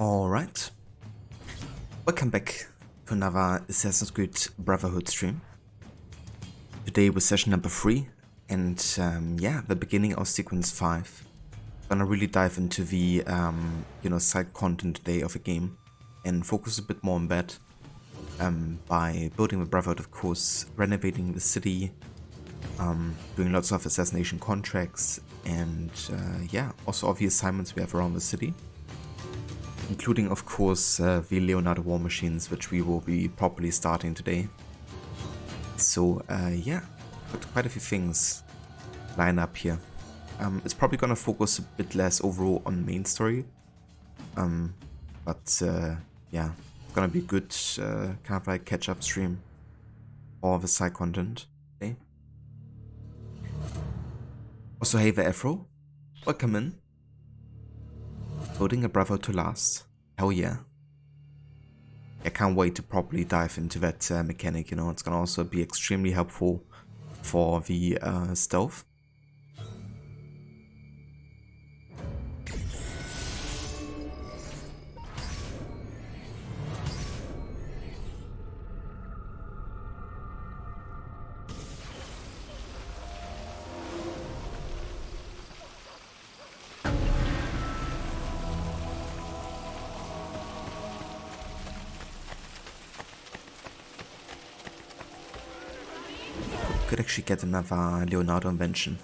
Alright, welcome back to another Assassin's Creed Brotherhood stream. Today with session number 3 and yeah, the beginning of sequence 5. Gonna really dive into the side content today of the game and focus a bit more on that by building the Brotherhood, of course, renovating the city, doing lots of assassination contracts and yeah, also all the assignments we have around the city. Including, of course, the Leonardo war machines, which we will be properly starting today. So, yeah, got quite a few things line up here. It's probably gonna focus a bit less overall on main story. But, yeah, it's gonna be a good kind of like catch-up stream. All the side content. Okay. Also, hey there, Afro. Welcome in. Building a Brotherhood to last. Hell yeah. I can't wait to properly dive into that mechanic, you know. It's gonna also be extremely helpful for the stealth. Could actually get another Leonardo invention.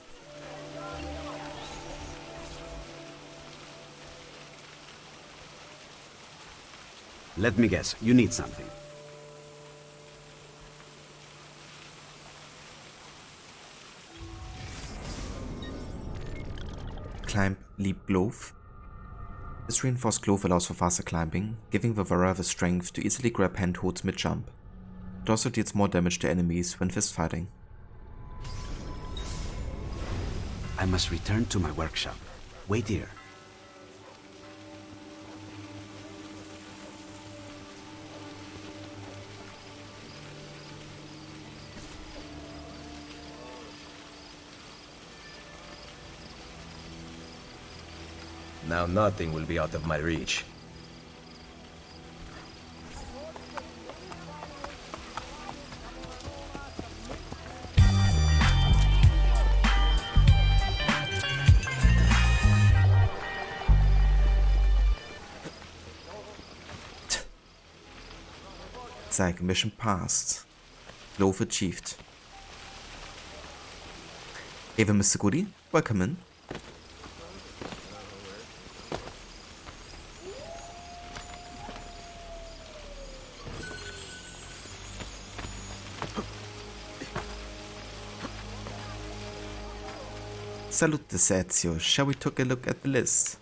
Let me guess, you need something. Climb Leap Glove. This reinforced glove allows for faster climbing, giving the wearer the strength to easily grab handholds mid-jump. It also deals more damage to enemies when fist fighting. I must return to my workshop. Wait here. Now nothing will be out of my reach. Like mission passed. Glove achieved. Hey there, Mr. Goody. Welcome in. Salute, Ezio. Shall we take a look at the list?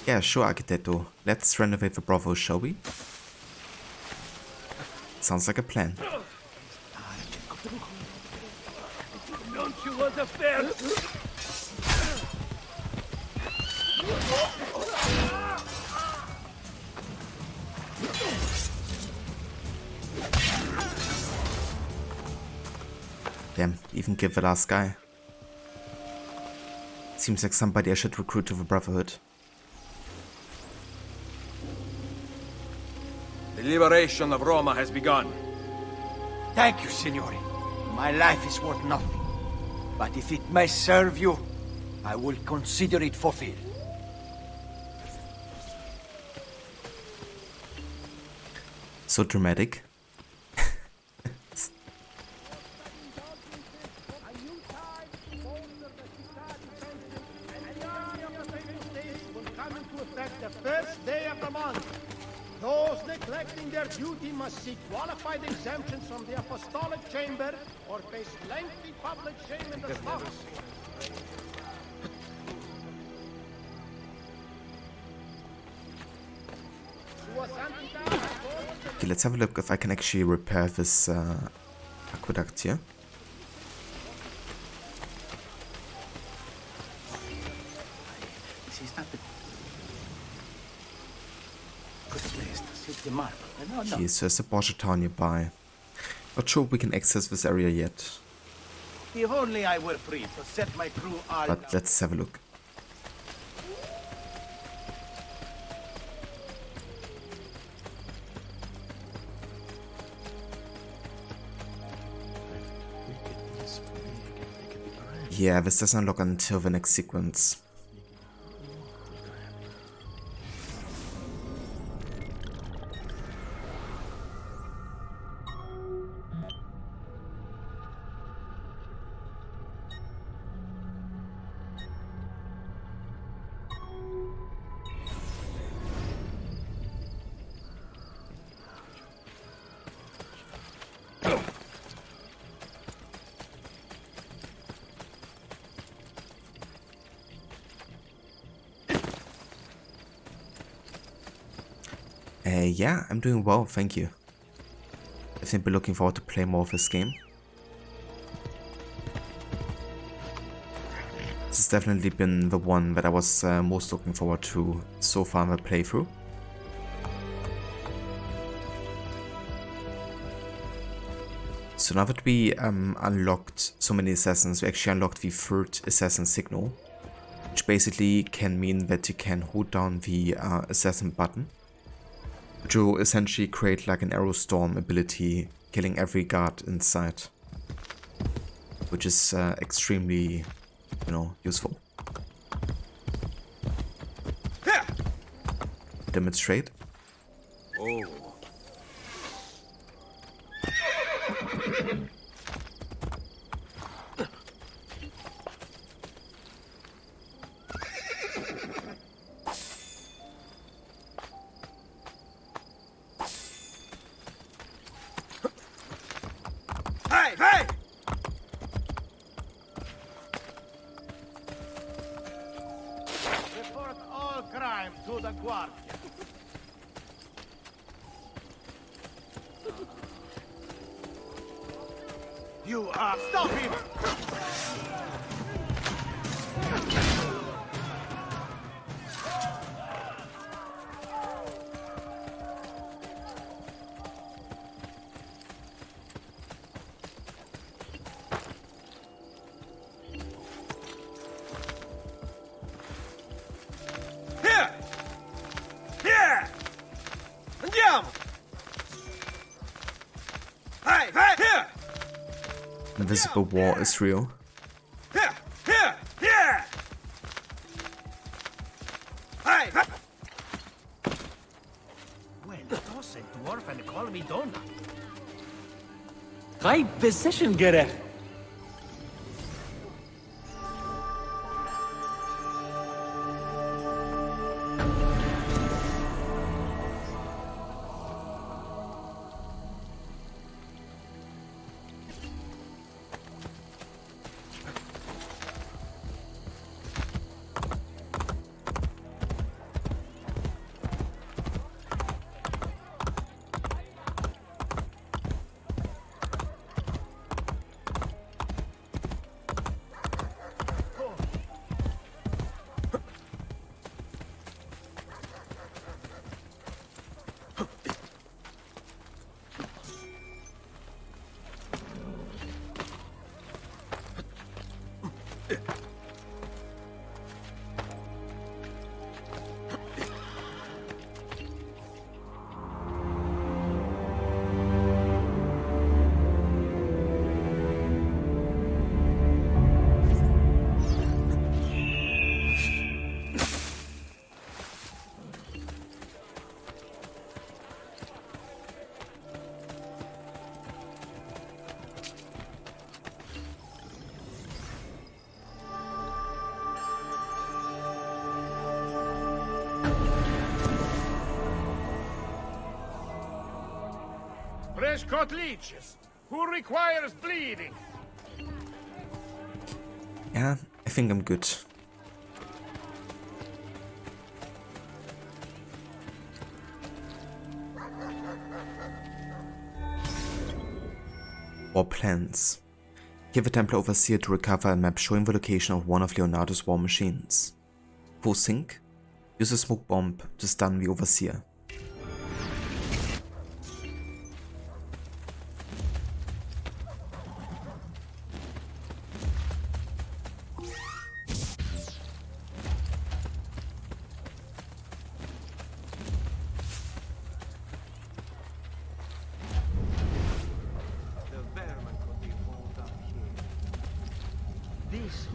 Yeah, sure, Architetto. Let's renovate the Bravo, shall we? Sounds like a plan. Don't you want a fair? Damn, even give the last guy. Seems like somebody I should recruit to the Brotherhood. The liberation of Roma has begun. Thank you, Signore. My life is worth nothing. But if it may serve you, I will consider it fulfilled. So dramatic. Those neglecting their duty must seek qualified exemptions from the apostolic chamber or face lengthy public shame in the stocks. Okay, let's have a look if I can actually repair this aqueduct here. This is not the good place to sit the marble. No. Okay, so there's a Borgia Tower nearby. Not sure we can access this area yet, If only I were free to set my crew on. but let's have a look. Yeah, this doesn't unlock until the next sequence. Yeah, I'm doing well, thank you. I've simply looking forward to play more of this game. This has definitely been the one that I was most looking forward to so far in the playthrough. So now that we unlocked so many assassins, we actually unlocked the third assassin signal, which basically can mean that you can hold down the assassin button, which will essentially create like an arrow storm ability, killing every guard inside, which is extremely, you know, useful. Demonstrate. Oh. Report all crime to the Guardia. You are... Stop him! Here! Here! Andiamo! Vai, vai, here! Invisible war is real. Here! Here! Here! Vai, vai! Well, toss a dwarf and call me Donna. High position, gerecht. Fresh-cut leeches. Who requires bleeding? Yeah, I think I'm good. War plans. Give a Templar Overseer to recover a map showing the location of one of Leonardo's war machines. Full sync. Use a smoke bomb to stun the Overseer. This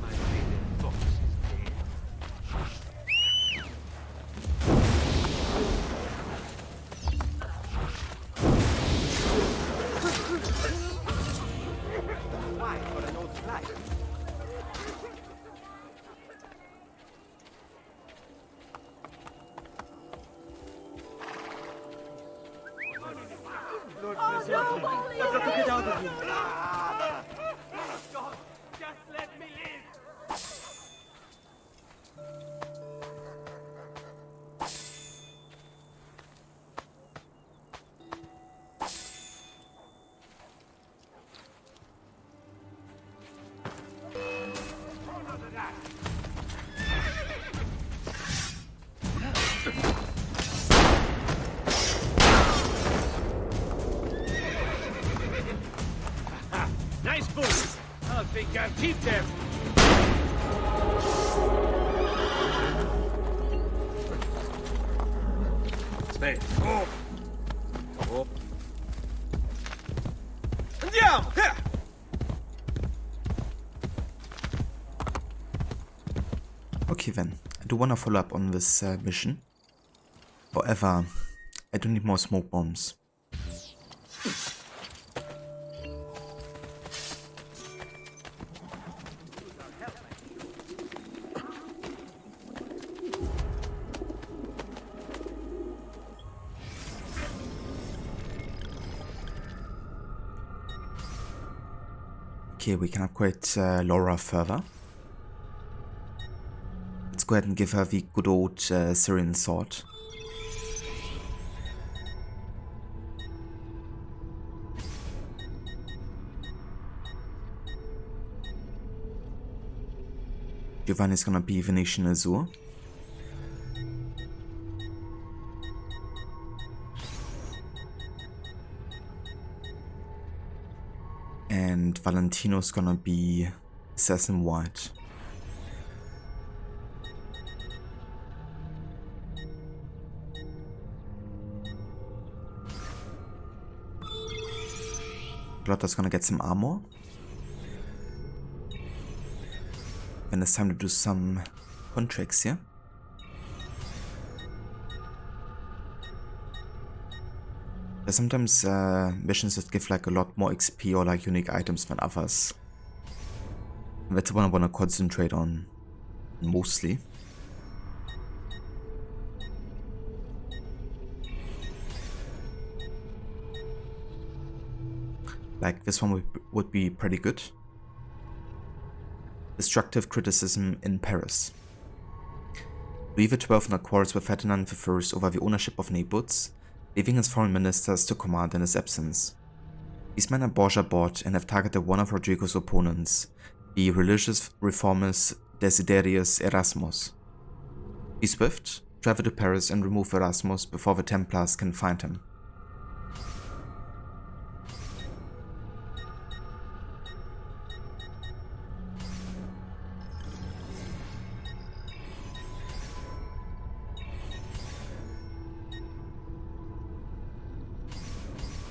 Can't keep them! Stay. Oh! Oh! Andiamo! Here! Okay then, I do wanna follow up on this mission. However, I do need more smoke bombs. Okay, we can upgrade Laura further. Let's go ahead and give her the good old Syrian sword. Giovanni's gonna be Venetian Azure. And Valentino's gonna be Assassin White. Lotta's gonna get some armor. Then it's time to do some contracts here. There's sometimes missions that give like a lot more XP or like unique items than others. And that's the one I want to concentrate on mostly. Like this one would be pretty good. Destructive criticism in Paris. Louis XII in a quarrels with Ferdinand I over the ownership of Naples, leaving his foreign ministers to command in his absence. These men are Borgia bought and have targeted one of Rodrigo's opponents, the religious reformist Desiderius Erasmus. Be swift, travel to Paris and remove Erasmus before the Templars can find him.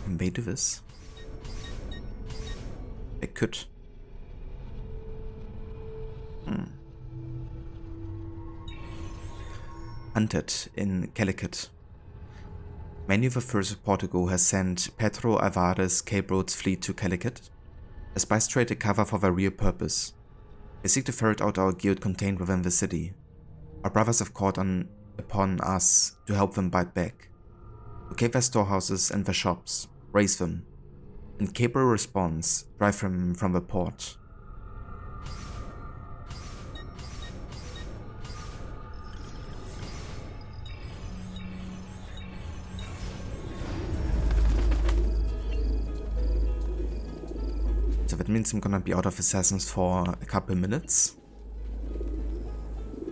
Can they do this? They could. Hunted in Calicut. Many of the First of Portugal has sent Pedro Alvarez Cape Roads fleet to Calicut, a spice trade to cover for their real purpose. They seek to ferret out our guild contained within the city. Our brothers have called upon us to help them bite back. Locate their storehouses and their shops, raise them. In capable response, drive them from the port. So that means I'm gonna be out of assassins for a couple minutes.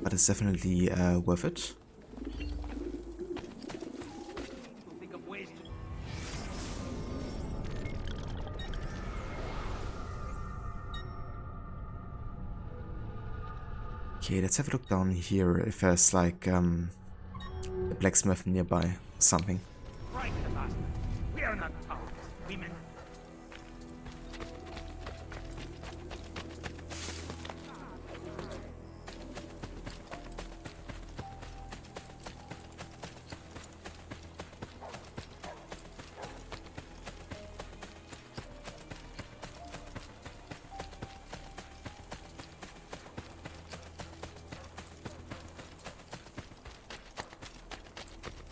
But it's definitely worth it. Okay, let's have a look down here if there's like a blacksmith nearby or something. Right, master. We are not cowards, women.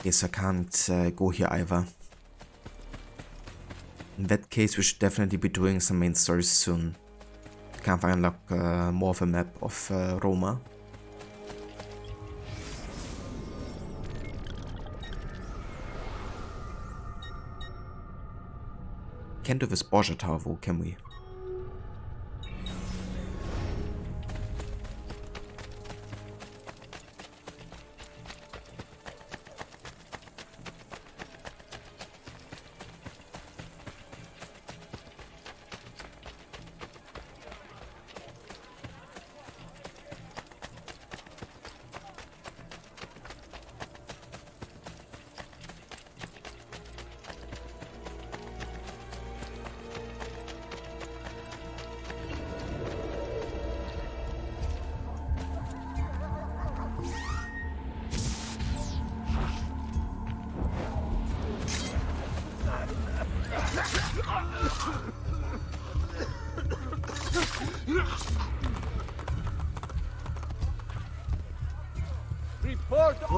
Yes, I can't go here either. In that case, we should definitely be doing some main stories soon. Can't I unlock more of a map of Roma? Can't do this Borgia Tower though, can we?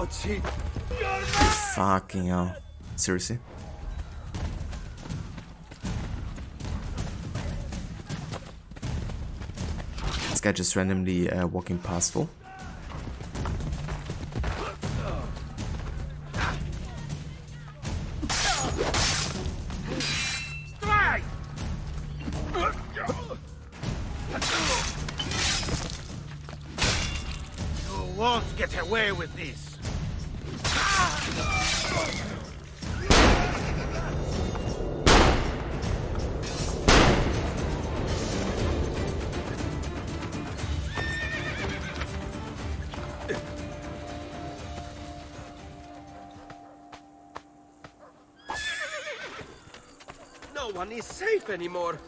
What's he? Fucking hell. Seriously? This guy just randomly walking past full. Strike! You won't get away with this. No one is safe anymore.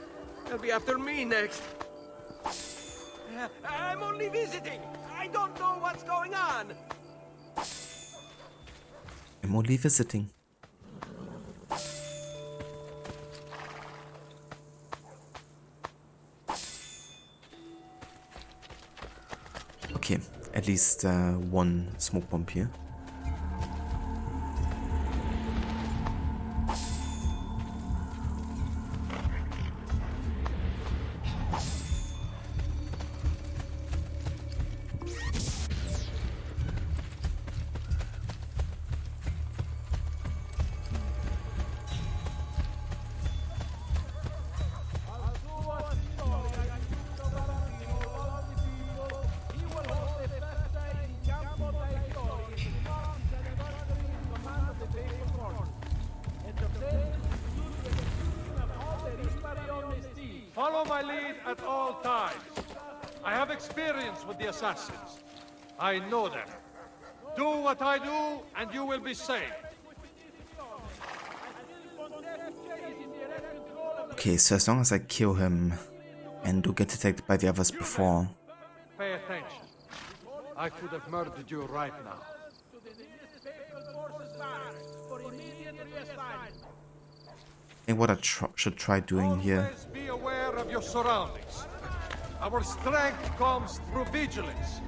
They'll be after me next. I'm only visiting. I don't know what's going on. I'm only visiting. Okay, at least one smoke bomb here. Follow my lead at all times. I have experience with the assassins. I know them. Do what I do, and you will be safe. Okay, so as long as I kill him and do get detected by the others before, Pay attention. I could have murdered you right now. I think what I should try doing here. Always be aware of your surroundings. Our strength comes through vigilance.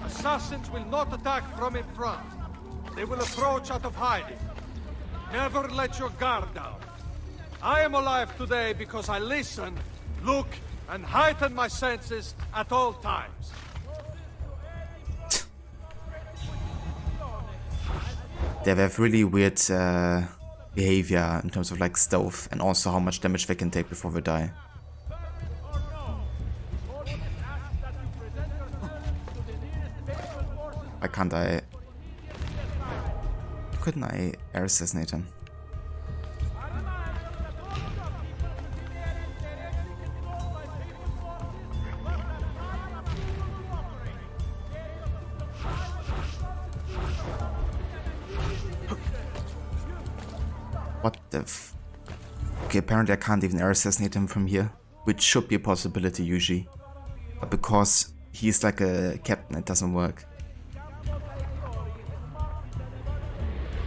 Assassins will not attack from in front. They will approach out of hiding. Never let your guard down. I am alive today because I listen, look, and heighten my senses at all times. They have really weird behavior in terms of like stealth and also how much damage they can take before they die. Why can't I? Couldn't I air assassinate him? What the f... Okay, apparently I can't even air assassinate him from here, which should be a possibility usually. But because he's like a captain, it doesn't work.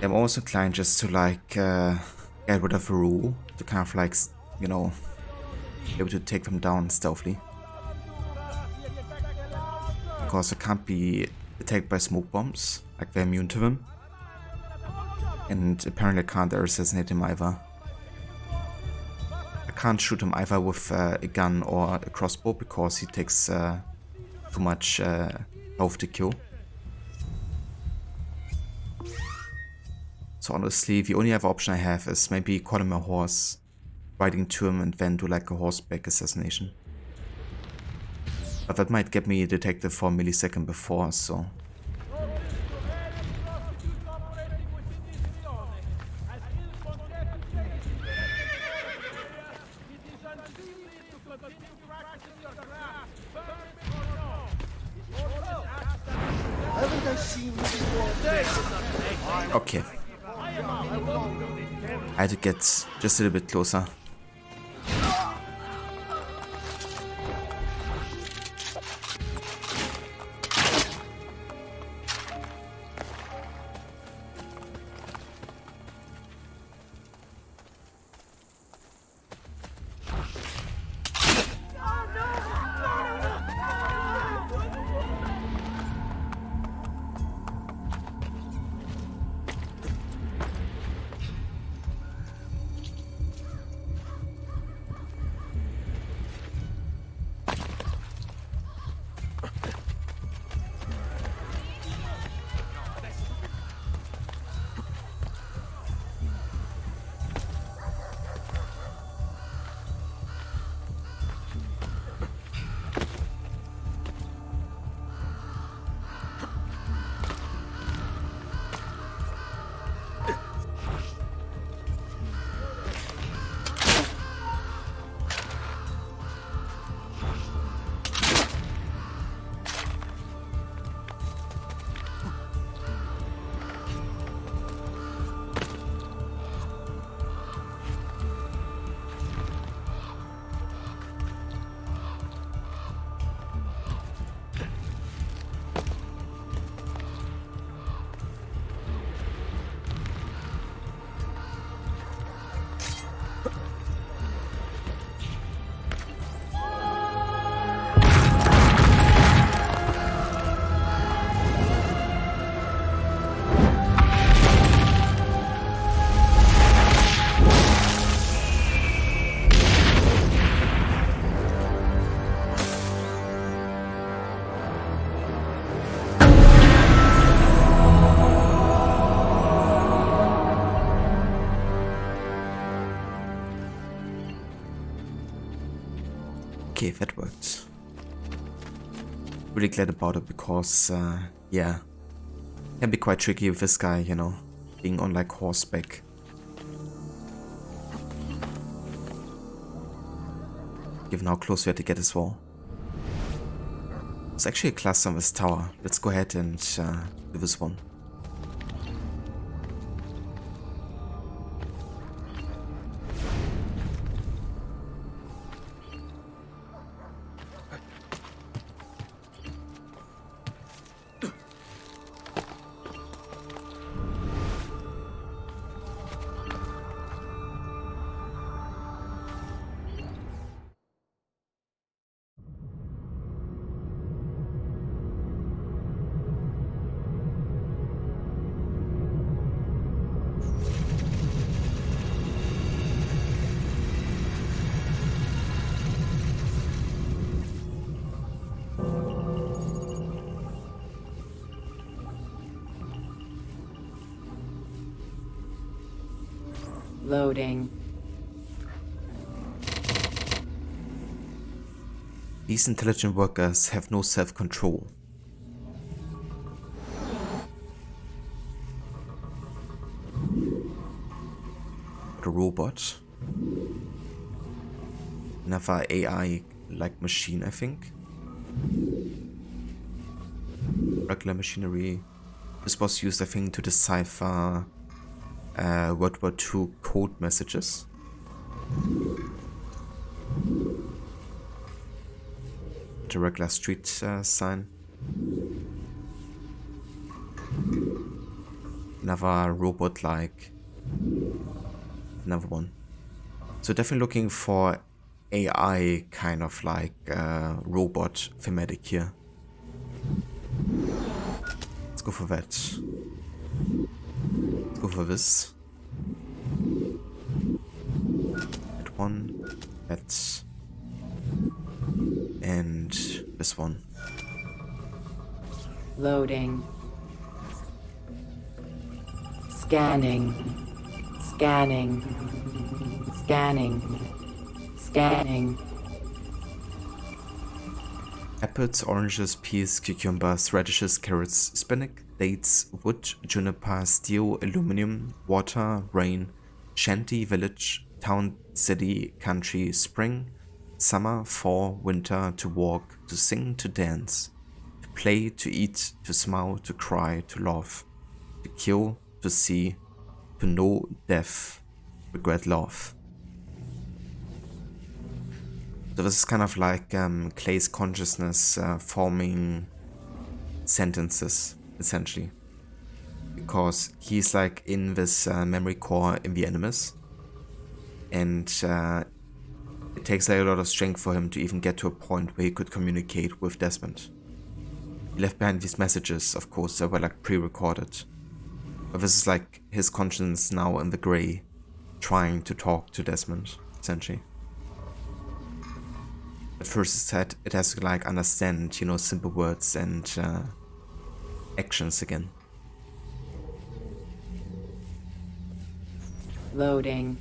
I'm also inclined just to like get rid of a rule to kind of like, you know, be able to take them down stealthily. Because I can't be attacked by smoke bombs, like they're immune to them. And apparently I can't air assassinate him either. I can't shoot him either with a gun or a crossbow because he takes too much health to kill. So honestly, the only other option I have is maybe call him a horse, riding to him and then do like a horseback assassination. But that might get me detected for a millisecond before, so... Okay. I had to get just a little bit closer. Okay, that worked. Really glad about it because, yeah, can be quite tricky with this guy, you know, being on like horseback. Given how close we had to get as well. There's actually a cluster on this tower. Let's go ahead and do this one. Loading. These intelligent workers have no self-control. The robot. Another AI-like machine, I think. Regular machinery. This was used, I think, to decipher World War II code messages. The regular street sign. Another robot-like. Another one. So definitely looking for AI kind of like robot thematic here. Let's go for that. Let's go for this. That one. That. And this one. Loading. Scanning. Scanning. Scanning. Scanning. Apples, oranges, peas, cucumbers, radishes, carrots, spinach, dates, wood, juniper, steel, aluminum, water, rain, shanty, village, town, city, country, spring, summer, fall, winter, to walk, to sing, to dance, to play, to eat, to smile, to cry, to love, to kill, to see, to know death, regret love. So this is kind of like Clay's consciousness forming sentences, essentially. Because he's like in this memory core in the Animus. And it takes like a lot of strength for him to even get to a point where he could communicate with Desmond. He left behind these messages, of course, that were like pre-recorded. But this is like his conscience now in the grey, trying to talk to Desmond, essentially. At first it said it has to like understand, you know, simple words and actions again. Loading.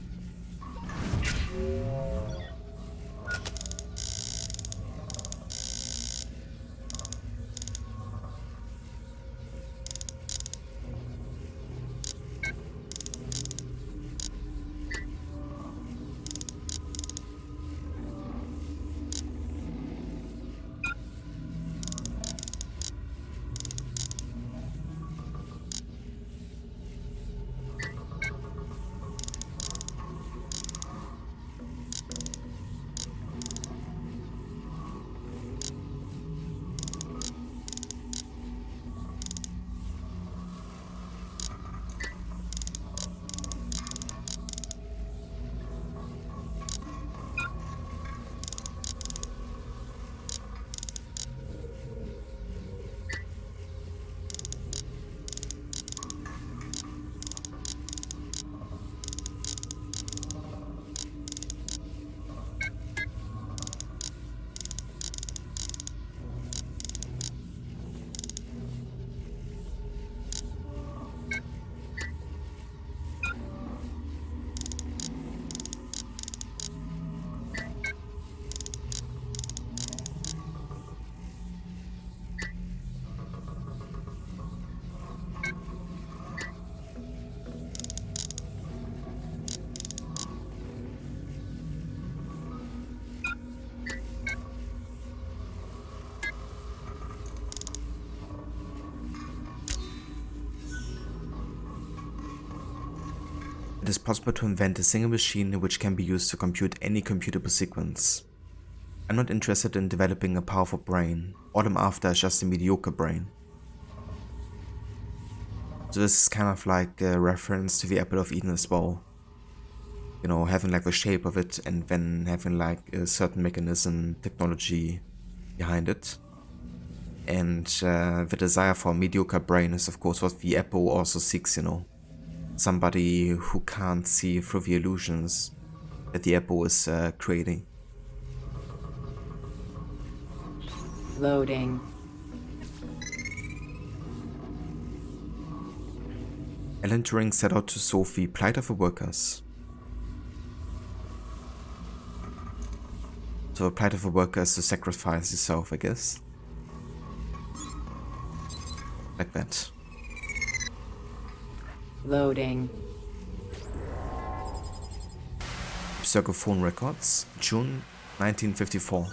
It is possible to invent a single machine which can be used to compute any computable sequence. I'm not interested in developing a powerful brain. All I'm after is just a mediocre brain. So this is kind of like a reference to the Apple of Eden as well. You know, having like the shape of it and then having like a certain mechanism, technology behind it. And the desire for a mediocre brain is of course what the Apple also seeks, you know. Somebody who can't see through the illusions that the Apple is creating. Loading. Alan Turing set out to solve the plight of the workers. So the plight of the worker is to sacrifice yourself, I guess. Like that. Loading. Circle phone records, June 1954.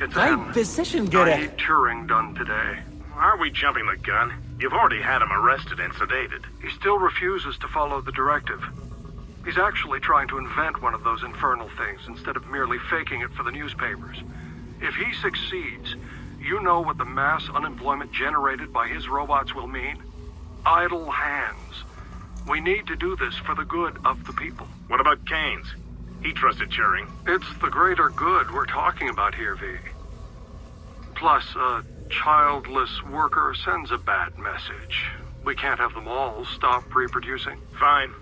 It's My physician I get need it. Turing done today. Are we jumping the gun? You've already had him arrested and sedated. He still refuses to follow the directive. He's actually trying to invent one of those infernal things instead of merely faking it for the newspapers. If he succeeds, you know what the mass unemployment generated by his robots will mean? Idle hands. We need to do this for the good of the people. What about Keynes? He trusted Turing. It's the greater good we're talking about here, V. Plus, a childless worker sends a bad message. We can't have them all stop reproducing. Fine.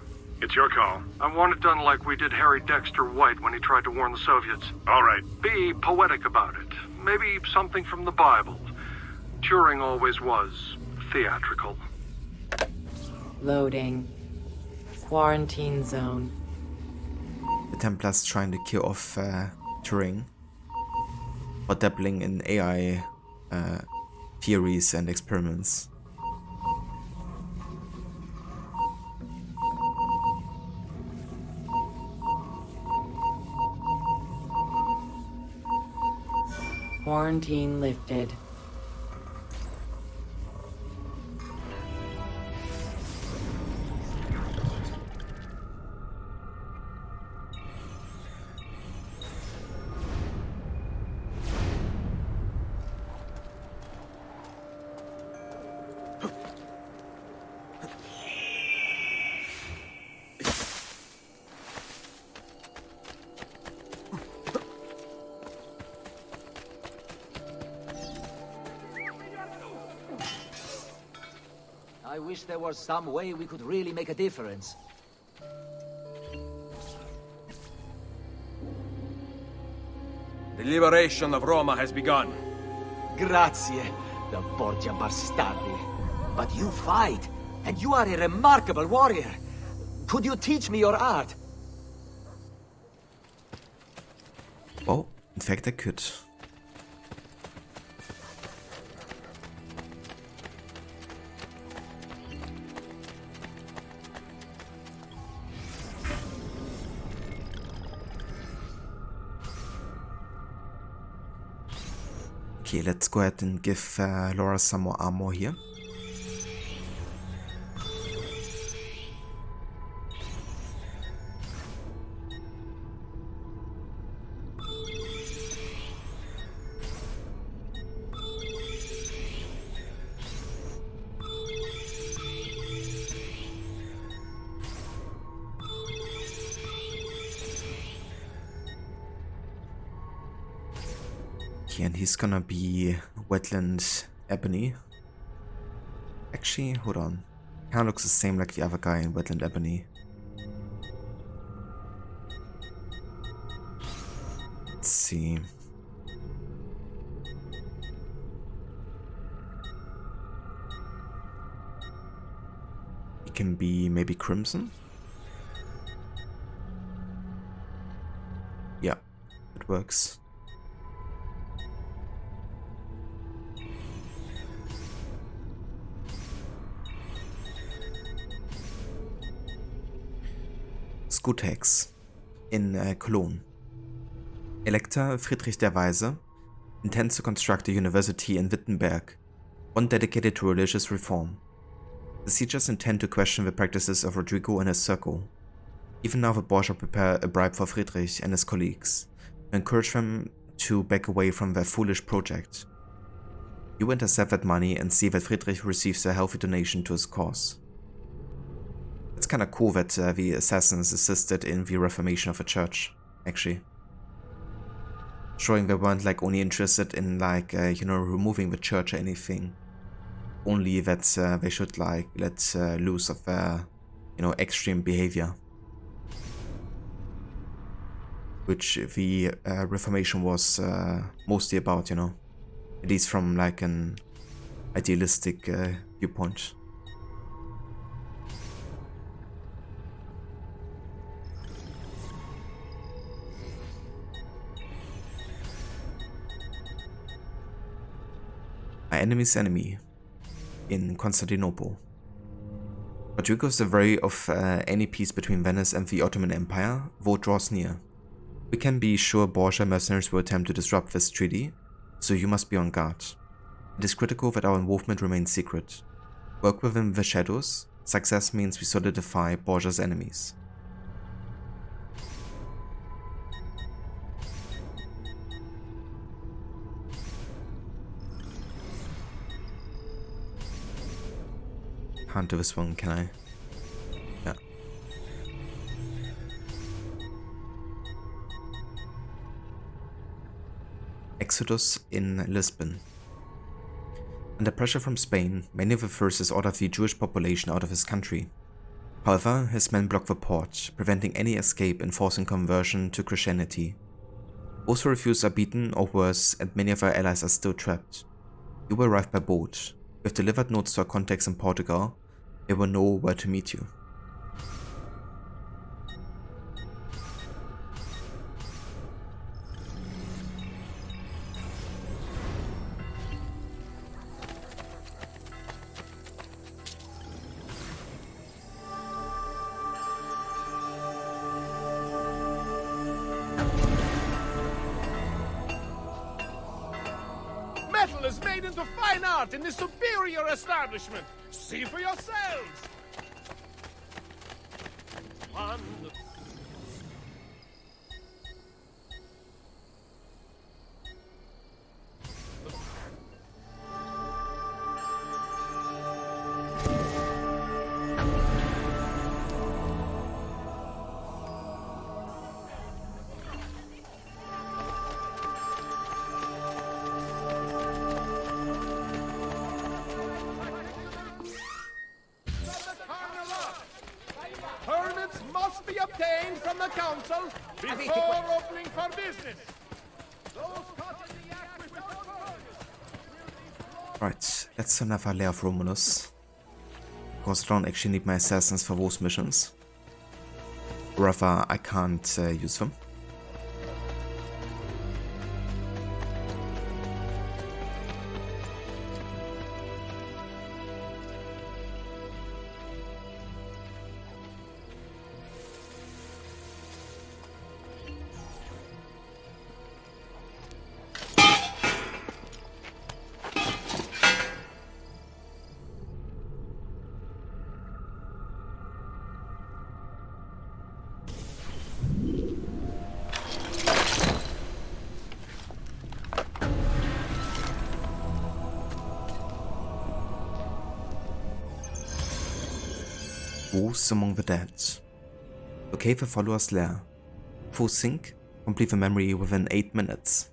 It's your call. I want it done like we did Harry Dexter White when he tried to warn the Soviets. All right. Be poetic about it. Maybe something from the Bible. Turing always was theatrical. Loading. Quarantine zone. The Templars trying to kill off Turing for dabbling in AI theories and experiments. Quarantine lifted. I wish there was some way we could really make a difference. The liberation of Roma has begun. Grazie, the Borgia Bastardi. But you fight, and you are a remarkable warrior. Could you teach me your art? Well, in fact I could. Okay, let's go ahead and give Laura some more armor here. And he's gonna be wetland ebony. Actually, hold on. Kinda looks the same like the other guy in wetland ebony. Let's see. He can be maybe crimson. Yeah, it works. Gutex in Cologne. Elector Friedrich der Weise intends to construct a university in Wittenberg, one dedicated to religious reform. The siegers intend to question the practices of Rodrigo and his circle. Even now the Borgia prepare a bribe for Friedrich and his colleagues, and encourage them to back away from their foolish project. You intercept that money and see that Friedrich receives a healthy donation to his cause. It's kinda cool that the assassins assisted in the reformation of the church, actually. Showing they weren't like only interested in like, removing the church or anything. Only that they should like let loose of their, extreme behavior. Which the Reformation was mostly about, at least from like an idealistic viewpoint. My enemy's enemy in Constantinople. Rodrigo is the very of any peace between Venice and the Ottoman Empire, though it draws near. We can be sure Borgia mercenaries will attempt to disrupt this treaty, so you must be on guard. It is critical that our involvement remains secret. Work within the shadows. Success means we solidify Borgia's enemies. Can't do this one, can I? Yeah. Exodus in Lisbon. Under pressure from Spain, many of the forces ordered the Jewish population out of his country. However, his men blocked the port, preventing any escape and forcing conversion to Christianity. Those who refused are beaten or worse, and many of our allies are still trapped. You will arrive by boat. We have delivered notes to our contacts in Portugal. They will know where to meet you. Metal is made into fine art in this superior establishment. See for yourselves. Wonderful. Permits must be obtained from the council before opening for business. Right, let's another Lair of Romulus. Because I don't actually need my assassins for those missions. Rather, I can't use them. Wolves among the dead. Locate the follower's lair. Full sync. Complete the memory within 8 minutes.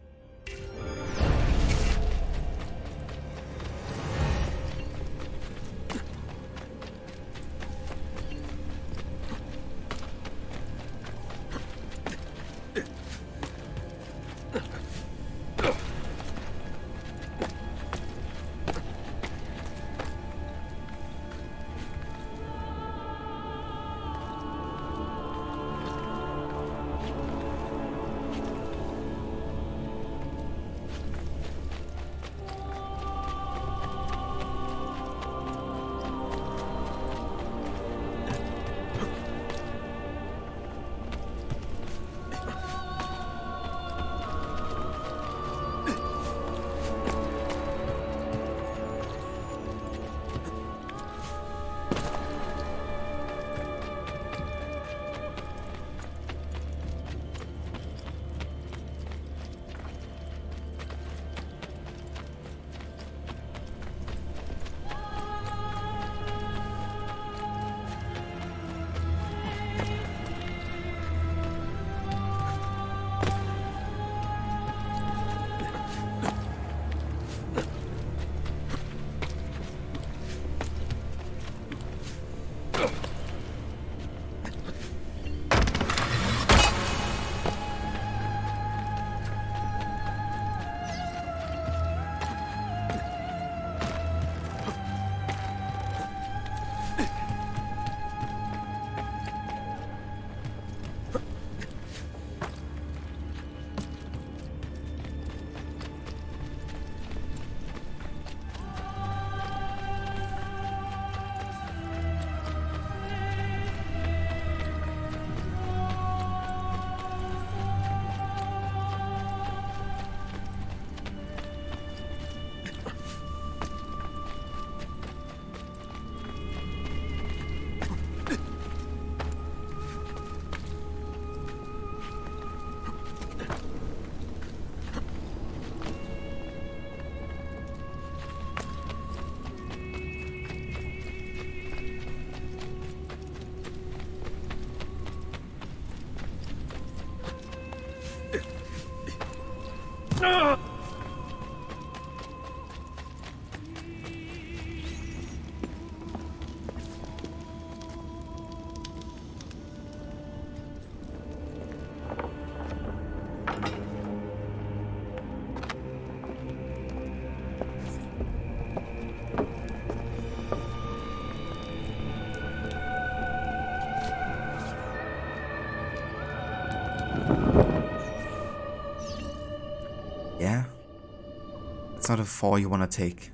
Yeah. It's not a fall you want to take.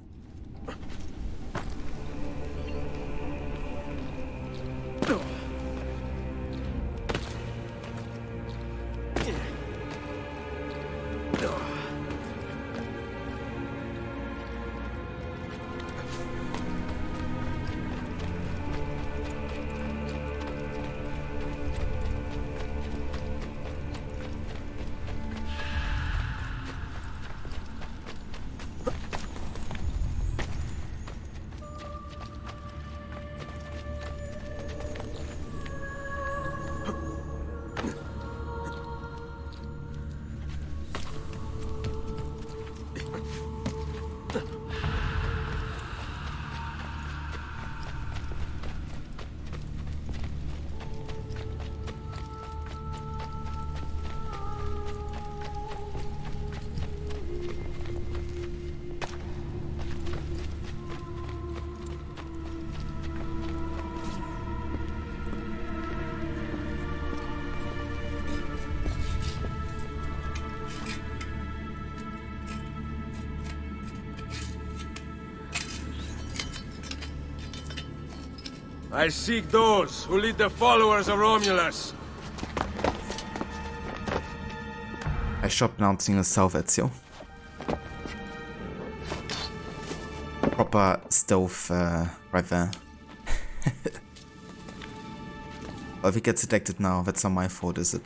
I seek those who lead the followers of Romulus. I shop announcing a Salvezio. Proper stealth right there. Well, if he gets addicted now, that's not my fault, is it?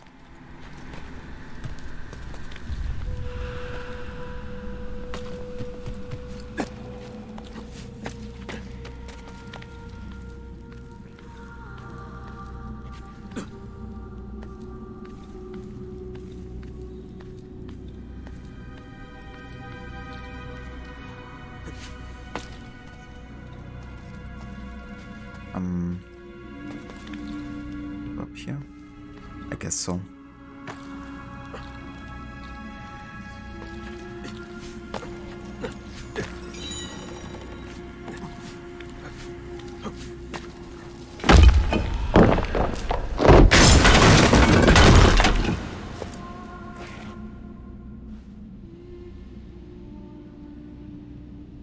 Up here? I guess so.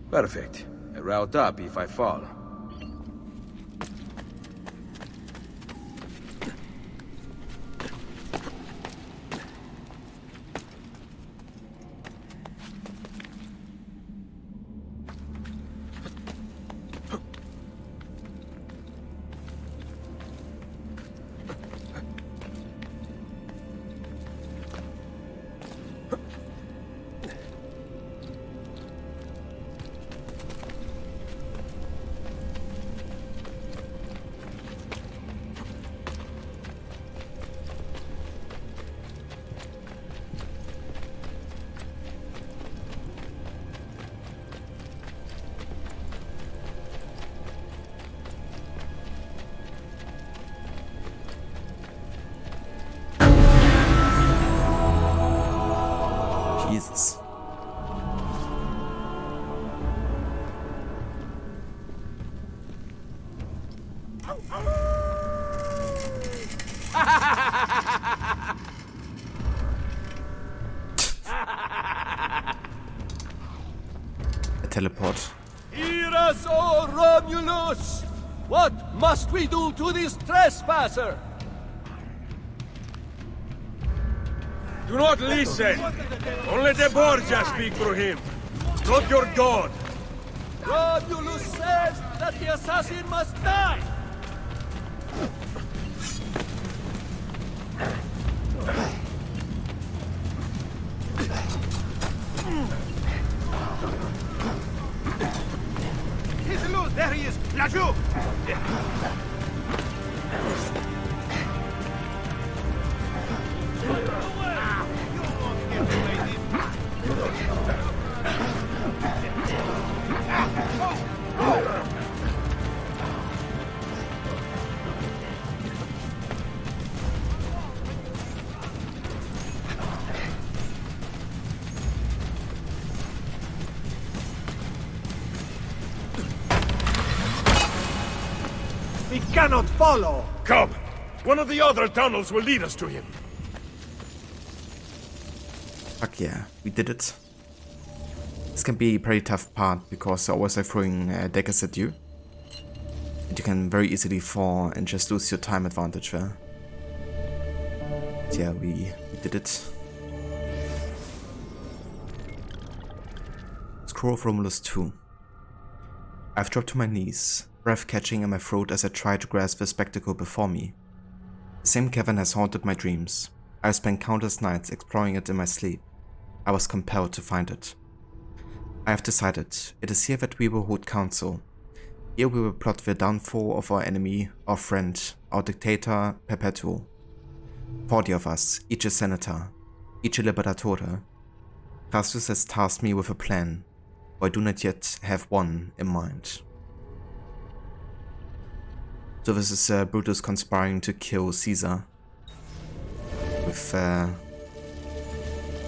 Perfect. A route up if I fall. Jesus. A teleport. Hear us, O Romulus! What must we do to this trespasser? Do not listen! Only the Borgia speak through him, not your god! Romulus says that the assassin must die! He's loose! There he is! Laju! cannot follow! Come! One of the other tunnels will lead us to him. Fuck yeah, we did it. This can be a pretty tough part because they're always like throwing daggers at you. And you can very easily fall and just lose your time advantage there. But yeah, we did it. Scroll of Romulus 2. I've dropped to my knees, breath catching in my throat as I try to grasp the spectacle before me. The same cavern has haunted my dreams. I've spent countless nights exploring it in my sleep. I was compelled to find it. I have decided, it is here that we will hold council. Here we will plot the downfall of our enemy, our friend, our dictator perpetual. 40 of us, each a senator, each a liberatore. Crassus has tasked me with a plan, but I do not yet have one in mind. So this is Brutus conspiring to kill Caesar with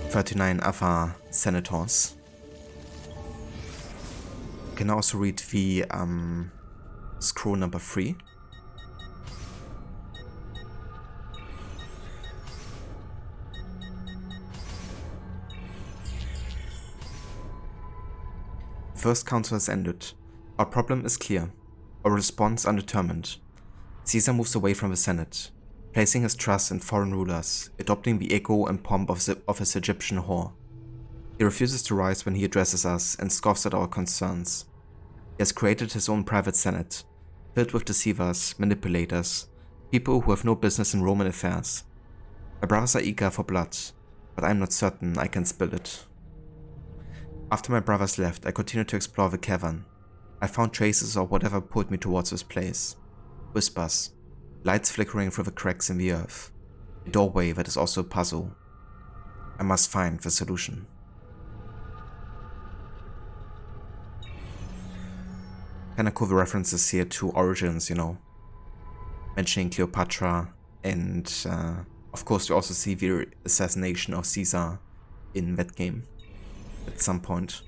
39 other senators. You can also read the scroll number 3. The first council has ended. Our problem is clear. Our response undetermined. Caesar moves away from the Senate, placing his trust in foreign rulers, adopting the ego and pomp of his Egyptian whore. He refuses to rise when he addresses us and scoffs at our concerns. He has created his own private senate, filled with deceivers, manipulators, people who have no business in Roman affairs. My brothers are eager for blood, but I am not certain I can spill it. After my brothers left, I continued to explore the cavern. I found traces of whatever pulled me towards this place. Whispers, lights flickering through the cracks in the earth. A doorway that is also a puzzle. I must find the solution. Kinda cool the references here to Origins, you know. Mentioning Cleopatra, and of course we also see the assassination of Caesar in that game at some point.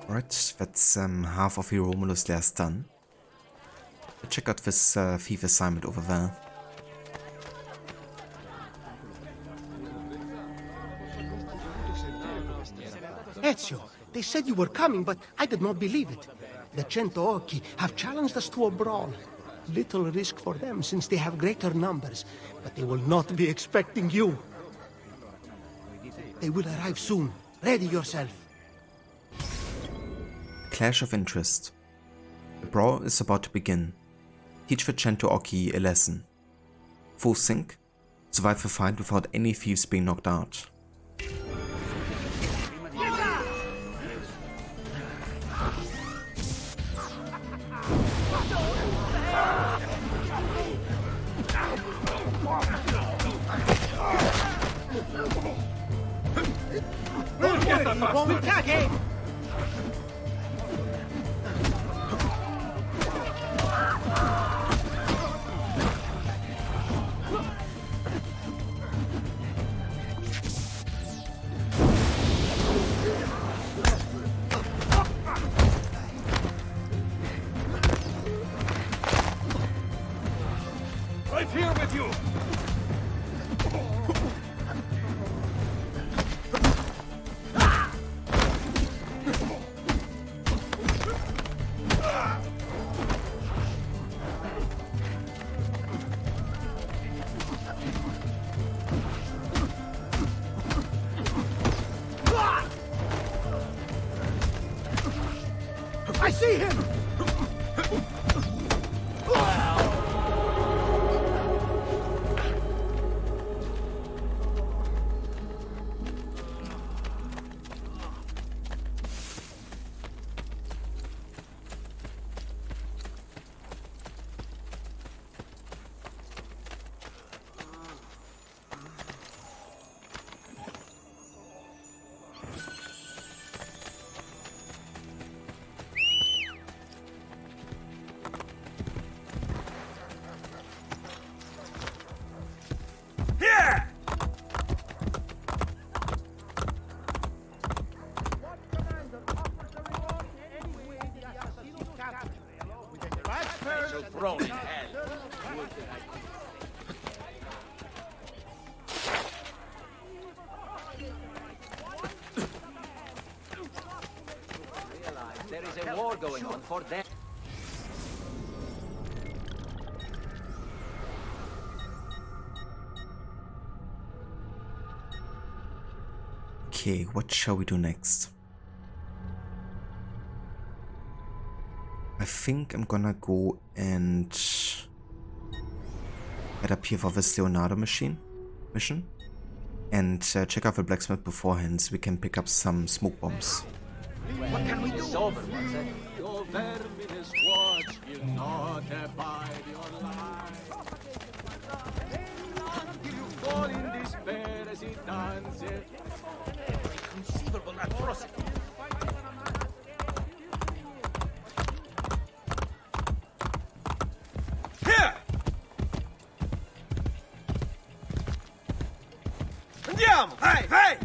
Alright, that's half of the Romulus Lairs done. Check out this thief assignment over there. Ezio, they said you were coming, but I did not believe it. The Cento Occhi have challenged us to a brawl. Little risk for them since they have greater numbers, but they will not be expecting you. They will arrive soon. Ready yourself. Clash of interest. The brawl is about to begin. Teach the Cento Occhi a lesson. Full sync. Survive the fight without any thieves being knocked out. Right here with you! I see him! There is a war going on for them. Okay, what shall we do next? I think I'm gonna go and head up here for this Leonardo mission and check out the blacksmith beforehand so we can pick up some smoke bombs. What can we do? It's over, Your verminous watch will not abide your life. Until you fall in despair as he dances. Inconceivable atrocity. Here! Andiamo! Vai, vai!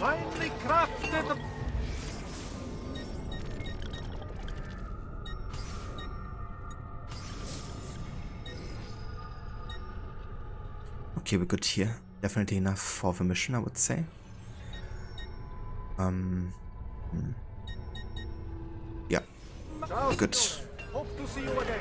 Finely crafted. Okay, we're good here. Definitely enough for the mission, I would say. Yeah, good. Hope to see you again.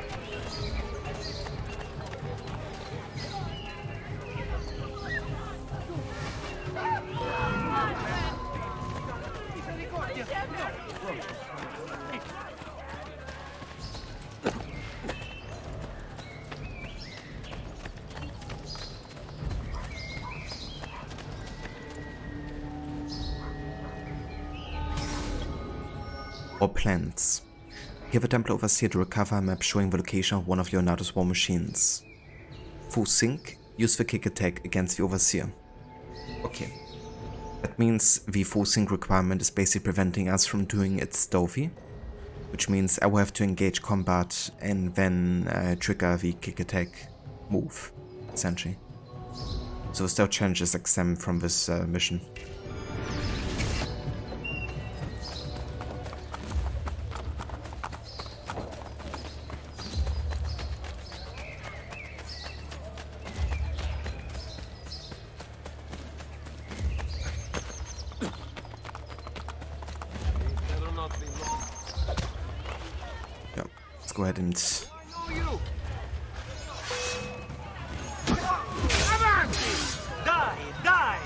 Or plans. Give the Templar overseer to recover a map showing the location of one of Leonardo's war machines. Full sync, use the kick attack against the overseer. Okay. That means the full sync requirement is basically preventing us from doing it stealthy, which means I will have to engage combat and then trigger the kick attack move, essentially. So the stealth challenge is exempt from this mission. Go ahead and Die!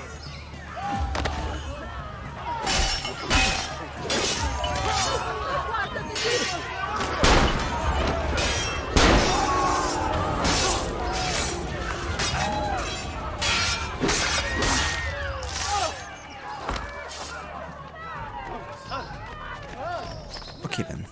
okay then.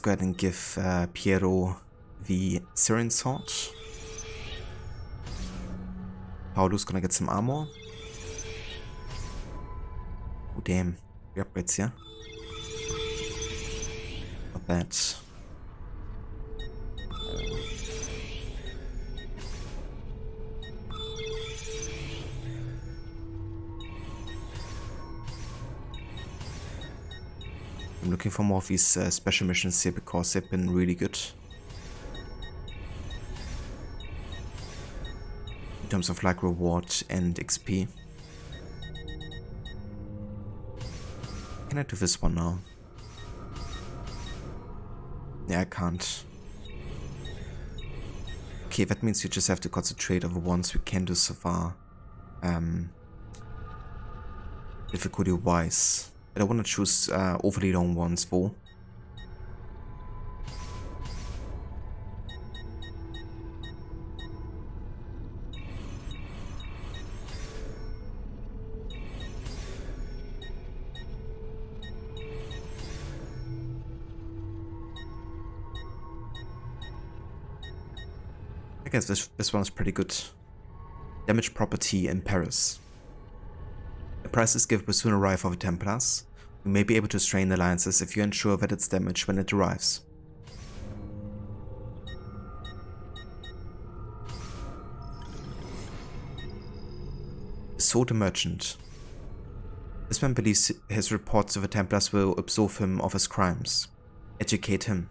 go ahead and give Piero the Syrian sword. Paolo's gonna get some armor. Oh damn, the upgrades here. Not bad. I'm looking for more of these special missions here because they've been really good. In terms of like reward and XP. Can I do this one now? Yeah, I can't. Okay, that means you just have to concentrate on the ones we can do so far. Difficulty wise. I don't want to choose overly long ones though. I guess this one's pretty good. Damage property in Paris. The price is given with soon arrival of the Templars. You may be able to strain alliances if you ensure that it's damaged when it arrives. So the merchant. This man believes his reports of the Templars will absolve him of his crimes. Educate him.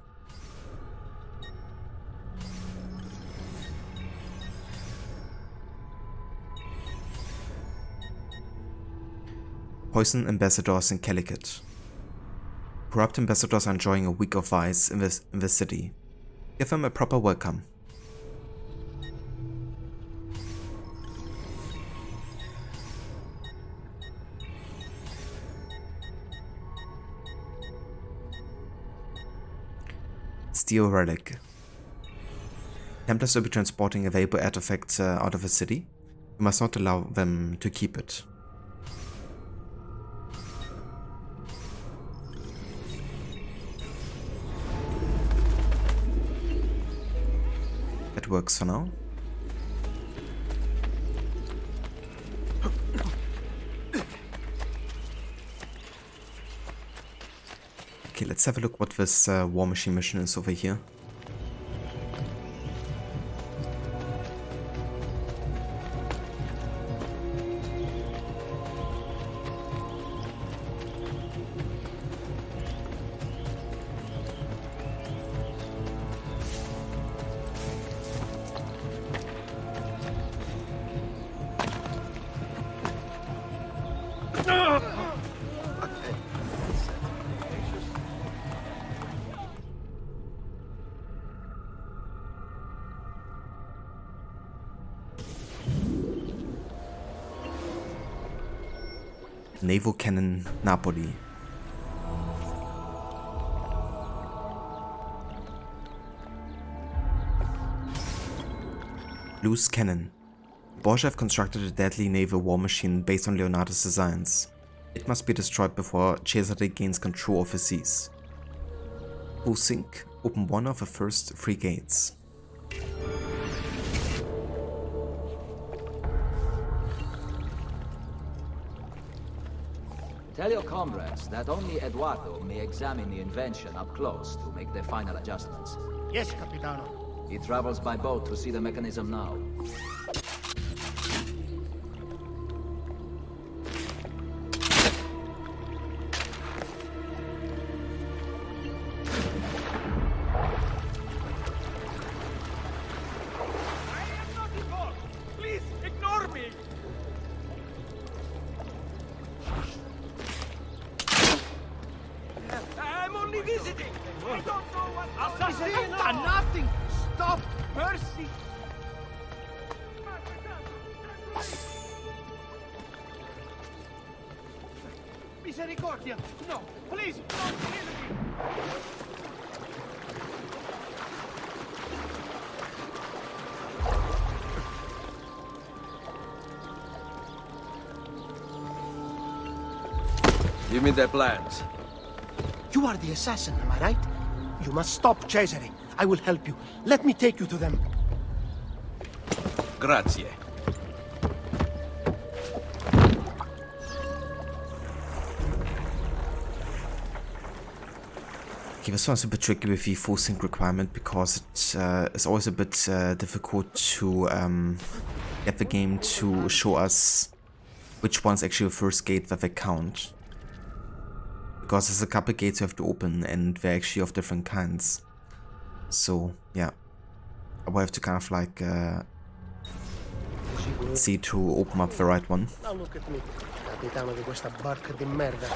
Poison ambassadors in Calicut. Corrupt ambassadors are enjoying a week of vice in the city. Give them a proper welcome. Steel relic. Templars will be transporting a valuable artifact out of the city. You must not allow them to keep it. That works for now. Okay, let's have a look what this War Machine mission is over here. Naval Cannon, Napoli. Loose Cannon. Borgia have constructed a deadly naval war machine based on Leonardo's designs. It must be destroyed before Cesare gains control of the seas. Full sink, open one of the first 3 gates. Tell your comrades that only Eduardo may examine the invention up close to make the final adjustments. Yes, Capitano. He travels by boat to see the mechanism now. Nothing! Stop! Mercy! Misericordia! No! Please! Don't kill me! Give me the plans. You are the assassin, am I right? You must stop Cesare. I will help you. Let me take you to them. Grazie. Okay, this one's a bit tricky with the full sync requirement because it is always a bit difficult to get the game to show us which one's actually the first gate that they count. Because there's a couple gates you have to open and they're actually of different kinds. So, yeah. I will have to kind of like see to open up the right one. Now look at me, capitano di questa barca di merda.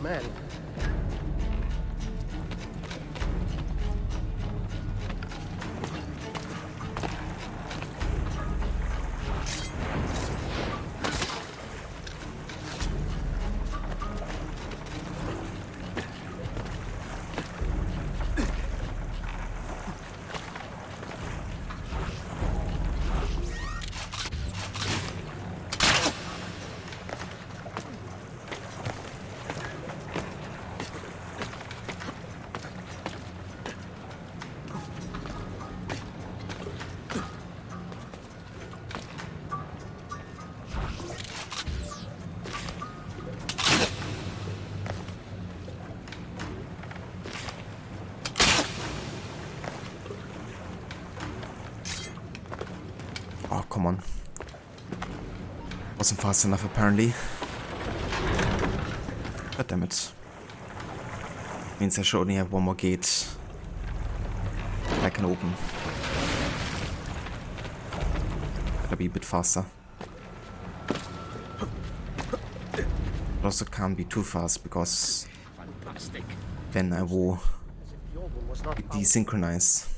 Man. Oh, come on. Wasn't fast enough, apparently. God damn it. Means I should only have one more gate I can open. Gotta be a bit faster. But also can't be too fast because then I will desynchronize.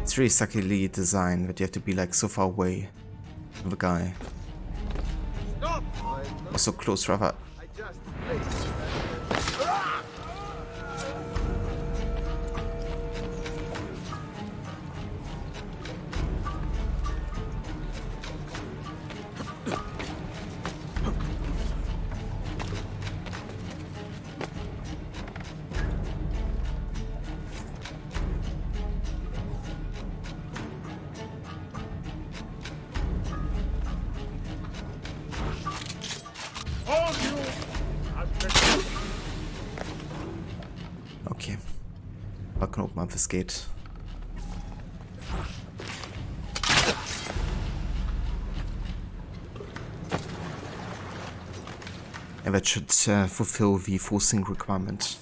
It's really suckily designed that you have to be like so far away from the guy. Or so close rather. Okay, I can open up this gate. And that should fulfill the full sync requirement.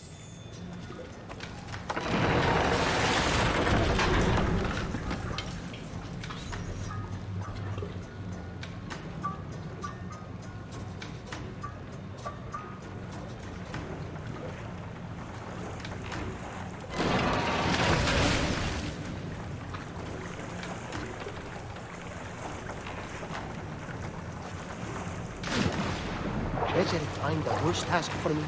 Better find a worse task for me.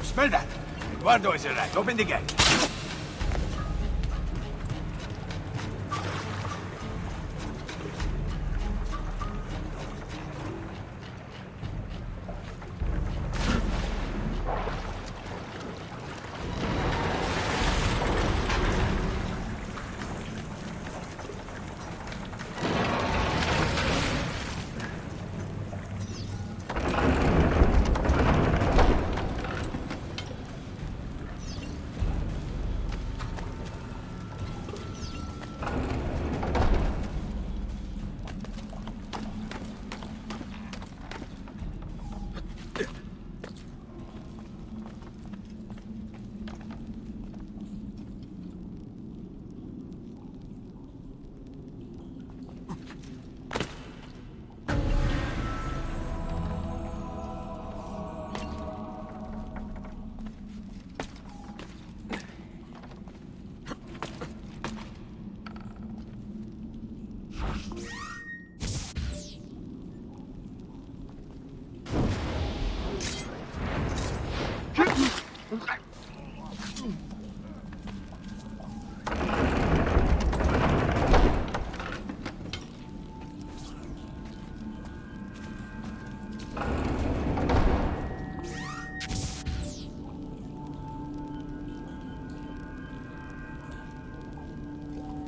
Smell that! Eduardo is right. Open the gate.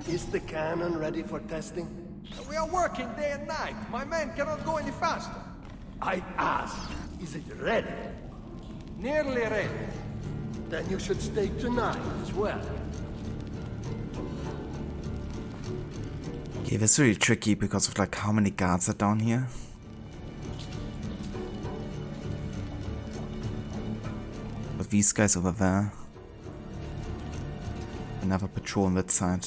Is the cannon ready for testing? We are working day and night. My men cannot go any faster. I asked, is it ready? Nearly ready. Then you should stay tonight as well. Okay, that's really tricky because of like how many guards are down here. But these guys over there. Another patrol on that side.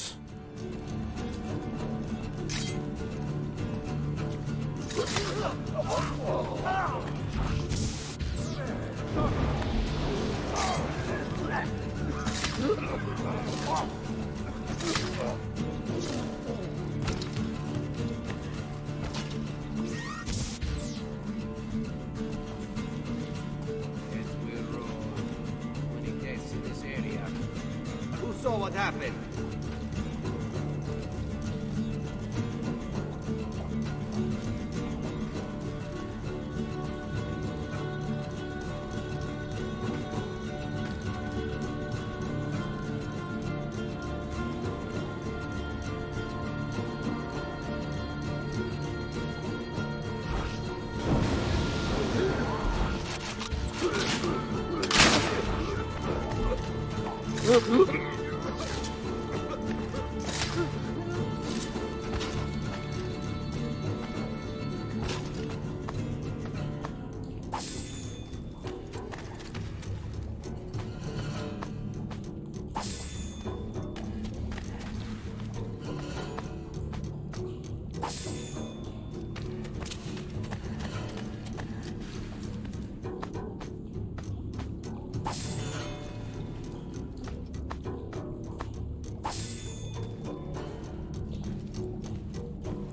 Who saw what happened?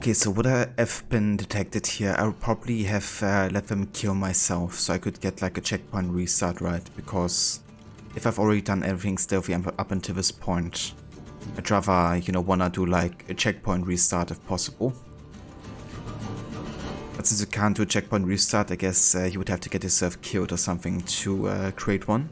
Okay, so would I have been detected here? I would probably have let them kill myself so I could get like a checkpoint restart, right? Because if I've already done everything stealthy up until this point, I'd rather, you know, wanna do like a checkpoint restart if possible. But since you can't do a checkpoint restart, I guess you would have to get yourself killed or something to create one.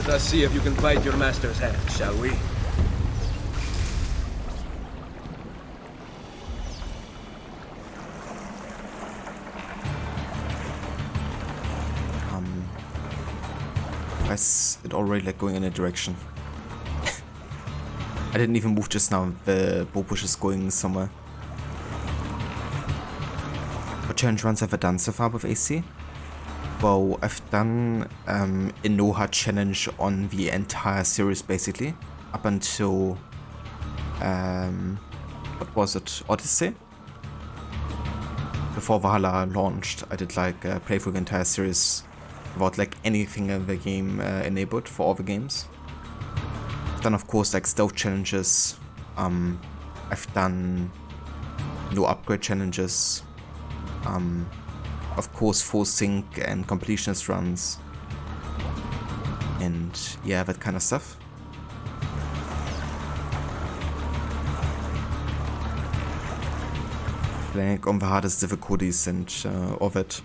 Let us see if you can bite your master's hand, shall we? Why is it already like going in a direction? I didn't even move just now, the bow push is going somewhere. What challenge runs have I done so far with AC? Well, I've done a no-hard challenge on the entire series basically, up until, what was it, Odyssey? Before Valhalla launched, I did like a playthrough the entire series without like anything in the game enabled for all the games. I've done of course like stealth challenges, I've done no upgrade challenges, of course full sync and completionist runs, and yeah, that kind of stuff. Playing on the hardest difficulties and all that.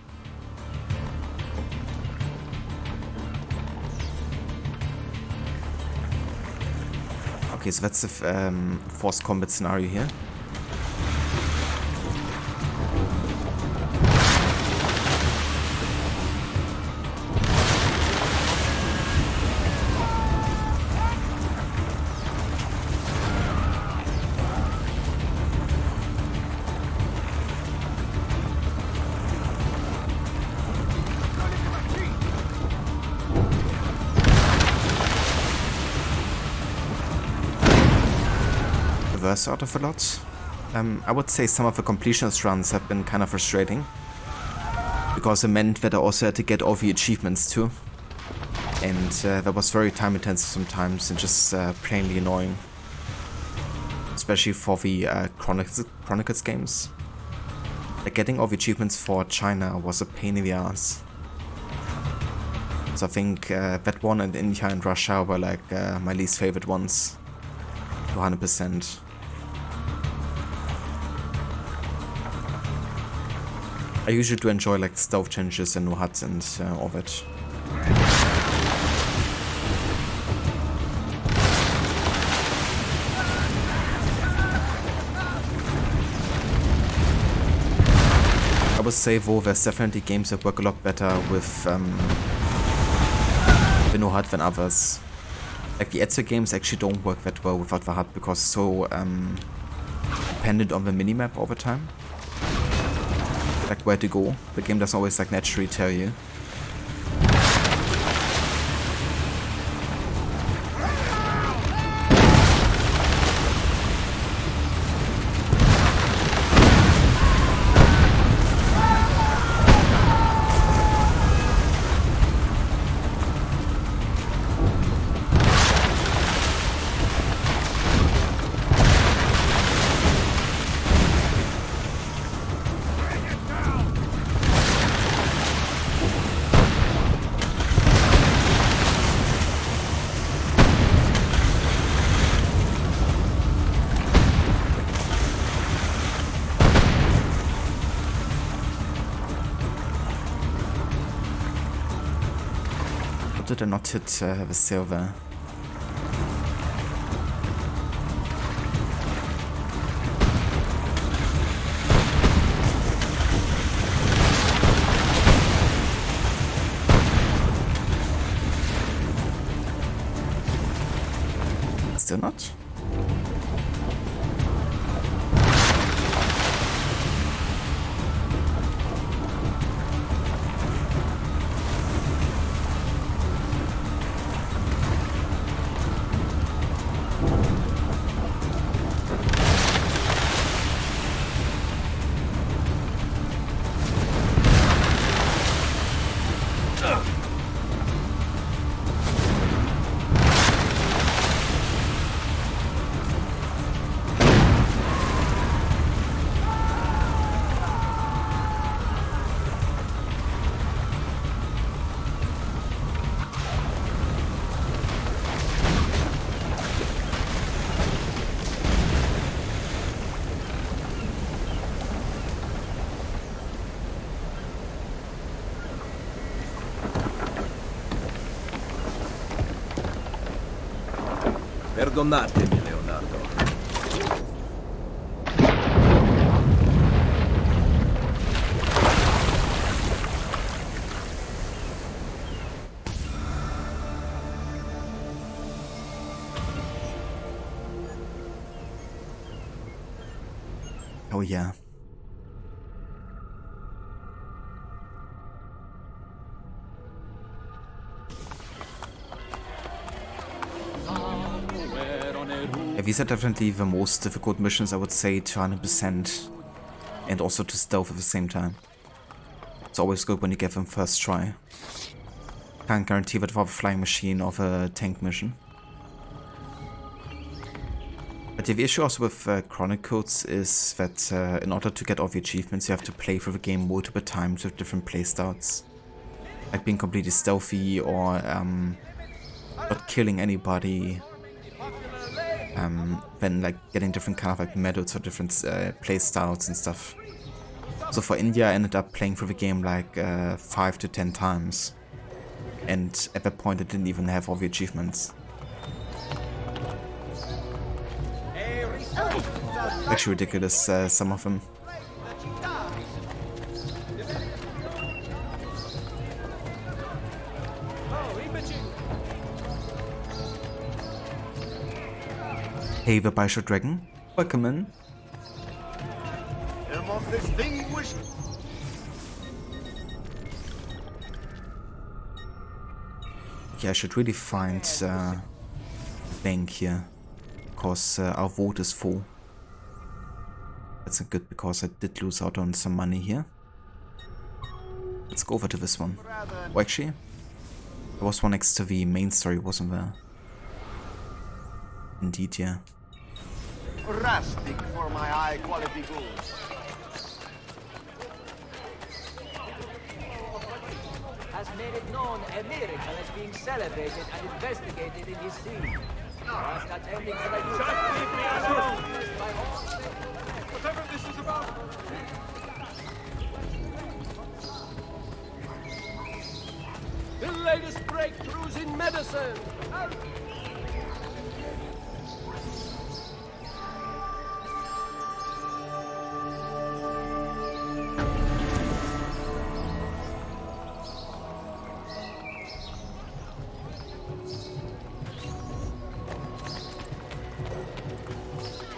Okay, so that's the forced combat scenario here. Out of a lot. I would say some of the completionist runs have been kind of frustrating, because it meant that I also had to get all the achievements too, and that was very time intensive sometimes and just plainly annoying, especially for the Chronicles games. Like getting all the achievements for China was a pain in the ass. So I think that one and India and Russia were like my least favorite ones, 200%. I usually do enjoy like stealth challenges and no huts and all that. would say though there's definitely games that work a lot better with no HUD than others. Like the Ezio games actually don't work that well without the HUD because it's so dependent on the minimap all the time. Like where to go. The game doesn't always like naturally tell you. Did I not hit the silver? Still not? Perdonatemi, Leonardo. Oh yeah. These are definitely the most difficult missions, I would say, to 100%, and also to stealth at the same time. It's always good when you get them first try. Can't guarantee that for the flying machine or the tank mission. But the issue also with Chronicles is that in order to get all the achievements, you have to play through the game multiple times with different playstarts. Like being completely stealthy or not killing anybody. Then like getting different kind of like medals or different playstyles and stuff. So for India I ended up playing through the game like 5 to 10 times. And at that point I didn't even have all the achievements. Actually ridiculous, some of them. Hey, the Bishop Dragon, welcome in. Yeah, I should really find a bank here, because our vote is full. That's good, because I did lose out on some money here. Let's go over to this one. Oh, actually, there was one next to the main story, wasn't there? Indeed, yeah. Rustic for my high quality goods. Has made it known a miracle is being celebrated and investigated in his city. Whilst attending to the Just leave me alone! Whatever this is about. The latest breakthroughs in medicine.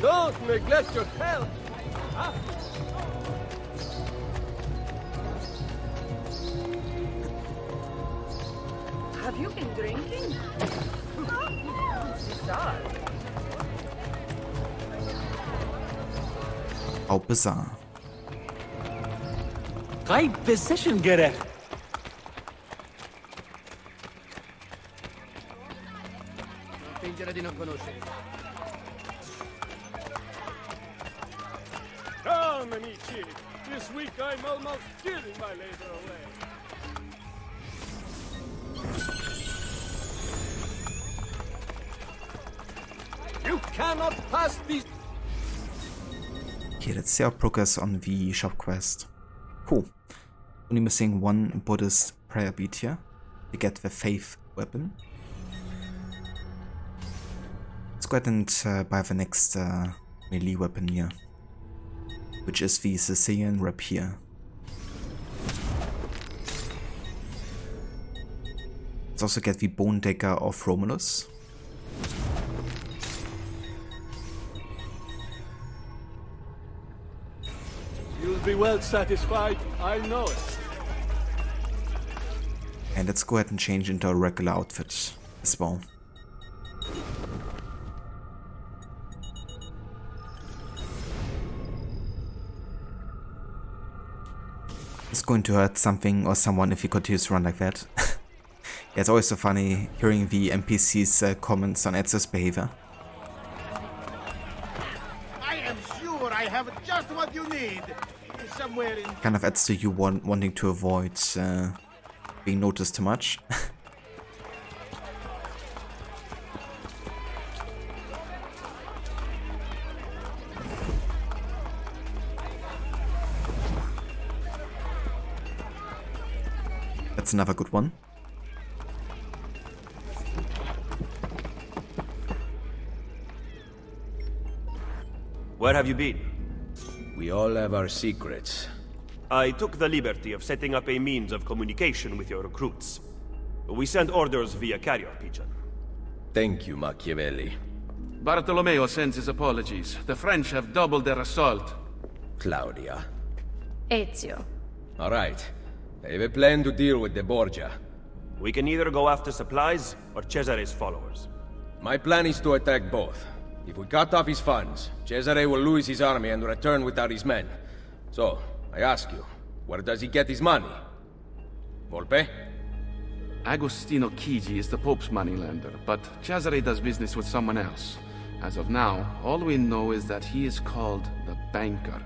Don't neglect your health. Huh? Have you been drinking? Bizarre. How bizarre. Kay position gerek. Come, amici. This week I'm almost giving my labor away. You cannot pass these. Okay, let's see our progress on the shop quest. Cool. Only missing one Buddhist prayer bead here to get the faith weapon. Let's go ahead and buy the next melee weapon here, which is the Sicilian rapier. Let's also get the bone dagger of Romulus. You'll be well satisfied, I know it. And let's go ahead and change into a regular outfit as well. It's going to hurt something or someone if he continues to run like that. Yeah, it's always so funny hearing the NPC's comments on Ezio's behavior. I am sure I have just what you need. Somewhere in... Kind of adds to you wanting to avoid being noticed too much. That's another good one. Where have you been? We all have our secrets. I took the liberty of setting up a means of communication with your recruits. We send orders via carrier pigeon. Thank you, Machiavelli. Bartolomeo sends his apologies. The French have doubled their assault. Claudia. Ezio. All right. I have a plan to deal with the Borgia. We can either go after supplies or Cesare's followers. My plan is to attack both. If we cut off his funds, Cesare will lose his army and return without his men. So, I ask you, where does he get his money? Volpe? Agostino Chigi is the Pope's moneylender, but Cesare does business with someone else. As of now, all we know is that he is called the Banker.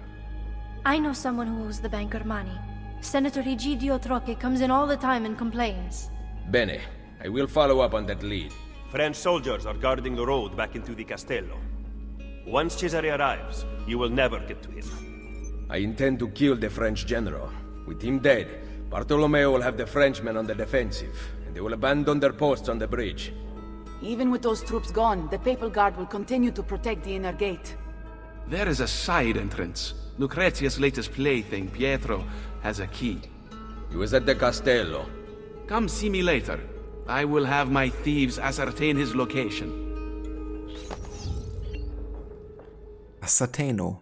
I know someone who owes the banker money. Senator Egidio Troche comes in all the time and complains. Bene. I will follow up on that lead. French soldiers are guarding the road back into the Castello. Once Cesare arrives, you will never get to him. I intend to kill the French general. With him dead, Bartolomeo will have the Frenchmen on the defensive, and they will abandon their posts on the bridge. Even with those troops gone, the Papal Guard will continue to protect the inner gate. There is a side entrance. Lucrezia's latest plaything, Pietro, has a key. He was at the Castello. Come see me later. I will have my thieves ascertain his location. Ascertaino.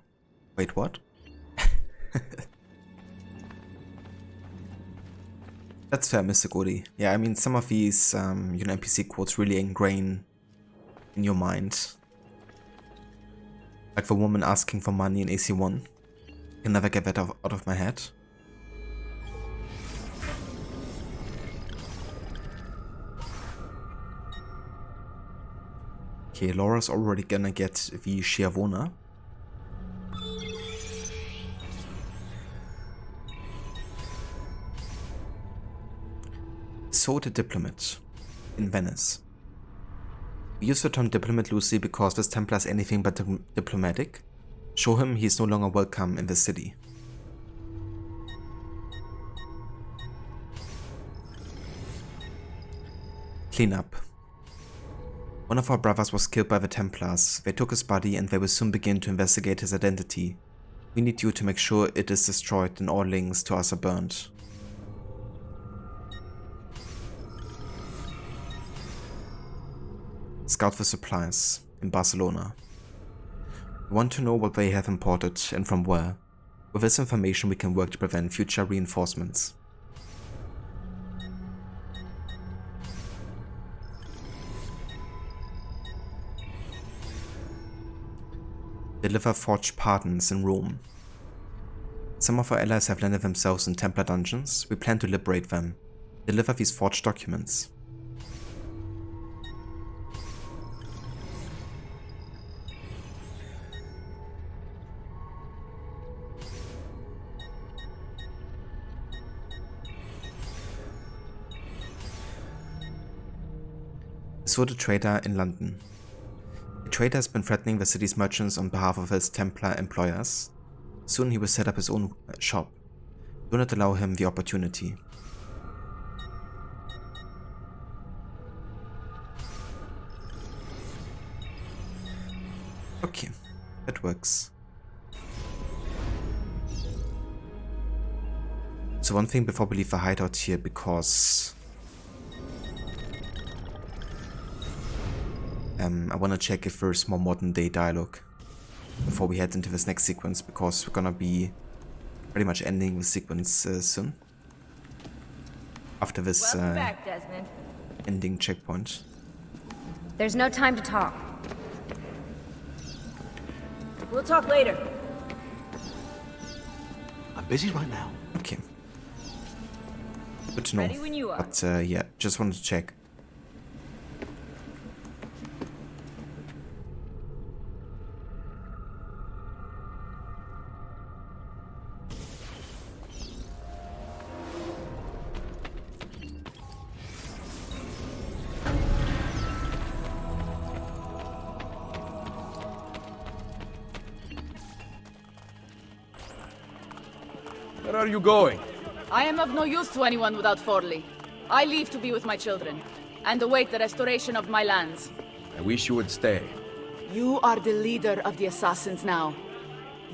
Wait, what? That's fair, Mr. Goody. Yeah, I mean, some of these, NPC quotes really ingrain in your mind. Like the woman asking for money in AC1. I can never get that out of my head. Okay, Laura's already gonna get the Schiavona. So the diplomat in Venice. We use the term diplomat loosely because this Templar is anything but diplomatic. Show him he is no longer welcome in the city. Clean up. One of our brothers was killed by the Templars. They took his body and they will soon begin to investigate his identity. We need you to make sure it is destroyed and all links to us are burned. Scout for supplies in Barcelona. I want to know what they have imported and from where. With this information we can work to prevent future reinforcements. Deliver forged pardons in Rome. Some of our allies have landed themselves in Templar dungeons. We plan to liberate them. Deliver these forged documents. Saw the trader in London. The trader has been threatening the city's merchants on behalf of his Templar employers. Soon he will set up his own shop. Do not allow him the opportunity. Okay, that works. So one thing before we leave the hideout here, because I want to check if there's more modern day dialogue before we head into this next sequence, because we're gonna be pretty much ending the sequence soon. After this back, Desmond. ending checkpoint. There's no time to talk. We'll talk later. I'm busy right now. Okay. Good to know. Ready when you are. But yeah, just wanted to check. Where are you going? I am of no use to anyone without Forli. I leave to be with my children, and await the restoration of my lands. I wish you would stay. You are the leader of the assassins now.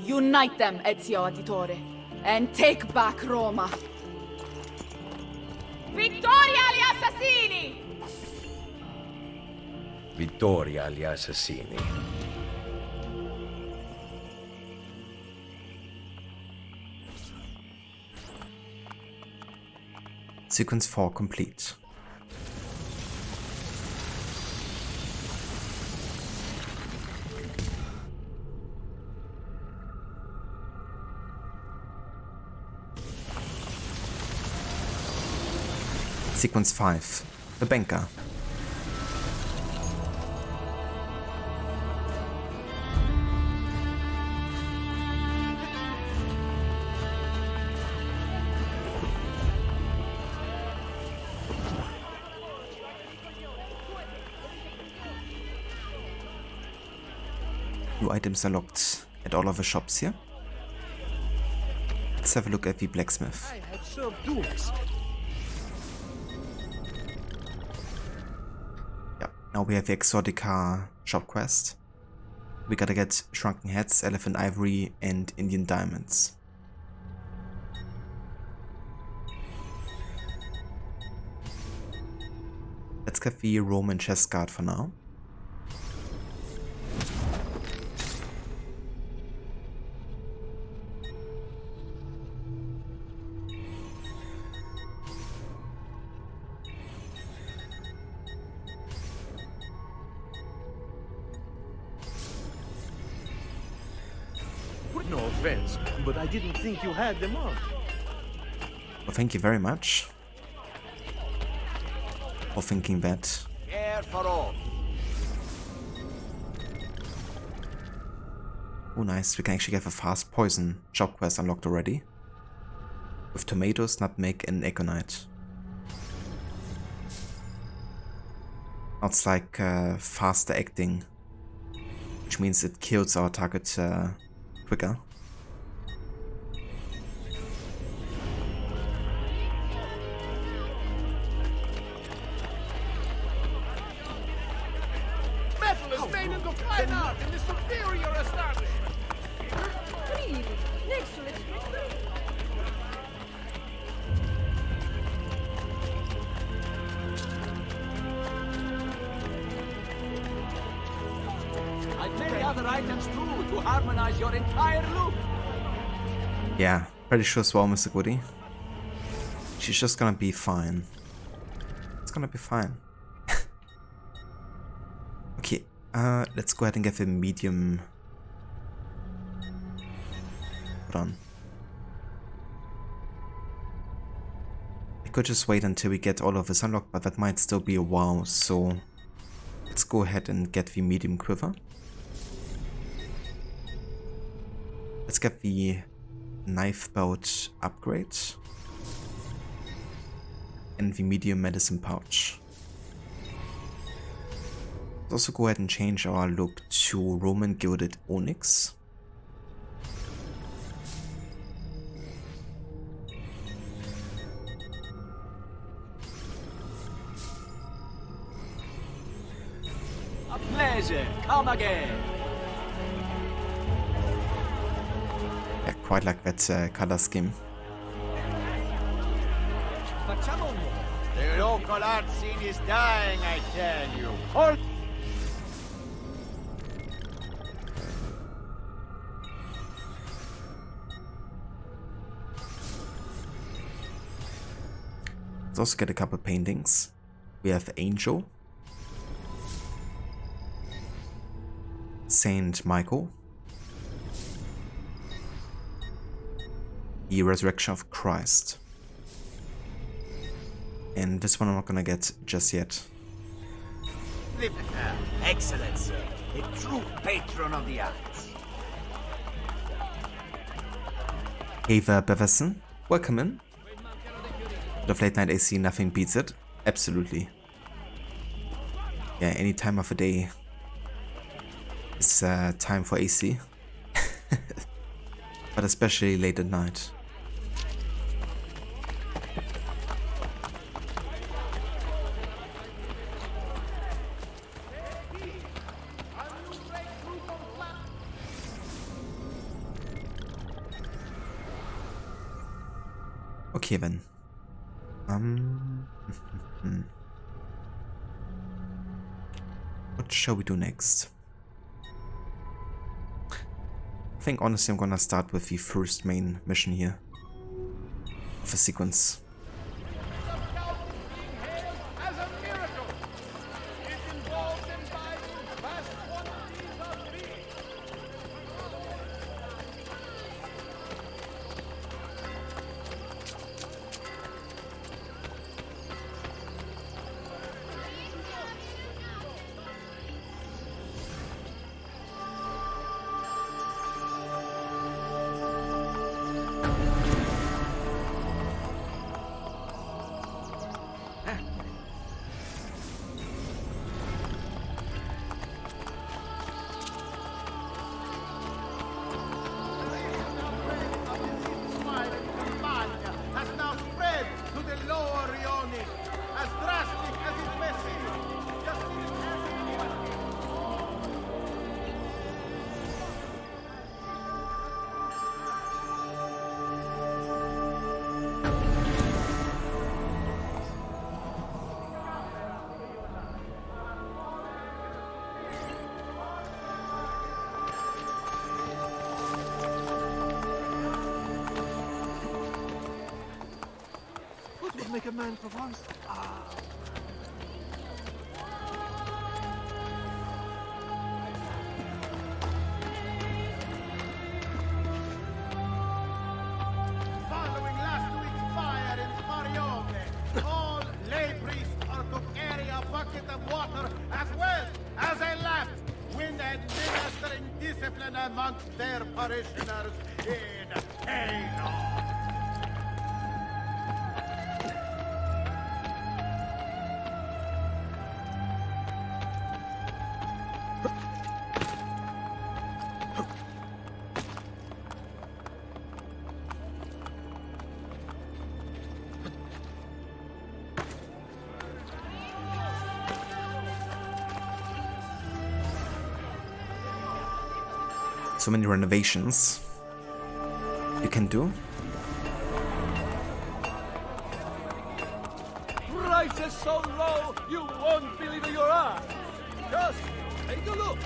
Unite them, Ezio Auditore, and take back Roma. Vittoria agli assassini! Vittoria agli assassini. Sequence 4 complete. Sequence 5. The Banker. New items are locked at all of the shops here. Let's have a look at the blacksmith. I have served dukes. Yeah, now we have the Exotica shop quest. We gotta get shrunken heads, elephant ivory, and Indian diamonds. Let's get the Roman chest guard for now. No offense, but I didn't think you had them on. Well, thank you very much for thinking that. Care for all. Oh nice, we can actually get a fast poison shop quest unlocked already. With tomatoes, nutmeg and aconite. Now it's like faster acting, which means it kills our target quicker. Metal is made into fine art in the superior establishment. Really? Next to it. I've many other items too to harmonize your entire look. Yeah, pretty sure as well, Mr. Goody. She's just gonna be fine. It's gonna be fine. Okay, let's go ahead and get the medium. Hold on. I could just wait until we get all of this unlocked, but that might still be a while, so let's go ahead and get the medium quiver. Let's get the knife belt upgrade and the medium medicine pouch. Let's also go ahead and change our look to Roman gilded onyx. A pleasure. Come again. Yeah, quite like that color scheme. The local art scene is dying, I tell you. Hold. Let's also get a couple paintings. We have Angel, Saint Michael, the Resurrection of Christ, and this one I'm not gonna get just yet. Excellent, sir. A true patron of the arts. Ava Beverson, welcome in. The late night AC, nothing beats it. Absolutely. Yeah, any time of the day is time for AC. But especially late at night. Okay then. What shall we do next? I think honestly I'm gonna start with the first main mission here of the sequence. Make a man Provence. Following last week's fire in Marione, all lay priests are to carry a bucket of water as well as a lamp when administering discipline amongst their parishioners in Hainaut. So many renovations you can do. Prices so low, you won't believe your eyes. Just take a look.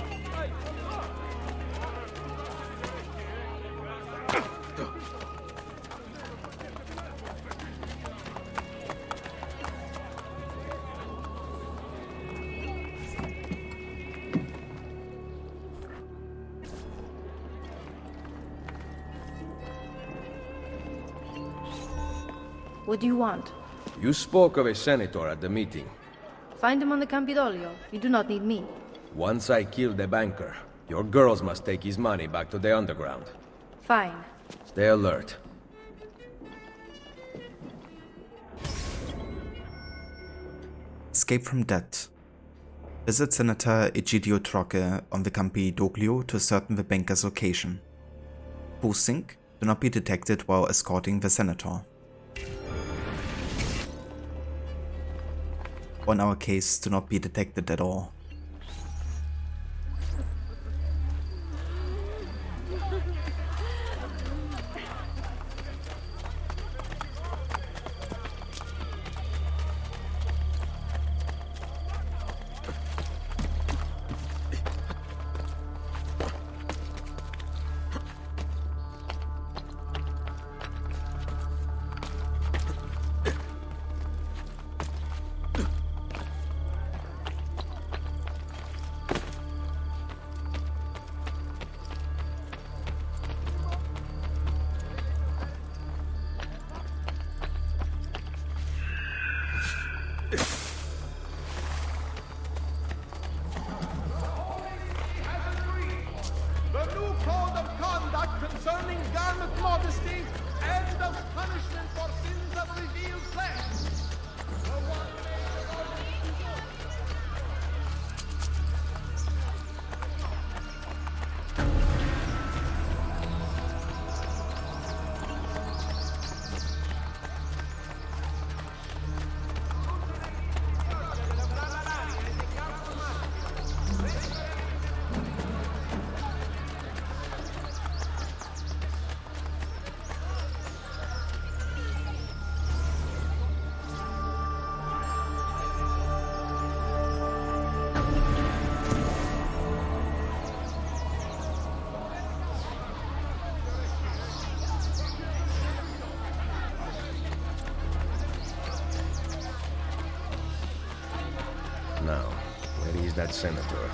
What do you want? You spoke of a senator at the meeting. Find him on the Campidoglio. You do not need me. Once I kill the banker, your girls must take his money back to the underground. Fine. Stay alert. Escape from debt. Visit Senator Egidio Troche on the Campidoglio to ascertain the banker's location. Posting: do not be detected while escorting the senator. Or in our case, do not be detected at all. The new code of conduct concerning garment modesty and of punishment for sins of revealed flesh. Now, where is that senator?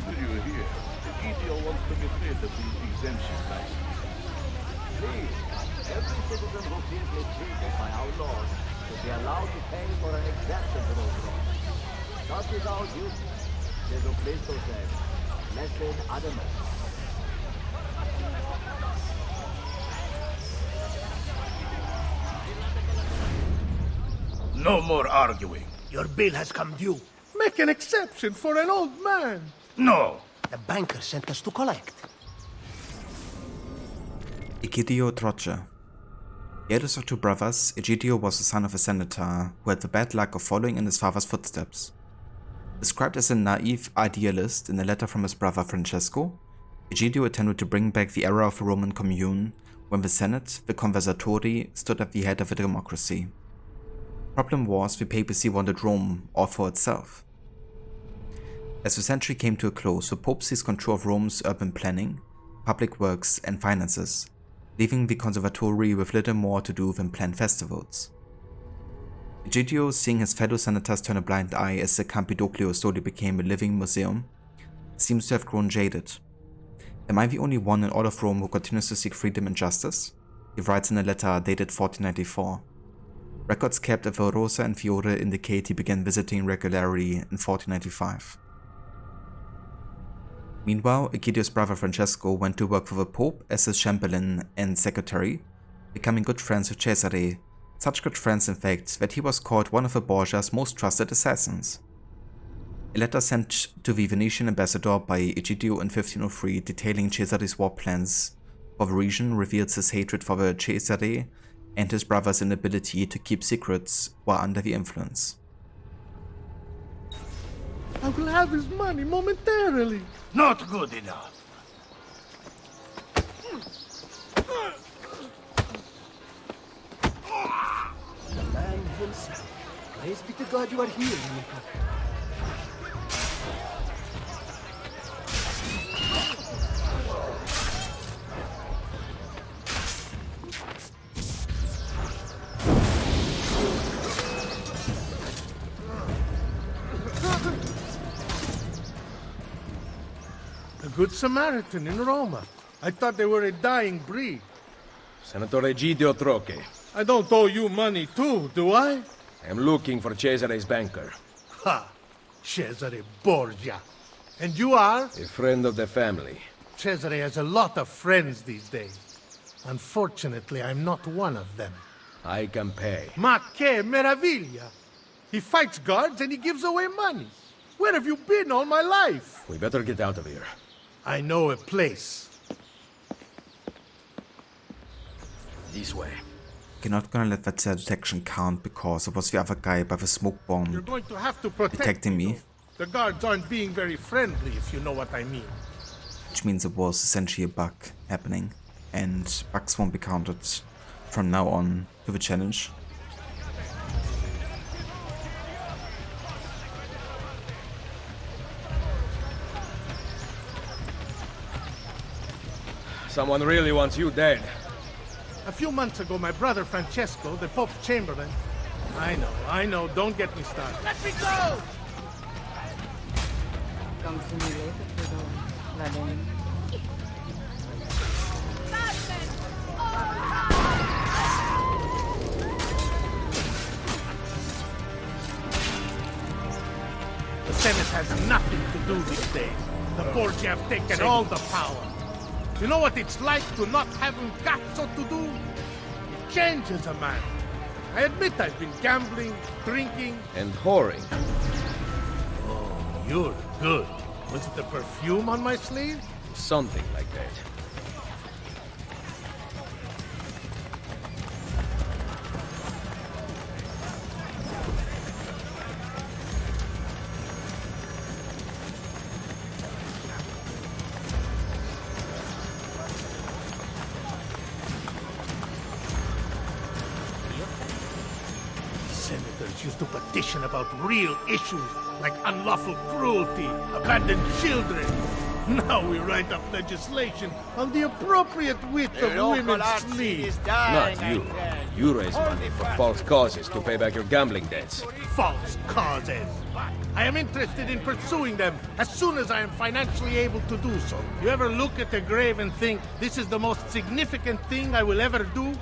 Did you hear? Egidio wants to get rid of the exemption license. Please, every citizen who feels mistreated by our laws should be allowed to pay for an exemption to those laws. Not without you. Jesucristo said, blessed Adamus. No more arguing. Your bill has come due. Make an exception for an old man. No. The banker sent us to collect. Egidio Troche. The eldest of two brothers, Egidio was the son of a senator who had the bad luck of following in his father's footsteps. Described as a naive idealist in a letter from his brother Francesco, Egidio attempted to bring back the era of the Roman commune when the Senate, the Conversatori, stood at the head of a democracy. Problem was, the papacy wanted Rome all for itself. As the century came to a close, the Pope seized control of Rome's urban planning, public works and finances, leaving the Conservatory with little more to do than plan festivals. Egidio, seeing his fellow senators turn a blind eye as the Campidoglio slowly became a living museum, seems to have grown jaded. Am I the only one in all of Rome who continues to seek freedom and justice? He writes in a letter dated 1494. Records kept at Rosa and Fiore indicate he began visiting regularly in 1495. Meanwhile, Egidio's brother Francesco went to work for the Pope as his chamberlain and secretary, becoming good friends with Cesare, such good friends in fact that he was called one of the Borgia's most trusted assassins. A letter sent to the Venetian ambassador by Egidio in 1503 detailing Cesare's war plans for the region reveals his hatred for the Cesare and his brother's inability to keep secrets while under the influence. I will have his money momentarily. Not good enough. The man himself. Praise be to God you are here, Nico. Good Samaritan in Roma. I thought they were a dying breed. Senator Egidio Troche. I don't owe you money too, do I? I'm looking for Cesare's banker. Ha! Cesare Borgia. And you are? A friend of the family. Cesare has a lot of friends these days. Unfortunately, I'm not one of them. I can pay. Ma che meraviglia! He fights guards and he gives away money. Where have you been all my life? We better get out of here. I know a place. This way. You're not gonna let that detection count because it was the other guy by the smoke bomb You're going to have to protect detecting me. The guards aren't being very friendly, if you know what I mean. Which means it was essentially a bug happening, and bugs won't be counted from now on to the challenge. Someone really wants you dead. A few months ago, my brother Francesco, the Pope's Chamberlain... I know, don't get me started. Let me go! The Senate has nothing to do these days. The Borgia have taken all the power. You know what it's like to not have un cazzo to do? It changes a man. I admit I've been gambling, drinking... And whoring. Oh, you're good. Was it the perfume on my sleeve? Something like that. Senators used to petition about real issues like unlawful cruelty, abandoned children. Now we write up legislation on the appropriate width of women's sleeves. Not you. You raise money for false causes to pay back your gambling debts. False causes. I am interested in pursuing them as soon as I am financially able to do so. You ever look at a grave and think, this is the most significant thing I will ever do?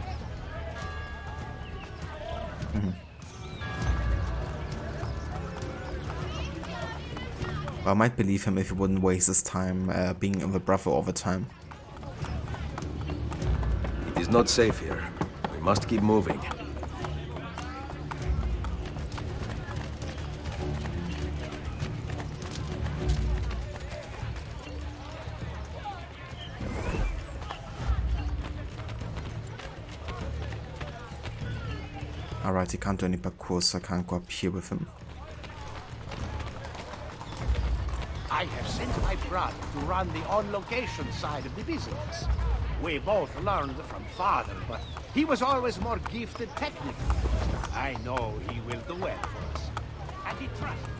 I might believe him if he wouldn't waste his time being in the Brotherhood all the time. It is not safe here. We must keep moving. Alright, he can't do any parkour, so I can't go up here with him. I have sent my brother to run the on-location side of the business. We both learned from father, but he was always more gifted technically. I know he will do well for us. And he trusts me.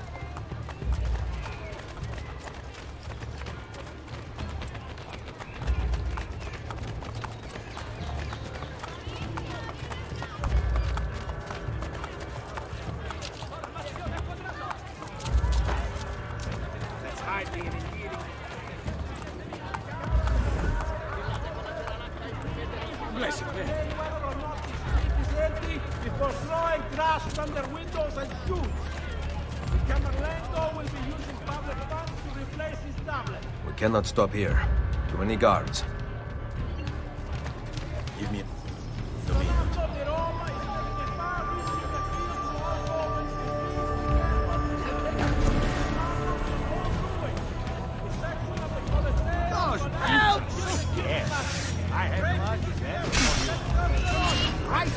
Before throwing trash from their windows and shoes. The Camerlengo will be using public funds to replace his tablet. We cannot stop here. Too many guards. Give me... to me. Help! Yes, I have much better for you. Right.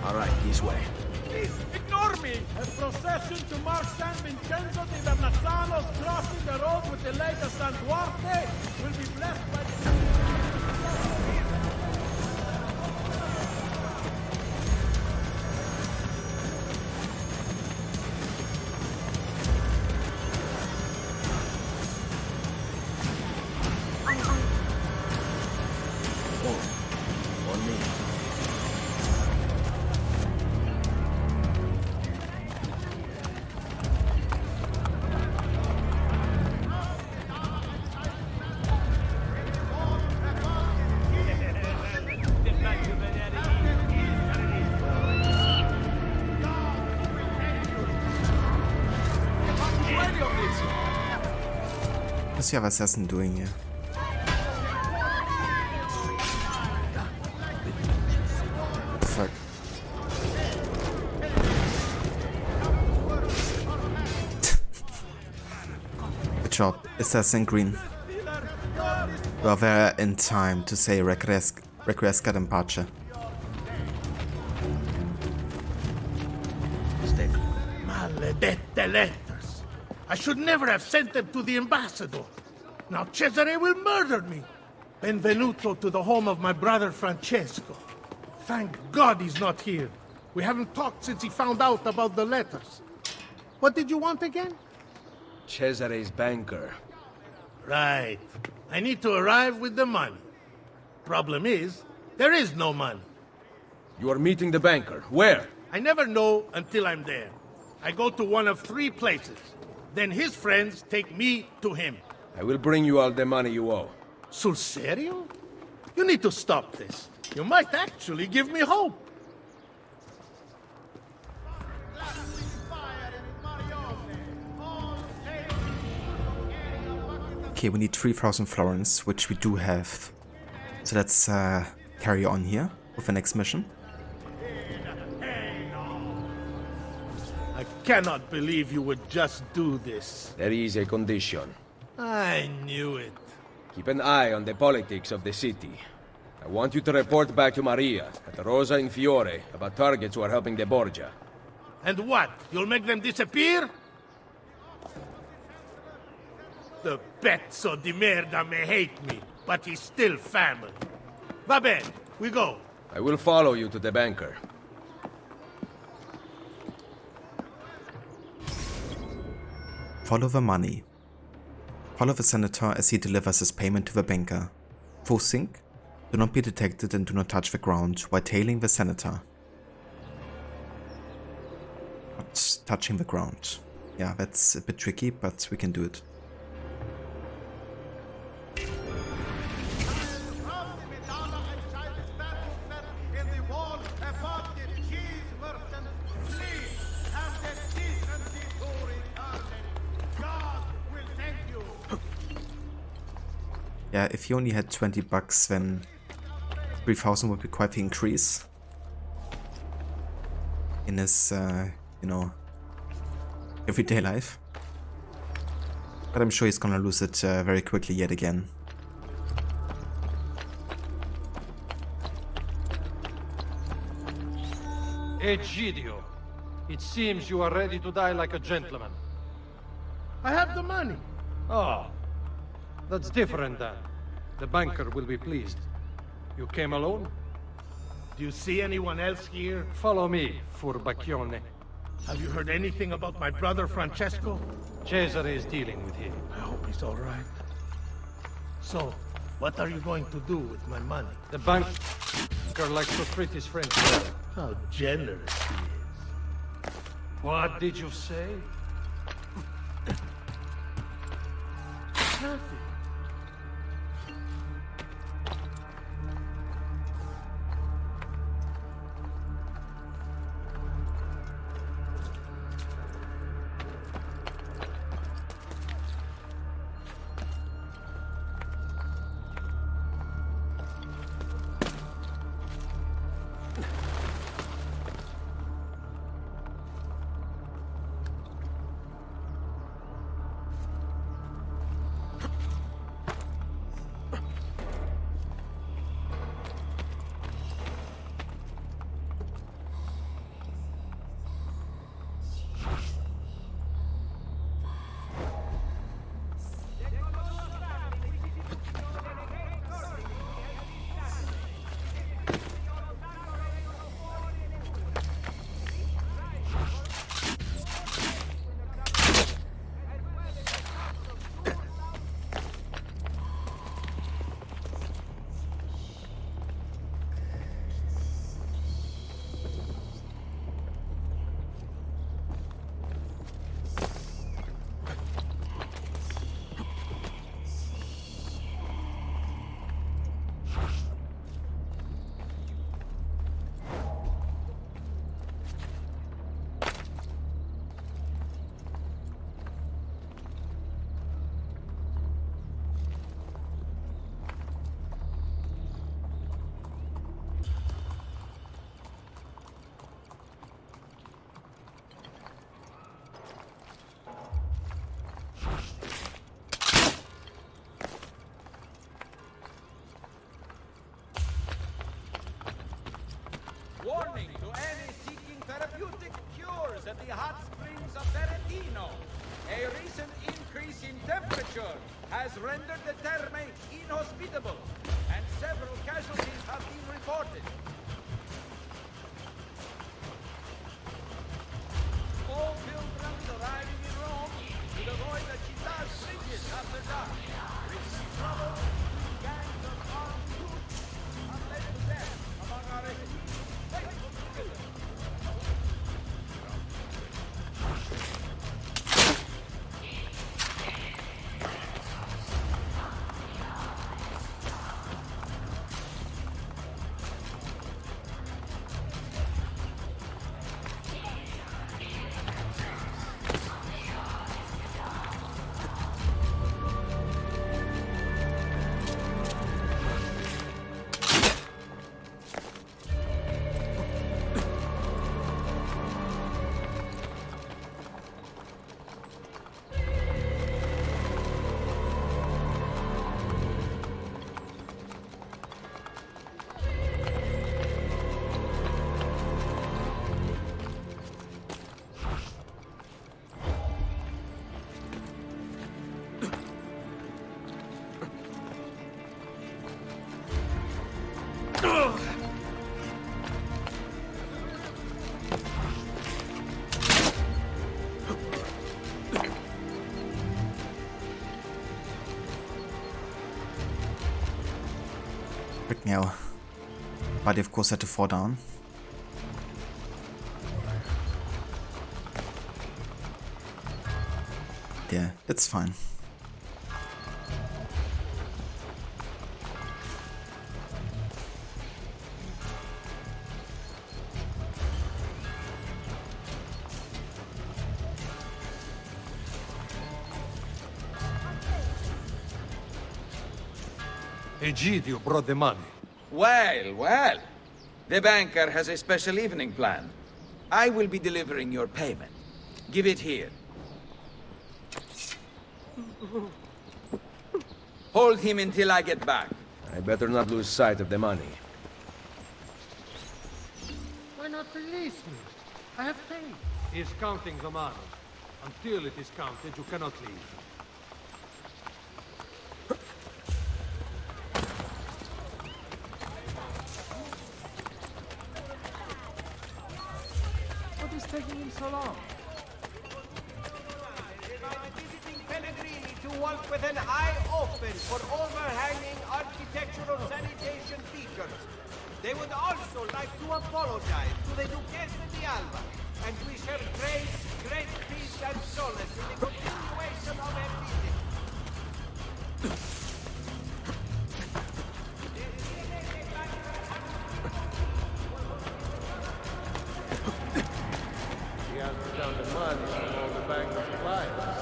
All right, this way. Please, ignore me! A procession to Mark San Vincenzo de Vernazzano's crossing the road with the Lake of San Duarte will be blessed by the... What's the other assassin doing here? What the fuck? Good job, Assassin Green. You are there in time to say requiescat in pace. Maledette letters. I should never have sent them to the ambassador. Now Cesare will murder me. Benvenuto to the home of my brother Francesco. Thank God he's not here. We haven't talked since he found out about the letters. What did you want again? Cesare's banker. Right. I need to arrive with the money. Problem is, there is no money. You are meeting the banker. Where? I never know until I'm there. I go to one of 3 places. Then his friends take me to him. I will bring you all the money you owe. Sul serio? You need to stop this. You might actually give me hope. Okay, we need 3,000 florins, which we do have. So let's carry on here with the next mission. I cannot believe you would just do this. There is a condition. I knew it. Keep an eye on the politics of the city. I want you to report back to Maria at Rosa in Fiore about targets who are helping the Borgia. And what? You'll make them disappear? The pezzo di merda may hate me, but he's still family. Va bene, we go. I will follow you to the banker. Follow the money. Follow the senator as he delivers his payment to the banker. Full sync. Do not be detected and do not touch the ground while tailing the senator. Not touching the ground. Yeah, that's a bit tricky, but we can do it. Yeah, if he only had 20 bucks, then 3,000 would be quite the increase in his, you know, everyday life. But I'm sure he's gonna lose it very quickly yet again. Egidio, it seems you are ready to die like a gentleman. I have the money. Oh, that's different then. The banker will be pleased. You came alone? Do you see anyone else here? Follow me, furbacchione. Have you heard anything about my brother Francesco? Cesare is dealing with him. I hope he's all right. So, what are you going to do with my money? The banker likes to treat his friends well. How generous he is. What did you say? Nothing. the hot springs of Ferentino. A recent increase in temperature has rendered the terme inhospitable, and several casualties have been reported. All pilgrims arriving in Rome should avoid the città's bridges after dark. Risky trouble, gangs of armed troops have led to death among our enemies. Faithful together. Now, body of course had to fall down. Yeah, it's fine. Egidio brought the money. Well, well. The banker has a special evening planned. I will be delivering your payment. Give it here. Hold him until I get back. I better not lose sight of the money. Why not release me? I have paid. He is counting the money. Until it is counted, you cannot leave. What is taking him so long? Visiting Pellegrini to walk with an eye open for overhanging architectural sanitation features. They would also like to apologize to the Duchessa di Alba and wish her grace great peace and solace in the continuation of her visit. He hasn't found the money from all the bank suppliers.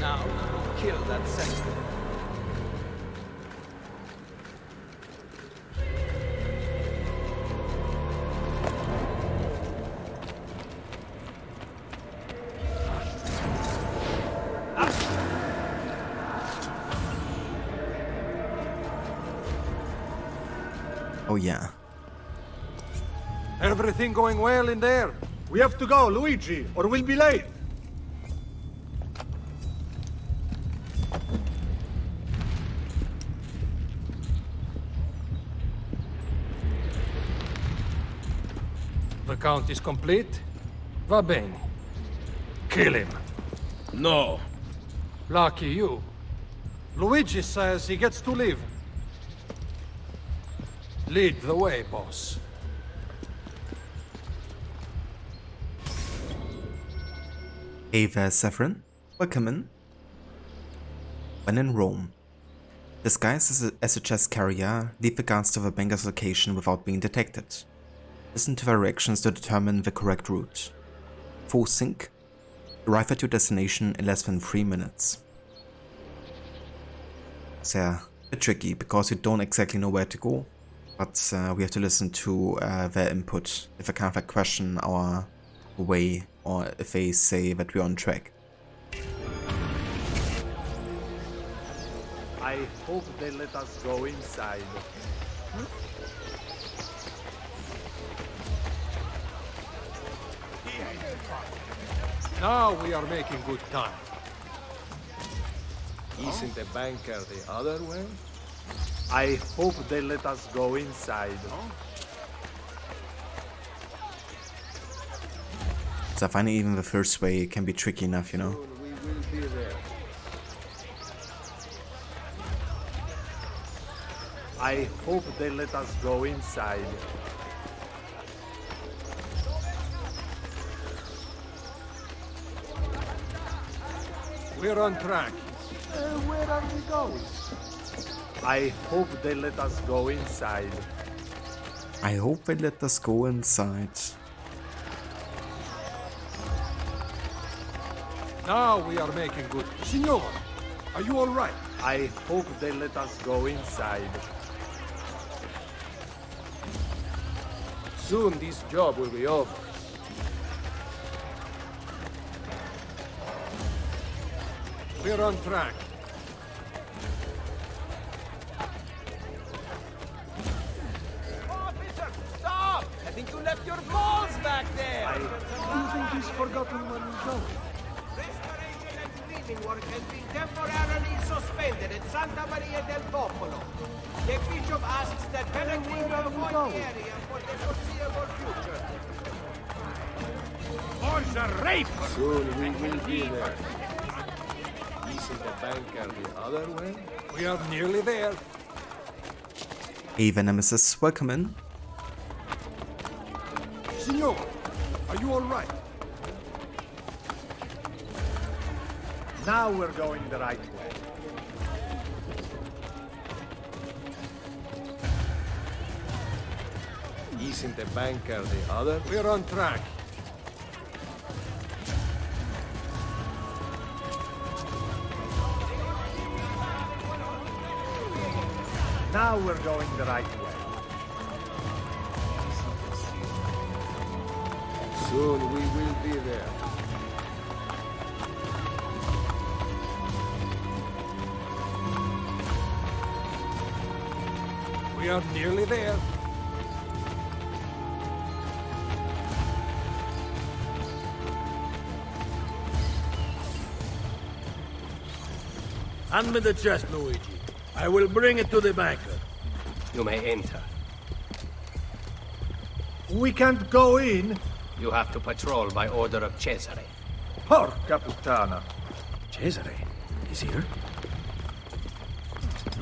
Now, kill that second. Oh yeah. Everything going well in there? We have to go, Luigi, or we'll be late. The count is complete? Va bene. Kill him. No. Lucky you. Luigi says he gets to live. Lead the way, boss. Ava Saffron, welcome in. When in Rome. Disguised as a chest carrier, lead the guards to the banker's location without being detected. Listen to their reactions to determine the correct route. Full sync. Arrive at your destination in less than 3 minutes. It's a bit tricky because you don't exactly know where to go, but we have to listen to their input if they kind of like question our way or if they say that we're on track. I hope they let us go inside. Now we are making good time. Isn't the banker the other way? I hope they let us go inside. So I find even the first way can be tricky enough, you know. We will be there. I hope they let us go inside. We're on track. Where are we going? I hope they let us go inside. I hope they let us go inside. Now we are making good. Signor, are you all right? I hope they let us go inside. Soon this job will be over. We're on track. Officer, stop! I think you left your balls back there! Do you think he's forgotten where he's going? Restoration and cleaning work has been temporarily suspended at Santa Maria del Popolo. The bishop asks that Pellegrino avoid the area for the foreseeable future. Borgia rape! Soon we will be there. Isn't the banker the other way? We are nearly there. Hey there, Nemesis, welcome in. Signor, are you all right? Now we're going the right way. Isn't the banker the other? We're on track. Now we're going the right way. Soon we will be there. We are nearly there. Hand me the chest, Luigi. I will bring it to the banker. You may enter. We can't go in. You have to patrol by order of Cesare. Porca puttana. Cesare is here?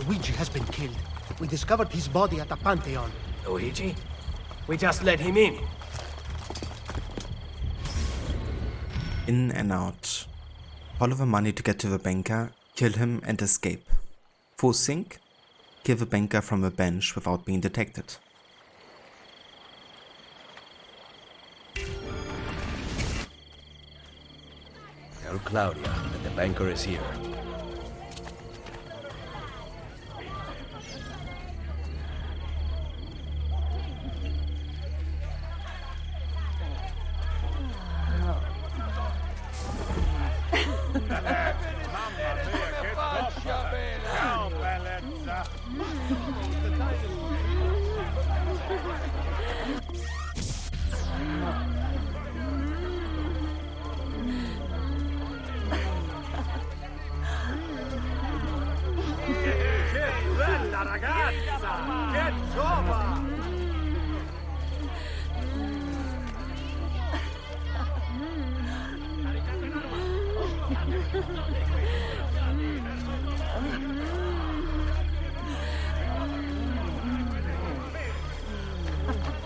Luigi has been killed. We discovered his body at the Pantheon. Luigi? We just let him in. In and out. Follow the money to get to the banker, kill him and escape. Full sync, kill the banker from a bench without being detected. Tell Claudia that the banker is here. Bella ragazza! Che giova!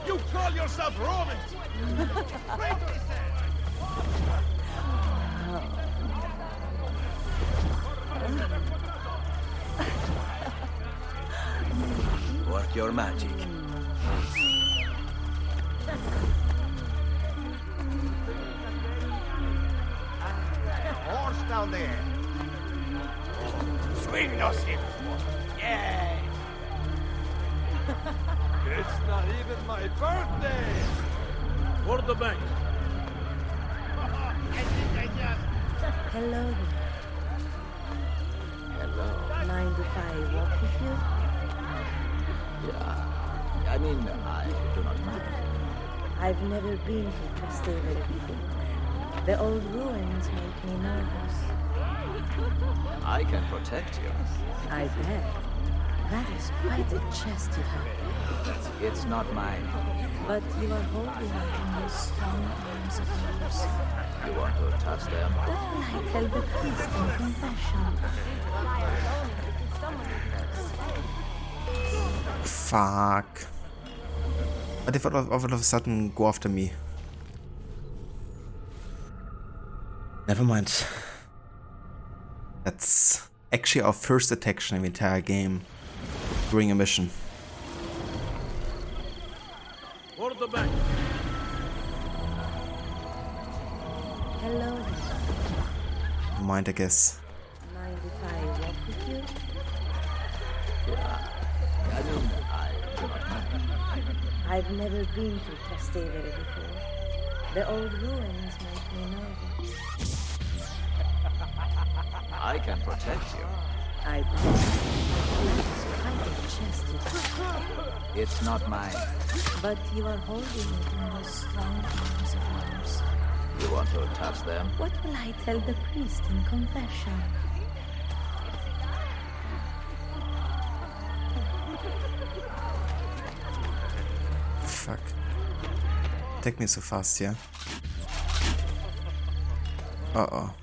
You call yourself Romans? Work your magic. here. Swing those hips, boy. Yeah. It's not even my birthday! For the bank. I think I just... Hello. Hello. Mind if I walk with you? Yeah. I mean, I do not mind. I've never been to Trastevere before. The old ruins make me nervous. I can protect you. I bet. That is quite a chest you have. It's not mine. But you are holding it in those strong arms of yours. You want to touch them? What will I tell the priest in confession? Fuck. But they all of a sudden go after me. Never mind. That's actually our first detection in the entire game during a mission. For the bank. Hello. Mind, I guess. Mind if I walk with you? Yeah. I mean, I do not mind. I've never been to Trastevere before. The old ruins make me nervous. I can protect you. I bet. That is quite a chest you have. It's not mine. But you are holding it in those strong arms of yours. You want to touch them? What will I tell the priest in confession? Fuck. Take me so fast, yeah? Uh-oh.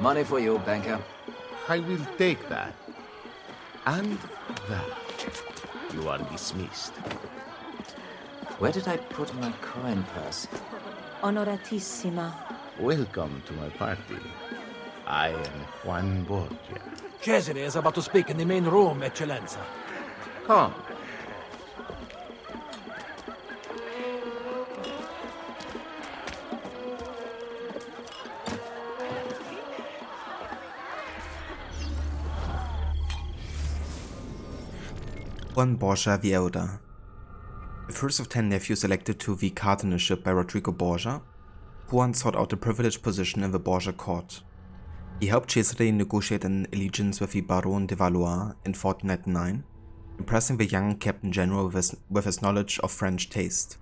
Money for you, banker. I will take that. And that. You are dismissed. Where did I put my coin purse? Onoratissima. Welcome to my party. I am Juan Borgia. Cesare is about to speak in the main room, Eccellenza. Come. Juan Borgia the Elder. The first of 10 nephews elected to the cardinalship by Rodrigo Borgia, Juan sought out a privileged position in the Borgia court. He helped Cesare negotiate an allegiance with the Baron de Valois in 1499, impressing the young Captain General with his knowledge of French taste.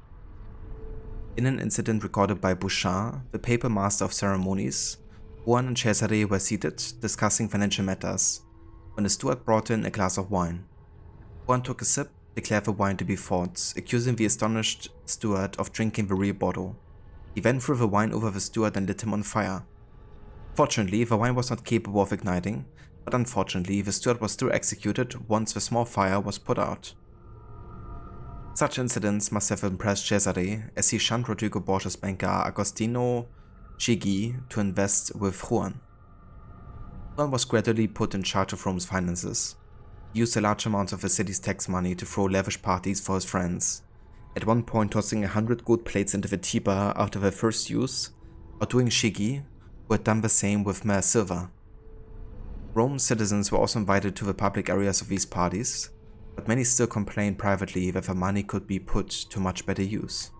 In an incident recorded by Bouchard, the papal master of ceremonies, Juan and Cesare were seated, discussing financial matters, when the steward brought in a glass of wine. Juan took a sip, declared the wine to be false, accusing the astonished steward of drinking the real bottle. He then threw the wine over the steward and lit him on fire. Fortunately, the wine was not capable of igniting, but unfortunately, the steward was still executed once the small fire was put out. Such incidents must have impressed Cesare, as he shunned Rodrigo Borgia's banker Agostino Chigi to invest with Juan. Juan was gradually put in charge of Rome's finances. He used a large amount of the city's tax money to throw lavish parties for his friends, at one point tossing 100 gold plates into the Tiber after their first use, outdoing Chigi, who had done the same with mere silver. Rome's citizens were also invited to the public areas of these parties, but many still complained privately that the money could be put to much better use.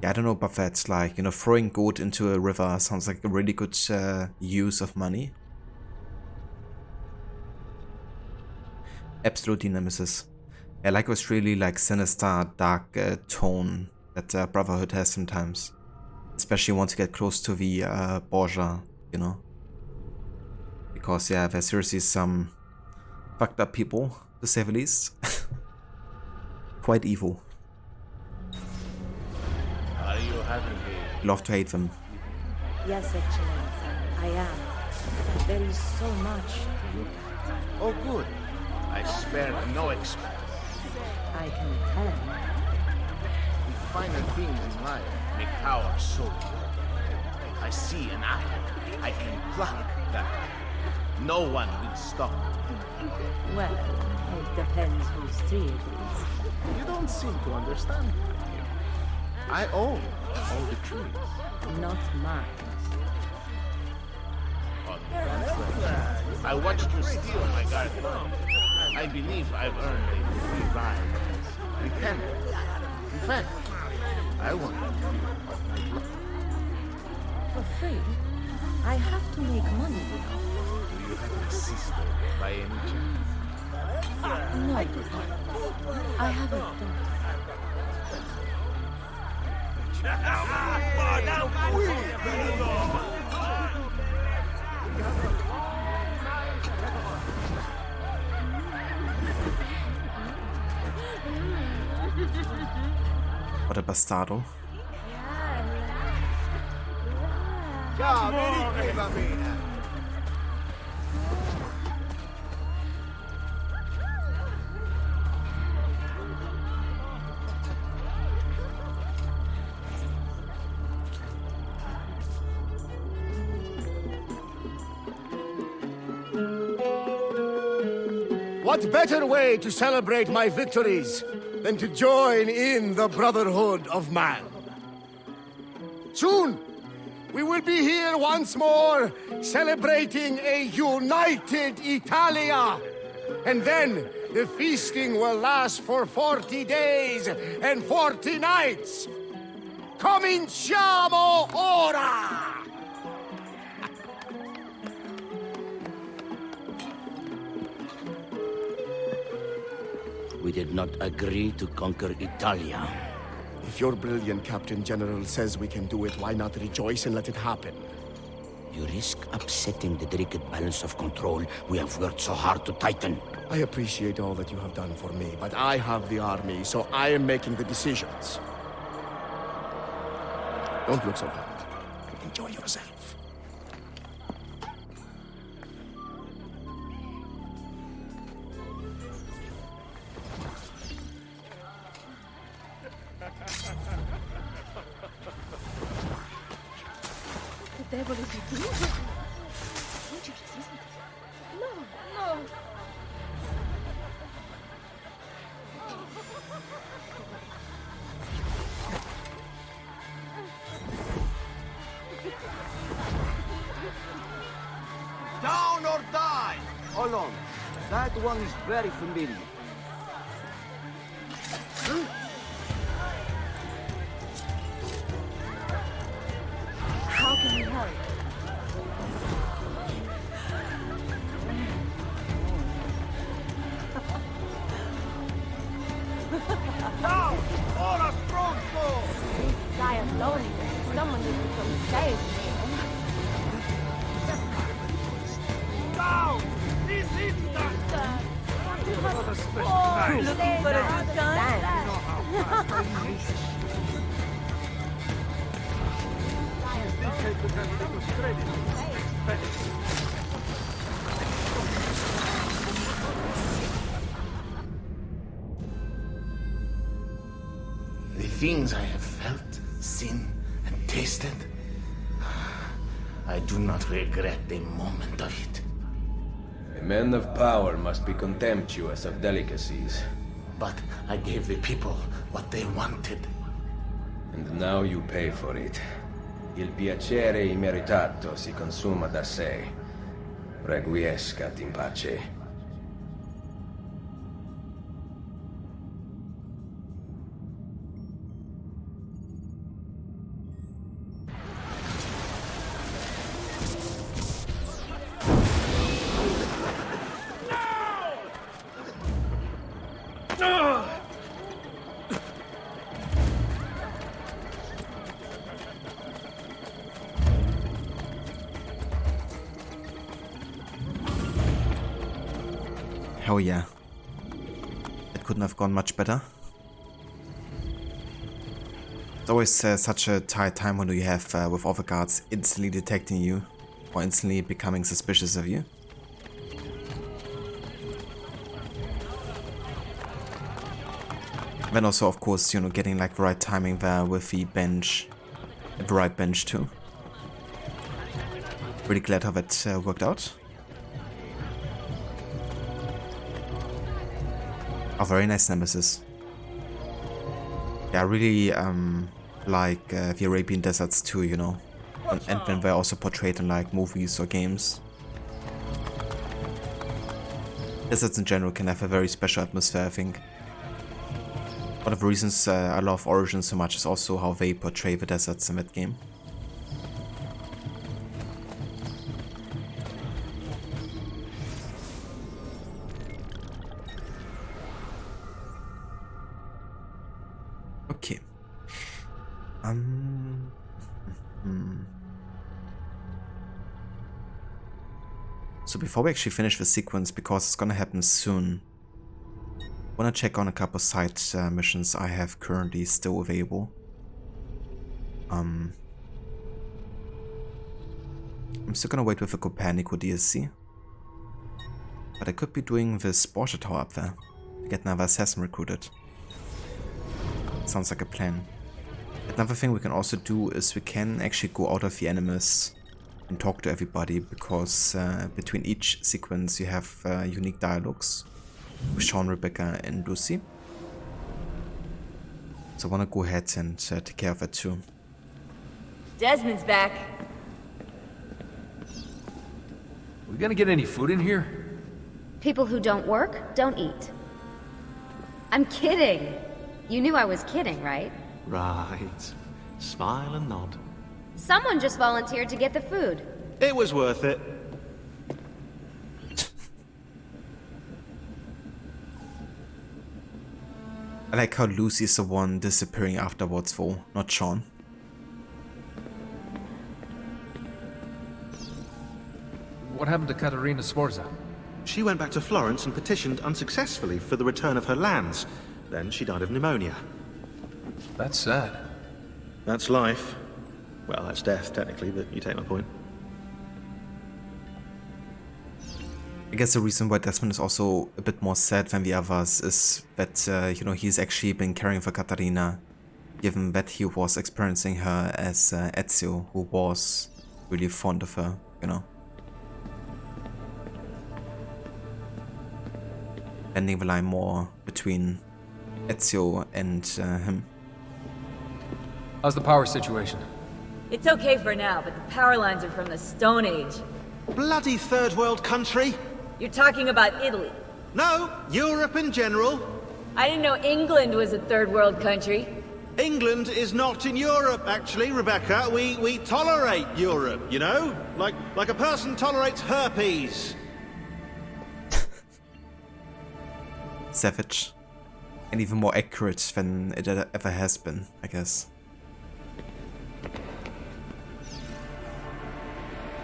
Yeah, I don't know about that, like, throwing gold into a river sounds like a really good use of money. Absolutely Nemesis. I like this really sinister, dark tone that Brotherhood has sometimes. Especially once you get close to the Borgia, you know. Because yeah, there's seriously some fucked up people, to say the least. Quite evil. Are you happy here? Love to hate them. Yes, Excellenza, I am. There is so much to look at. Oh, good. I spared no expense. I can tell. The finer things in life make power so good. I see an apple. I can pluck that apple. No one will stop me. Well, it depends whose tree it is. You don't seem to understand. I own all the trees. Not mine. On the contrary, I watched you steal my garden. I believe I've earned a free ride as repentance. In fact, I want to feel For free? I have to make money, you know. Do you have a sister by any chance? No, I have a daughter. What a bastardo. Ciao, vieni qui, bambina. What better way to celebrate my victories than to join in the Brotherhood of Man? Soon, we will be here once more, celebrating a united Italia. And then, the feasting will last for 40 days and 40 nights. Cominciamo ora! We did not agree to conquer Italia. If your brilliant Captain General says we can do it, why not rejoice and let it happen? You risk upsetting the delicate balance of control we have worked so hard to tighten. I appreciate all that you have done for me, but I have the army, so I am making the decisions. Don't look so hard. Enjoy yourself. The devil is a danger. Dangerous, isn't it? No, no. Down or die! Hold on. That one is very familiar. How can we help? Now! Ora stronzo! Die alone. Someone needs to come save me. Down! This instant! Looking for a good time? The things I have felt, seen, and tasted, I do not regret a moment of it. A man of power must be contemptuous of delicacies. But I gave the people what they wanted. And now you pay for it. Il piacere immeritato si consuma da sé. Requiescat in pace. Hell yeah. It couldn't have gone much better. It's always such a tight time when you have with other guards instantly detecting you or instantly becoming suspicious of you. Then also, of course, you know, getting like the right timing there with the bench, the right bench too. Really glad how that worked out. Oh, very nice nemesis. Yeah, I really like the Arabian deserts too, you know, and when they're also portrayed in like movies or games. Deserts in general can have a very special atmosphere, I think. One of the reasons I love Origins so much is also how they portray the deserts in that game. Okay. So before we actually finish the sequence, because it's gonna happen soon, I want to check on a couple side missions I have currently still available. I'm still gonna wait with the Copernico DLC, but I could be doing this Borgia Tower up there to get another assassin recruited. Sounds like a plan. Another thing we can also do is we can actually go out of the Animus and talk to everybody, because between each sequence you have unique dialogues with Sean, Rebecca and Lucy. So I want to go ahead and take care of that too. Desmond's back. We gonna get any food in here? People who don't work, don't eat. I'm kidding. You knew I was kidding, right? Right. Smile and nod. Someone just volunteered to get the food. It was worth it. I like how Lucy's the one disappearing afterwards though, not Sean. What happened to Caterina Sforza? She went back to Florence and petitioned unsuccessfully for the return of her lands. Then she died of pneumonia. That's sad. That's life. Well, that's death, technically, but you take my point. I guess the reason why Desmond is also a bit more sad than the others is that, you know, he's actually been caring for Caterina, given that he was experiencing her as Ezio, who was really fond of her, you know. Bending the line more between Ezio and him. How's the power situation? It's okay for now, but the power lines are from the Stone Age. Bloody third world country! You're talking about Italy. No, Europe in general. I didn't know England was a third world country. England is not in Europe, actually, Rebecca. We tolerate Europe, you know? Like a person tolerates herpes. Savage. And even more accurate than it ever has been, I guess.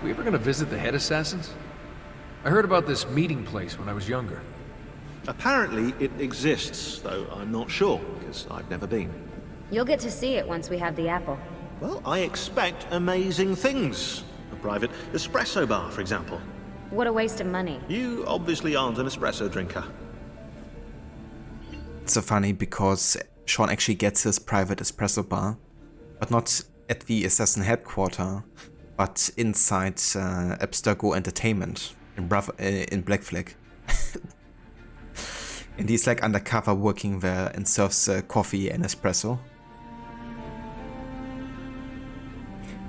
We ever gonna visit the head assassins? I heard about this meeting place when I was younger. Apparently it exists, though I'm not sure, because I've never been. You'll get to see it once we have the apple. Well, I expect amazing things. A private espresso bar, for example. What a waste of money. You obviously aren't an espresso drinker. It's so funny because Sean actually gets his private espresso bar, but not at the assassin headquarters, but inside Abstergo Entertainment in Black Flag. And he's like undercover working there and serves coffee and espresso.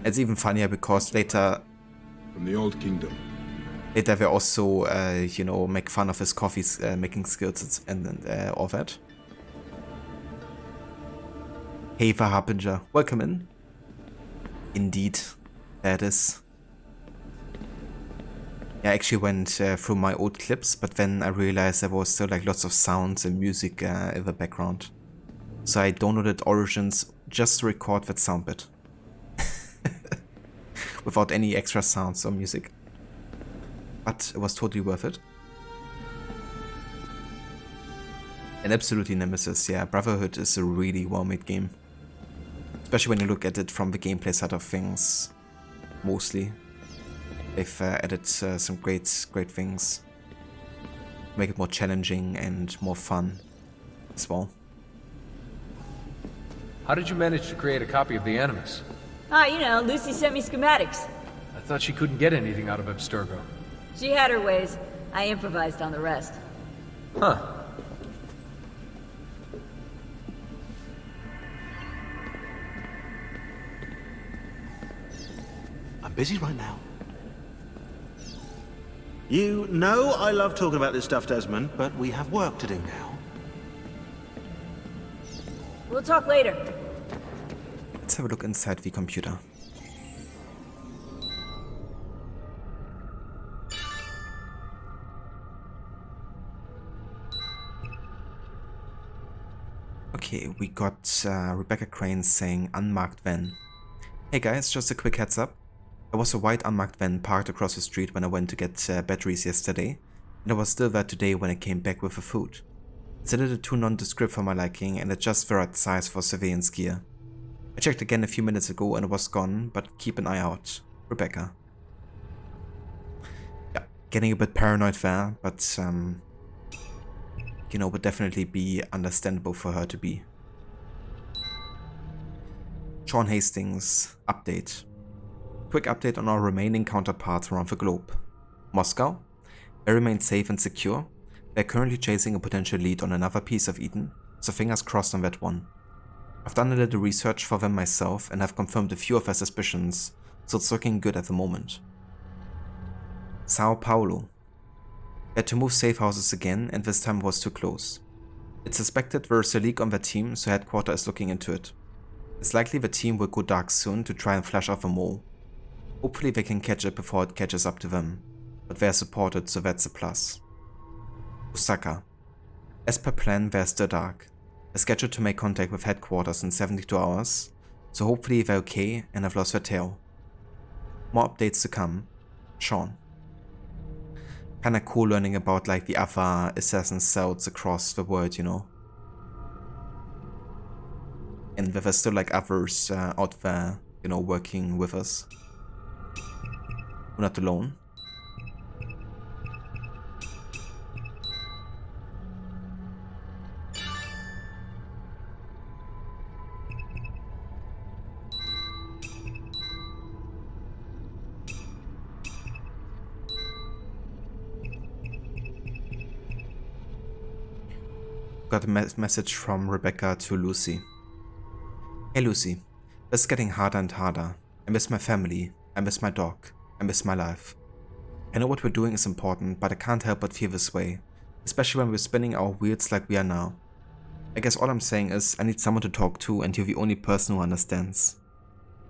It's even funnier because later from the Old Kingdom. Later they also, you know, make fun of his coffee making skills and all that. Hey, the Harbinger, welcome in. Indeed, that is. Yeah, I actually went through my old clips, but then I realized there was still like lots of sounds and music in the background. So I downloaded Origins just to record that sound bit. Without any extra sounds or music. But it was totally worth it. And absolutely Nemesis, yeah, Brotherhood is a really well-made game. Especially when you look at it from the gameplay side of things, mostly. They've added some great things. Make it more challenging and more fun as well. How did you manage to create a copy of the Animus? You know, Lucy sent me schematics. I thought she couldn't get anything out of Abstergo. She had her ways. I improvised on the rest. Huh. I'm busy right now. You know I love talking about this stuff, Desmond, but we have work to do now. We'll talk later. Let's have a look inside the computer. Okay, we got Rebecca Crane saying unmarked van. Hey guys, just a quick heads up. There was a white unmarked van parked across the street when I went to get batteries yesterday, and it was still there today when I came back with the food. It's a little too nondescript for my liking, and it's just the right size for surveillance gear. I checked again a few minutes ago and it was gone, but keep an eye out. Rebecca. Yeah, getting a bit paranoid there, but you know, would definitely be understandable for her to be. Sean Hastings, update. Quick update on our remaining counterparts around the globe. Moscow, they remain safe and secure. They're currently chasing a potential lead on another piece of Eden, so fingers crossed on that one. I've done a little research for them myself and have confirmed a few of their suspicions, so it's looking good at the moment. Sao Paulo. They had to move safe houses again, and this time was too close. It's suspected there's a leak on their team, so headquarters is looking into it. It's likely the team will go dark soon to try and flash out the mole. Hopefully they can catch it before it catches up to them, but they're supported, so that's a plus. Osaka. As per plan, they're still dark. They're scheduled to make contact with headquarters in 72 hours, so hopefully they're okay and have lost their tail. More updates to come. Sean. Kinda cool learning about like the other assassin cells across the world, you know. And that there's still like others out there, you know, working with us. We're not alone. Got a message from Rebecca to Lucy. Hey Lucy, this is getting harder and harder. I miss my family, I miss my dog, I miss my life. I know what we're doing is important, but I can't help but feel this way, especially when we're spinning our wheels like we are now. I guess all I'm saying is I need someone to talk to, and you're the only person who understands.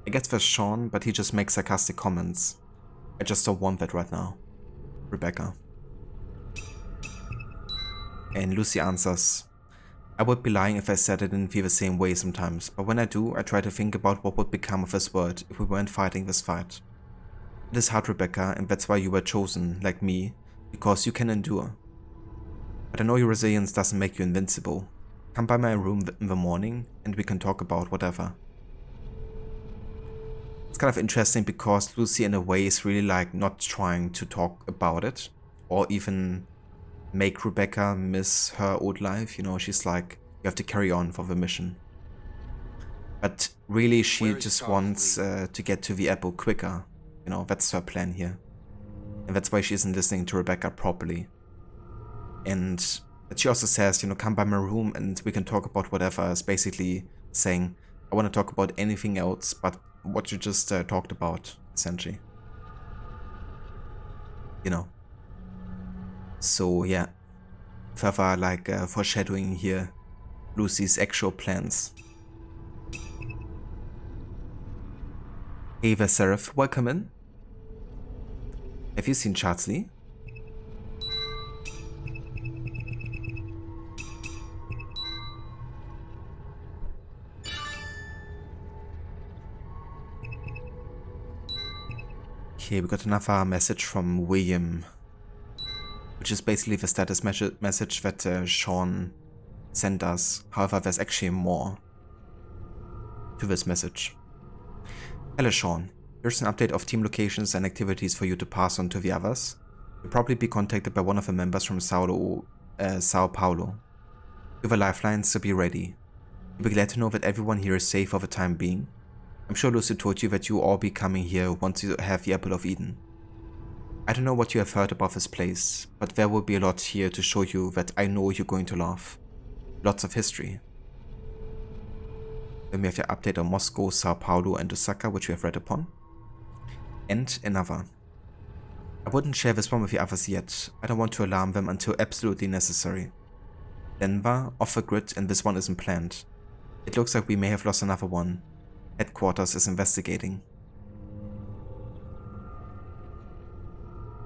I guess there's Sean, but he just makes sarcastic comments. I just don't want that right now. Rebecca. And Lucy answers, I would be lying if I said I didn't feel the same way sometimes, but when I do, I try to think about what would become of this world if we weren't fighting this fight. It is hard, Rebecca, and that's why you were chosen, like me, because you can endure. But I know your resilience doesn't make you invincible. Come by my room in the morning, and we can talk about whatever. It's kind of interesting because Lucy in a way is really like not trying to talk about it, or even make Rebecca miss her old life, you know, she's like, you have to carry on for the mission. But really she just wants to get to the apple quicker, you know, that's her plan here. And that's why she isn't listening to Rebecca properly. And but she also says, you know, come by my room and we can talk about whatever, is basically saying, I want to talk about anything else but what you just talked about, essentially. You know. So yeah, further like foreshadowing here Lucy's actual plans. Hey there, Seraph, welcome in. Have you seen Chartsley? Okay, we got another message from William, which is basically the status message that Sean sent us. However, there's actually more to this message. Hello Sean, here's an update of team locations and activities for you to pass on to the others. You'll probably be contacted by one of the members from Sao Paulo. You have a lifeline, so be ready. You'll be glad to know that everyone here is safe for the time being. I'm sure Lucy told you that you'll all be coming here once you have the Apple of Eden. I don't know what you have heard about this place, but there will be a lot here to show you that I know you're going to love. Lots of history. Then we have the update on Moscow, Sao Paulo and Osaka, which we have read upon. And another. I wouldn't share this one with the others yet. I don't want to alarm them until absolutely necessary. Denver, off-the-grid, and this one isn't planned. It looks like we may have lost another one. Headquarters is investigating.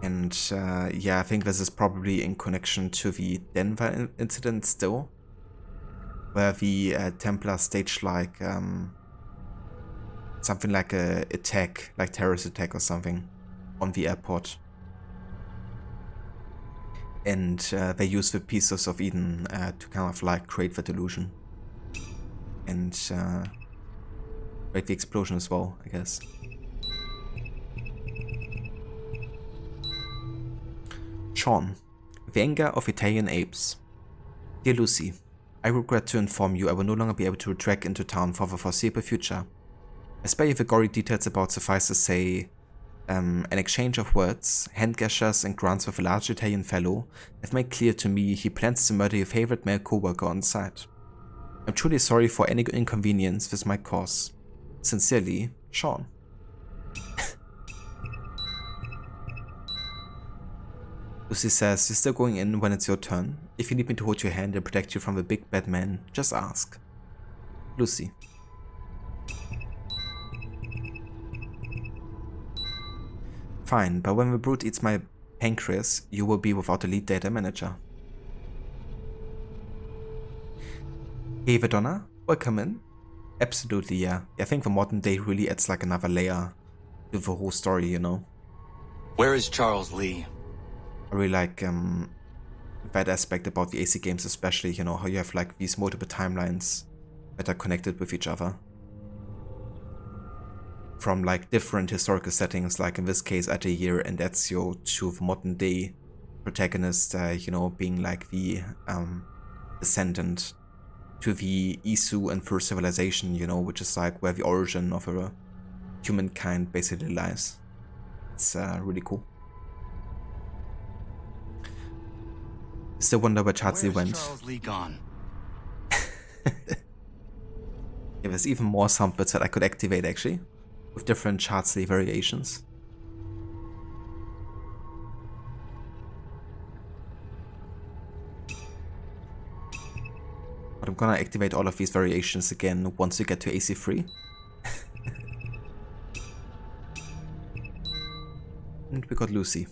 And yeah, I think this is probably in connection to the Denver incident still, where the Templar staged like something like a attack, like terrorist attack or something, on the airport. And they used the pieces of Eden to kind of like create the delusion. And create the explosion as well, I guess. Sean, the anger of Italian apes. Dear Lucy, I regret to inform you I will no longer be able to trek into town for the foreseeable future. I spare you the gory details about, suffice to say, an exchange of words, hand gestures and grunts with a large Italian fellow have made clear to me he plans to murder your favorite male co-worker on sight. I'm truly sorry for any inconvenience this might cause. Sincerely, Sean. Lucy says, you're still going in when it's your turn. If you need me to hold your hand and protect you from the big bad man, just ask. Lucy. Fine, but when the brute eats my pancreas, you will be without a lead data manager. Hey Verdonna, welcome in. Absolutely, yeah. I think the modern day really adds like another layer to the whole story, you know. Where is Charles Lee? I really like that aspect about the AC games, especially, you know, how you have like these multiple timelines that are connected with each other. From like different historical settings, like in this case Altair and Ezio, to the modern day protagonist, you know, being like the descendant, to the Isu and First Civilization, you know, which is like where the origin of humankind basically lies. It's really cool. Still wonder where Charles Lee went. Charles Lee gone? Yeah, there's even more sound bits that I could activate actually, with different Charles Lee variations. But I'm gonna activate all of these variations again once we get to AC3. And we got Lucy.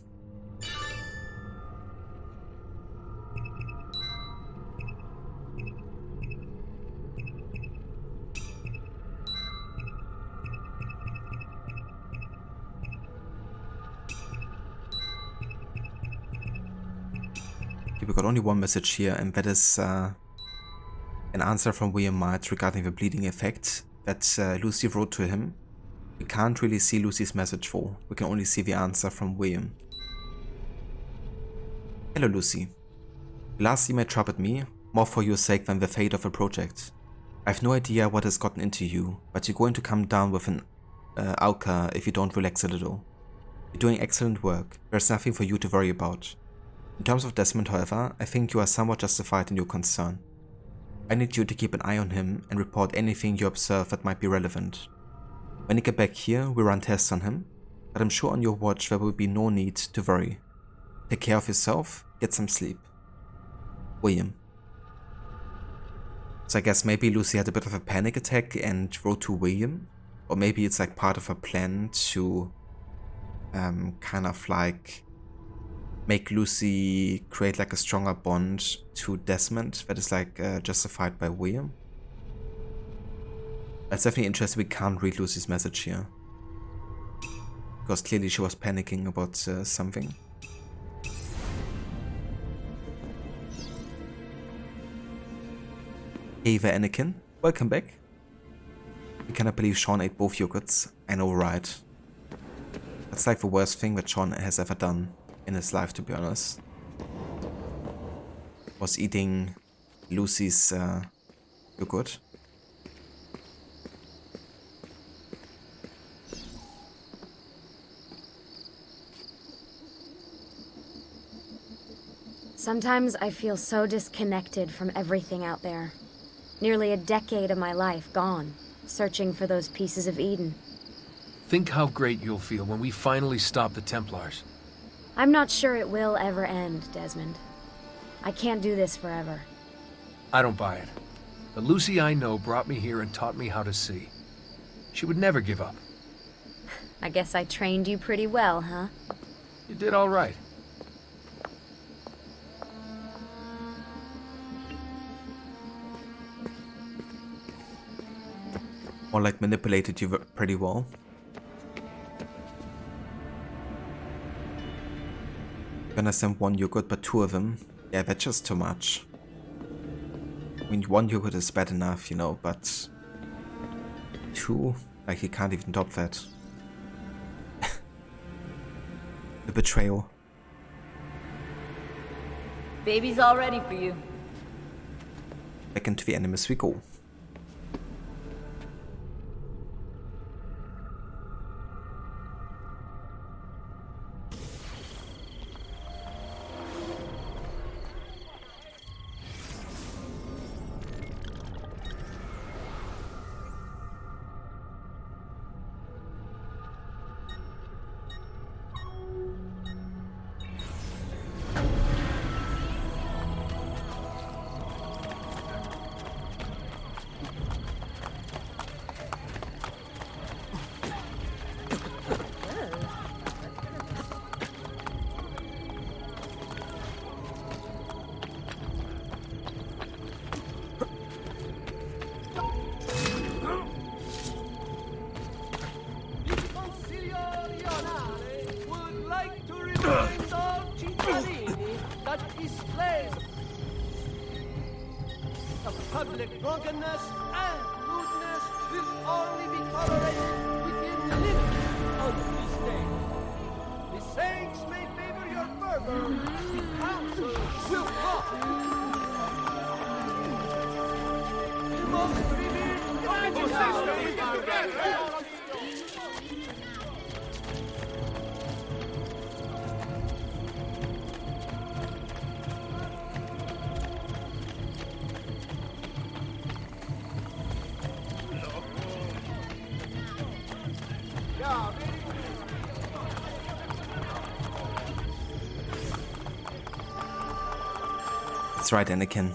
We got only one message here, and that is an answer from William Might regarding the bleeding effect that Lucy wrote to him. We can't really see Lucy's message though, we can only see the answer from William. Hello Lucy. The last email troubled me, more for your sake than the fate of the project. I have no idea what has gotten into you, but you're going to come down with an Alka if you don't relax a little. You're doing excellent work, there's nothing for you to worry about. In terms of Desmond, however, I think you are somewhat justified in your concern. I need you to keep an eye on him and report anything you observe that might be relevant. When you get back here, we'll run tests on him, but I'm sure on your watch there will be no need to worry. Take care of yourself, get some sleep. William. So I guess maybe Lucy had a bit of a panic attack and wrote to William, or maybe it's like part of a plan to kind of like make Lucy create like a stronger bond to Desmond that is like justified by William. That's definitely interesting. We can't read Lucy's message here, because clearly she was panicking about something. Hey there, Anakin. Welcome back. I cannot believe Sean ate both yogurts. I know, right? That's like the worst thing that Sean has ever done in his life, to be honest. Was eating Lucy's yogurt. Sometimes I feel so disconnected from everything out there. Nearly a decade of my life gone, searching for those pieces of Eden. Think how great you'll feel when we finally stop the Templars. I'm not sure it will ever end, Desmond. I can't do this forever. I don't buy it. The Lucy I know brought me here and taught me how to see. She would never give up. I guess I trained you pretty well, huh? You did all right. Or like manipulated you pretty well. Gonna send one yogurt, but two of them, yeah, that's just too much. I mean, one yogurt is bad enough, you know, but two, like he can't even top that. The betrayal. Baby's all ready for you. Back into the Animus we go. Public drunkenness and rudeness will only be tolerated within the limits of the feast day. The saints may favor your fervor, the council will not. The most revered That's right, Anakin.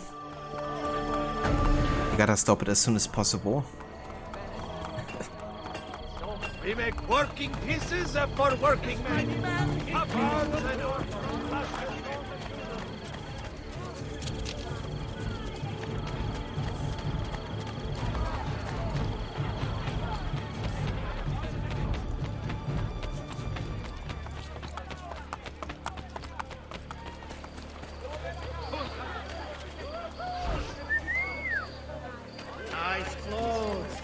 You gotta stop it as soon as possible. We make working pieces for working men. Nice clothes.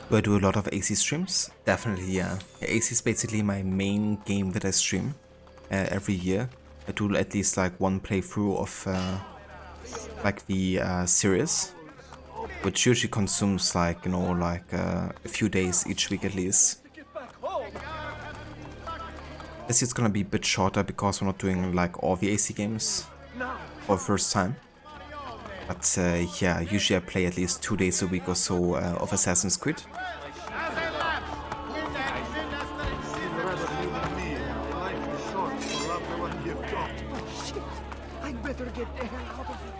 Do I do a lot of AC streams? Definitely, yeah. AC is basically my main game that I stream every year. I do at least like one playthrough of like the series, which usually consumes like, you know, like a few days each week at least. This year's gonna be a bit shorter because we're not doing like all the AC games for the first time. But yeah, usually I play at least 2 days a week or so of Assassin's Creed. I'd better get the hell out of here.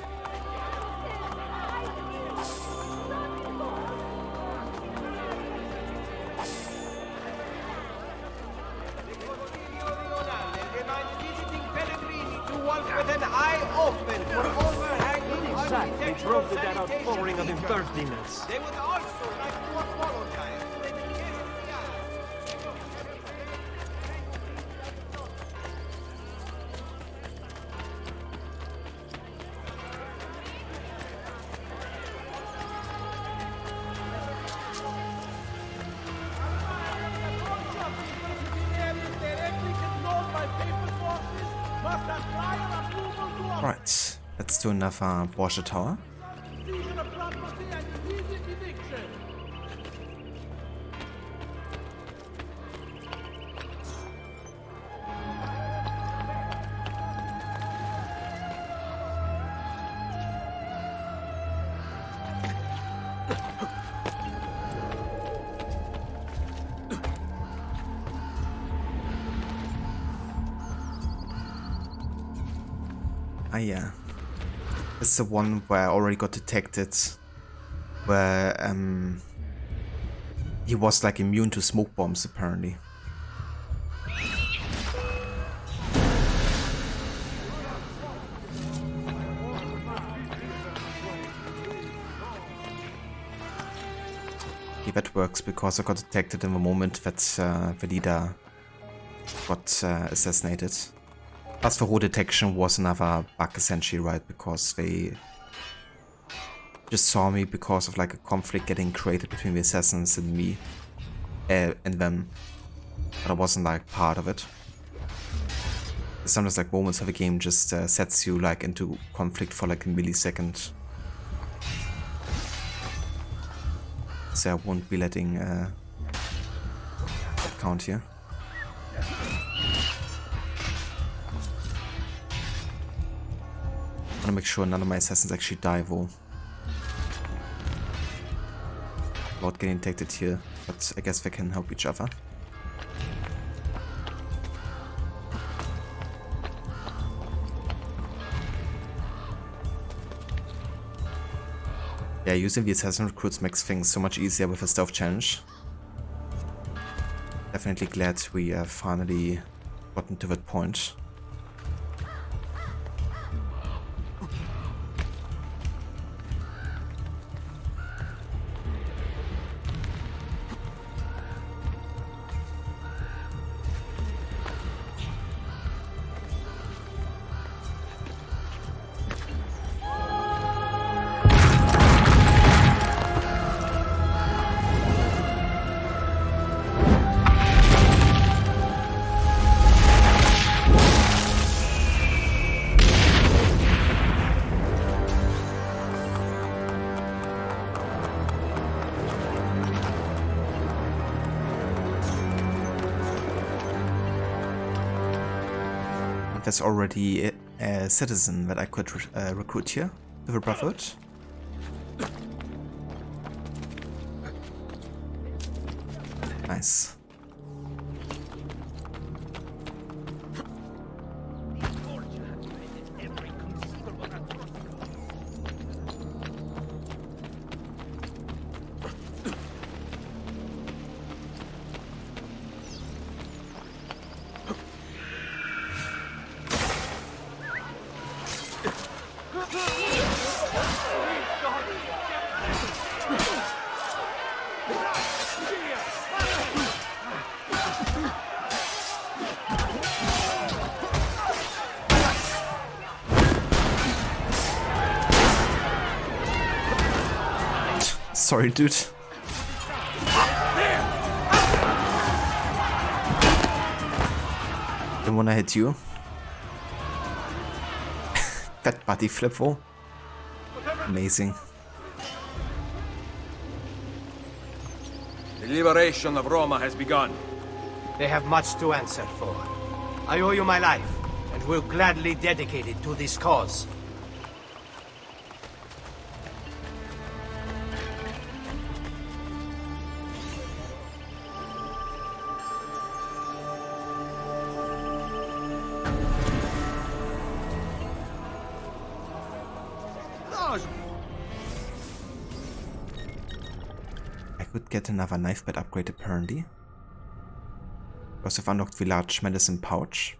With an eye open for overhanging Exactly, drove to that outpouring of impertinence. They would also like to apologize. Right, let's do another Borgia Tower. Ah yeah, it's the one where I already got detected, where he was like immune to smoke bombs apparently. Okay, that works because I got detected in the moment that the leader got assassinated. Plus the whole detection was another bug essentially, right? Because they just saw me because of like a conflict getting created between the assassins and me and them. But I wasn't like part of it. Sometimes like moments of a game just sets you like into conflict for like a millisecond. So I won't be letting that count here. I want to make sure none of my assassins actually die though. Without getting detected here, but I guess they can help each other. Yeah, using the assassin recruits makes things so much easier with a stealth challenge. Definitely glad we have finally gotten to that point. There's already a citizen that I could recruit here to the Brotherhood. Nice. Sorry, dude. Didn't wanna hit you. That body flip though. Amazing. The liberation of Roma has begun. They have much to answer for. I owe you my life, and will gladly dedicate it to this cause. could get another knife bed upgrade apparently. We also have unlocked the large medicine pouch.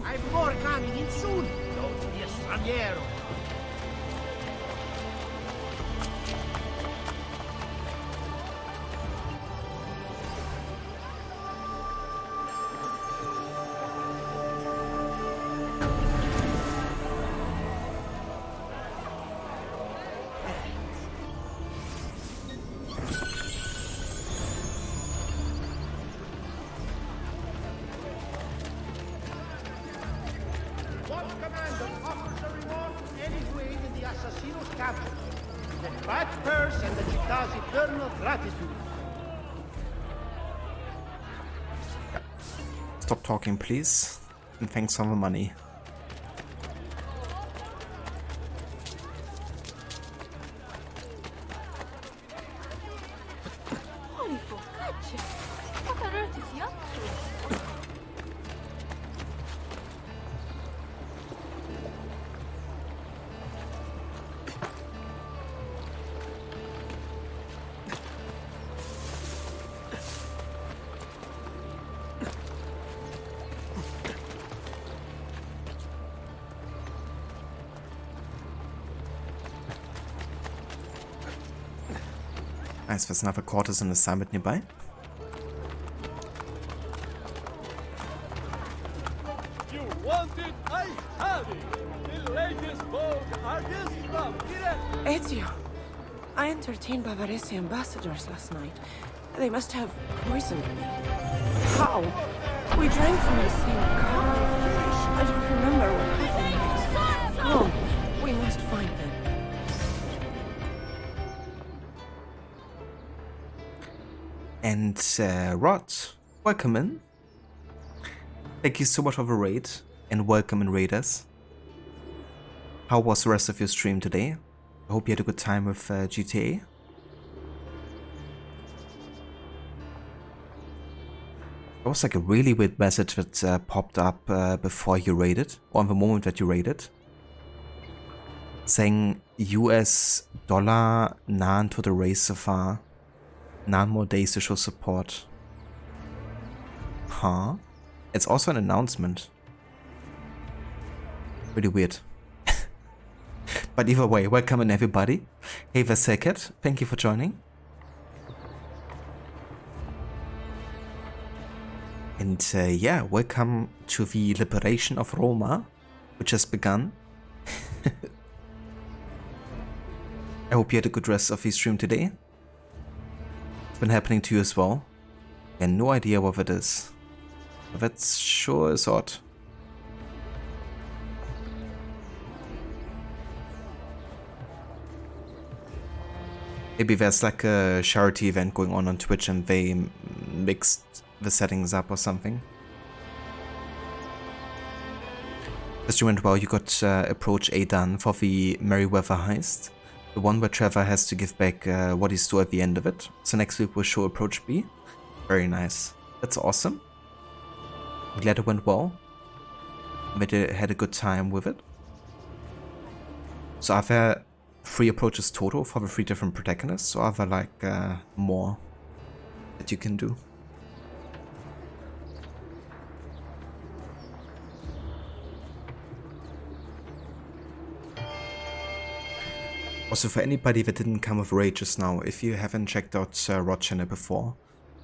I've more coming in soon. Don't be a straniero. Stop talking, please, and thanks for the money. Holy focaccia! What on earth is he up to? Nice, there's another Courtesan assignment nearby. You want it? I have it! The latest Vogue artist from Direct! Ezio, I entertained Bavarese ambassadors last night. They must have poisoned me. How? We drank from the same cup. I don't remember what happened next. Come, we must find them. And Rod, welcome in. Thank you so much for the raid, and welcome in raiders. How was the rest of your stream today? I hope you had a good time with GTA. There was like a really weird message that popped up before you raided, or in the moment that you raided, saying US dollar none to the race so far. None more days to show support. Huh? It's also an announcement. Pretty weird. But either way, welcome in everybody. Hey Veseket, thank you for joining. And yeah, welcome to the liberation of Roma, which has begun. I hope you had a good rest of the stream today. Been happening to you as well, and no idea what it is. But that's sure is odd. Maybe there's like a charity event going on Twitch and they mixed the settings up or something. As you went well, you got approach A done for the Merryweather heist. The one where Trevor has to give back what he stole at the end of it. So next week we'll show approach B. Very nice. That's awesome. I'm glad it went well. Had a good time with it. So are there 3 approaches total for the 3 different protagonists, or are there like more that you can do? Also, for anybody that didn't come with raid just now, if you haven't checked out Rod's channel before,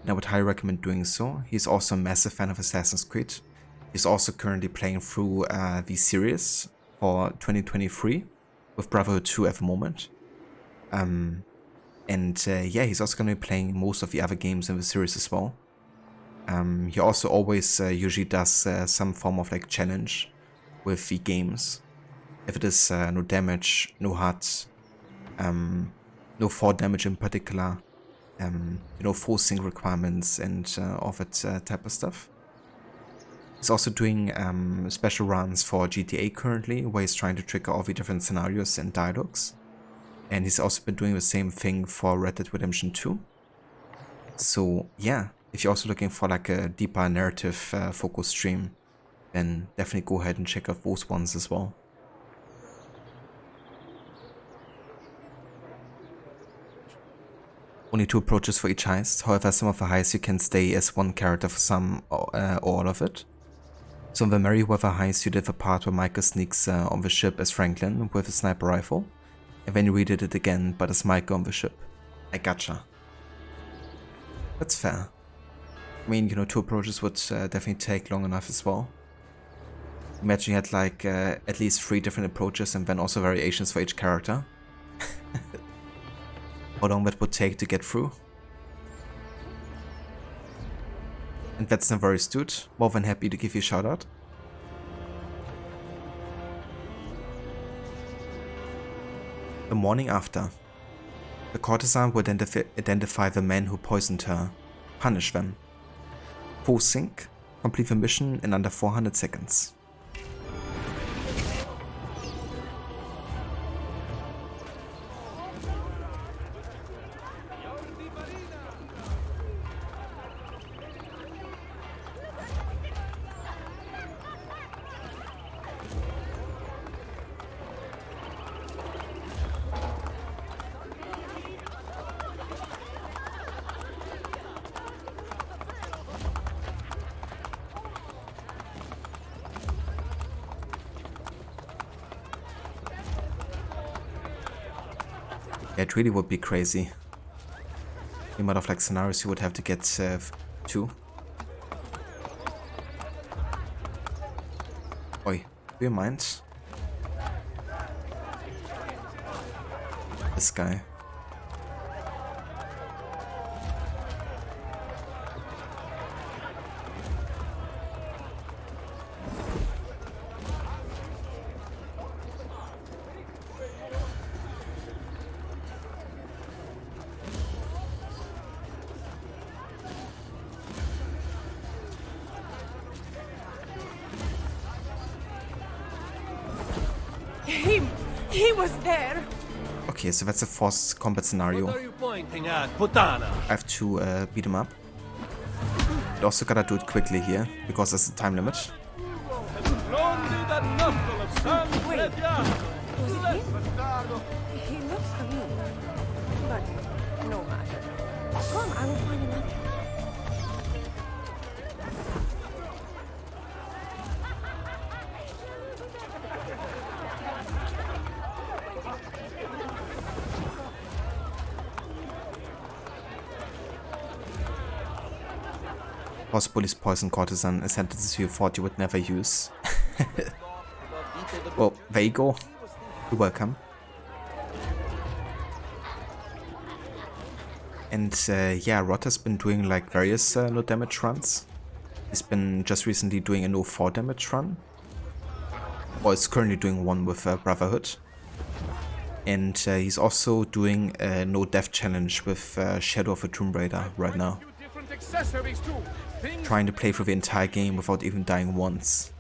then I would highly recommend doing so. He's also a massive fan of Assassin's Creed. He's also currently playing through the series for 2023 with Brotherhood 2 at the moment. Yeah, he's also going to be playing most of the other games in the series as well. He also always usually does some form of like challenge with the games. If it is no damage, no HUD, no 4 damage in particular, you know, forcing requirements and all that type of stuff. He's also doing special runs for GTA currently, where he's trying to trigger all the different scenarios and dialogues. And he's also been doing the same thing for Red Dead Redemption 2. So yeah, if you're also looking for like a deeper narrative focused stream, then definitely go ahead and check out those ones as well. Only 2 approaches for each heist. However, some of the heists you can stay as one character for some or all of it. So in the Merryweather heist you did the part where Micah sneaks on the ship as Franklin with a sniper rifle. And then you redid it again but as Micah on the ship. I gotcha. That's fair. I mean, you know, 2 approaches would definitely take long enough as well. Imagine you had like at least 3 different approaches and then also variations for each character. How long that would take to get through. And that's not very astute. More than happy to give you a shout out. The morning after, the courtesan will identify the men who poisoned her, punish them. Full sync, complete the mission in under 400 seconds. Yeah, it really would be crazy. The amount of like scenarios you would have to get to. Oi, do you mind? This guy. He was there. Okay, so that's a forced combat scenario. What are you pointing at, Putana? I have to beat him up. But also gotta do it quickly here, because there's a time limit. Wait, was it him? He looks familiar, but no matter. Come, I will find another. Possibly poison courtesan, a sentence you thought you would never use. Well, there you go. You're welcome. And yeah, Rot has been doing like various no damage runs. He's been just recently doing a no 4 damage run. Or is currently doing one with Brotherhood. And he's also doing a no death challenge with Shadow of a Tomb Raider right now. Trying to play through the entire game without even dying once.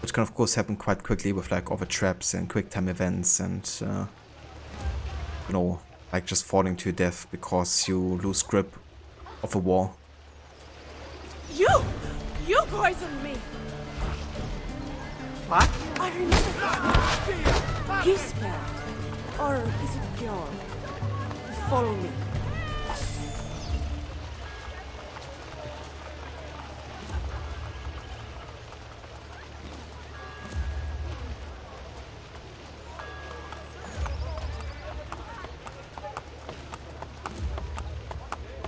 Which can of course happen quite quickly with like all the traps and quick time events and you know, like just falling to your death because you lose grip of a wall. You poisoned me. What? I remember this. He spelled. Or is it Bjorn? Follow me.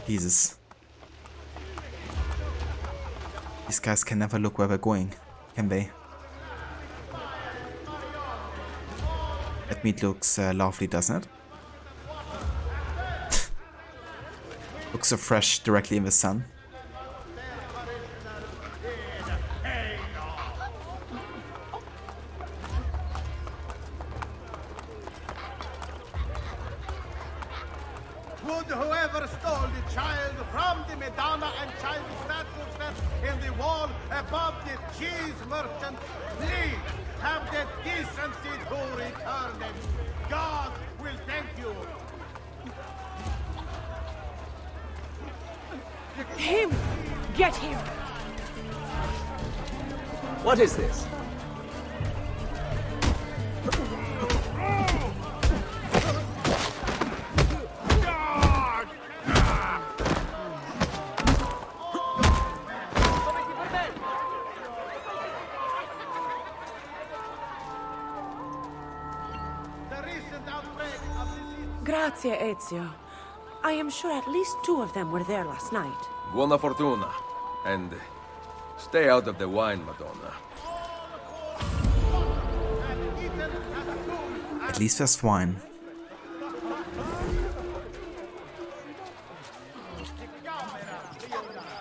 Jesus. These guys can never look where they're going, can they? That meat looks lovely, doesn't it? Looks so fresh directly in the sun. Would whoever stole the child from the Madonna and child statues that's in the wall above the cheese merchant, please have the decency to return them. God will thank you. Him! Get him! What is this? Grazie, Ezio. I am sure at least 2 of them were there last night. Buona fortuna. And stay out of the wine, Madonna. At least there's wine.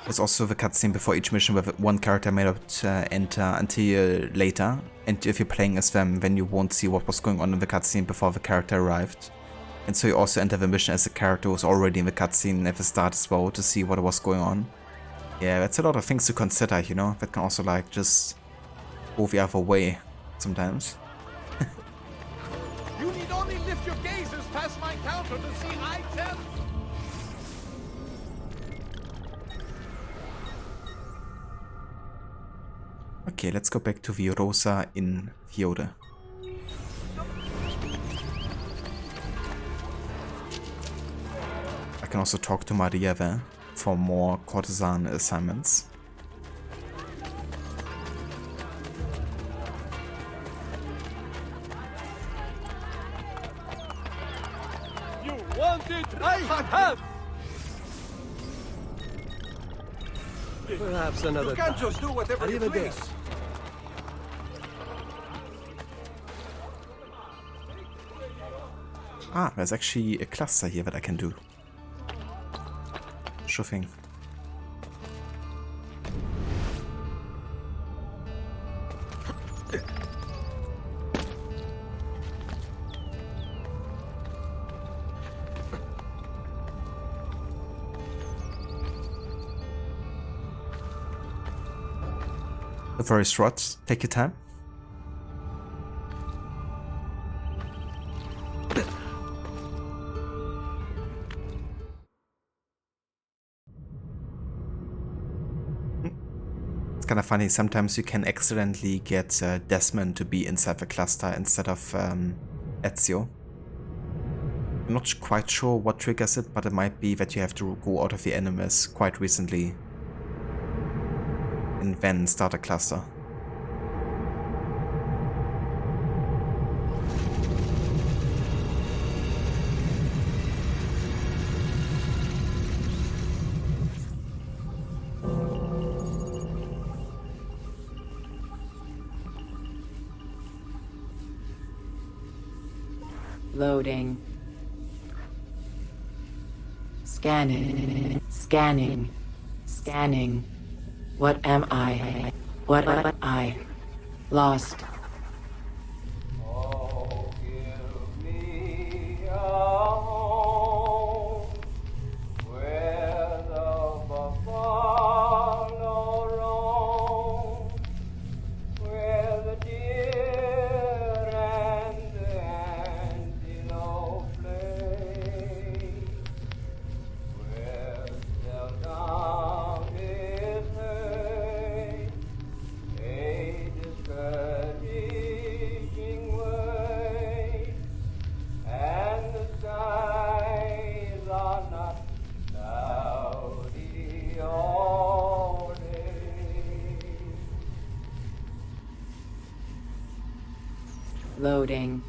There's also the cutscene before each mission where one character may not enter until later, and if you're playing as them, then you won't see what was going on in the cutscene before the character arrived. And so you also enter the mission as a character who's already in the cutscene at the start as well to see what was going on. Yeah, that's a lot of things to consider, you know, that can also like just go the other way sometimes. You need only lift your gazes past my counter to see items. Okay, let's go back to the Rosa in Fiore. I can also talk to Maria there for more courtesan assignments. You want it? I have. Perhaps another You can't time. just do whatever you please. Ah, there's actually a cluster here that I can do. Sure thing. The forest rods, take your time. It's kind of funny, sometimes you can accidentally get Desmond to be inside the cluster instead of Ezio. I'm not quite sure what triggers it, but it might be that you have to go out of the enemies quite recently and then start a cluster. Loading. Scanning. Scanning. Scanning. What am I? What am I? Lost. Loading.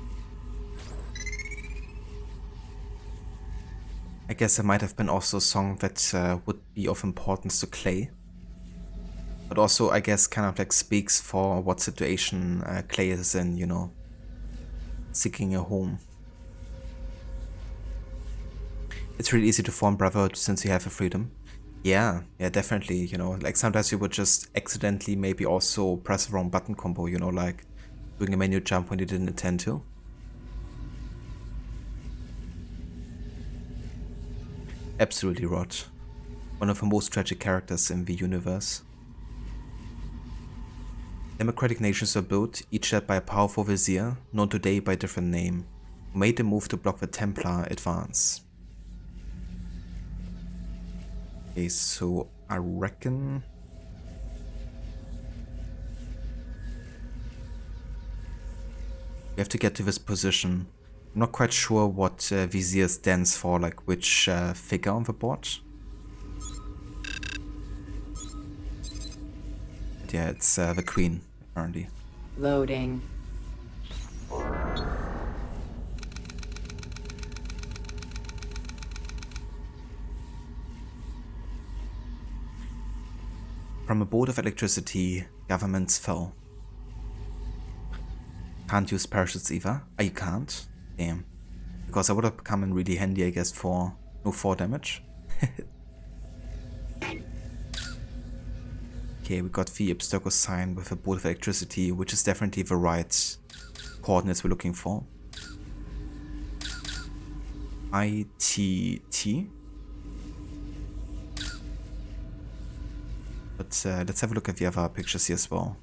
I guess there might have been also a song that would be of importance to Clay. But also, I guess, kind of like speaks for what situation Clay is in, you know, seeking a home. It's really easy to form Brotherhood since you have the freedom. Yeah, definitely, you know, like sometimes you would just accidentally maybe also press the wrong button combo, you know, like doing a menu jump when you didn't intend to. Absolutely, Rod. One of the most tragic characters in the universe. Democratic nations were built, each led by a powerful vizier, known today by a different name, who made the move to block the Templar advance. Okay, so I reckon... we have to get to this position. I'm not quite sure what Vizier stands for, like which figure on the board. But yeah, it's the Queen, apparently. Loading. From a bolt of electricity, governments fell. Can't use parachutes either. Oh, you can't? Damn. Because I would have come in really handy, I guess, for no 4 damage. Okay, we got the obstacle sign with a bolt of electricity, which is definitely the right coordinates we're looking for. ITT. But let's have a look at the other pictures here as well.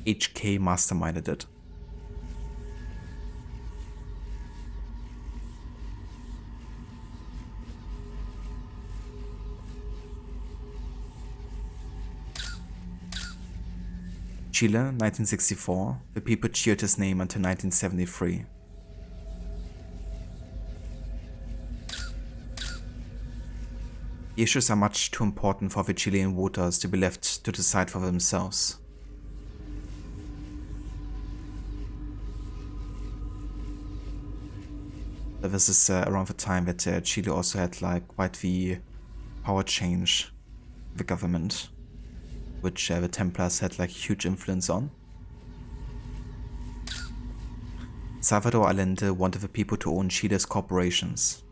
HK masterminded it. Chile, 1964. The people cheered his name until 1973. The issues are much too important for the Chilean voters to be left to decide for themselves. But this is around the time that Chile also had like quite the power change in the government, which the Templars had like huge influence on. Salvador Allende wanted the people to own Chile's corporations.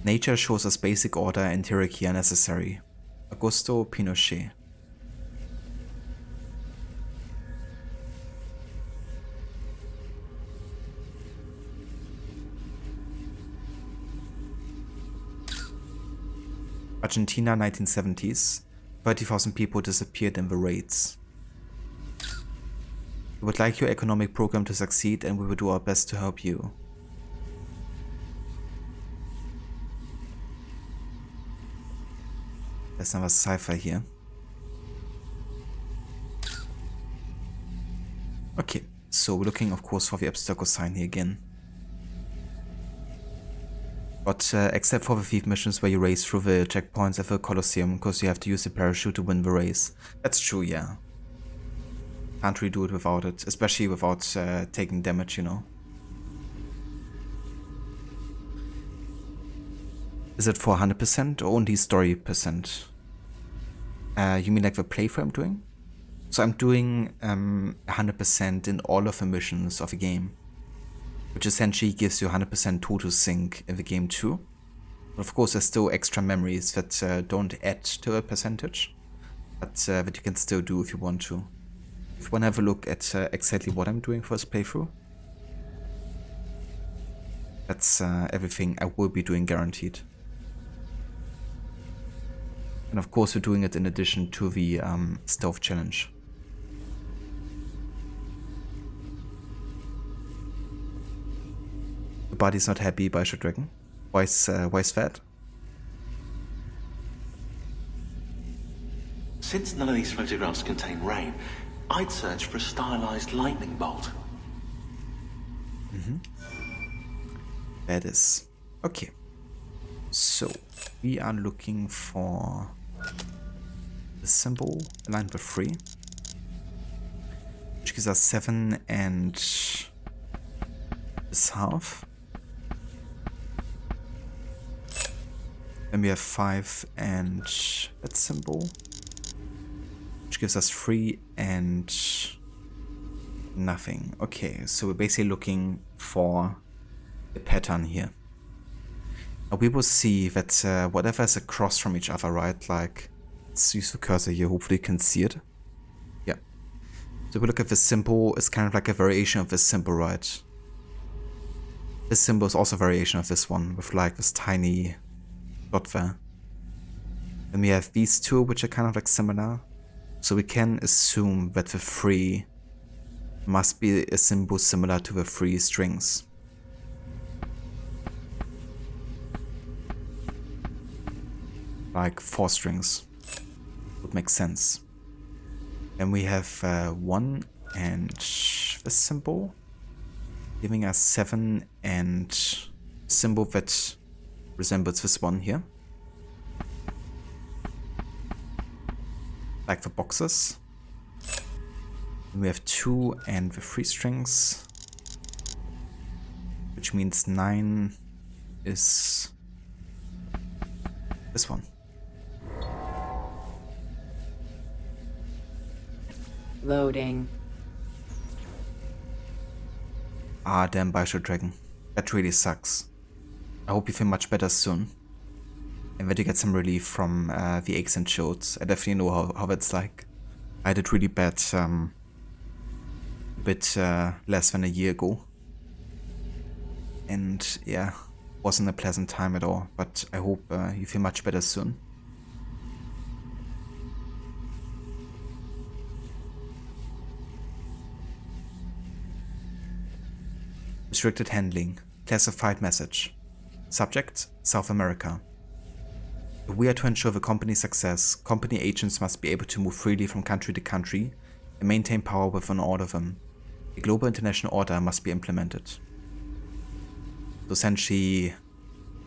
Nature shows us basic order and hierarchy are necessary. Augusto Pinochet. Argentina, 1970s. 30,000 people disappeared in the raids. We would like your economic program to succeed and we will do our best to help you. There's another cipher here. Okay, so we're looking of course for the obstacle sign here again. But except for the thief missions where you race through the checkpoints at the Colosseum because you have to use the parachute to win the race. That's true, yeah. Can't really do it without it, especially without taking damage, you know. Is it for 100% or only story percent? You mean like the playthrough I'm doing? So I'm doing 100% in all of the missions of the game, which essentially gives you 100% total sync in the game too. But of course there's still extra memories that don't add to a percentage, but that you can still do if you want to. If you want to have a look at exactly what I'm doing for this playthrough, that's everything I will be doing guaranteed. And of course we're doing it in addition to the stealth challenge. The body's not happy by Shot Dragon. Why is that? Since none of these photographs contain rain, I'd search for a stylized lightning bolt. That is. Okay. So, we are looking for the symbol aligned with 3, which gives us 7 and this half. Then we have 5 and that symbol, which gives us 3 and nothing. Okay, so we're basically looking for a pattern here. Now we will see that whatever is across from each other, right? Like, let's use the cursor here, hopefully you can see it. Yeah. So if we look at this symbol, it's kind of like a variation of this symbol, right? This symbol is also a variation of this one, with like this tiny dot there. Then we have these two, which are kind of like similar. So we can assume that the 3 must be a symbol similar to the 3 strings. Like 4 strings would make sense. Then we have 1 and this symbol, giving us 7 and a symbol that resembles this one here. Like the boxes. Then we have 2 and the 3 strings. which means 9 is this one. Loading. Ah, damn Bishop Dragon. That really sucks. I hope you feel much better soon. And that you get some relief from the aches and chills. I definitely know how that's like. I did really bad a bit less than a year ago. And yeah, wasn't a pleasant time at all. But I hope you feel much better soon. Restricted handling. Classified message. Subject: South America. If we are to ensure the company's success, company agents must be able to move freely from country to country and maintain power within all of them. A global international order must be implemented. So essentially,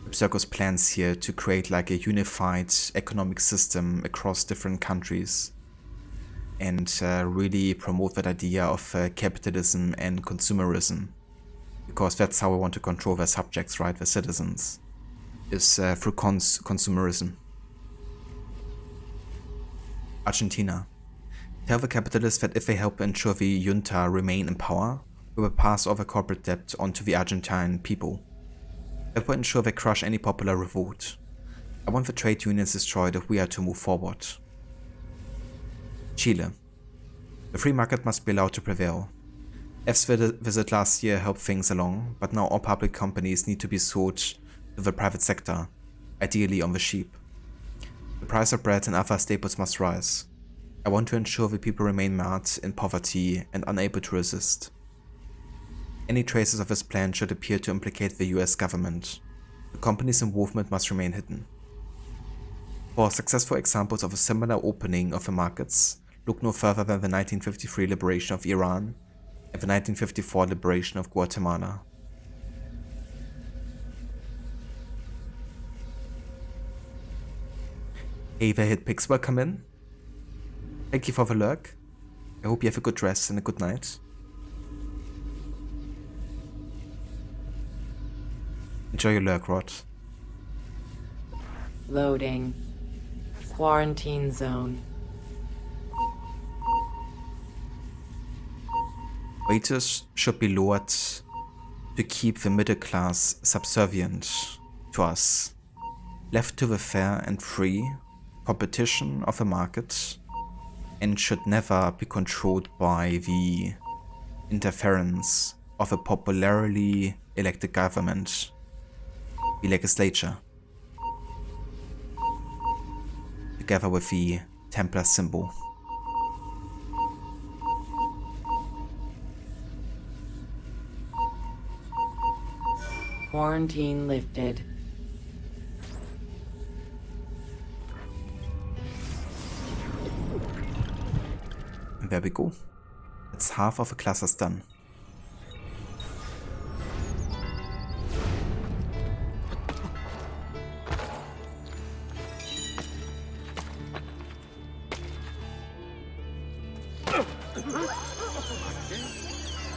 Abstergo's plans here to create like a unified economic system across different countries and really promote that idea of capitalism and consumerism. Because that's how we want to control their subjects, right, their citizens, is through consumerism. Argentina. Tell the capitalists that if they help ensure the junta remain in power, we will pass all the corporate debt onto the Argentine people. That will ensure they crush any popular revolt. I want the trade unions destroyed if we are to move forward. Chile. The free market must be allowed to prevail. F's visit last year helped things along, but now all public companies need to be sold to the private sector, ideally on the cheap. The price of bread and other staples must rise. I want to ensure the people remain marred in poverty and unable to resist. Any traces of this plan should appear to implicate the US government. The company's involvement must remain hidden. For successful examples of a similar opening of the markets, look no further than the 1953 liberation of Iran and the 1954 liberation of Guatemala. Hey there, Hitpix, welcome in. Thank you for the lurk. I hope you have a good rest and a good night. Enjoy your lurk, Rod. Loading. Quarantine zone. Wages should be lowered to keep the middle class subservient to us, left to the fair and free competition of the market, and should never be controlled by the interference of a popularly elected government, the legislature, together with the Templar symbol. Quarantine lifted. And there we go. That's half of the clusters done.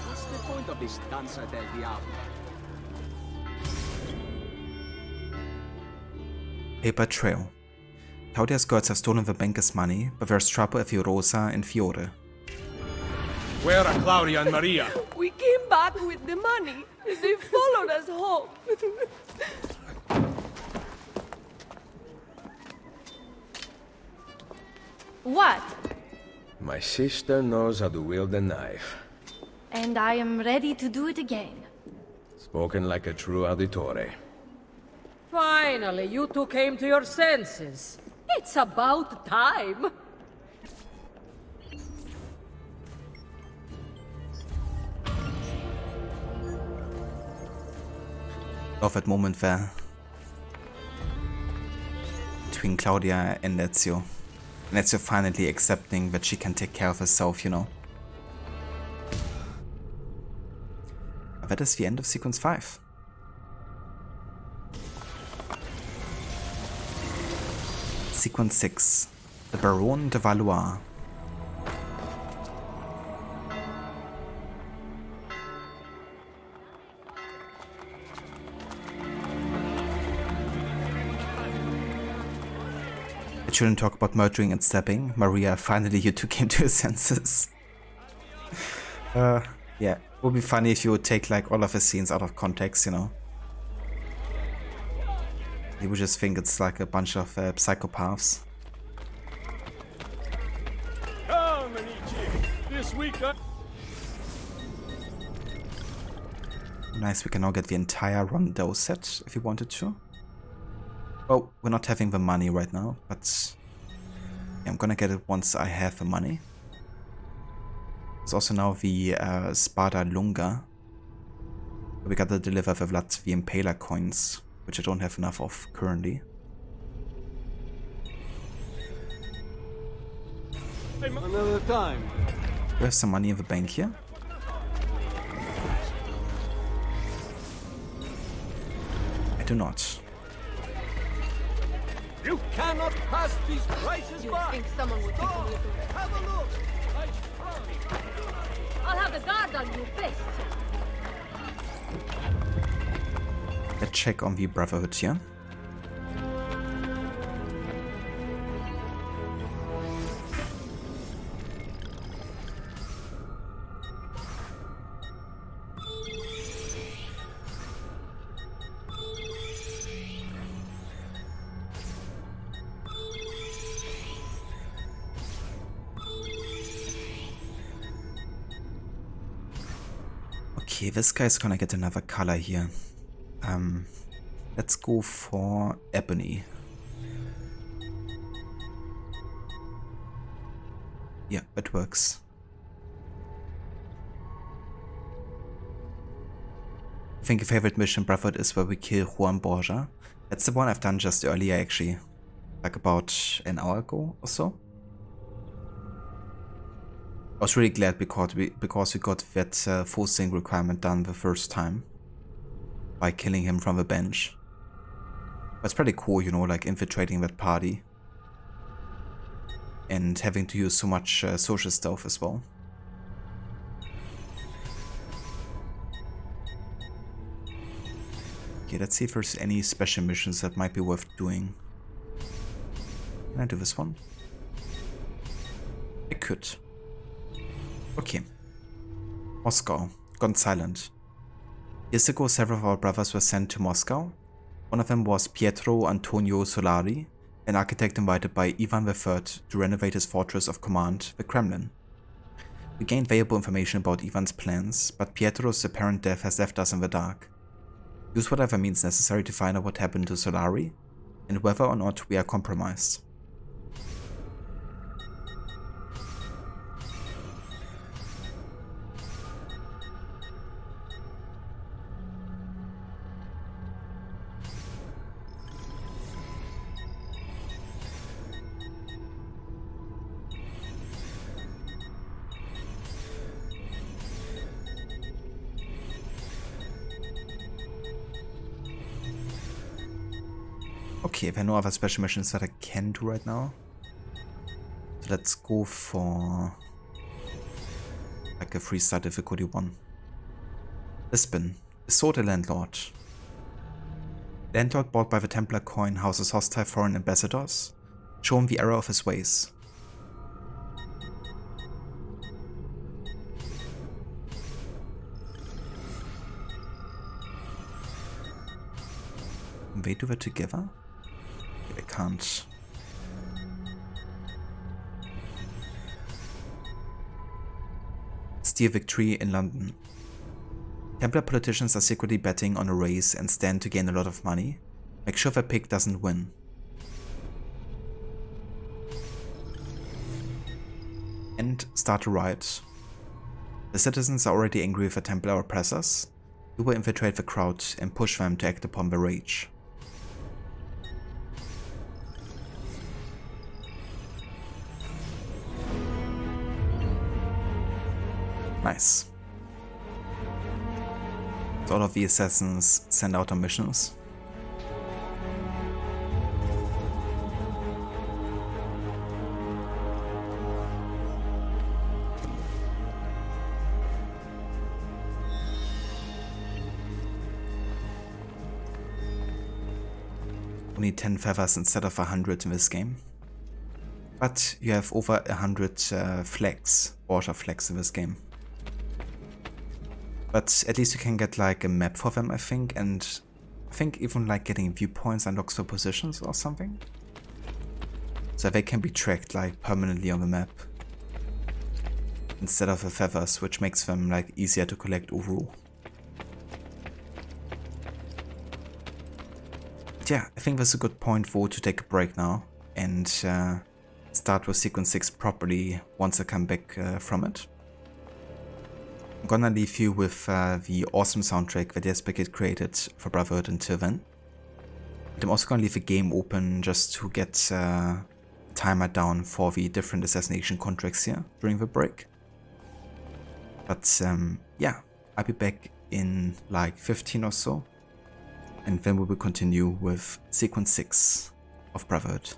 What's the point of this Danza del Diablo? Paper trail. Claudia's girls have stolen the banker's money, but there's trouble at Fioruza and Fiore. Where are Claudia and Maria? We came back with the money. They followed us home. What? My sister knows how to wield a knife. And I am ready to do it again. Spoken like a true auditore. Finally, you two came to your senses. It's about time. Love that moment there between Claudia and Ezio. And Ezio finally accepting that she can take care of herself, you know. But that is the end of sequence 5. Sequence 6. The Baron de Valois. shouldn't talk about murdering and stabbing. Maria, finally you two came to your senses. Yeah, it would be funny if you would take like all of his scenes out of context, you know. You would just think it's like a bunch of psychopaths. Come, Anichi. This week Nice, we can now get the entire Rondo set if you wanted to. Well, we're not having the money right now, but yeah, I'm gonna get it once I have the money. There's also now the Spada Lunga. We gotta deliver the Vlad the Impaler coins, which I don't have enough of currently. Another time. We have some money in the bank here. I do not. You cannot pass these prices You by. think someone would take a look? Have a look. I'll have the guard on you, best. Let's check on the Brotherhood here. Okay, this guy's gonna get another color here. Let's go for ebony. Yeah, it works. I think a favorite mission Brotherhood is where we kill Juan Borgia. That's the one I've done just earlier actually. Like about an hour ago or so. I was really glad because we got that forcing requirement done the first time. By killing him from the bench. But it's pretty cool, you know, like infiltrating that party. And having to use so much social stealth as well. Okay, let's see if there's any special missions that might be worth doing. Can I do this one? I could. Okay. Moscow. Gone silent. Years ago, several of our brothers were sent to Moscow. One of them was Pietro Antonio Solari, an architect invited by Ivan III to renovate his fortress of command, the Kremlin. We gained valuable information about Ivan's plans, but Pietro's apparent death has left us in the dark. Use whatever means necessary to find out what happened to Solari, and whether or not we are compromised. Okay, there are no other special missions that I can do right now. So let's go for like a 3-star difficulty one. Lisbon. Assault a landlord. Landlord bought by the Templar coin houses hostile foreign ambassadors. Show him the error of his ways. Can they do that together? I can't. Steal victory in London. Templar politicians are secretly betting on a race and stand to gain a lot of money. Make sure their pick doesn't win. And start a riot. The citizens are already angry with the Templar oppressors. We will infiltrate the crowd and push them to act upon their rage. Nice. So all of the assassins send out on missions. Only 10 feathers instead of 100 in this game. But you have over 100 flags, Borgia flags in this game. But at least you can get like a map for them, I think, and I think even like getting viewpoints unlocks the positions or something. So they can be tracked like permanently on the map instead of the feathers, which makes them like easier to collect overall. But yeah, I think that's a good point to take a break now and start with Sequence 6 properly once I come back from it. I'm gonna leave you with the awesome soundtrack that Gatekeeper created for Brotherhood until then. But I'm also gonna leave the game open just to get timer down for the different assassination contracts here during the break. But yeah, I'll be back in like 15 or so, and then we will continue with Sequence 6 of Brotherhood.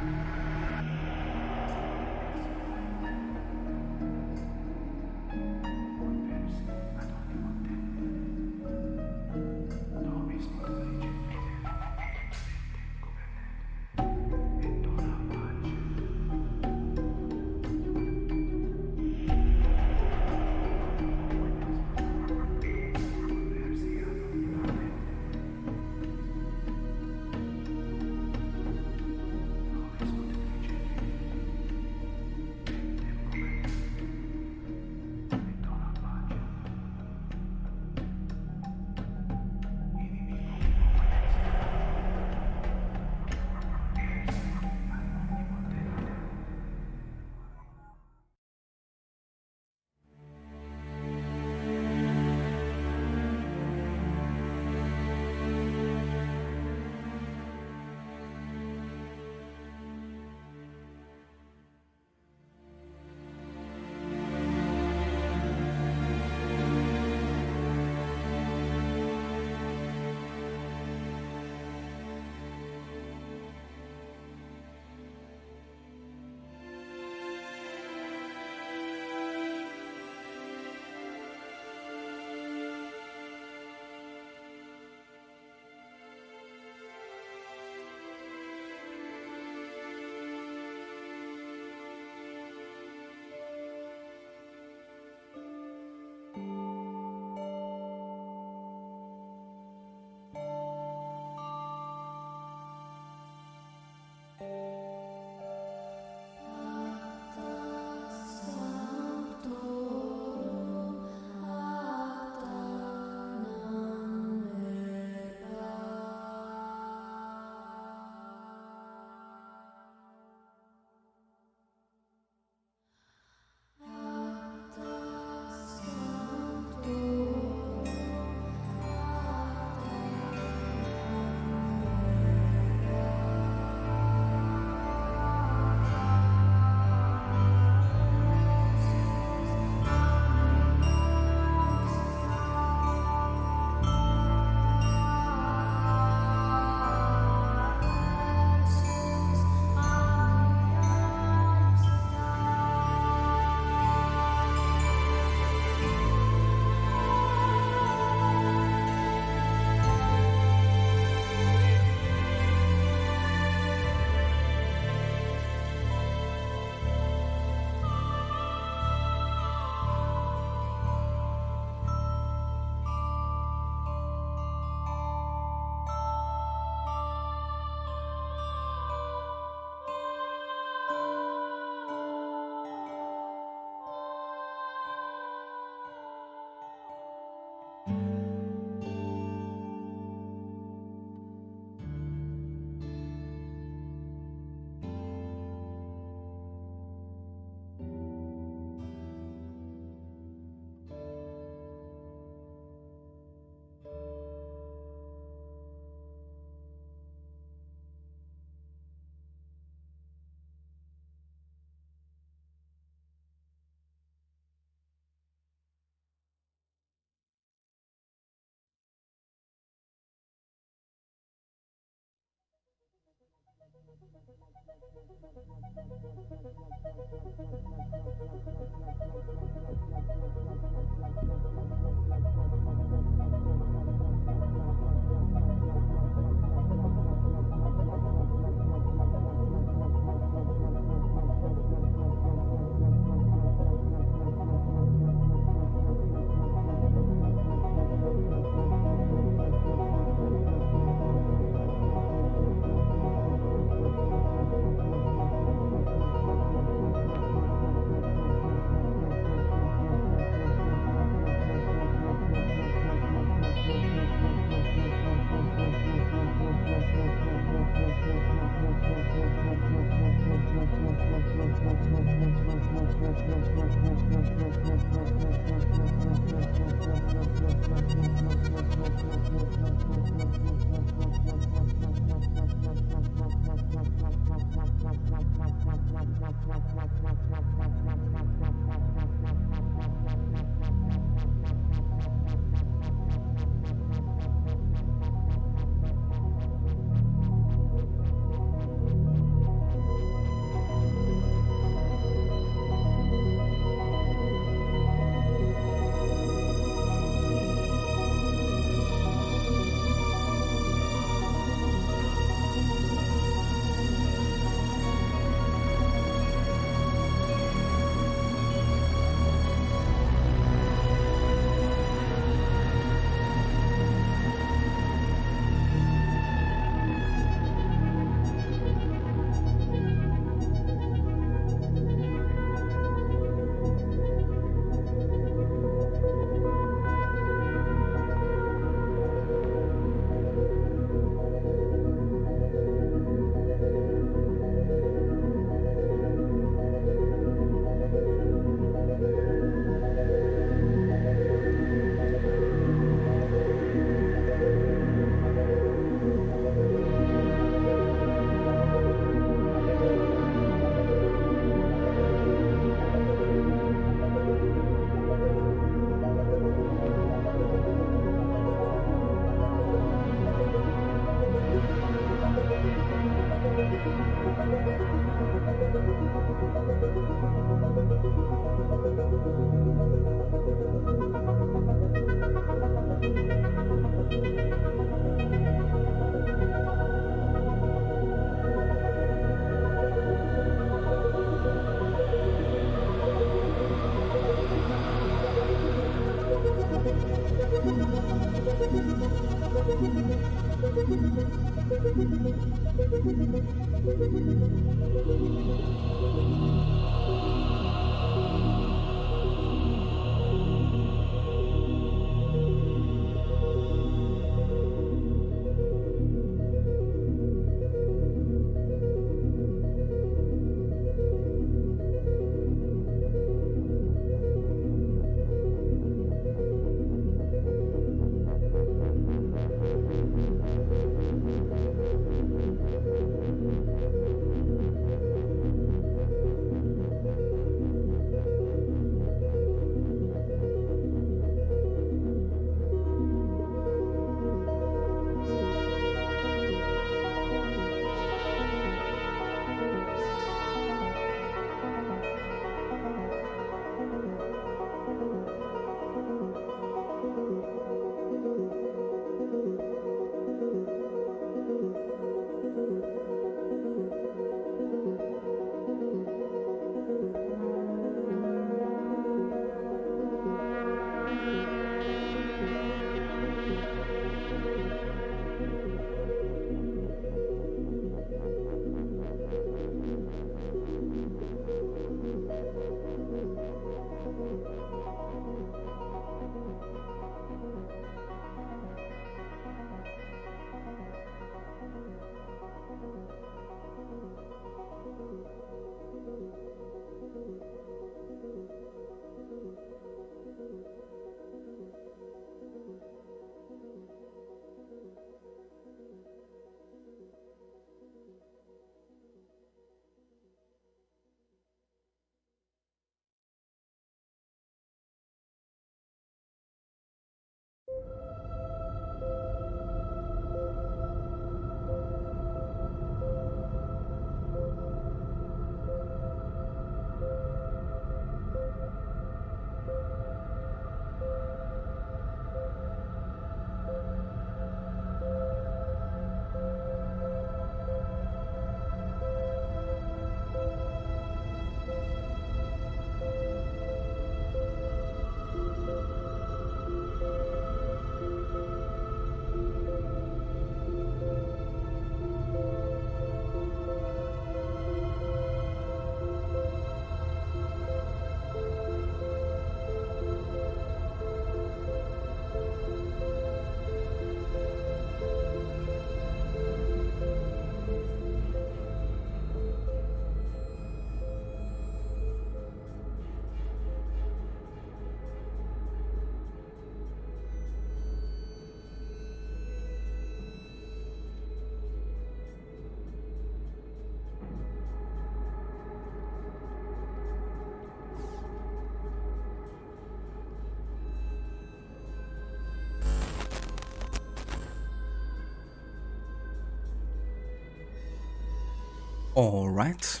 Alright,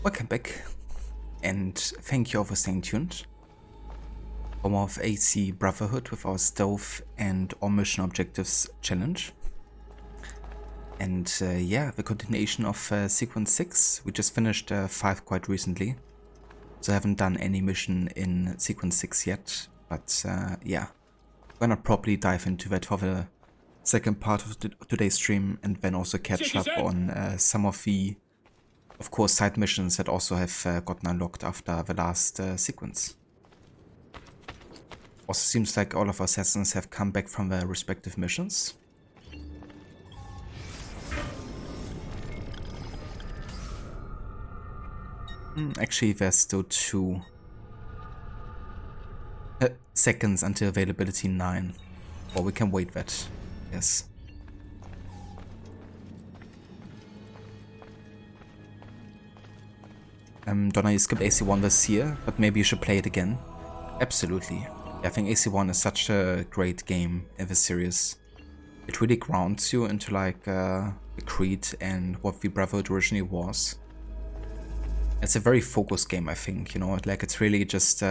welcome back, and thank you all for staying tuned. For more of AC Brotherhood with our stealth and all mission objectives challenge. And yeah, the continuation of sequence 6. We just finished 5 quite recently, so I haven't done any mission in sequence 6 yet, but yeah, we're gonna properly dive into that for the second part of today's stream, and then also catch up on some of the, of course, side missions that also have gotten unlocked after the last sequence. Also seems like all of our assassins have come back from their respective missions. Actually, there's still 2 seconds until availability 9. Or we can wait that. Yes. Donna, you skipped AC1 this year, but maybe you should play it again. Absolutely. Yeah, I think AC1 is such a great game in the series. It really grounds you into like the Creed and what the Brotherhood originally was. It's a very focused game, I think, you know, like it's really just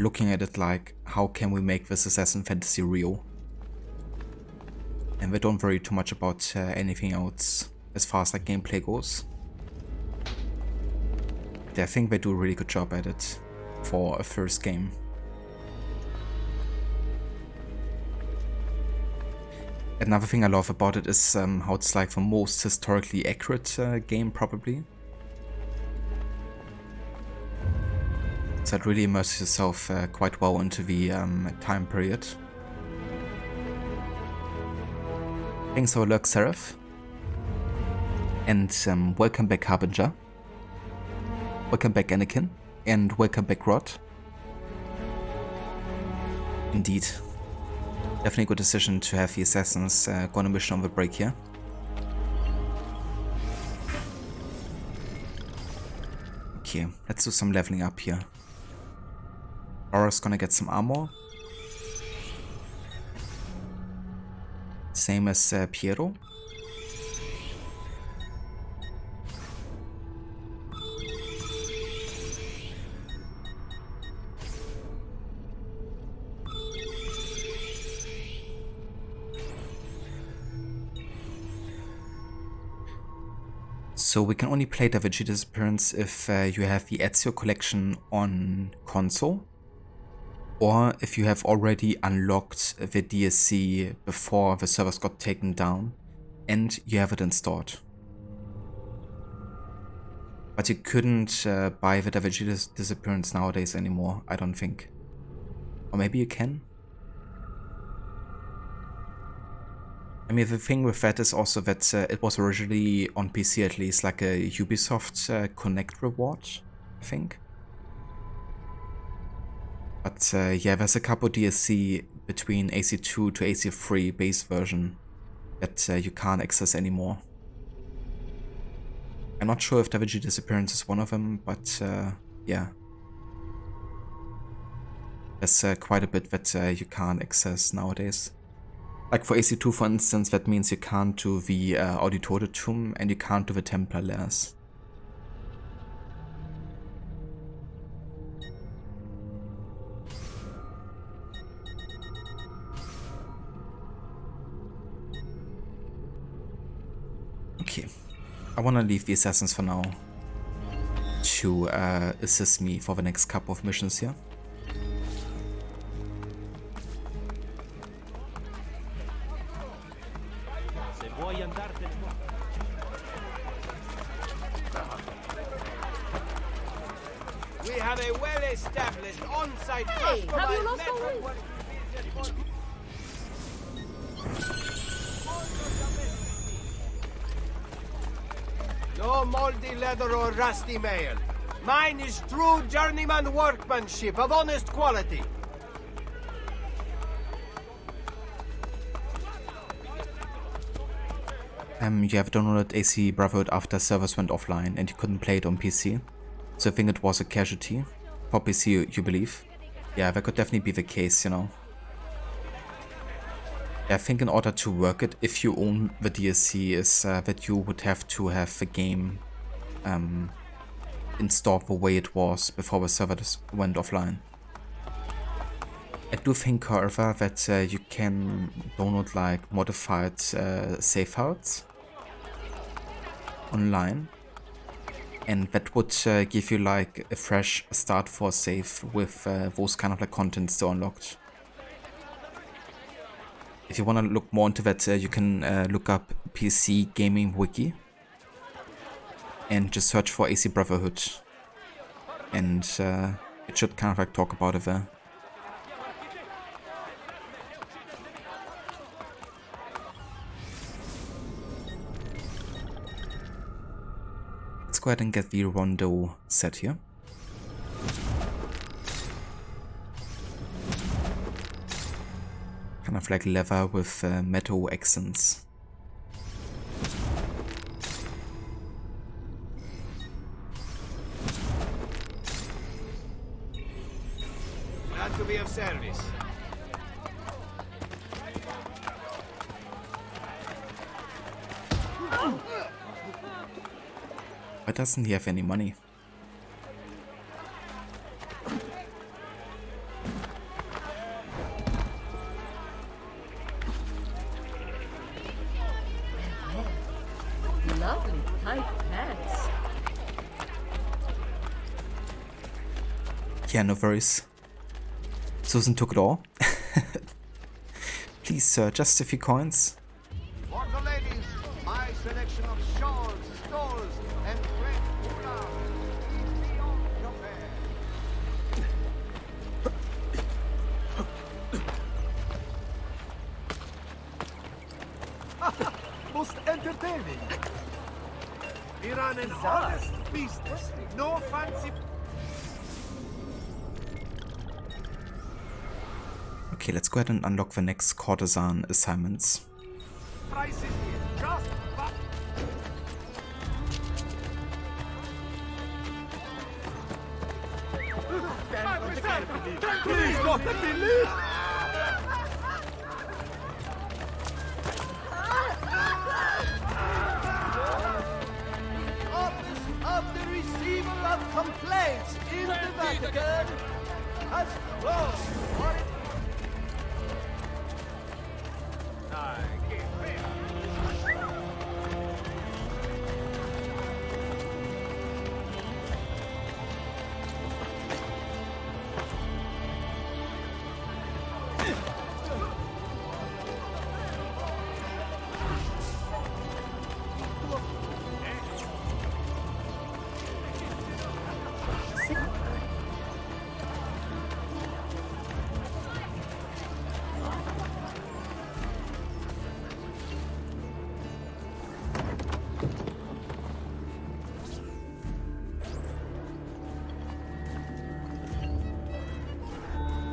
looking at it like, how can we make this assassin fantasy real? And they don't worry too much about anything else as far as like gameplay goes. But I think they do a really good job at it for a first game. Another thing I love about it is how it's like the most historically accurate game probably. So it really immerses yourself quite well into the time period. Thanks for Lurk Seraph. And welcome back Harbinger. Welcome back Anakin. And welcome back Rod. Indeed. Definitely a good decision to have the assassins go on a mission on the break here. Okay, let's do some leveling up here. Aura's gonna get some armor. Same as Piero. So we can only play the Vegeta's appearance if you have the Ezio collection on console, or if you have already unlocked the DLC before the servers got taken down and you have it installed. But you couldn't buy the Vegeta's disappearance nowadays anymore, I don't think. Or maybe you can? I mean, the thing with that is also that it was originally, on PC at least, like a Ubisoft Connect reward, I think. But yeah, there's a couple DLC between AC2 to AC3 base version that you can't access anymore. I'm not sure if the Vegeta disappearance is one of them, but yeah. There's quite a bit that you can't access nowadays. Like for AC2 for instance, that means you can't do the Auditore Tomb and you can't do the Templar Lairs. Okay, I want to leave the assassins for now to assist me for the next couple of missions here. We have a well-established on-site Hey, have you lost a win? No moldy leather or rusty mail. Mine is true journeyman workmanship of honest quality. You have downloaded AC Brotherhood after servers went offline and you couldn't play it on PC. So I think it was a casualty. For PC, you believe? Yeah, that could definitely be the case, you know. I think in order to work it, if you own the DLC, is that you would have to have the game installed the way it was before the server went offline. I do think, however, that you can download like modified save files online, and that would give you like a fresh start for a save with those kind of like contents still unlocked. If you want to look more into that, you can look up PC Gaming Wiki and just search for AC Brotherhood, and it should kind of like talk about it there. Let's go ahead and get the rondo set here. Kind of like leather with metal accents. Glad to be of service. Why doesn't he have any money? Lovely tight pants. Yeah, no worries. Susan took it all. Please, sir, just a few coins. For the ladies, my selection of shawls, stoles, and red hula. Beyond compare. Most entertaining. We run an honest business. No fancy. Okay, let's go ahead and unlock the next Courtesan assignments. Prices here. Just but. Please, God, let me live. Office of the Receiver of Complaints in the Vatican has closed.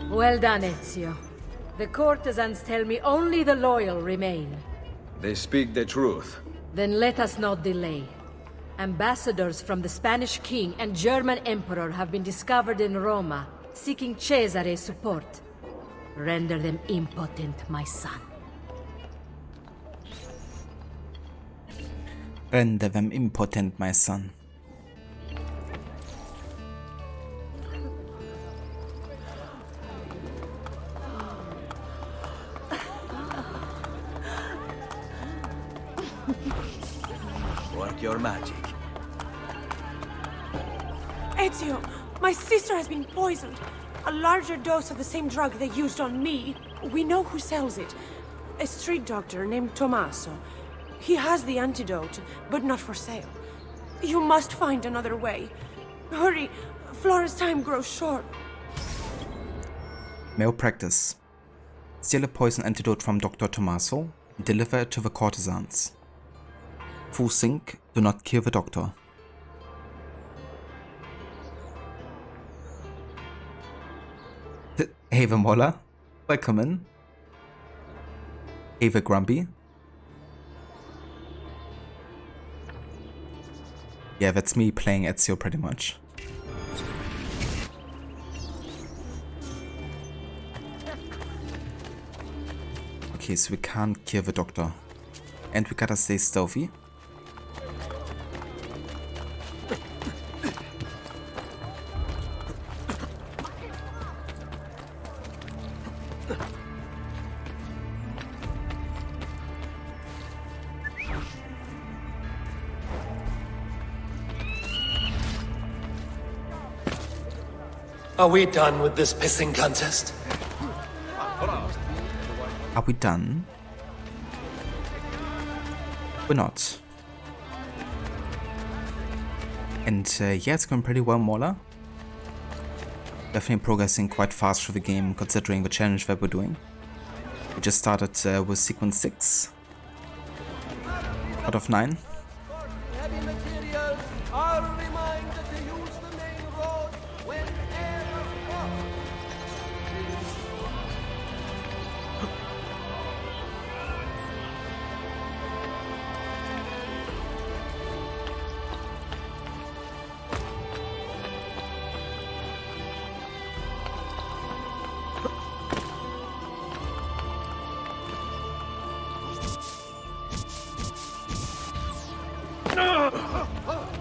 Well done, Ezio. The courtesans tell me only the loyal remain. They speak the truth. Then let us not delay. Ambassadors from the Spanish king and German emperor have been discovered in Roma, seeking Cesare's support. Render them impotent, my son. Render them impotent, my son. Work your magic. Ezio, my sister has been poisoned. A larger dose of the same drug they used on me. We know who sells it. A street doctor named Tommaso. He has the antidote, but not for sale. You must find another way. Hurry, Flora's time grows short. Malpractice. Steal a poison antidote from Dr. Tommaso and deliver it to the courtesans. Who think, do not kill the doctor. Hey the Moller, welcome in. Hey the Grumpy. Yeah, that's me playing Ezio pretty much. Okay, so we can't kill the doctor. And we gotta stay stealthy. Are we done with this pissing contest? Are we done? We're not. And yeah, it's going pretty well, Mauler. Definitely progressing quite fast through the game, considering the challenge that we're doing. We just started with sequence 6 out of 9. Heavy materials are reminded to use the main road when ever possible.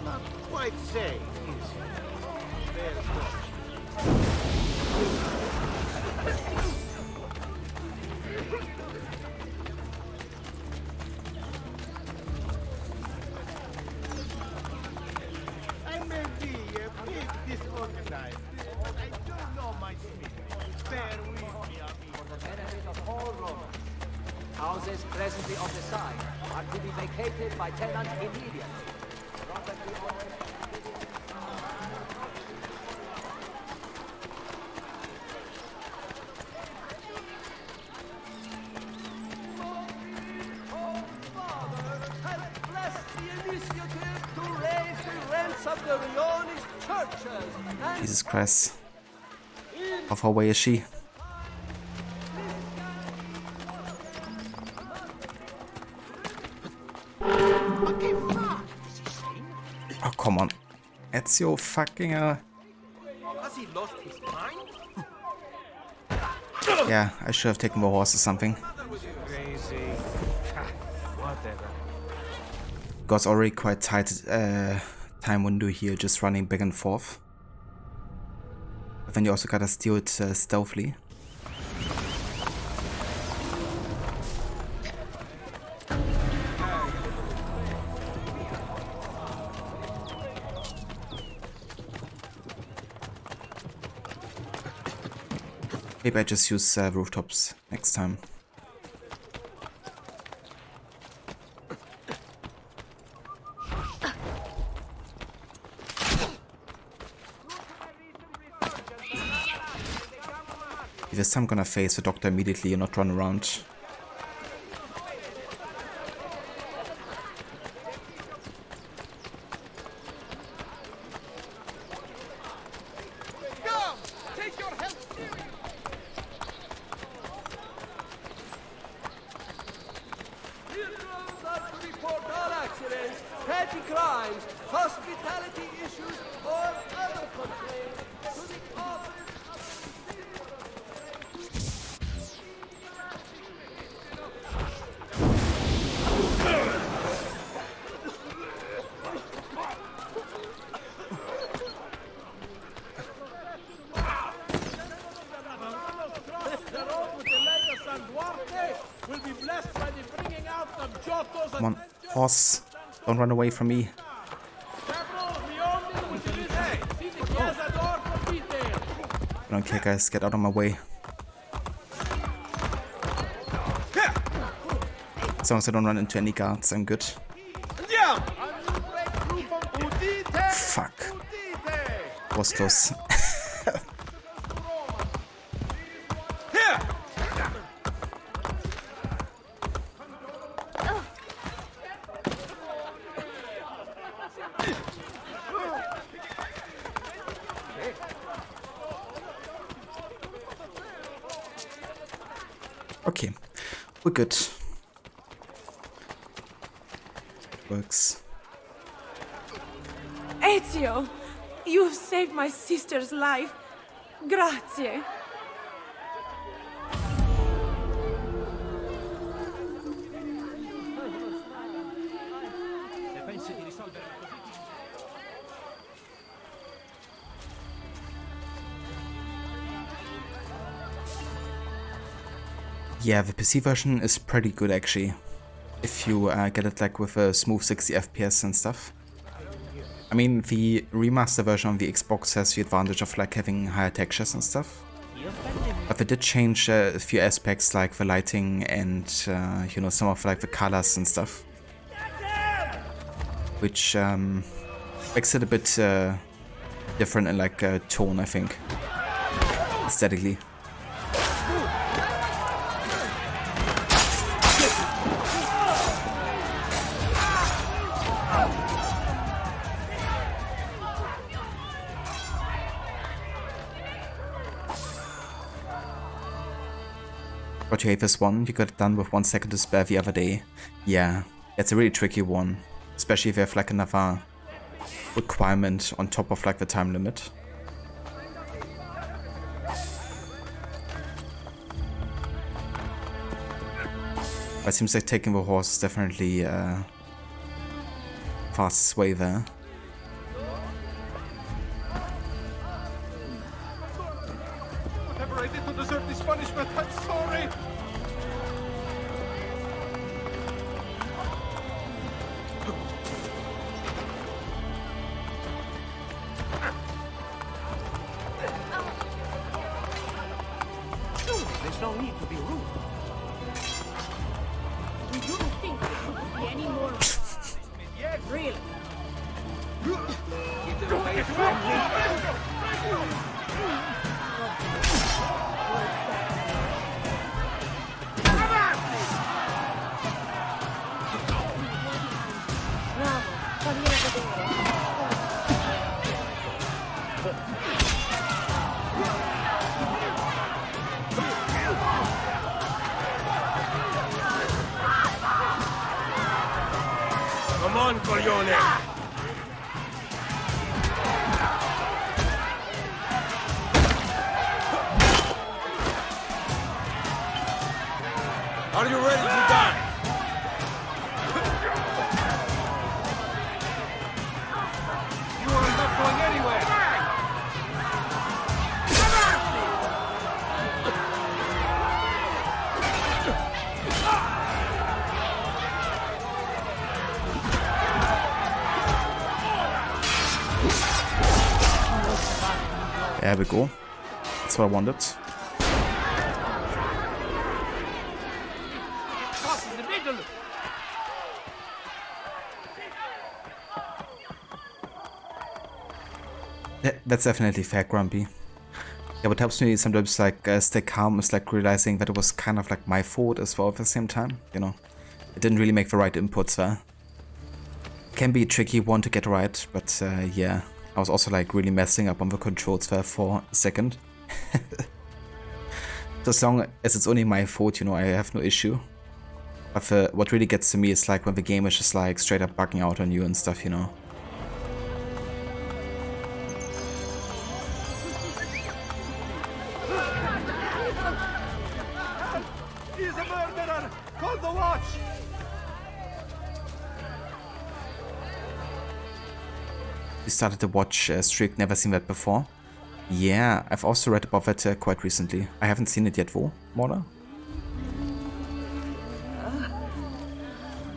Not quite safe, is it? There's no... I may be a bit disorganized, but I do know my Smith. Bear with me, For the benefit of all Romans, houses presently on the side are to be vacated by tenants immediately. Property owners... Jesus Christ. How far away is she? Oh, come on. Ezio fucking Has he lost his mind? Yeah, I should have taken the horse or something. Crazy. Whatever. Got already quite tight time window here, just running back and forth. But then you also gotta steal it stealthily. Maybe I just use rooftops next time. This time I'm gonna face the doctor immediately and not run around. Petty crimes, hospitality issues, or other complaints to the office will be blessed by the bringing out of Giotto's. Come on, horse, don't run away from me. I don't care, guys, get out of my way. As long as I don't run into any guards, I'm good. Fuck. Was close. Okay, we're good. Works. Ezio, you've saved my sister's life. Grazie. Yeah, the PC version is pretty good actually. If you get it like with a smooth 60 FPS and stuff. I mean, the remaster version on the Xbox has the advantage of like having higher textures and stuff. But they did change a few aspects like the lighting and you know, some of like the colors and stuff. Which makes it a bit different in like tone, I think. Aesthetically. But you hate this one, you got it done with 1 second to spare the other day. Yeah, it's a really tricky one. Especially if you have like another requirement on top of like the time limit. But it seems like taking the horse is definitely fastest way there. Whatever I did to deserve this punishment, I'm sorry. There's no need to be rude. We don't think there should be any more. Yes, really. Get it away from me. Come on, coglione! Are you ready to die? You are not going anywhere. There we go. That's what I wanted. Cross in the middle. That's definitely fair, Grumpy. Yeah, what helps me sometimes like stay calm is like realizing that it was kind of like my fault as well at the same time. You know, it didn't really make the right inputs there. Can be a tricky one to get right, but yeah, I was also like really messing up on the controls there for a second. So as long as it's only my fault, you know, I have no issue. But what really gets to me is like when the game is just like straight up bugging out on you and stuff, you know. He's a murderer! Call the watch! You started the watch streak, never seen that before. Yeah, I've also read about that quite recently. I haven't seen it yet though, Mona.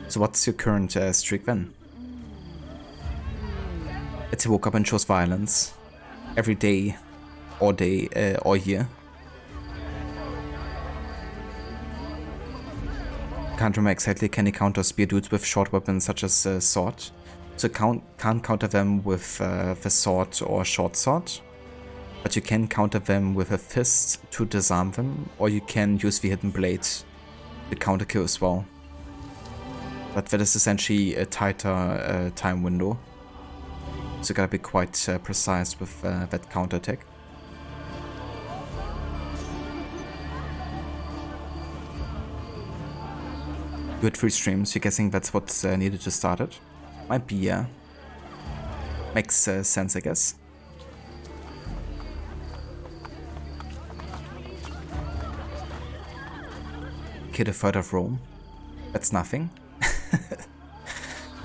So what's your current streak then? It's you woke up and chose violence. Every day, all day, all year. Can't remember exactly, can you counter spear dudes with short weapons such as sword? So can't counter them with the sword or short sword, but you can counter them with a fist to disarm them, or you can use the hidden blade to counter kill as well. But that is essentially a tighter time window, so you gotta be quite precise with that counter attack. You had 3 streams, you're guessing that's what's needed to start it? Might be, yeah. Makes sense, I guess. Kid a third of Rome. That's nothing.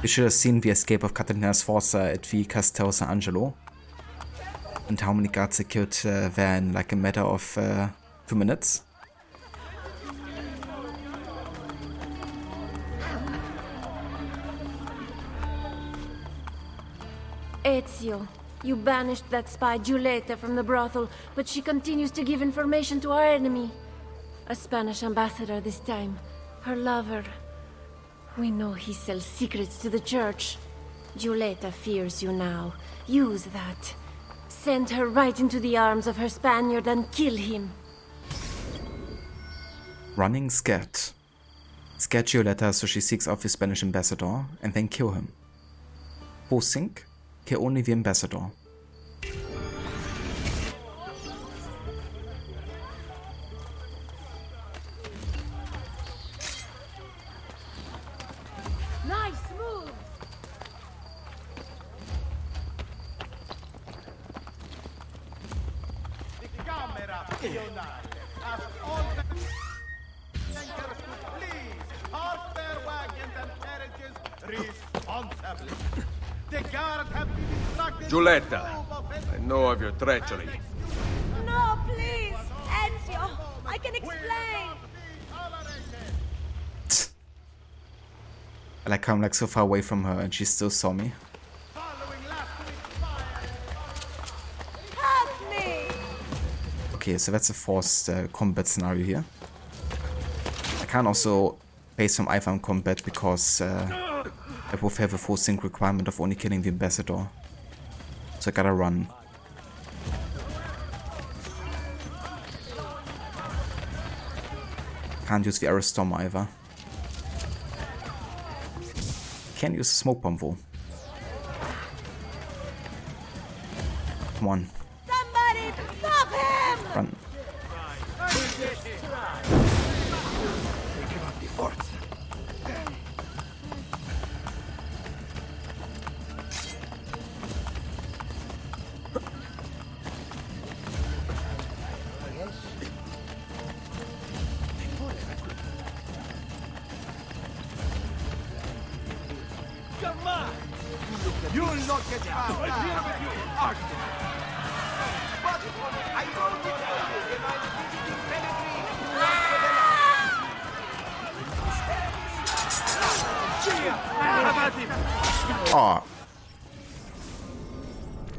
You should have seen the escape of Caterina Sforza at the Castel San Angelo. And how many guards they killed there in like a matter of 2 minutes. Ezio. You banished that spy Giulietta from the brothel, but she continues to give information to our enemy. A Spanish ambassador this time. Her lover. We know he sells secrets to the church. Giulietta fears you now. Use that. Send her right into the arms of her Spaniard and kill him. Running scared. Scare Giulietta so she seeks out the Spanish ambassador and then kill him. Forcing, kill only the ambassador. Nice move! The camera, Leonardo. Ask all the tankers to please park their wagons and carriages responsibly. The guards have been instructed. Giulietta, I know of your treachery. No, please! Ezio! I can explain! I like how I'm like so far away from her and she still saw me. Help me! Okay, so that's a forced combat scenario here. I can't also face some iPhone combat because I both have a full sync requirement of only killing the ambassador. So I gotta run. Can't use the Aerostorm either. Can use a smoke bomb though. Come on. Somebody stop him! Run. You'll not get found. But I don't think if I'm visiting Pellegrini. Oh.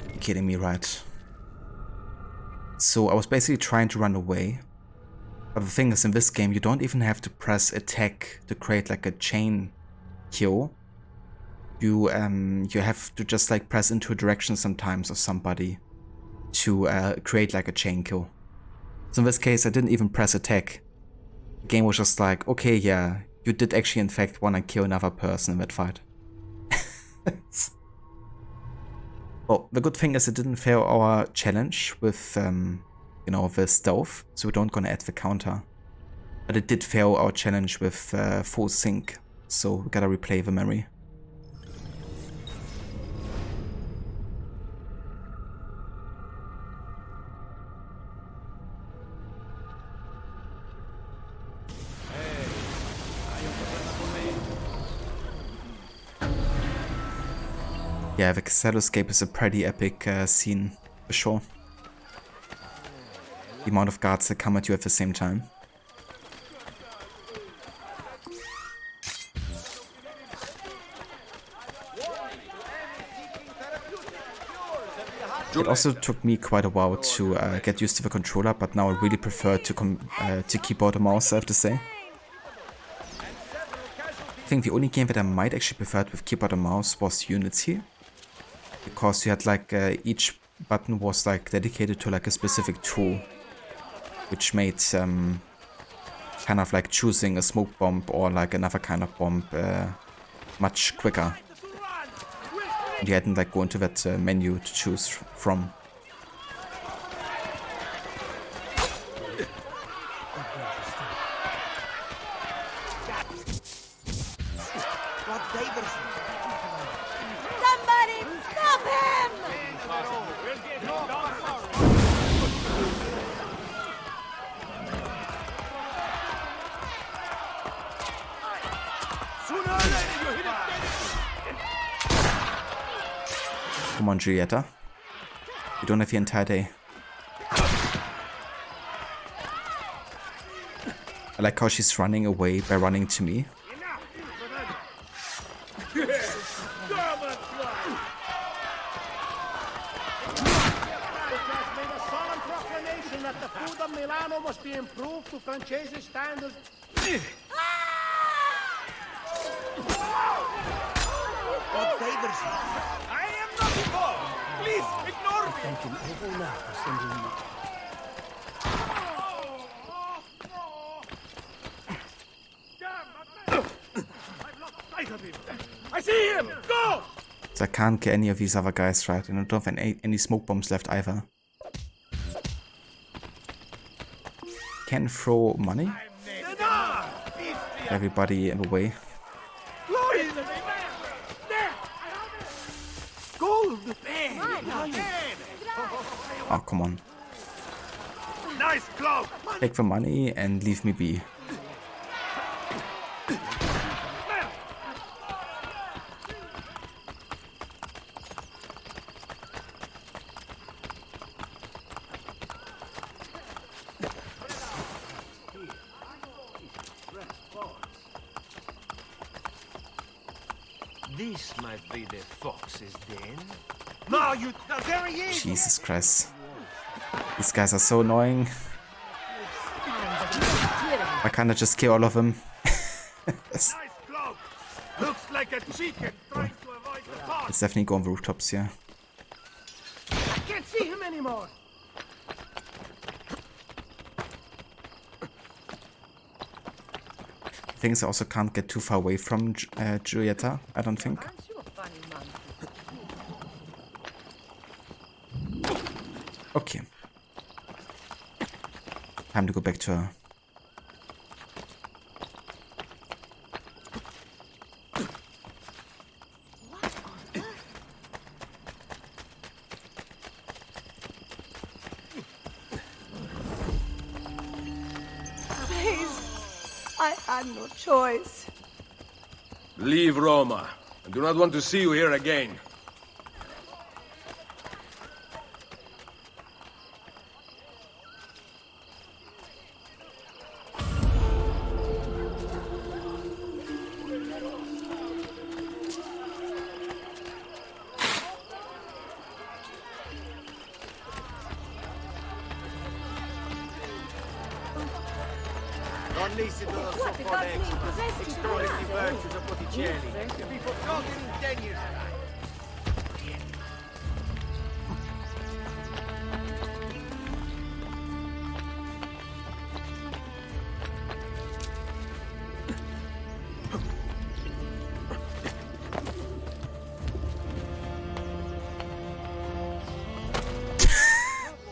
You're kidding me, right? So I was basically trying to run away. But the thing is, in this game, you don't even have to press attack to create like a chain kill. You have to just like press into a direction sometimes of somebody to create like a chain kill. So in this case, I didn't even press attack. The game was just like, okay, yeah, you did actually in fact want to kill another person in that fight. Well, the good thing is it didn't fail our challenge with, you know, the stealth, so we don't gonna add the counter. But it did fail our challenge with full sync, so we gotta replay the memory. Yeah, the Castle Escape is a pretty epic scene, for sure. The amount of guards that come at you at the same time. It also took me quite a while to get used to the controller, but now I really prefer to keyboard and mouse, I have to say. I think the only game that I might actually prefer it with keyboard and mouse was Unity. Because you had like each button was like dedicated to like a specific tool, which made kind of like choosing a smoke bomb or like another kind of bomb much quicker. And you hadn't like go into that menu to choose from. Come on, Giulietta. You don't have the entire day. I like how she's running away by running to me. explanation that the food of Milano must be improved to Francese standards. What favors you? I am not involved! Please, ignore me! Thank you all now for sending me. I've lost sight of him! I see him! Go! So I can't get any of these other guys right, and I don't have any smoke bombs left either. Can throw money. Everybody in the way. Gold! Oh, come on. Nice cloak! Take the money and leave me be. This might be the fox's den. No, you. There he is! Jesus Christ. These guys are so annoying. Why can't I just kill all of them? Nice cloak! Looks like a chicken trying to avoid the fox! Let's definitely go on the rooftops here. I can't see him anymore. Things I also can't get too far away from Giulietta, I don't think. Okay. Time to go back to her. I had no choice. Leave Roma. I do not want to see you here again. Non licito non sopporexo. Extolling the virtues of Botticelli. To be forgotten in 10 years' time.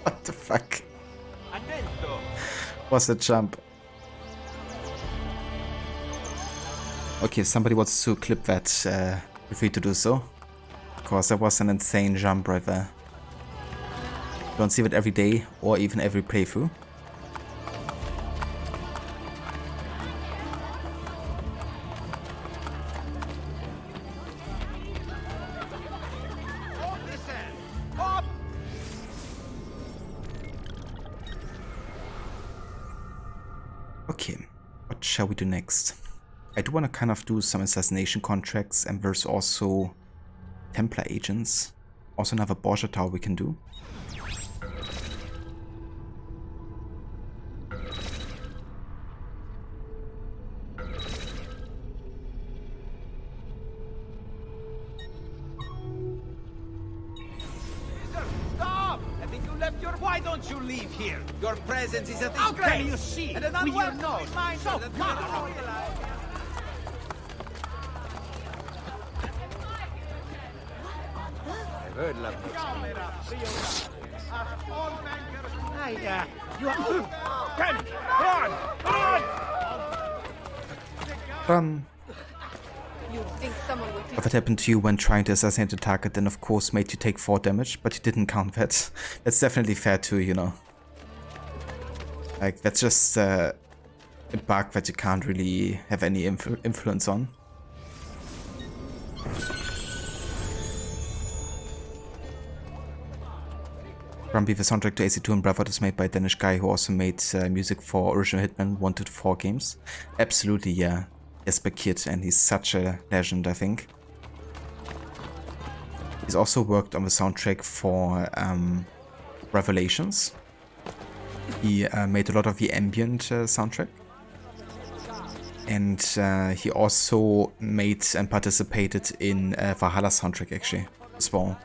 What the fuck? What's the jump? Okay, if somebody wants to clip that, feel free to do so. Because that was an insane jump right there. Don't see that every day or even every playthrough. Okay, what shall we do next? I do want to kind of do some assassination contracts, and there's also Templar agents. Also another Borgia Tower we can do. Stop! I think you left your... Why don't you leave here? Your presence is a disgrace. How can you see? And an With your unwelcome nose reminder so that far you away. I've heard love. You are... Ken! Run! Run! Run! You think someone would If it happened to you when trying to assassinate the target, then of course made you take 4 damage, but you didn't count that. That's definitely fair too, you know. Like, that's just a bug that you can't really have any influence on. Grumpy, the soundtrack to AC2 and Brotherhood is made by a Danish guy who also made music for original Hitman 1 to 4 games. Absolutely, yeah. Jesper Kid, and he's such a legend, I think. He's also worked on the soundtrack for Revelations, He made a lot of the ambient soundtrack. And he also made and participated in Valhalla soundtrack actually as well.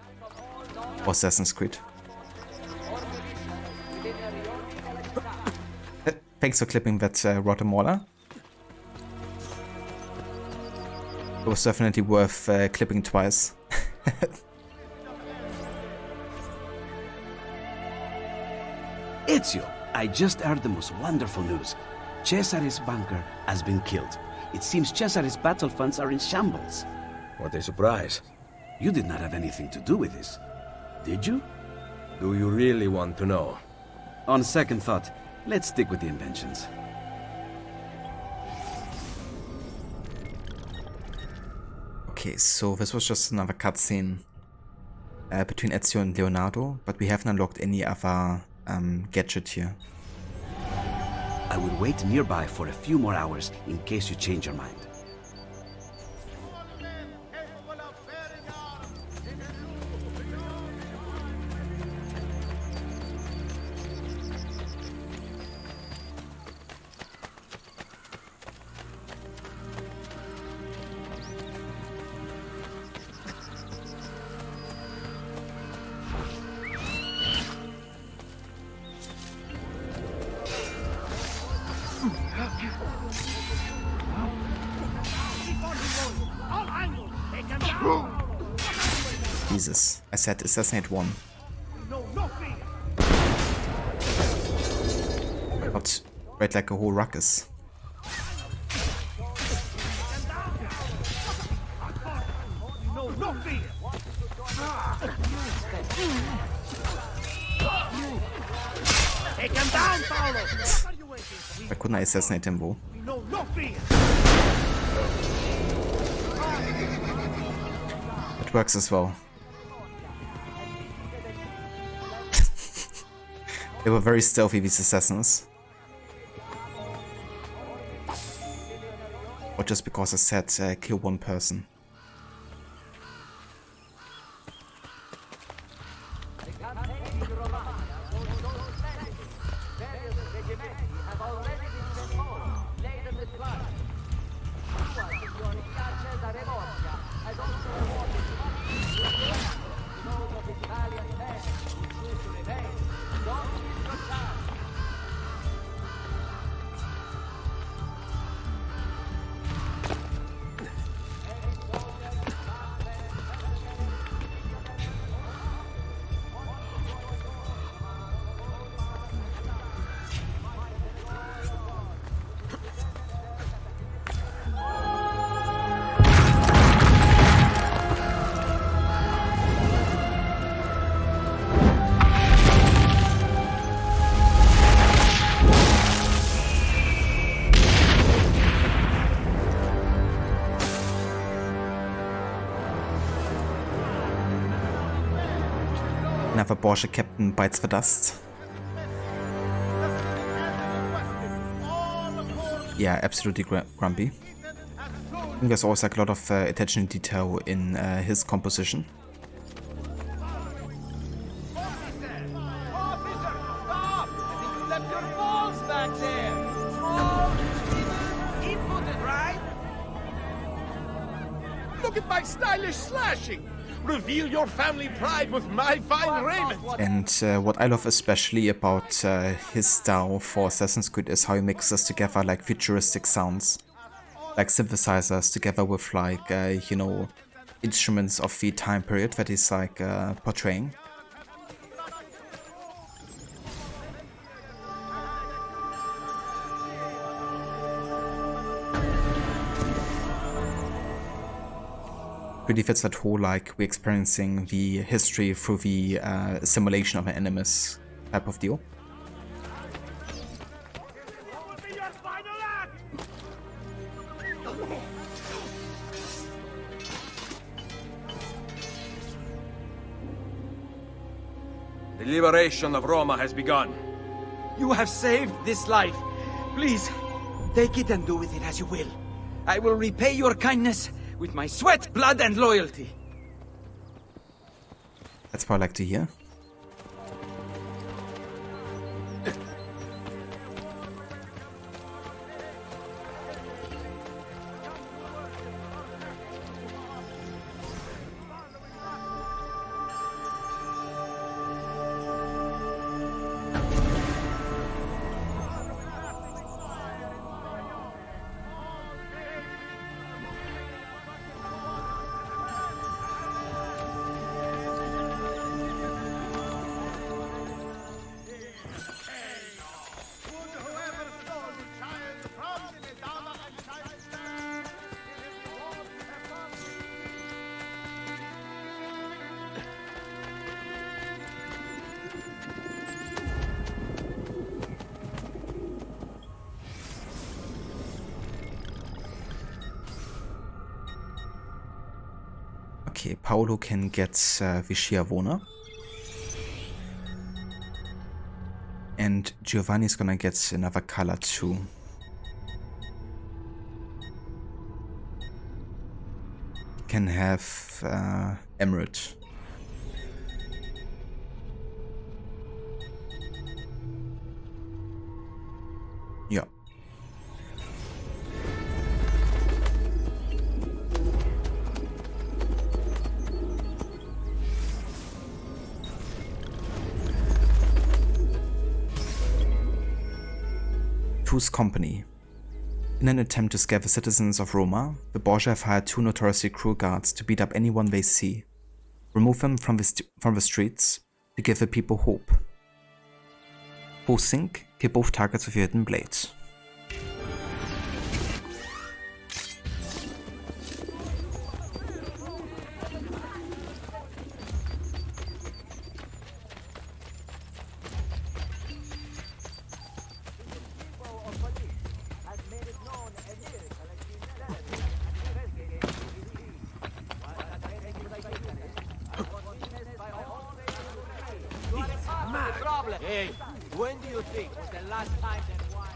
For Assassin's Creed. Thanks for clipping that, Rotemola. It was definitely worth clipping twice. Ezio, I just heard the most wonderful news. Cesare's banker has been killed. It seems Cesare's battle funds are in shambles. What a surprise. You did not have anything to do with this, did you? Do you really want to know? On second thought, let's stick with the inventions. Okay, so this was just another cutscene between Ezio and Leonardo, but we haven't unlocked any other gadget here. I would wait nearby for a few more hours in case you change your mind. Jesus, I said assassinate one. Got read like a whole ruckus. Why couldn't I assassinate him though? It works as well. They were very stealthy, these assassins. Or just because I said kill one person. Another Borgia captain bites the dust. Yeah, absolutely grumpy. I think there's also like a lot of attention to detail in his composition. Look at my stylish slashing! Reveal your family pride with my fine raiment! And what I love especially about his style for Assassin's Creed is how he mixes together like futuristic sounds. Like synthesizers together with like, you know, instruments of the time period that he's like portraying. Really fits that whole like we're experiencing the history through the simulation of an enemies type of deal. The liberation of Roma has begun. You have saved this life. Please, take it and do with it as you will. I will repay your kindness with my sweat, blood, and loyalty. That's what I like to hear. Okay, Paolo can get Visciavona. And Giovanni's gonna get another color too. Can have Emerald. Yeah. Whose company? In an attempt to scare the citizens of Roma, the Borgia have hired 2 notoriously cruel guards to beat up anyone they see, remove them from the streets to give the people hope. Both sink, kill both targets with your hidden blade. Hey, when do you think was the last time that wine...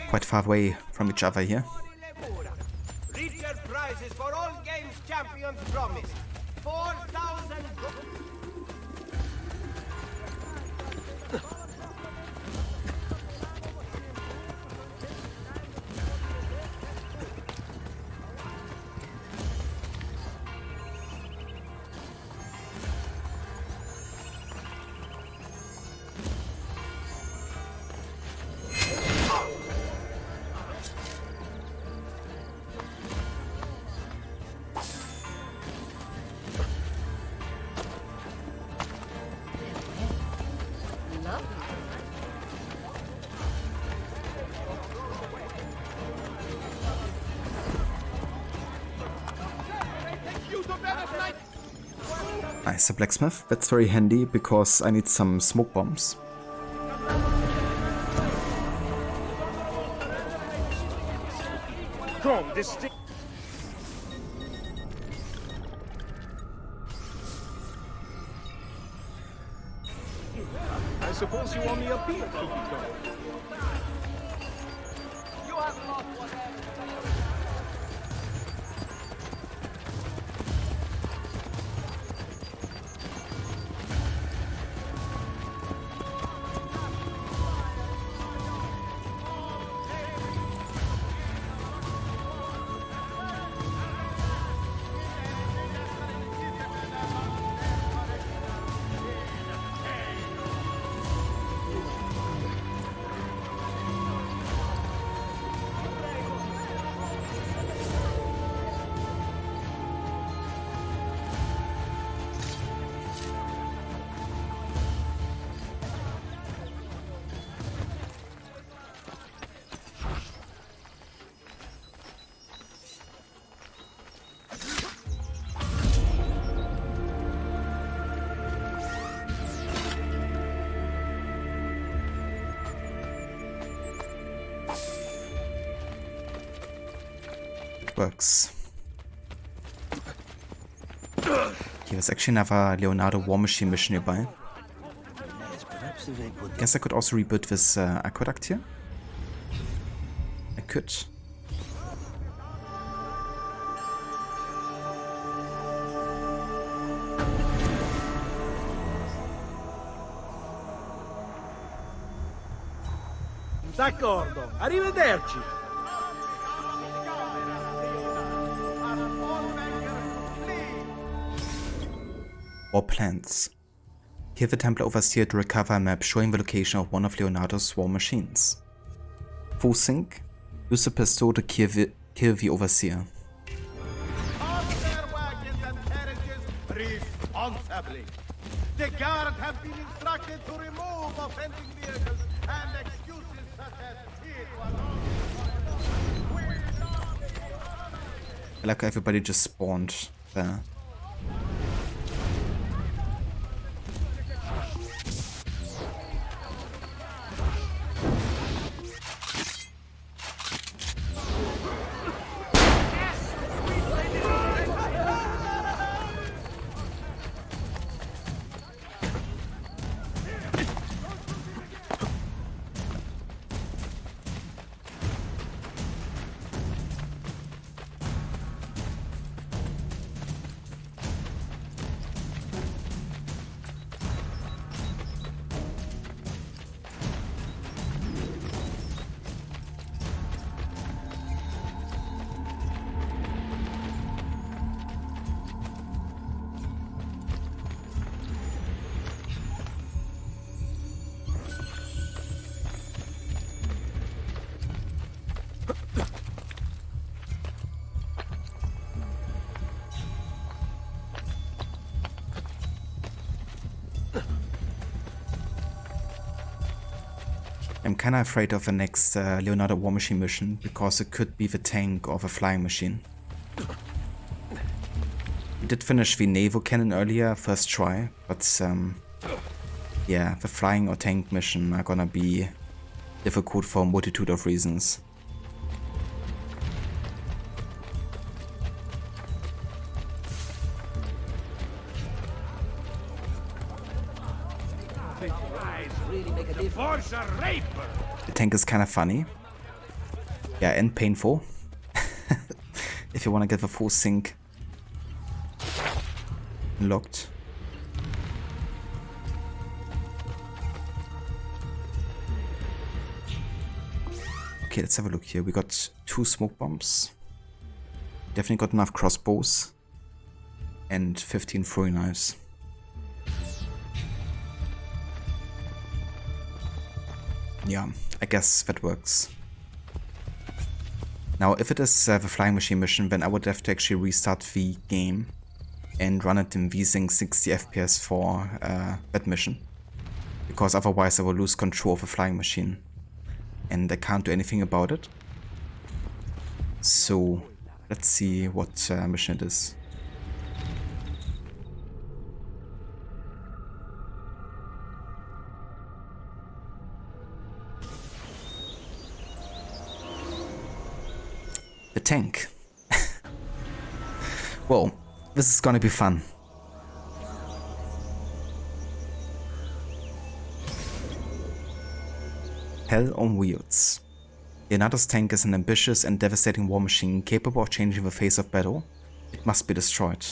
Quite far away from each other here. Richard prizes for all games champions promised. 4,000 Nice, a blacksmith. That's very handy because I need some smoke bombs. Come, this thing. I suppose you want me up here, Cookie Dough. You have lost whatever. Works. There's actually another Leonardo War Machine mission nearby. Guess I could also rebuild this aqueduct here. I could. D'accordo, arrivederci. War plans. Here the Templar overseer to recover a map showing the location of one of Leonardo's war machines. Full sync. Use the pistol to kill the overseer. On their wagons and carriages responsibly. The guard have been instructed to remove offending vehicles and excuses such as it was I like how everybody just spawned there. I'm kinda afraid of the next Leonardo War Machine mission, because it could be the tank or the flying machine. We did finish the naval cannon earlier, first try, but yeah, the flying or tank mission are gonna be difficult for a multitude of reasons. The tank is kind of funny. Yeah, and painful. If you want to get the full sync unlocked. Okay, let's have a look here. We got 2 smoke bombs. Definitely got enough crossbows. And 15 throwing knives. Yeah, I guess that works. Now, if it is the flying machine mission, then I would have to actually restart the game and run it in VSync 60 FPS for that mission. Because otherwise I will lose control of the flying machine. And I can't do anything about it. So, let's see what mission it is. The tank. Well, this is gonna be fun. Hell on wheels. Leonardo's tank is an ambitious and devastating war machine capable of changing the face of battle. It must be destroyed.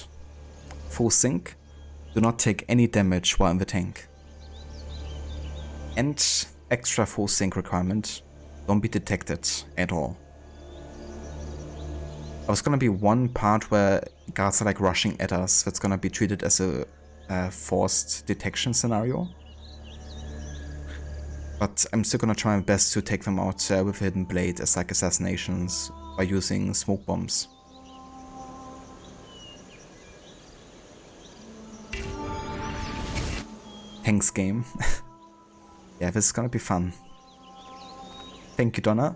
Full sync. Do not take any damage while in the tank. And extra full sync requirement. Don't be detected at all. I was gonna be one part where guards are like rushing at us. That's gonna be treated as a forced detection scenario. But I'm still gonna try my best to take them out with a hidden blade as like assassinations by using smoke bombs. Tanks game. Yeah, this is gonna be fun. Thank you, Donna.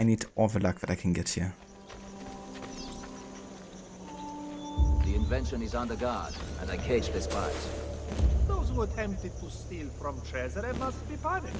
I need all the luck that I can get here. The invention is under guard, and I cage the spies. Those who attempted to steal from Cesare must be punished.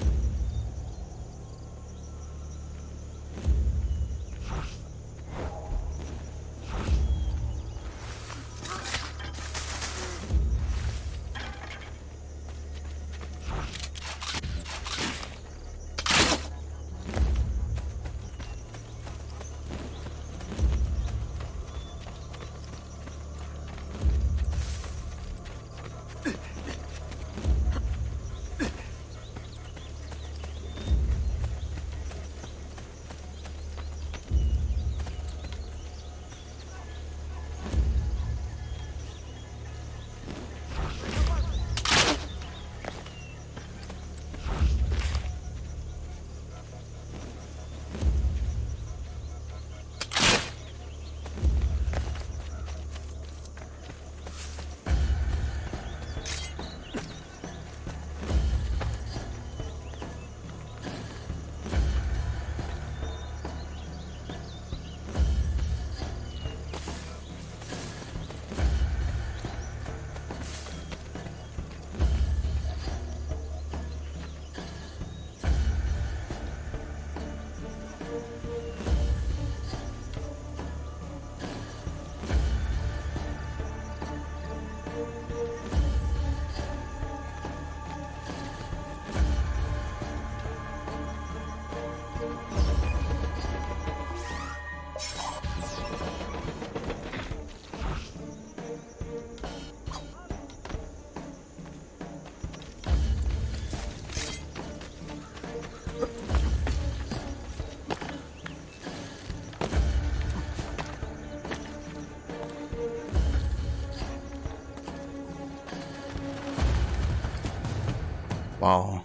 Wow.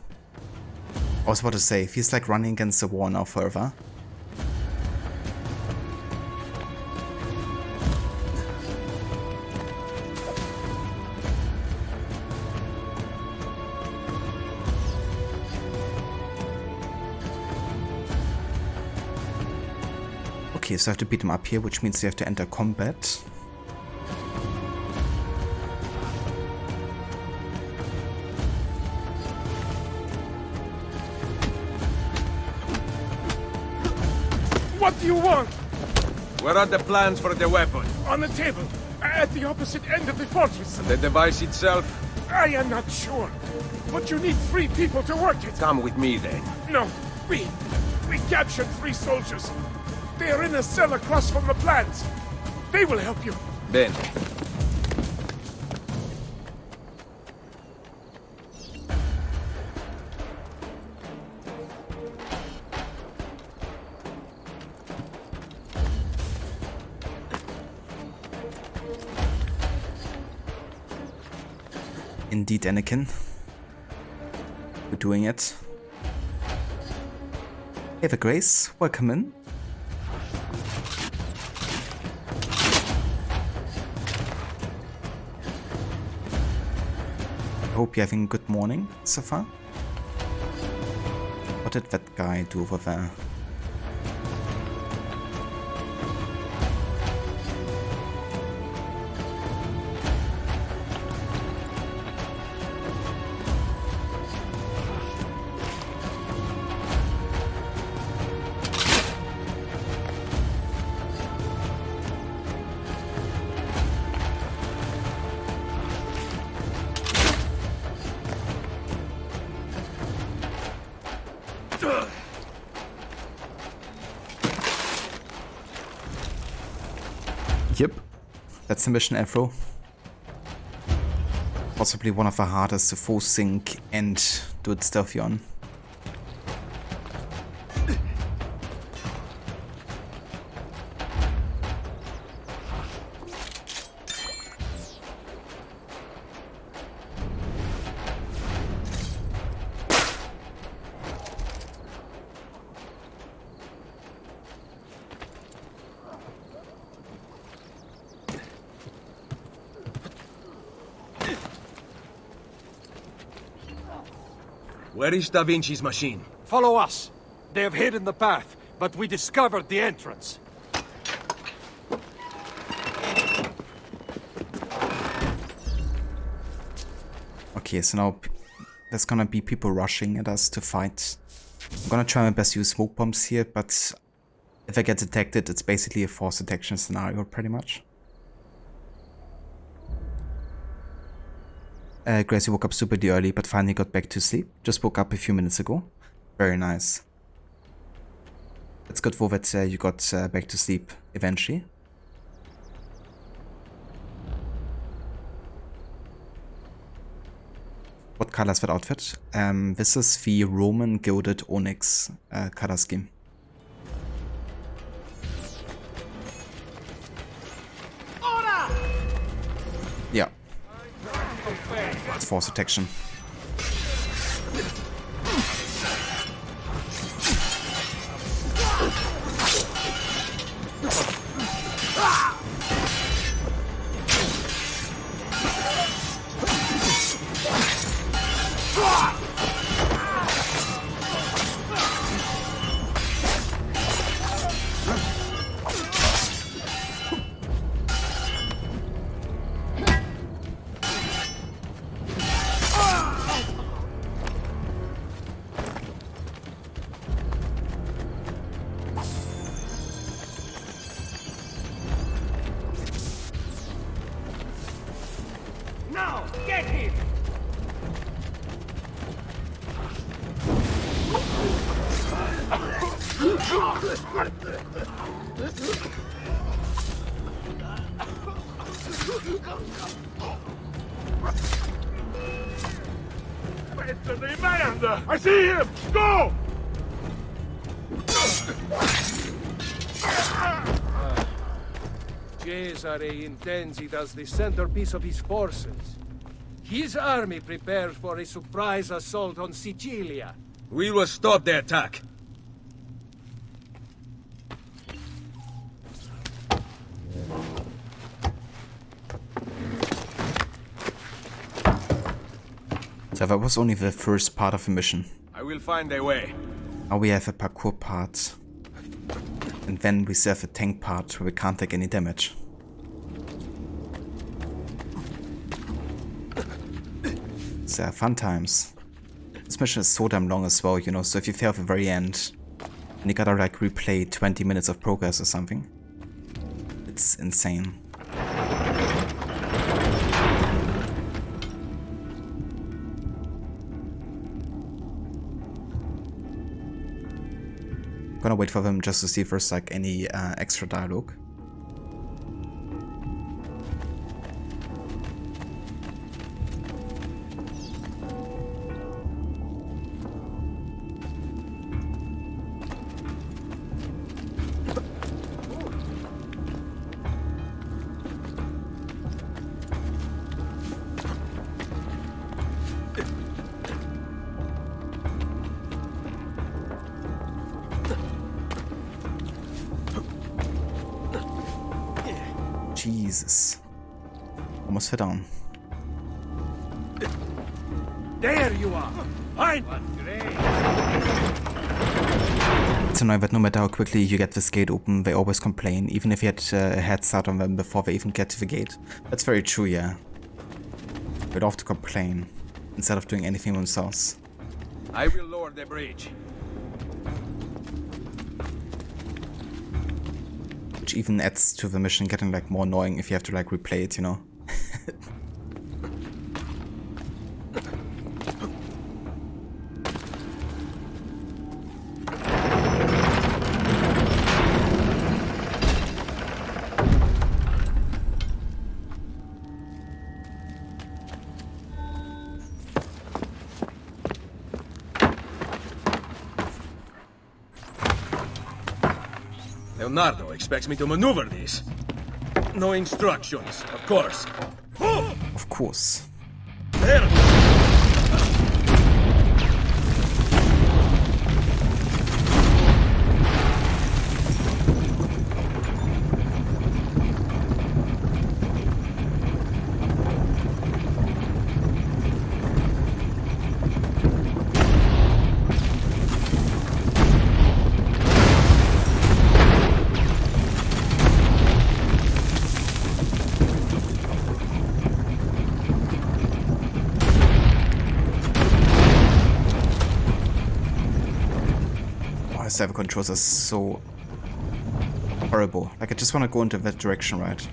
I was about to say, feels like running against the wall now forever. Okay, so I have to beat them up here, which means we have to enter combat. What do you want? Where are the plans for the weapon? On the table, at the opposite end of the fortress. And the device itself? I am not sure, but you need 3 people to work it. Come with me then. No, we captured 3 soldiers. They are in a cell across from the plans. They will help you. Then. Indeed, Anakin. We're doing it. Hey, the Grace, welcome in. I hope you're having a good morning so far. What did that guy do over there? Yep, that's the mission, Afro. Possibly one of the hardest to full sync and do it stealthy on. Where is Da Vinci's machine? Follow us. They have hidden the path, but we discovered the entrance. Okay, so now there's gonna be people rushing at us to fight. I'm gonna try my best to use smoke bombs here, but if I get detected, it's basically a forced detection scenario, pretty much. Gracie woke up super early, but finally got back to sleep. Just woke up a few minutes ago. Very nice. It's good for that you got back to sleep eventually. What color is that outfit? This is the Roman Gilded Onyx color scheme. Yeah. It's force detection. Now, get him! It's the man! I see him! Go! Cesare intends it as the centerpiece of his forces. His army prepares for a surprise assault on Sicilia. We will stop the attack. So that was only the first part of the mission. I will find a way. Now we have a parkour part. And then we still have a tank part where we can't take any damage. So fun times. This mission is so damn long as well, you know, so if you fail at the very end, and you gotta like replay 20 minutes of progress or something, it's insane. Gonna wait for them just to see if there's like any extra dialogue. Jesus. Almost fell down. There you are! It's annoying that no matter how quickly you get this gate open, they always complain, even if you had a head start on them before they even get to the gate. That's very true, yeah. They'd have to complain, instead of doing anything themselves. I will lower the bridge. Which even adds to the mission getting like more annoying if you have to like replay it, you know? Leonardo expects me to maneuver this. No instructions, of course. Of course. There! Server controls are so horrible. Like, I just want to go into that direction, right?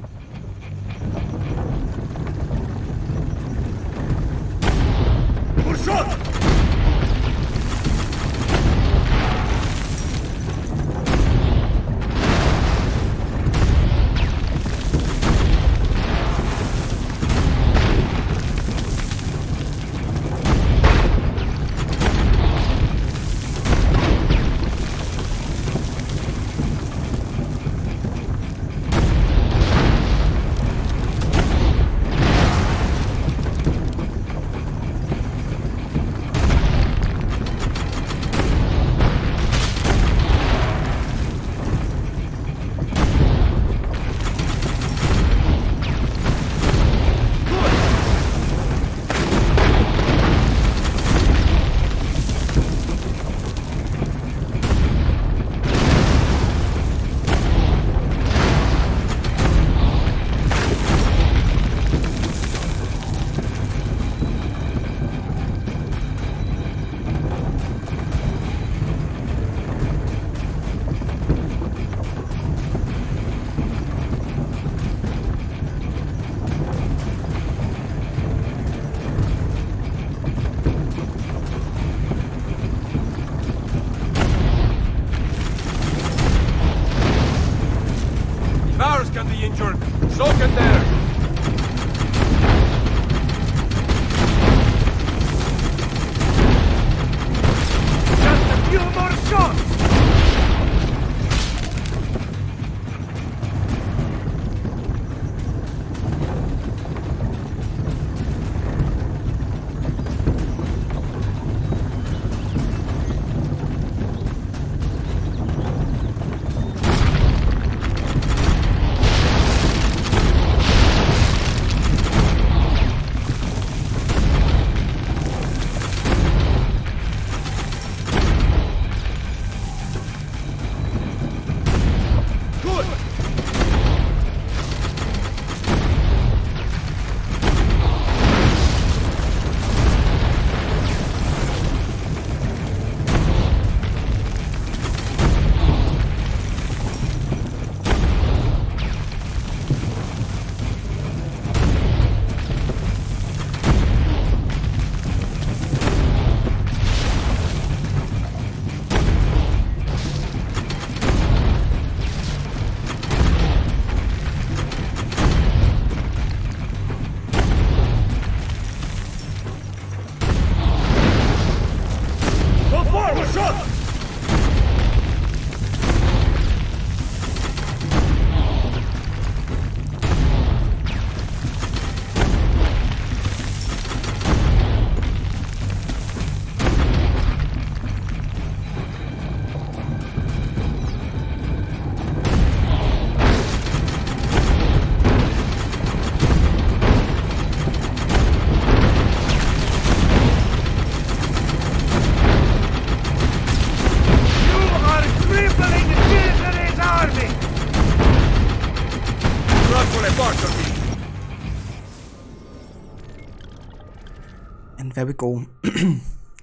And there we go.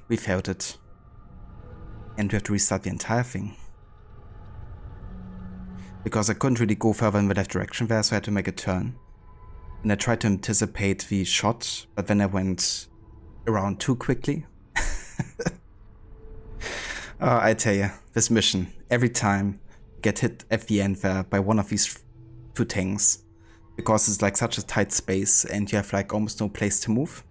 We failed it. And we have to restart the entire thing. Because I couldn't really go further in the left direction there, so I had to make a turn. And I tried to anticipate the shot, but then I went around too quickly. I tell you, this mission, every time get hit at the end there by one of these two tanks. Because it's like such a tight space and you have like almost no place to move.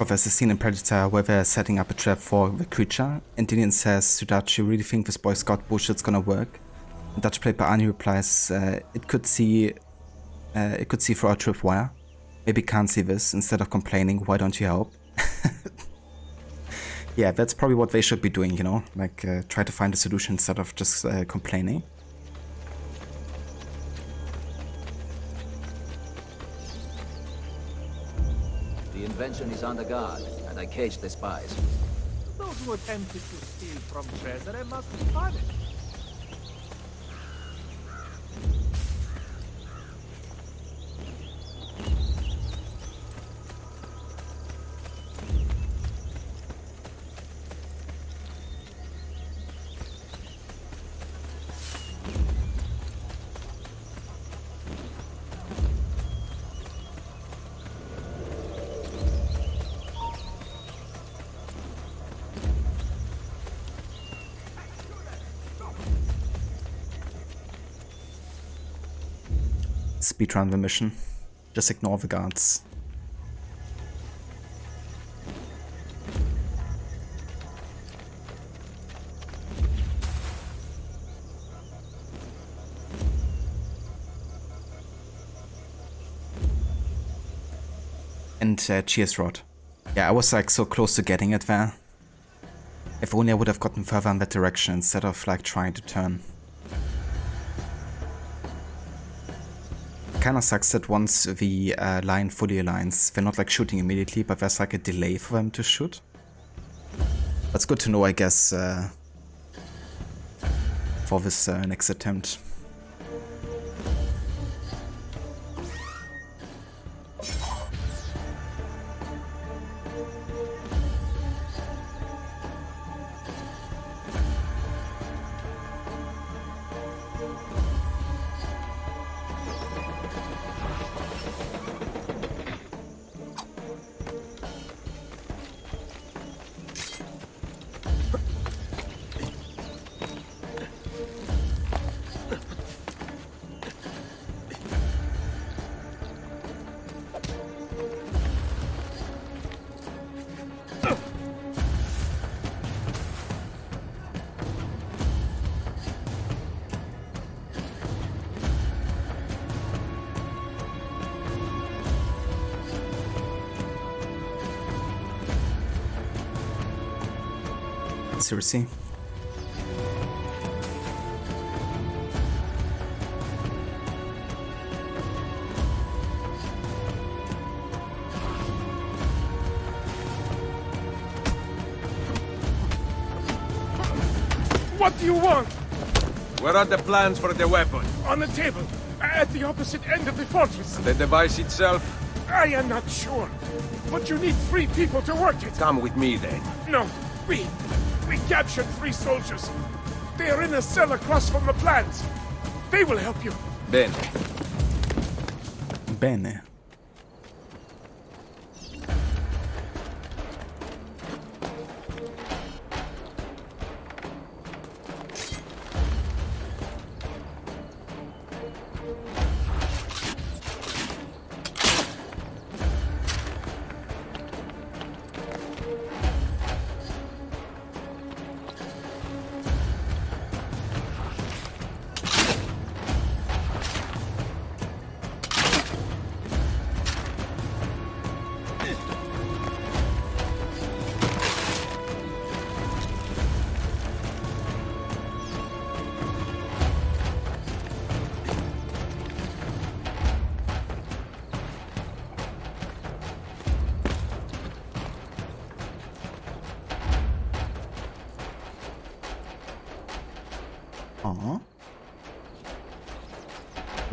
There's a scene in Predator where they're setting up a trap for the creature, and Dillian says to Dutch, "You really think this Boy Scout bullshit's gonna work?" And Dutch, played by Arnie, replies, it could see through our tripwire. Maybe can't see this. Instead of complaining, why don't you help?" Yeah, that's probably what they should be doing, you know? Like, try to find a solution instead of just complaining. The invention is on the guard, and I caged the spies. Those who attempted to steal from Cesare must be punished. Speedrun the mission. Just ignore the guards. And cheers, Rod. Yeah, I was like so close to getting it there. If only I would have gotten further in that direction instead of like trying to turn. Kinda sucks that once the line fully aligns, they're not like shooting immediately, but there's like a delay for them to shoot. That's good to know, I guess, for this next attempt. Seriously? What do you want? Where are the plans for the weapon? On the table, at the opposite end of the fortress. The device itself? I am not sure, but you need 3 people to work it. Come with me then. No, we captured 3 soldiers. They are in a cell across from the plants. They will help you. Bene. Bene.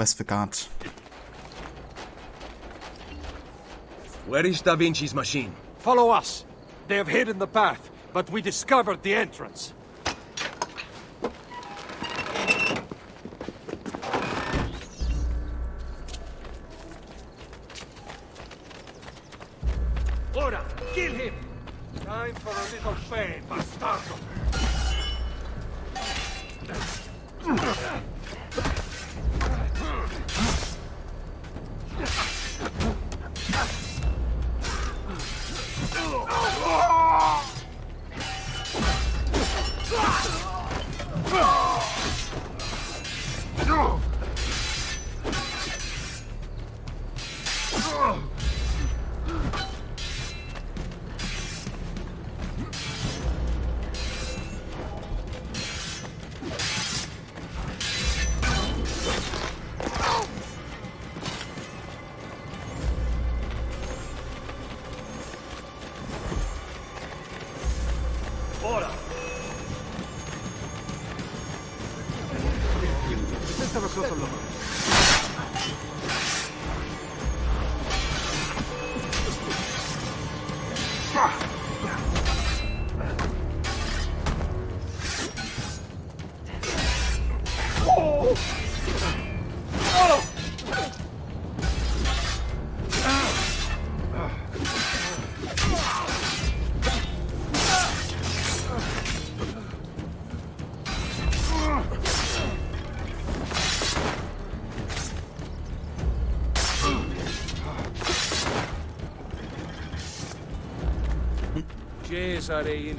Where's the guard? Where is Da Vinci's machine? Follow us. They have hidden the path, but we discovered the entrance. Ora, kill him! Time for a little fame, bastardo!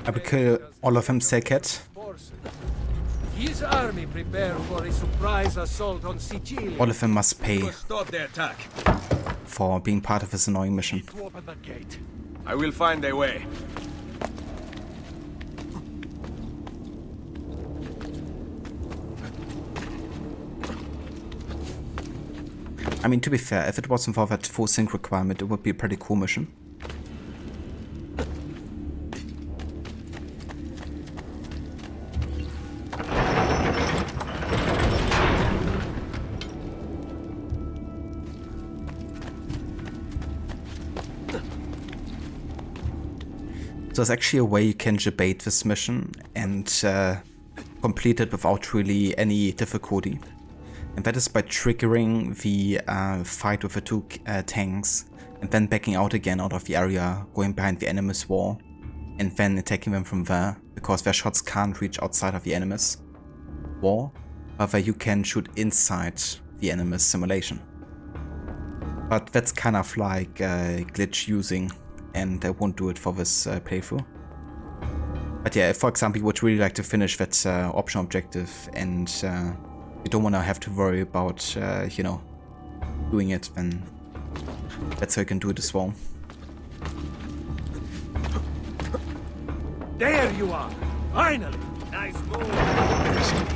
I will kill all of them, say cat. His army prepared for a surprise assault on Sicilia. All of them must pay Stop the attack. for being part of this annoying mission. To open the gate. I will find a way. I mean, to be fair, if it wasn't for that full sync requirement, it would be a pretty cool mission. So there's actually a way you can debate this mission and complete it without really any difficulty. And that is by triggering the fight with the two tanks and then backing out again out of the area, going behind the enemy's wall, and then attacking them from there, because their shots can't reach outside of the enemy's wall, however you can shoot inside the enemy's simulation. But that's kind of like glitch using, and I won't do it for this playthrough. But yeah, if for example you would really like to finish that optional objective and you don't want to have to worry about, you know, doing it, then that's how you can do it as well. There you are! Finally! Nice move!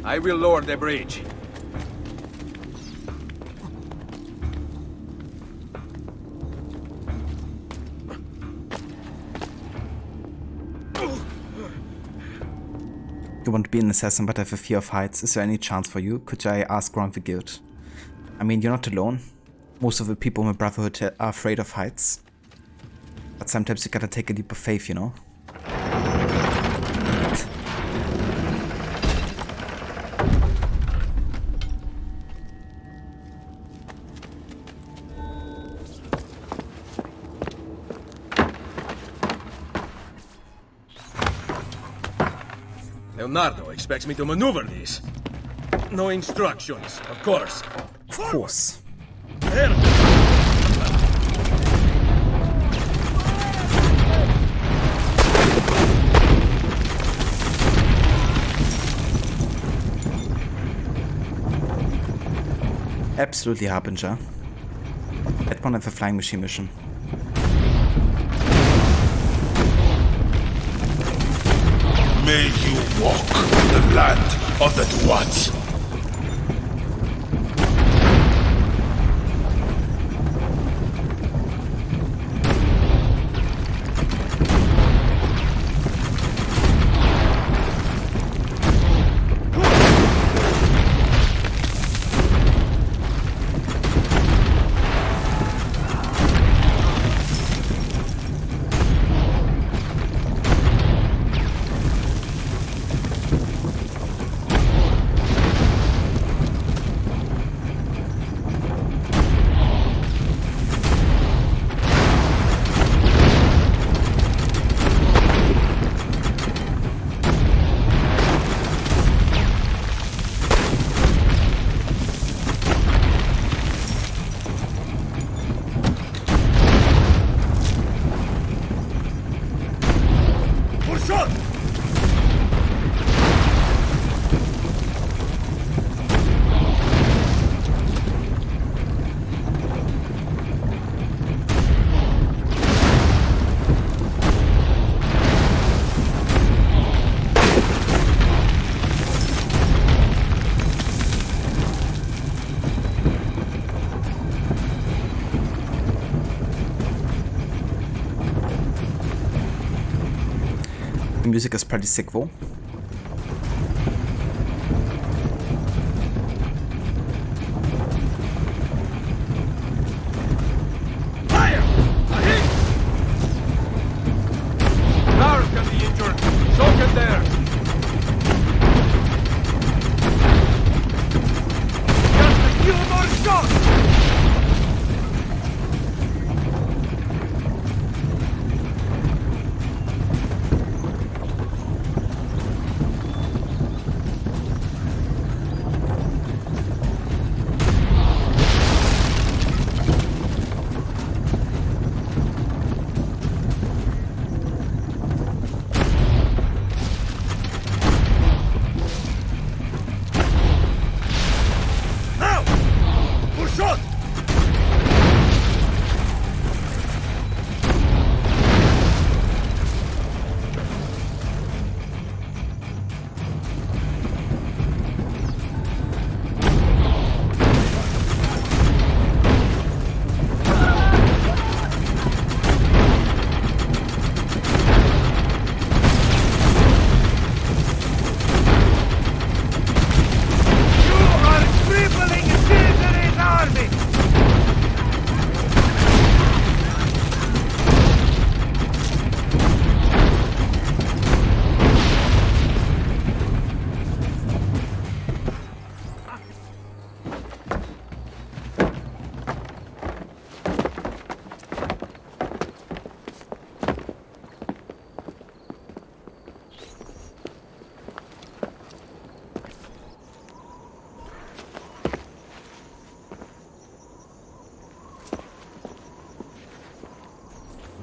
I will lower the bridge. You want to be an assassin but have a fear of heights. Is there any chance for you? Could I ask around the guild? I mean, you're not alone. Most of the people in the Brotherhood are afraid of heights. But sometimes you gotta take a leap of faith, you know? Leonardo expects me to maneuver this. No instructions, of course. Of course. Absolutely, Harbinger. That one of the flying machine mission. May you walk the land of the Duats. shot! The music is pretty sick though. Fire! Ahí! Lars can be injured. So can there. Just a few more shots!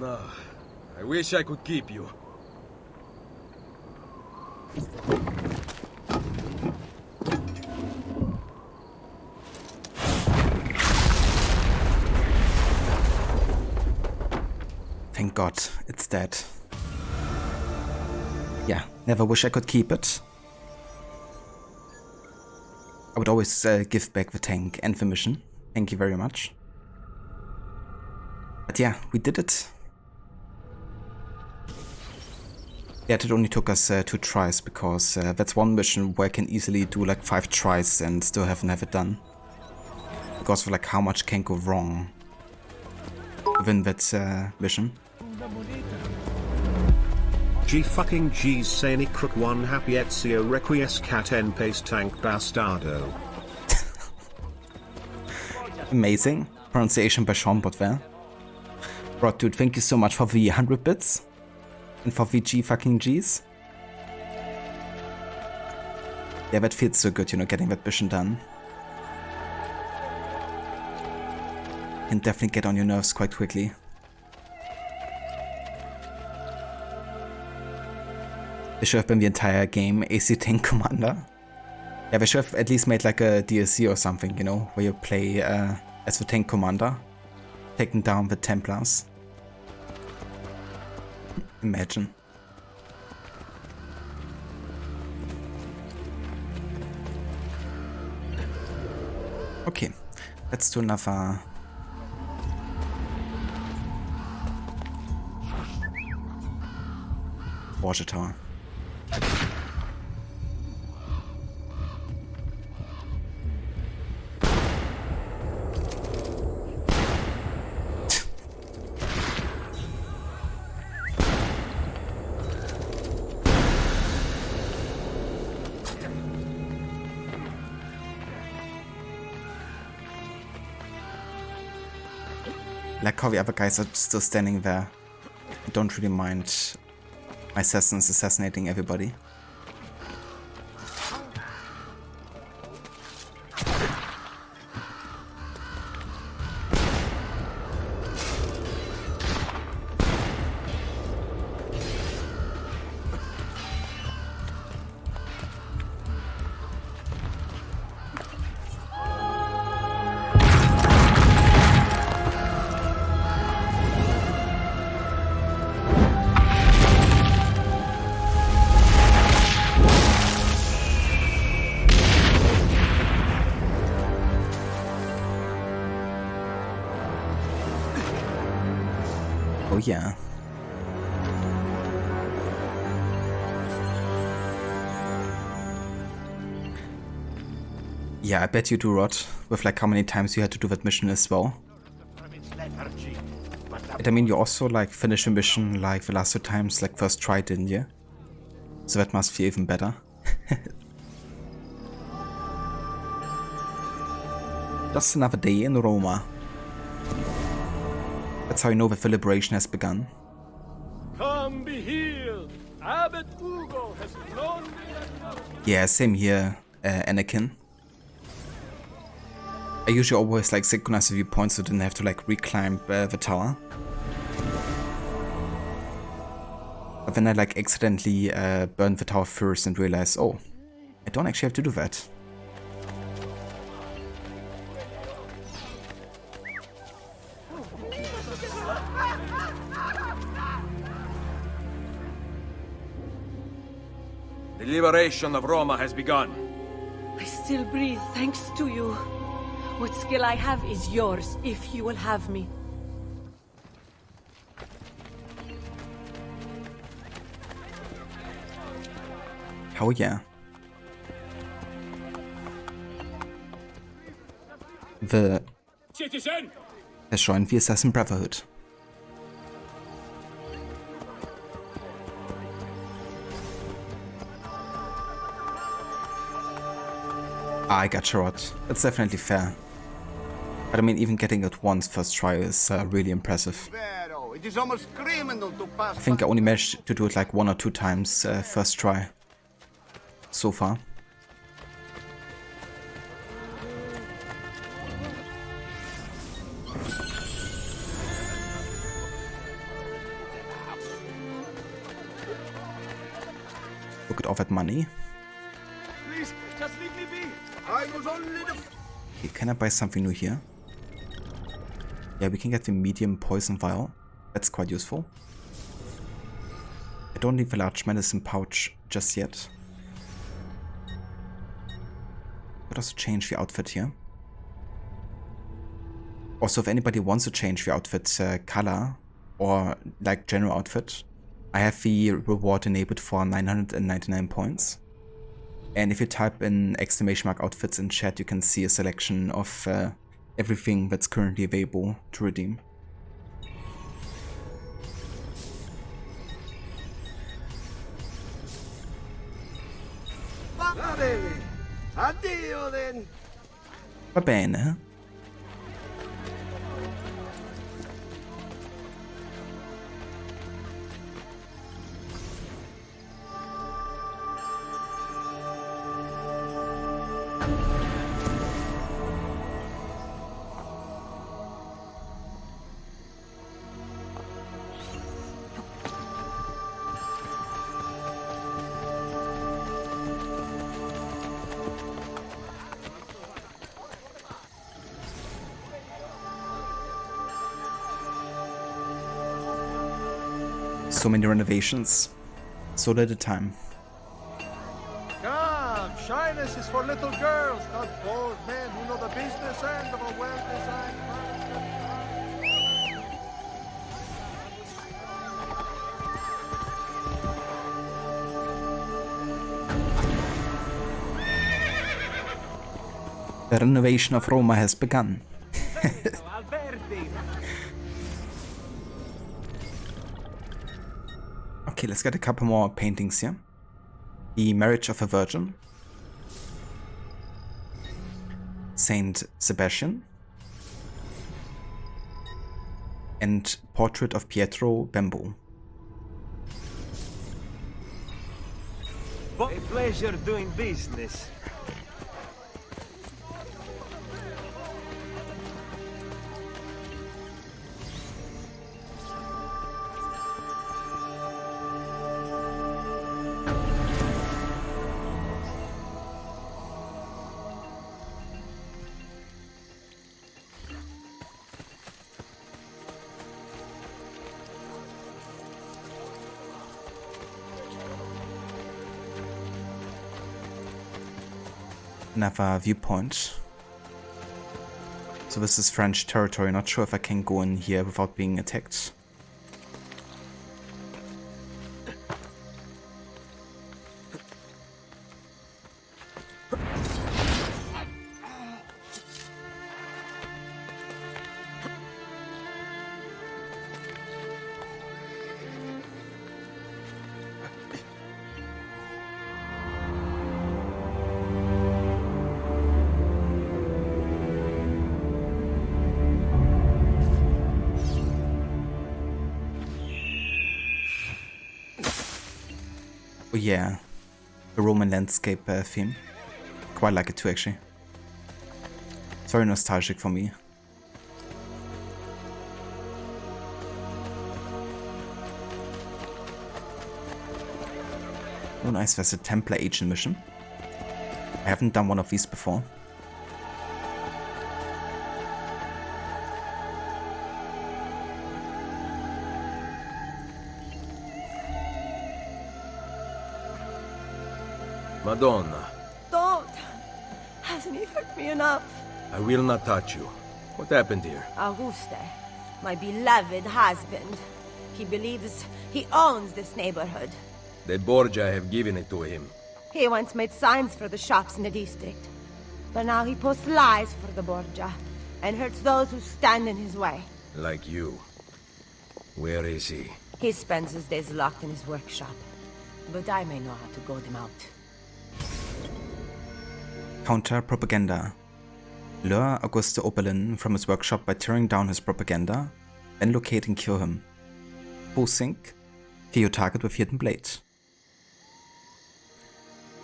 No, I wish I could keep you. Thank God, it's dead. Yeah, never wish I could keep it. I would always give back the tank and the mission. Thank you very much. But yeah, we did it. Yeah, it only took us 2 tries, because that's one mission where I can easily do like 5 tries and still haven't have it done. Because of like how much can go wrong within that mission. G fucking G's Sani Crook 1 Happy Ezio Requiescat en Pace Tank Bastardo. Amazing. Pronunciation by Sean there. Bro, dude, thank you so much for the 100 bits. And for the G fucking G's. Yeah, that feels so good, you know, getting that mission done. Can definitely get on your nerves quite quickly. This should have been the entire game, AC Tank Commander. Yeah, they should have at least made like a DLC or something, you know, where you play as the tank commander, taking down the Templars. Imagine. Okay, let's do another... Borgia Tower. Like how the other guys are still standing there. I don't really mind my assassins assassinating everybody. yeah. Yeah, I bet you do, Rod, with like how many times you had to do that mission as well. And I mean, you also like finished a mission like the last 2 times, like first try, didn't you? So that must feel even better. Just another day in Roma. That's how you know that the liberation has begun. Come be healed. Abbot Ugo has flown me. Yeah, same here, Anakin. I usually always like synchronize the viewpoints so I didn't have to like reclimb the tower. But then I like accidentally burned the tower first and realized, oh, I don't actually have to do that. The liberation of Roma has begun. I still breathe thanks to you. What skill I have is yours, if you will have me. Oh yeah. The Citizen! has joined the Assassin Brotherhood. I got shot. That's definitely fair. But I mean, even getting it once first try is really impressive. It is almost criminal to pass. I think I only managed to do it like 1 or 2 times first try so far. Look at all that money. Please, just leave me be. I was only the... Okay, can I buy something new here? Yeah, we can get the medium poison vial. That's quite useful. I don't need the large medicine pouch just yet. Could also change the outfit here. Also, if anybody wants to change the outfit color or like general outfit, I have the reward enabled for 999 points. And if you type in ! outfits in chat, you can see a selection of everything that's currently available to redeem. Addio then. Va bene. So many renovations, so little time. Come, shyness is for little girls, not bold men who know the business end of a well-designed The renovation of Roma has begun. Okay, let's get a couple more paintings here. The Marriage of a Virgin. Saint Sebastian. And Portrait of Pietro Bembo. A pleasure doing business. Another viewpoint. So this is French territory. Not sure if I can go in here without being attacked. Oh yeah, the Roman landscape theme. Quite like it too, actually. It's very nostalgic for me. Oh nice, there's a Templar agent mission. I haven't done one of these before. Madonna. Don't! Hasn't he hurt me enough? I will not touch you. What happened here? Auguste, my beloved husband. He believes he owns this neighborhood. The Borgia have given it to him. He once made signs for the shops in the district. But now he posts lies for the Borgia and hurts those who stand in his way. Like you. Where is he? He spends his days locked in his workshop. But I may know how to goad him out. Counter-propaganda. Lure Auguste Oberlin from his workshop by tearing down his propaganda, then locate and kill him. Posing, kill your target with hidden blade.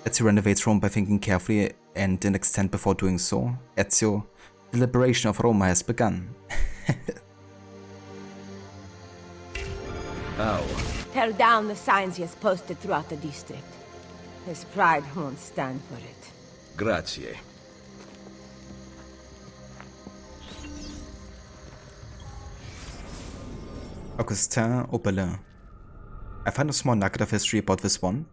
Ezio renovates Rome by thinking carefully and in extent before doing so. Ezio, the liberation of Roma has begun. Ow. Tear down the signs he has posted throughout the district. His pride won't stand for it. Grazie. Augustin Oberlin. I find a small nugget of history about this one.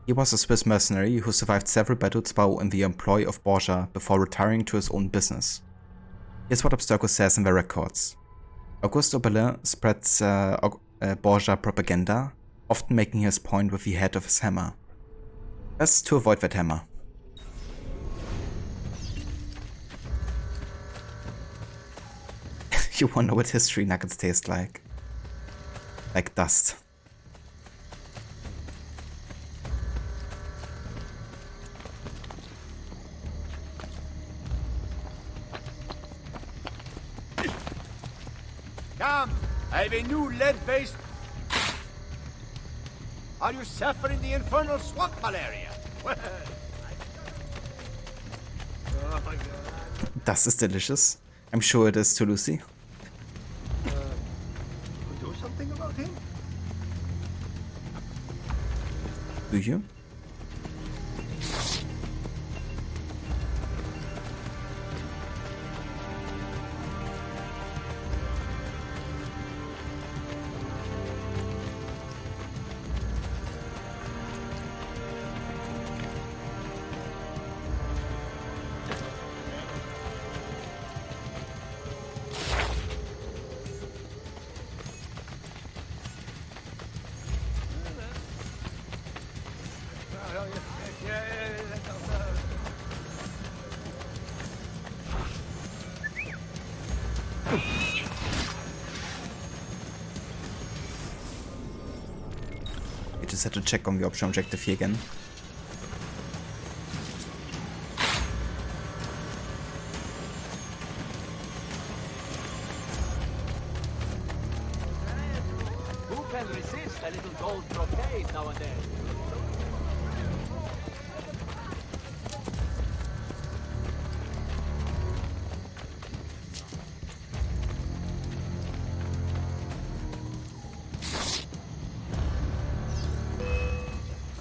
He was a Swiss mercenary who survived several battles while in the employ of Borgia before retiring to his own business. Here's what Abstergo says in their records. Auguste Oberlin spreads Borgia propaganda, often making his point with the head of his hammer. Best to avoid that hammer. You wonder what history nuggets taste like. Like dust. Come, I have a new lead-based... Are you suffering the infernal swamp malaria? Oh my god. Dust is delicious. I'm sure it is to Lucy. Do something about him? Do you? I just had to check on the option objective here again. Who can resist a little gold brocade now and then?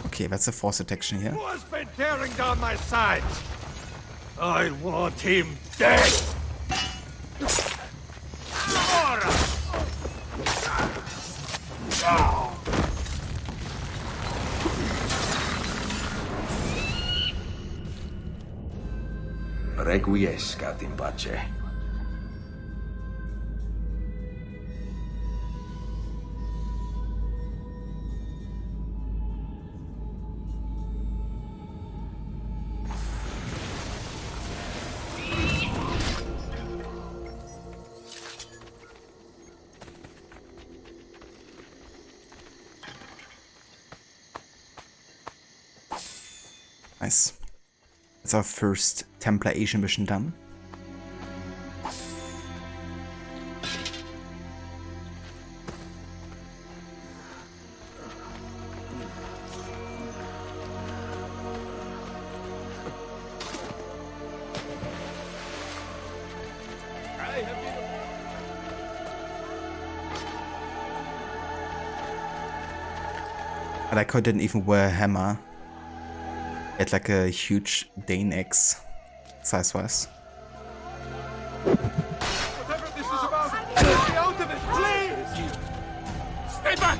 Okay, that's a force detection here. Who has been tearing down my sides? I want him dead! Requiescat in pace. Nice. That's our first Templar Asian mission done. I like how I didn't even wear a hammer. It like a huge Dane axe, size-wise. Whatever this is about, get me out of it, please! Stay back!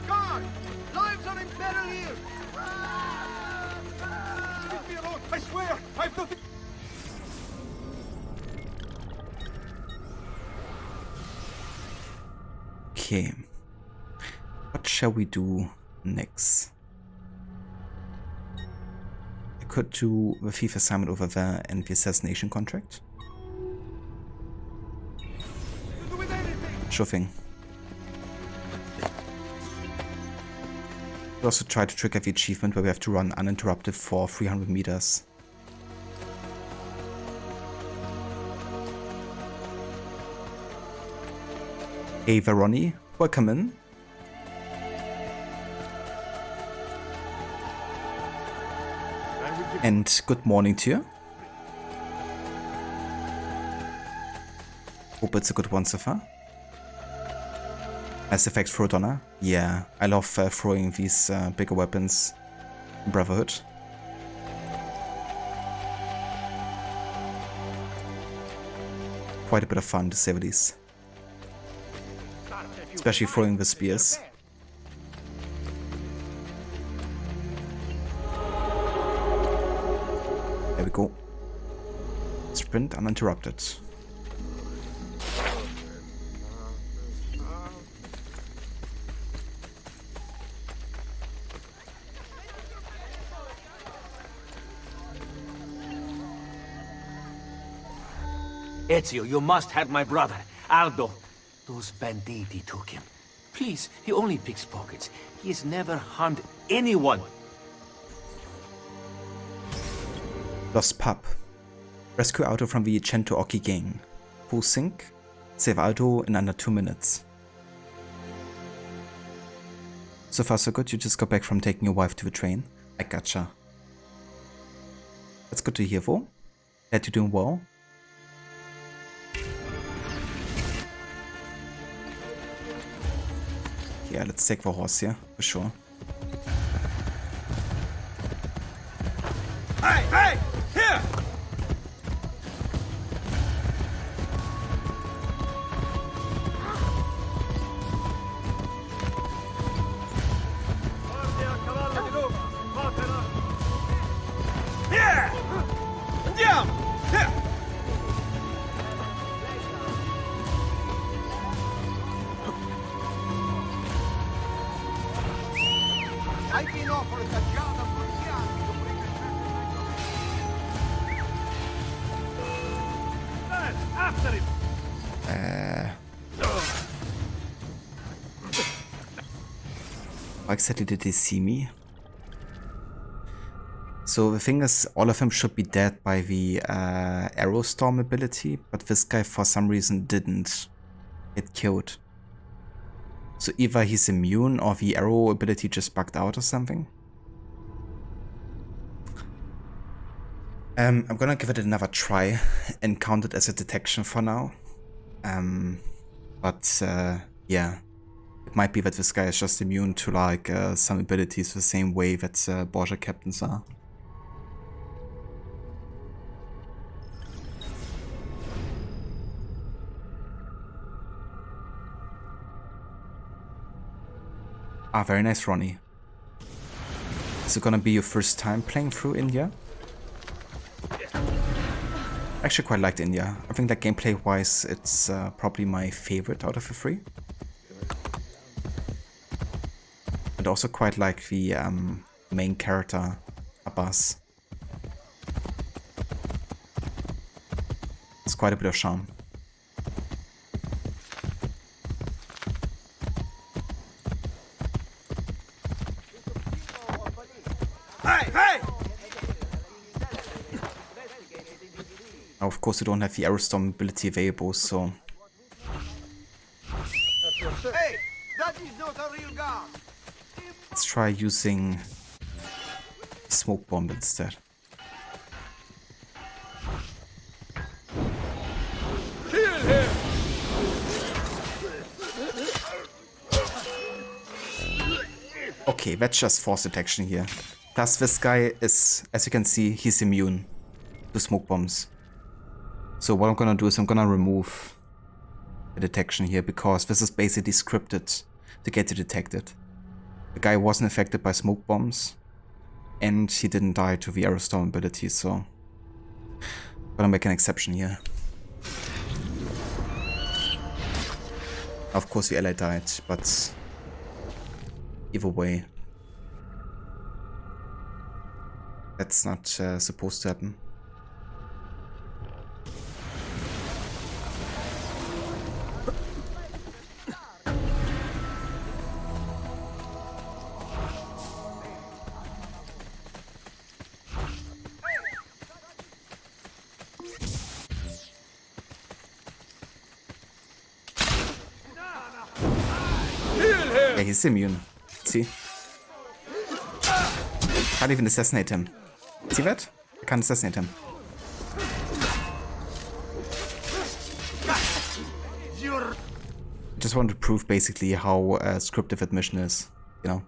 Guard! Lives are in peril here! Leave me alone, I swear! I've nothing... Okay. What shall we do next? I could do the thief assignment over there and the assassination contract. Sure thing. We also try to trigger the achievement where we have to run uninterrupted for 300 meters. Hey Veroni, welcome in. And good morning to you. Hope it's a good one so far. Mass Effect Throwdonner. Yeah, I love throwing these bigger weapons in Brotherhood. Quite a bit of fun to say the least. Especially throwing the spears. There we go. Sprint uninterrupted. Ezio, you must have my brother, Aldo. Those banditti took him. Please, he only picks pockets. He has never harmed anyone. Lost Pup. Rescue Aldo from the 100 Occhi gang. Full sync. Save Aldo in under 2 minutes. So far so good, you just got back from taking your wife to the train. I gotcha. That's good to hear though. Glad you're doing well. Yeah, let's take the horse here, for sure. Hey, hey! Here! Here! Andiamo! Here! I've been offered the job of Borgia to bring a after him! How exactly did they see me? So the thing is, all of them should be dead by the arrow storm ability, but this guy for some reason didn't get killed. So either he's immune or the arrow ability just bugged out or something. I'm gonna give it another try and count it as a detection for now. Yeah, it might be that this guy is just immune to like some abilities the same way that Borgia captains are. Ah, very nice, Ronnie. Is it gonna be your first time playing through India? I actually quite liked India. I think that gameplay-wise, it's probably my favorite out of the three. And also quite like the main character, Abbas. It's quite a bit of charm. Now, of course, you don't have the Aerostorm ability available, so... Hey, that is not a real gun! Let's try using Smoke Bomb instead. Kill him! Okay, that's just force detection here. Plus this guy is, as you can see, he's immune to smoke bombs. So what I'm gonna do is I'm gonna remove the detection here, because this is basically scripted to get you detected. The guy wasn't affected by smoke bombs, and he didn't die to the aerostorm ability, so I'm gonna make an exception here. Of course the ally died, but either way, that's not supposed to happen. Yeah, he's immune. See? Can't even assassinate him. See that? I can't assassinate him. I just want to prove basically how scripted that mission is. You know?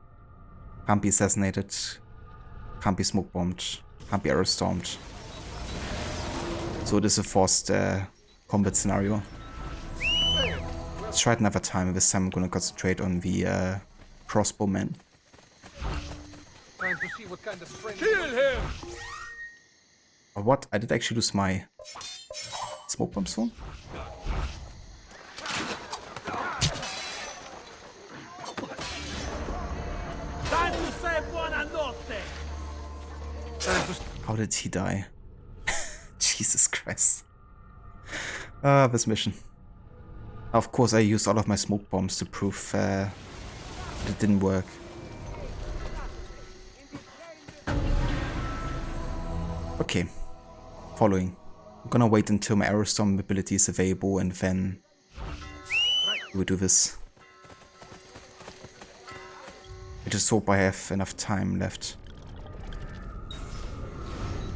Can't be assassinated. Can't be smoke bombed. Can't be arrow stormed. So it is a forced combat scenario. Let's try it another time. This time I'm gonna concentrate on the crossbowman. Time to see what kind of strength. Kill him! Or what? I did actually lose my smoke bomb soon? How did he die? Jesus Christ. This mission. Of course I used all of my smoke bombs to prove that it didn't work. Okay. Following. I'm gonna wait until my aerostorm ability is available and then we'll do this. I just hope I have enough time left,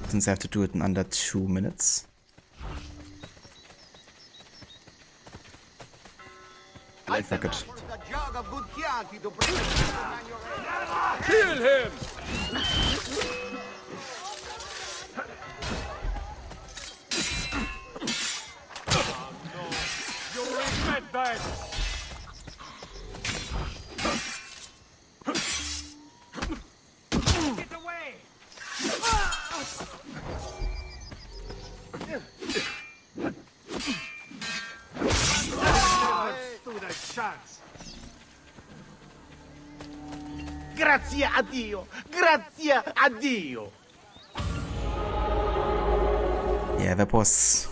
since I have to do it in under 2 minutes. Fuck it. Kill him! You regret that! Get away! Grazie a Dio! Grazie a Dio! Yeah, that was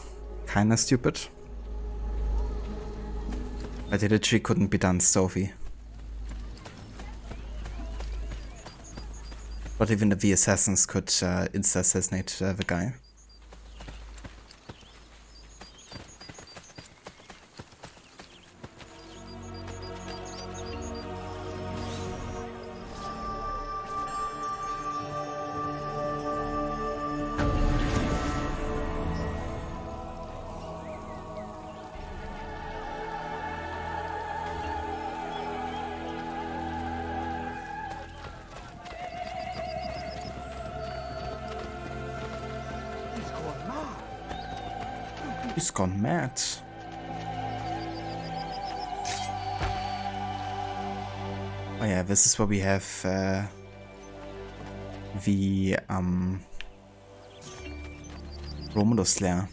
kinda stupid. But it literally couldn't be done stealthy. But even the assassins could insta-assassinate the guy. He's gone mad. Oh yeah, this is where we have the Romulus Lair.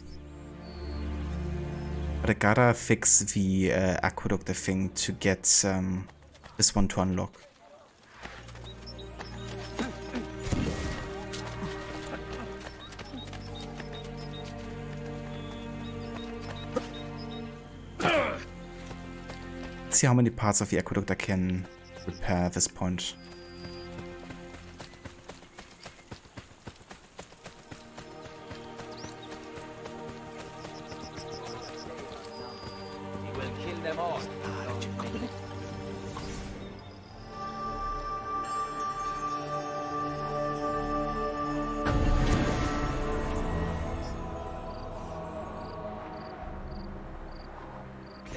But I gotta fix the aqueduct, I think, to get this one to unlock. See how many parts of the aqueduct I can repair at this point. He will kill them all.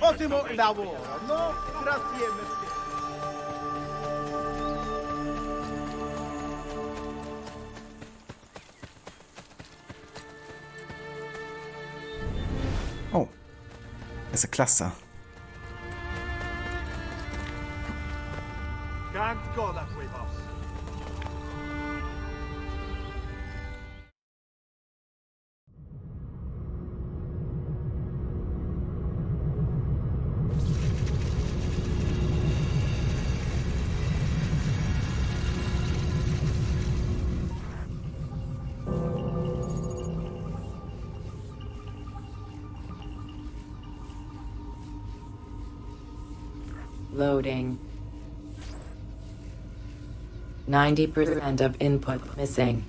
Ottimo lavoro, no? Grazie, as a cluster. Can't go that way, boss. Loading. 90% of input missing.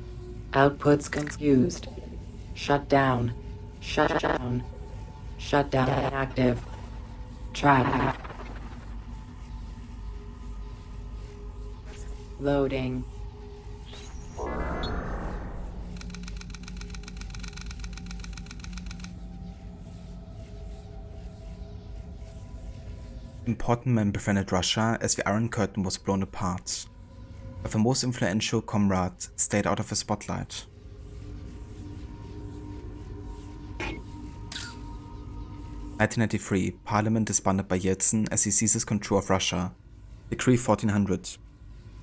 Outputs confused. Shut down. Shut down. Shut down active. Track. Loading. Important men befriended Russia as the Iron Curtain was blown apart, but the most influential comrade stayed out of the spotlight. (1993) Parliament disbanded by Yeltsin as he seizes control of Russia. Decree 1400.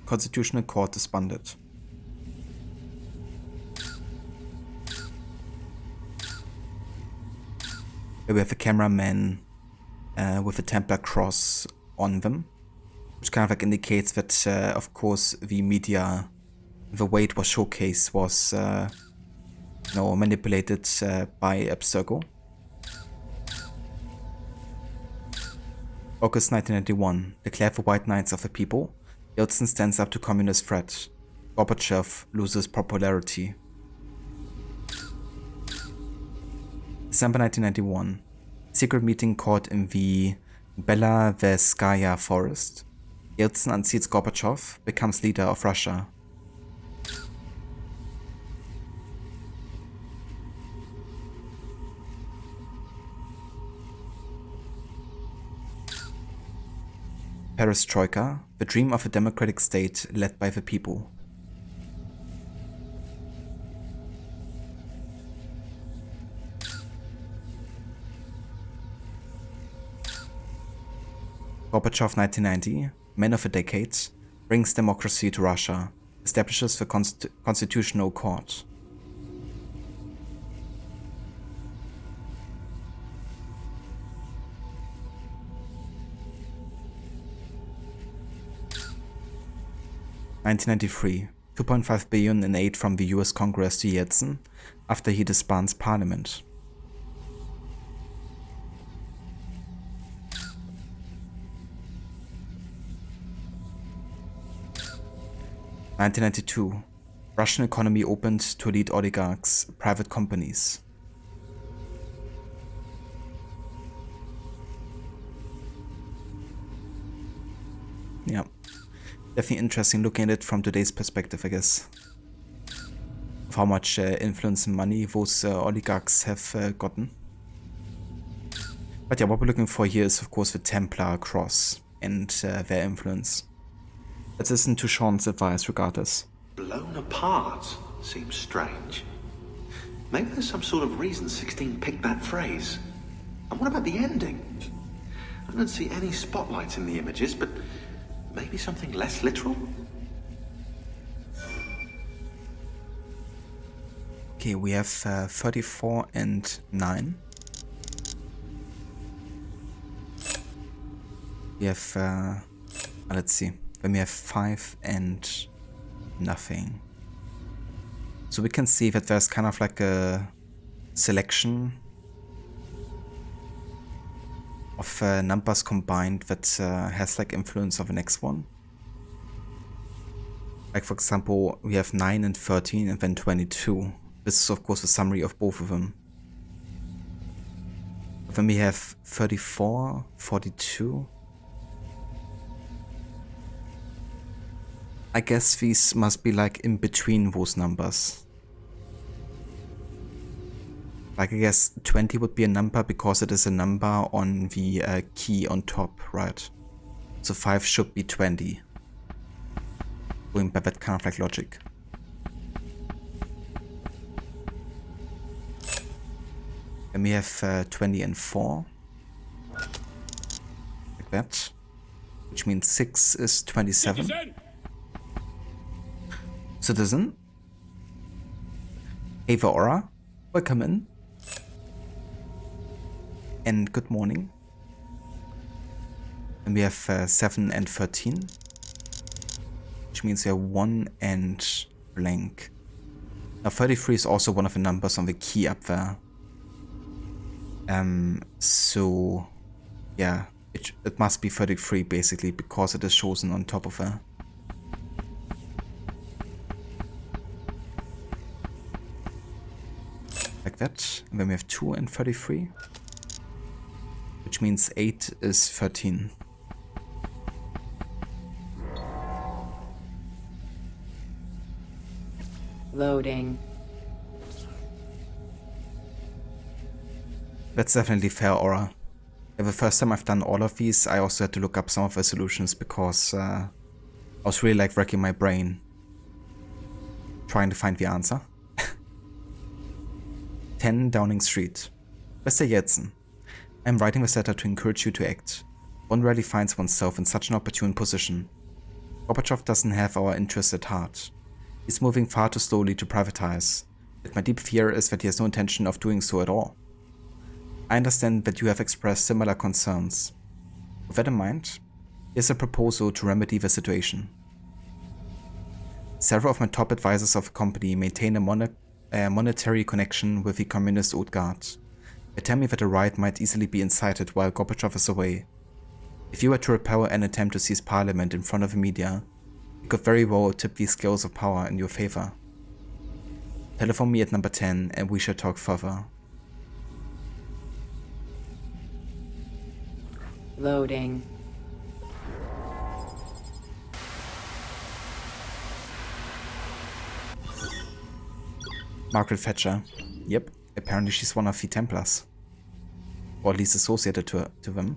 Constitutional Court disbanded. Here we have a cameraman with a Templar cross on them, which kind of like indicates that, of course, the media, the way it was showcased was, manipulated by Abstergo. August 1991. Declare the White Knights of the People. Yeltsin stands up to communist threat. Gorbachev loses popularity. December 1991. Secret meeting caught in the Belovezskaya forest. Yeltsin unseats Gorbachev, becomes leader of Russia. Perestroika, the dream of a democratic state led by the people. Gorbachev 1990, Man of the Decade, brings democracy to Russia, establishes the Constitutional Court. (1993) 2.5 billion in aid from the US Congress to Yeltsin after he disbands parliament. (1992) Russian economy opened to elite oligarchs, private companies. Yeah, definitely interesting looking at it from today's perspective, I guess. Of how much influence and money those oligarchs have gotten. But yeah, what we're looking for here is of course the Templar cross and their influence. Let's listen to Sean's advice regardless. Blown apart seems strange. Maybe there's some sort of reason 16 picked that phrase. And what about the ending? I don't see any spotlights in the images, but maybe something less literal? Okay, we have 34 and 9. We have, let's see. Then we have 5 and nothing. So we can see that there's kind of like a selection of numbers combined that has like influence on the next one. Like for example, we have 9 and 13 and then 22. This is of course a summary of both of them. But then we have 34, 42. I guess these must be like in between those numbers. Like I guess 20 would be a number because it is a number on the key on top, right? So 5 should be 20. Going by that kind of like logic. Then we have 20 and 4. that. Which means 6 is 27. Citizen. Ava Aura, welcome in. And good morning. And we have 7 and 13. Which means we have 1 and blank. Now 33 is also one of the numbers on the key up there. So yeah, it must be 33 basically, because it is chosen on top of her. Like that. And then we have 2 and 33. Which means 8 is 13. Loading. That's definitely fair, Aura. The first time I've done all of these, I also had to look up some of the solutions because I was really like wrecking my brain trying to find the answer. 10 Downing Street. Mr. Yeltsin, I'm writing this letter to encourage you to act. One rarely finds oneself in such an opportune position. Gorbachev doesn't have our interests at heart. He's moving far too slowly to privatize, yet my deep fear is that he has no intention of doing so at all. I understand that you have expressed similar concerns. With that in mind, here's a proposal to remedy the situation. Several of my top advisors of the company maintain a monetary connection with the communist old guard. They tell me that a riot might easily be incited while Gorbachev is away. If you were to repel an attempt to seize parliament in front of the media, you could very well tip these scales of power in your favor. Telephone me at number 10 and we shall talk further. Loading. Margaret Thatcher. Yep, apparently she's one of the Templars. Or at least associated to them.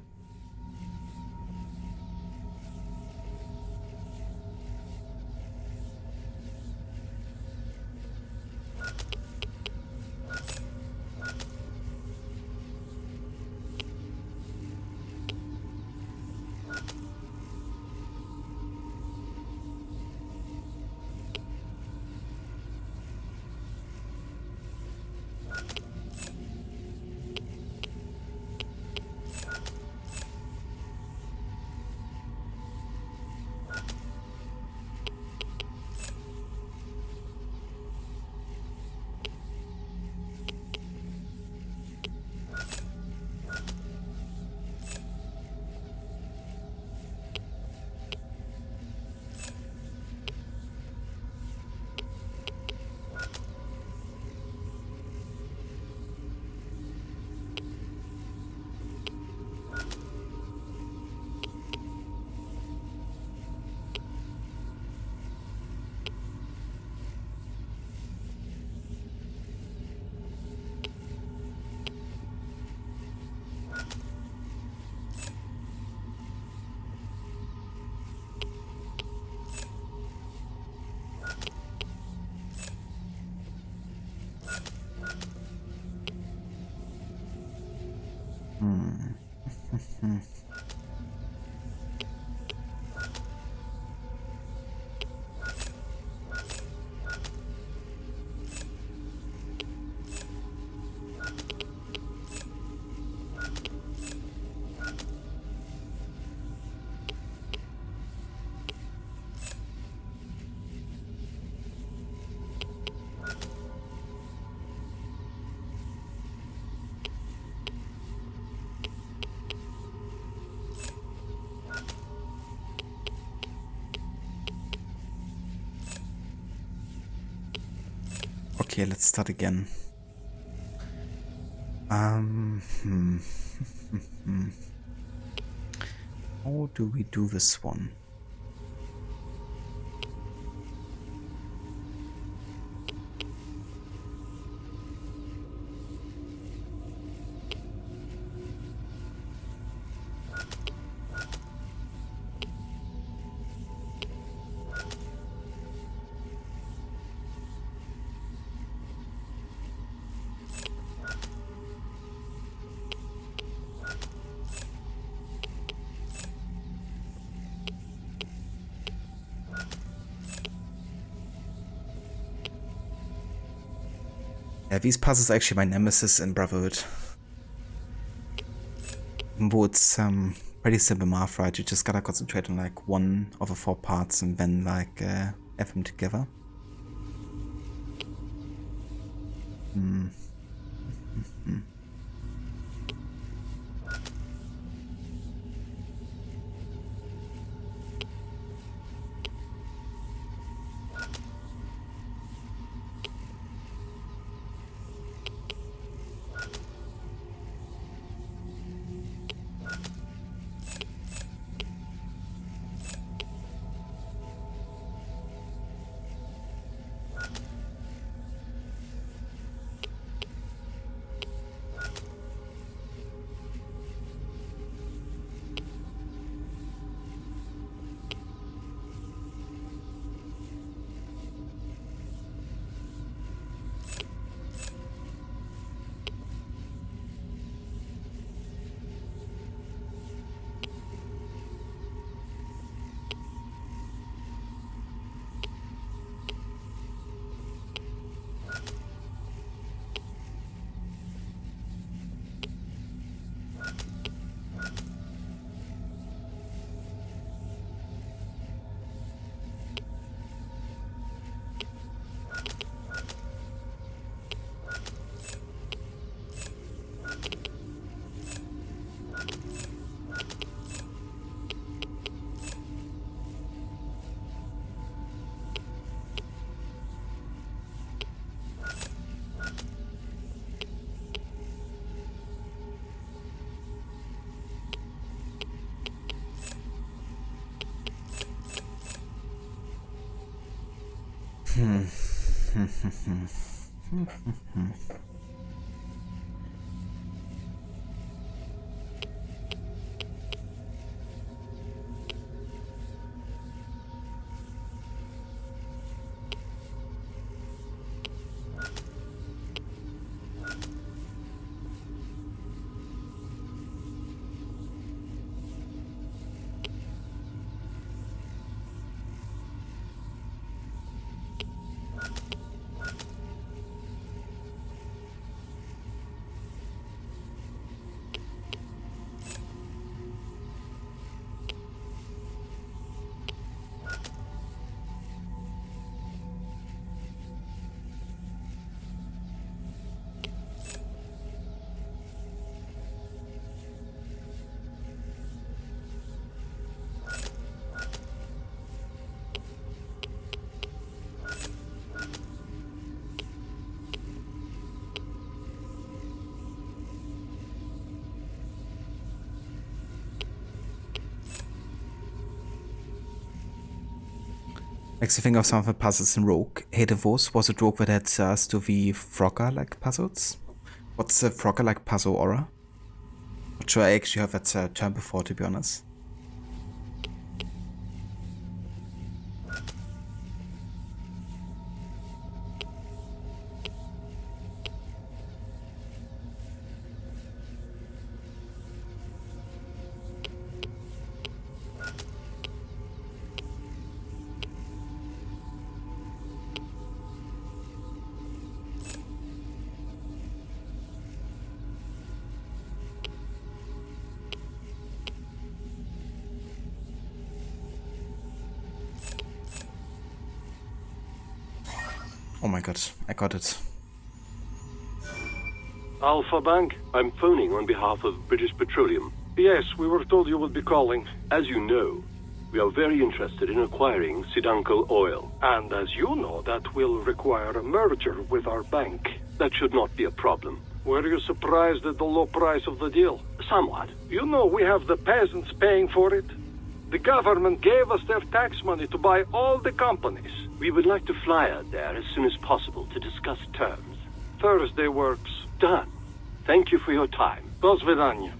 Okay, let's start again. How do we do this one? These puzzles are actually my nemesis in Brotherhood. Though it's pretty simple math, right? You just gotta concentrate on like 1 of the 4 parts and then like have them together. Makes you think of some of the puzzles in Rogue. Hedevos was a Rogue that had us to the Frogger-like puzzles. What's a Frogger-like puzzle aura? Not sure I actually heard that term before, to be honest. Oh my god, I got it. Alpha Bank, I'm phoning on behalf of British Petroleum. Yes, we were told you would be calling. As you know, we are very interested in acquiring Sidanko oil. And as you know, that will require a merger with our bank. That should not be a problem. Were you surprised at the low price of the deal? Somewhat. You know we have the peasants paying for it. The government gave us their tax money to buy all the companies. We would like to fly out there as soon as possible to discuss terms. Thursday works. Done. Thank you for your time. До свидания.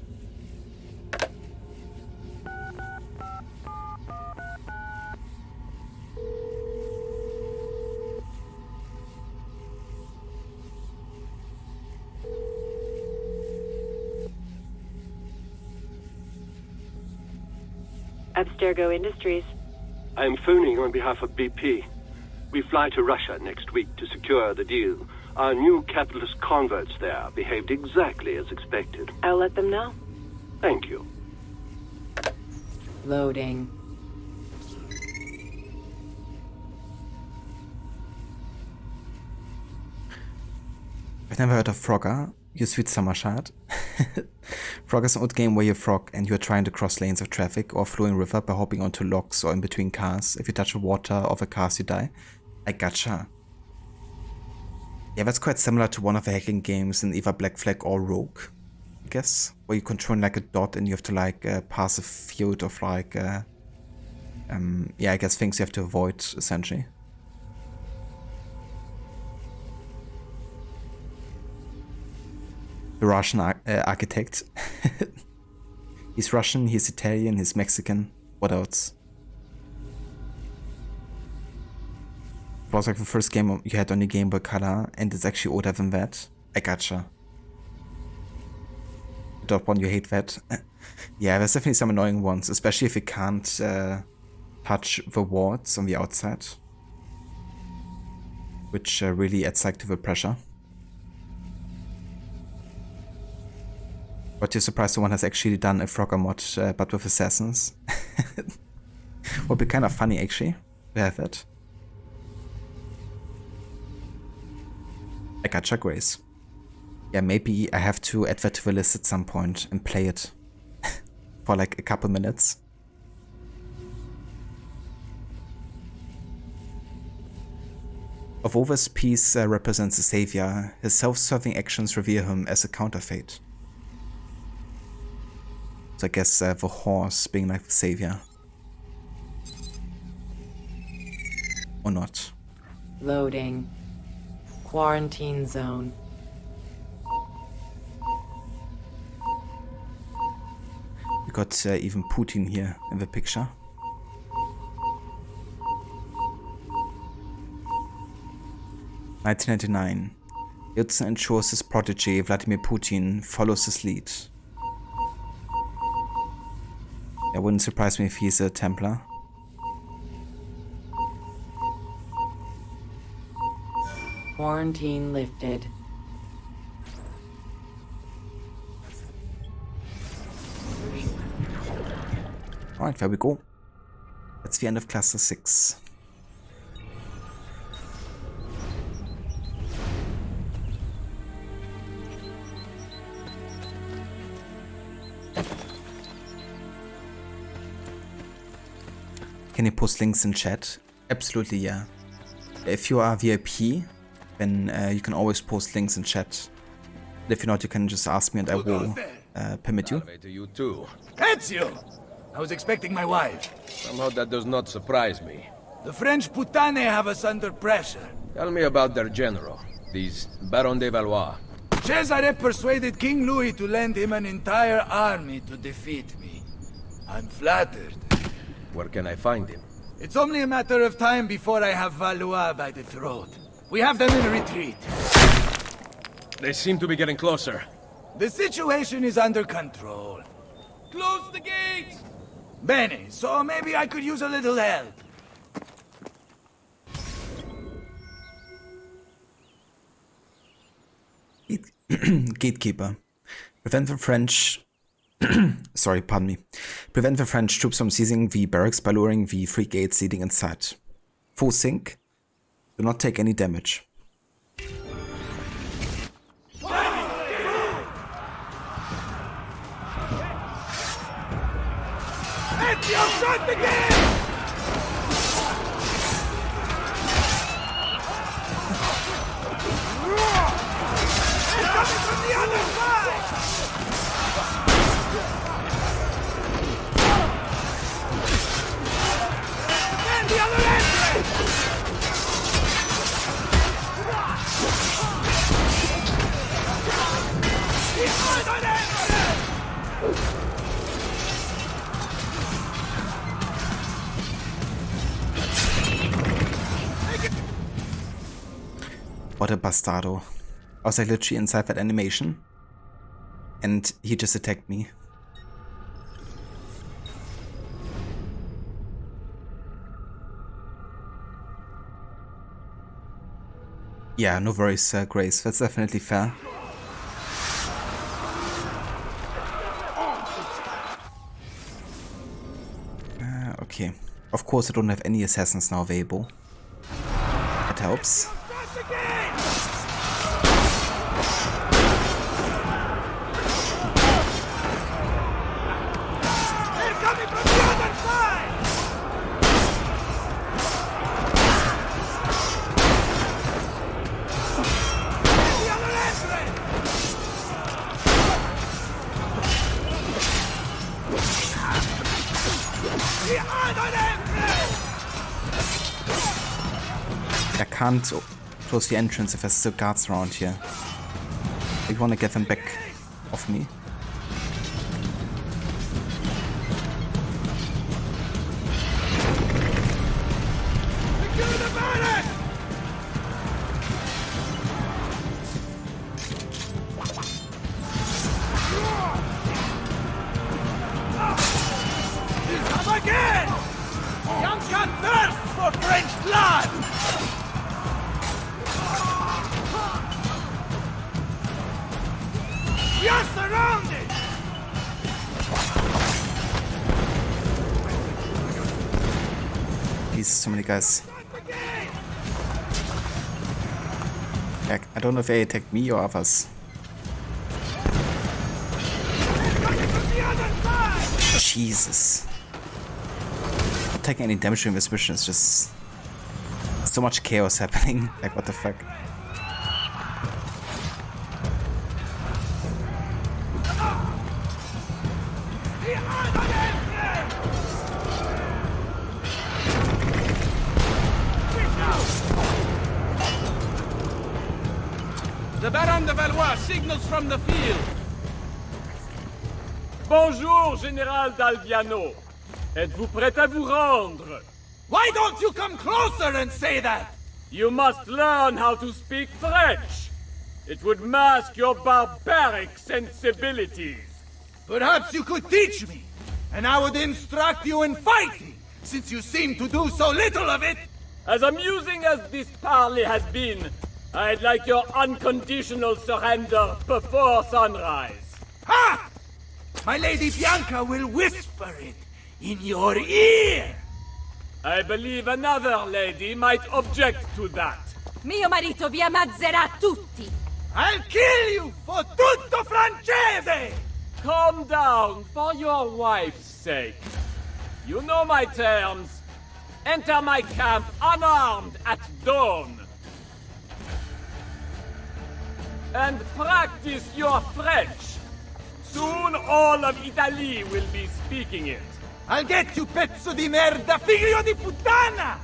Abstergo Industries. I'm phoning on behalf of BP. We fly to Russia next week to secure the deal. Our new capitalist converts there behaved exactly as expected. I'll let them know. Thank you. Loading. I've never heard of Frogger. You sweet summer shard. Frog is an old game where you frog and you're trying to cross lanes of traffic or flowing river by hopping onto logs or in between cars. If you touch the water of a car, you die. I gotcha. Yeah, that's quite similar to one of the hacking games in either Black Flag or Rogue, I guess, where you control like a dot and you have to like pass a field of like, yeah, I guess things you have to avoid essentially. The Russian architect. He's Russian, he's Italian, he's Mexican. What else? It was like the first game you had on your Game Boy Color, and it's actually older than that. I gotcha. Dot one, you hate that. Yeah, there's definitely some annoying ones, especially if you can't touch the wards on the outside, which really adds like to the pressure. But you're surprised someone has actually done a Frogger mod, but with assassins. Would be kind of funny actually to have that. I gotcha, Grace. Yeah, maybe I have to add that to the list at some point and play it for like a couple minutes. Although this piece represents a savior, his self-serving actions reveal him as a counterfeit. So I guess the horse being like the savior. Or not. Loading. Quarantine zone. We got even Putin here in the picture. (1999). Yeltsin ensures his protege Vladimir Putin follows his lead. It wouldn't surprise me if he's a Templar. Quarantine lifted. Alright, there we go. That's the end of Cluster 6. Can you post links in chat? Absolutely, yeah. If you are VIP, then you can always post links in chat. If you're not, you can just ask me and I will permit you. To you too. Ezio! I was expecting my wife. Somehow that does not surprise me. The French putane have us under pressure. Tell me about their general, these Baron de Valois. Cesare persuaded King Louis to lend him an entire army to defeat me. I'm flattered. Where can I find him? It's only a matter of time before I have Valois by the throat. We have them in retreat. They seem to be getting closer. The situation is under control. Close the gates! Bene, so maybe I could use a little help. Gatekeeper. Prevent the French... Sorry, pardon me. Prevent the French troops from seizing the barracks by lowering the 3 gates leading inside. Full sync. Do not take any damage. Ezio, shut the gate! They're coming from the other side! And the other entrance! The other entrance! What a bastardo. I was like literally inside that animation. And he just attacked me. Yeah, no worries, Grace. That's definitely fair. Okay. Of course, I don't have any assassins now available. That helps. I can't close the entrance if there's still guards around here. I want to get them back off me. Come again! Young cat thirsts for French blood! We are surrounded! These so many guys. I don't know if they attacked me or others. Jesus. Not taking any damage during this mission, it's just so much chaos happening. Like, what the fuck? The Baron de Valois signals from the field. Bonjour, Général d'Alviano. Êtes-vous prêt à vous rendre? Why don't you come closer and say that? You must learn how to speak French. It would mask your barbaric sensibilities. Perhaps you could teach me, and I would instruct you in fighting, since you seem to do so little of it. As amusing as this parley has been, I'd like your unconditional surrender before sunrise. Ha! My Lady Bianca will whisper it in your ear. I believe another lady might object to that. Mio marito vi ammazzerà tutti. I'll kill you for tutto francese! Calm down for your wife's sake. You know my terms. Enter my camp unarmed at dawn. And practice your French. Soon all of Italy will be speaking it. I'll get you, pezzo di merda, figlio di puttana!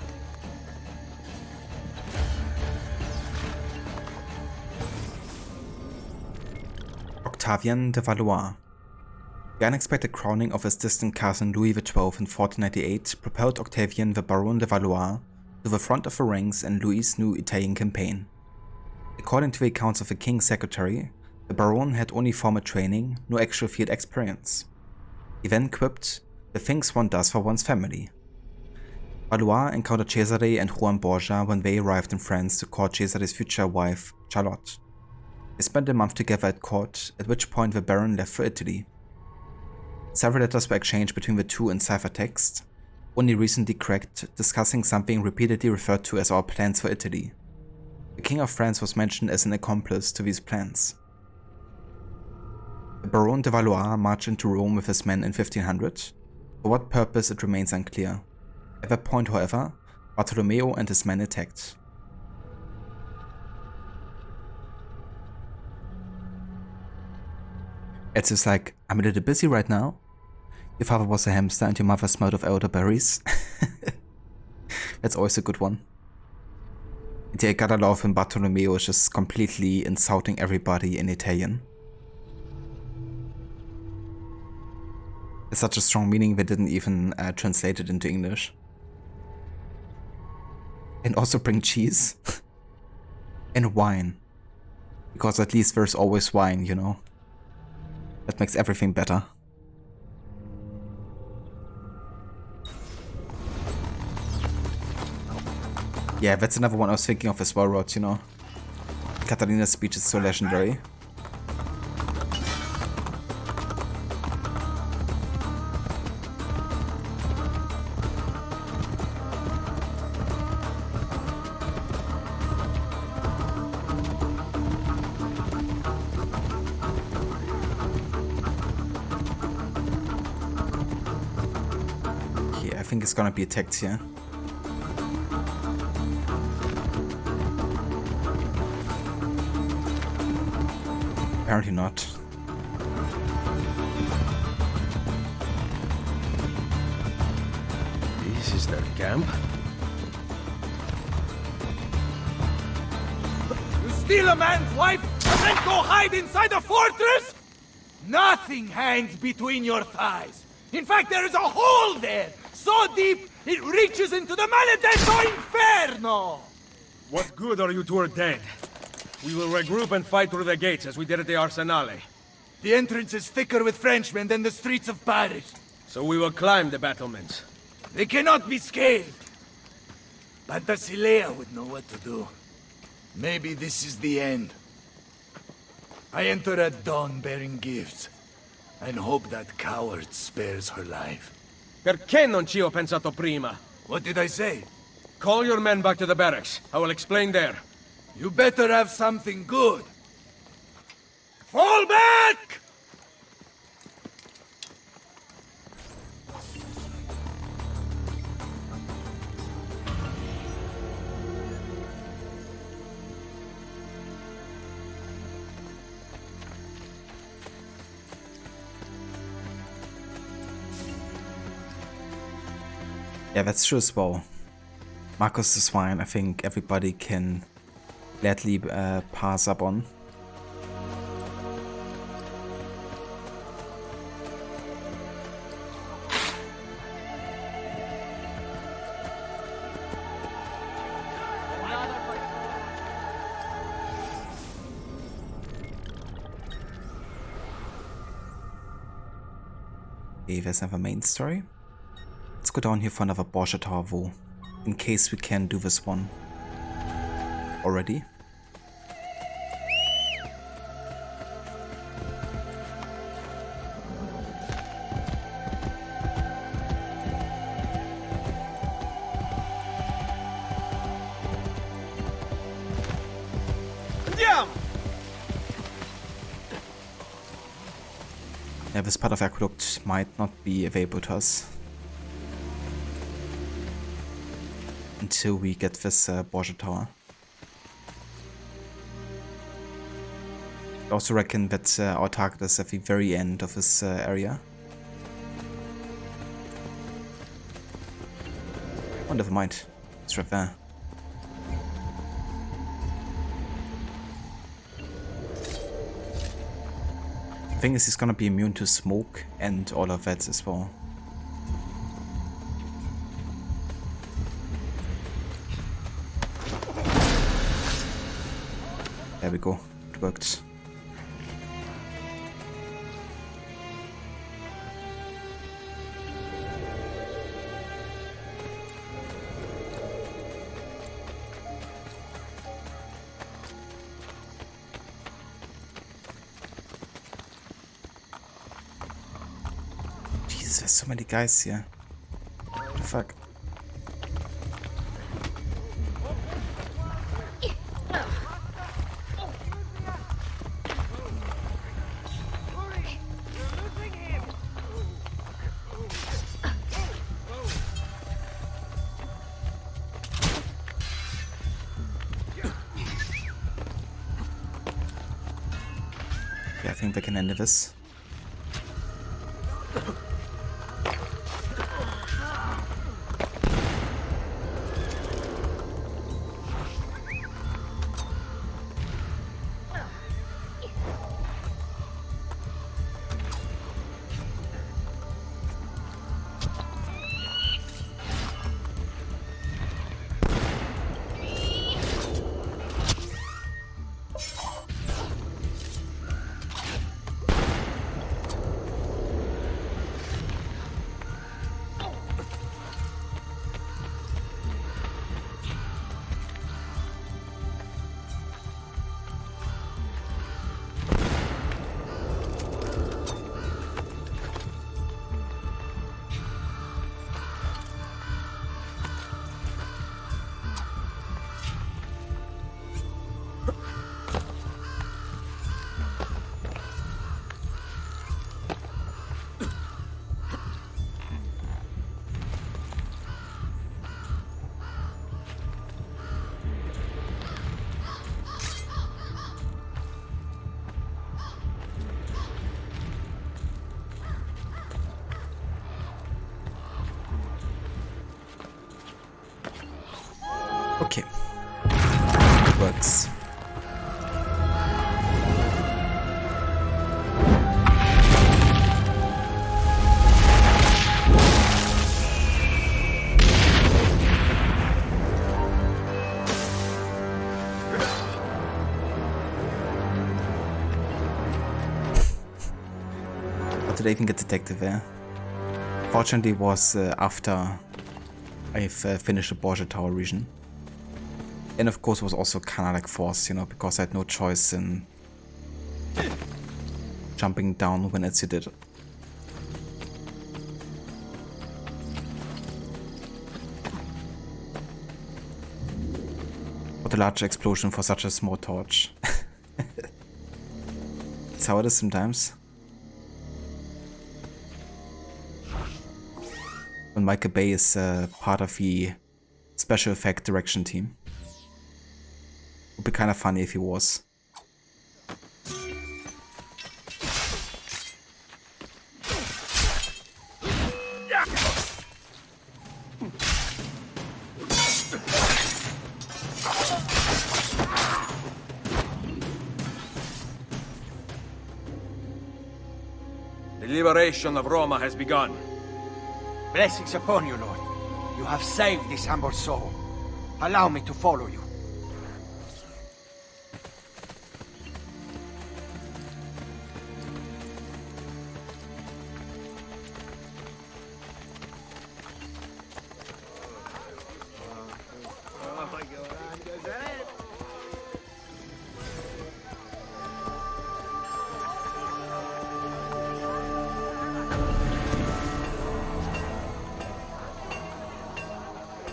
Octavian de Valois. The unexpected crowning of his distant cousin Louis XII in 1498 propelled Octavian the Baron de Valois to the front of the ranks in Louis' new Italian campaign. According to the accounts of the king's secretary, the Baron had only formal training, no actual field experience. He then quipped, "The things one does for one's family." Valois encountered Cesare and Juan Borgia when they arrived in France to court Cesare's future wife, Charlotte. They spent a month together at court, at which point the Baron left for Italy. Several letters were exchanged between the two in ciphertext, only recently cracked, discussing something repeatedly referred to as our plans for Italy. The King of France was mentioned as an accomplice to these plans. The Baron de Valois marched into Rome with his men in 1500. For what purpose it remains unclear. At that point, however, Bartolomeo and his men attacked. Ezio's like, "I'm a little busy right now. Your father was a hamster and your mother smelled of elderberries." That's always a good one. And yeah, I gotta love when Bartolomeo is just completely insulting everybody in Italian. It's such a strong meaning they didn't even translate it into English. And also bring cheese. And wine. Because at least there's always wine, you know. That makes everything better. Yeah, that's another one I was thinking of as well, Rod, you know. Catalina's speech is so legendary. I think it's gonna be attacked here. Apparently not. This is their camp? You steal a man's wife and then go hide inside a fortress? Nothing hangs between your thighs. In fact, there is a hole there, so deep it reaches into the maledetto inferno! What good are you two are dead? We will regroup and fight through the gates as we did at the Arsenale. The entrance is thicker with Frenchmen than the streets of Paris. So we will climb the battlements. They cannot be scaled. Pantasilea would know what to do. Maybe this is the end. I enter at dawn bearing gifts, and hope that coward spares her life. Perché non ci ho pensato prima? What did I say? Call your men back to the barracks. I will explain there. You better have something good. Fall back! Yeah, that's true as well. Marcus the Swine, I think everybody can gladly pass up on. Okay, there's another main story. Let's go down here for another Borgia Tower wall, in case we can do this one already. Yeah, this part of Aqueduct might not be available to us until we get this Borgia Tower. I also reckon that our target is at the very end of this area. Oh, never mind. It's right there. The thing is, he's gonna be immune to smoke and all of that as well. There we go. It worked. Jesus, there's so many guys here. What the fuck? Yeah, I think we can end this. Okay. Works. How did I even get detective there? Fortunately, it was after I've finished the Borgia Tower region. And of course, it was also kind of like forced, you know, because I had no choice in jumping down when Ezio did. What a large explosion for such a small torch. That's how it is sometimes. When Michael Bay is part of the special effect direction team. Would be kind of funny if he was. The liberation of Roma has begun. Blessings upon you, Lord. You have saved this humble soul. Allow me to follow you.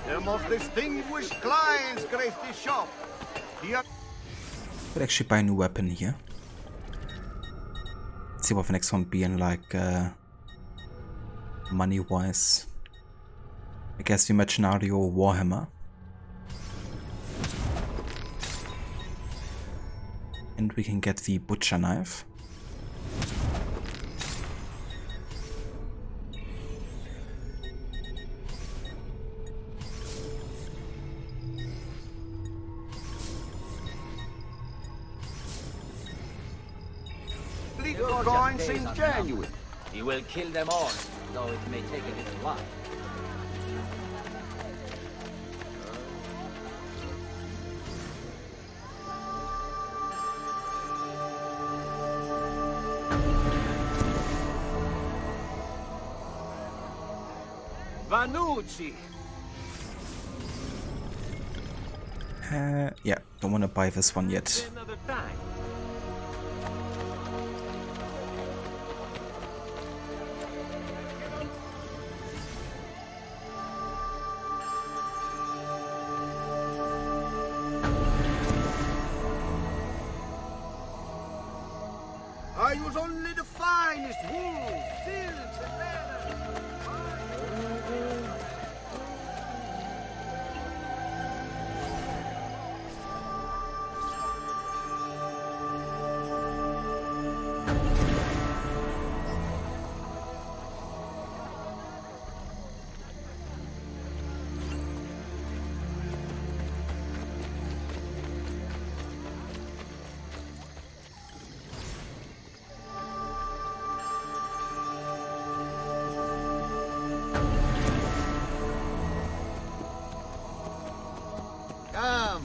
The most distinguished clients grace this shop. Could actually buy a new weapon here. Let's see what the next one being like money wise. I guess the Mercenario Warhammer. And we can get the butcher knife. Your coin seems genuine. He will kill them all, though it may take a little while. Vanucci! Yeah, don't want to buy this one yet. Another time. I use only the finest wool, silks, and leather.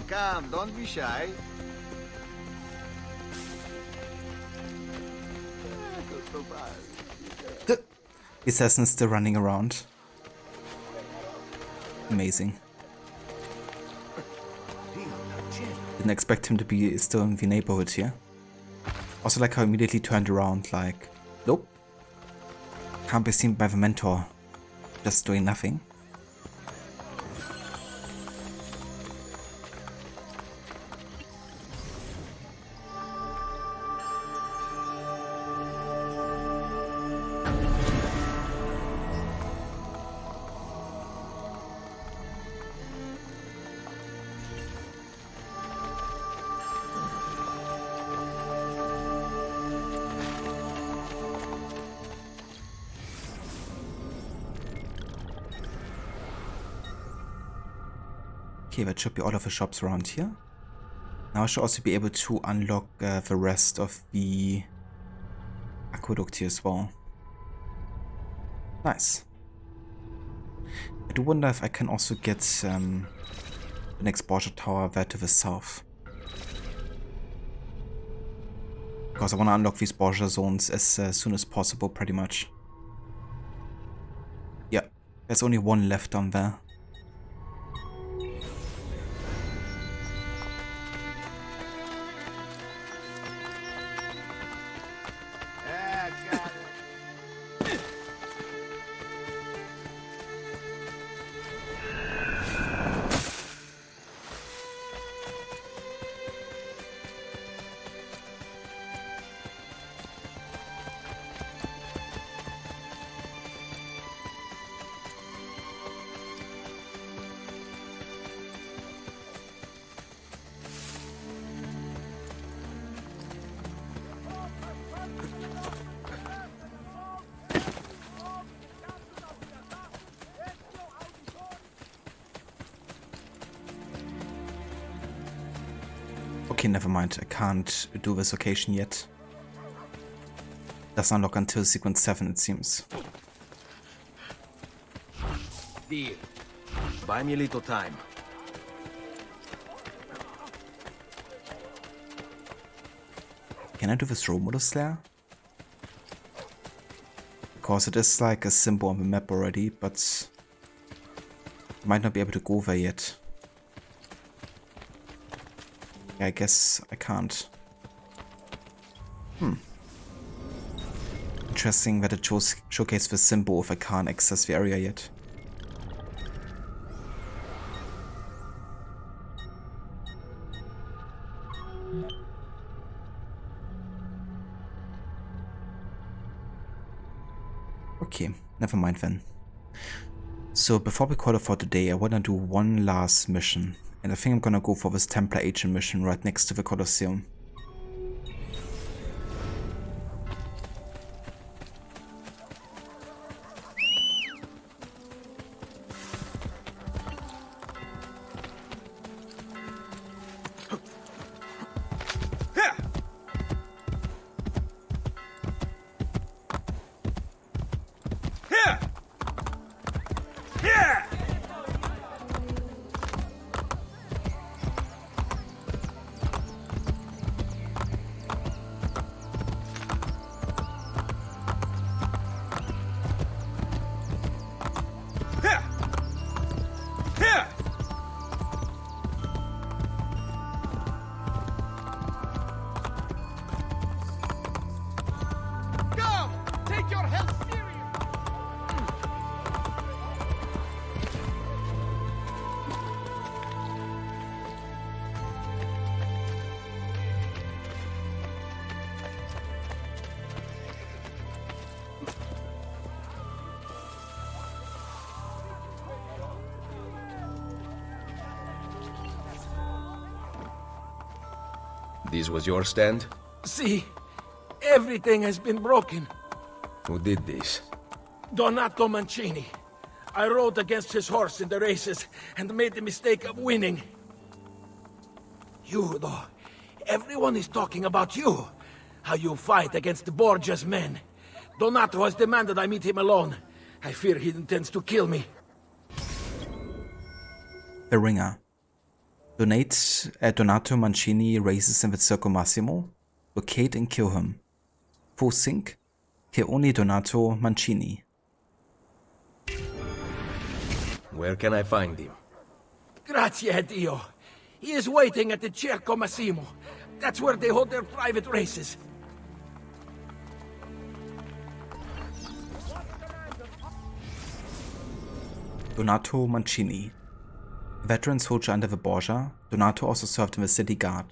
Come, don't be shy. The assassin is still running around. Amazing. Didn't expect him to be still in the neighborhood here. Also like how he immediately turned around like, nope. Can't be seen by the mentor. Just doing nothing. Okay, that should be all of the shops around here. Now I should also be able to unlock the rest of the aqueduct here as well. Nice. I do wonder if I can also get the next Borgia Tower there to the south. Because I want to unlock these Borgia zones as soon as possible, pretty much. Yeah, there's only one left on there. Okay, never mind. I can't do this location yet. Doesn't unlock until sequence 7, it seems. Deal. Buy me a little time. Can I do this Romulus Lair? Because it is like a symbol on the map already, but I might not be able to go there yet. Yeah, I guess I can't. Interesting that it showcases the symbol if I can't access the area yet. Okay, never mind then. So before we call it for today, I wanna do one last mission. And I think I'm gonna go for this Templar agent mission right next to the Colosseum. This was your stand? See, everything has been broken. Who did this? Donato Mancini. I rode against his horse in the races and made the mistake of winning. You, though. Everyone is talking about you. How you fight against the Borgia's men. Donato has demanded I meet him alone. I fear he intends to kill me. The Ringer. Donato Mancini races in the Circo Massimo. Locate and kill him. Foe sink. Kill only Donato Mancini. Where can I find him? Grazie a Dio. He is waiting at the Circo Massimo. That's where they hold their private races. Donato Mancini. Veteran soldier under the Borgia, Donato also served in the city guard.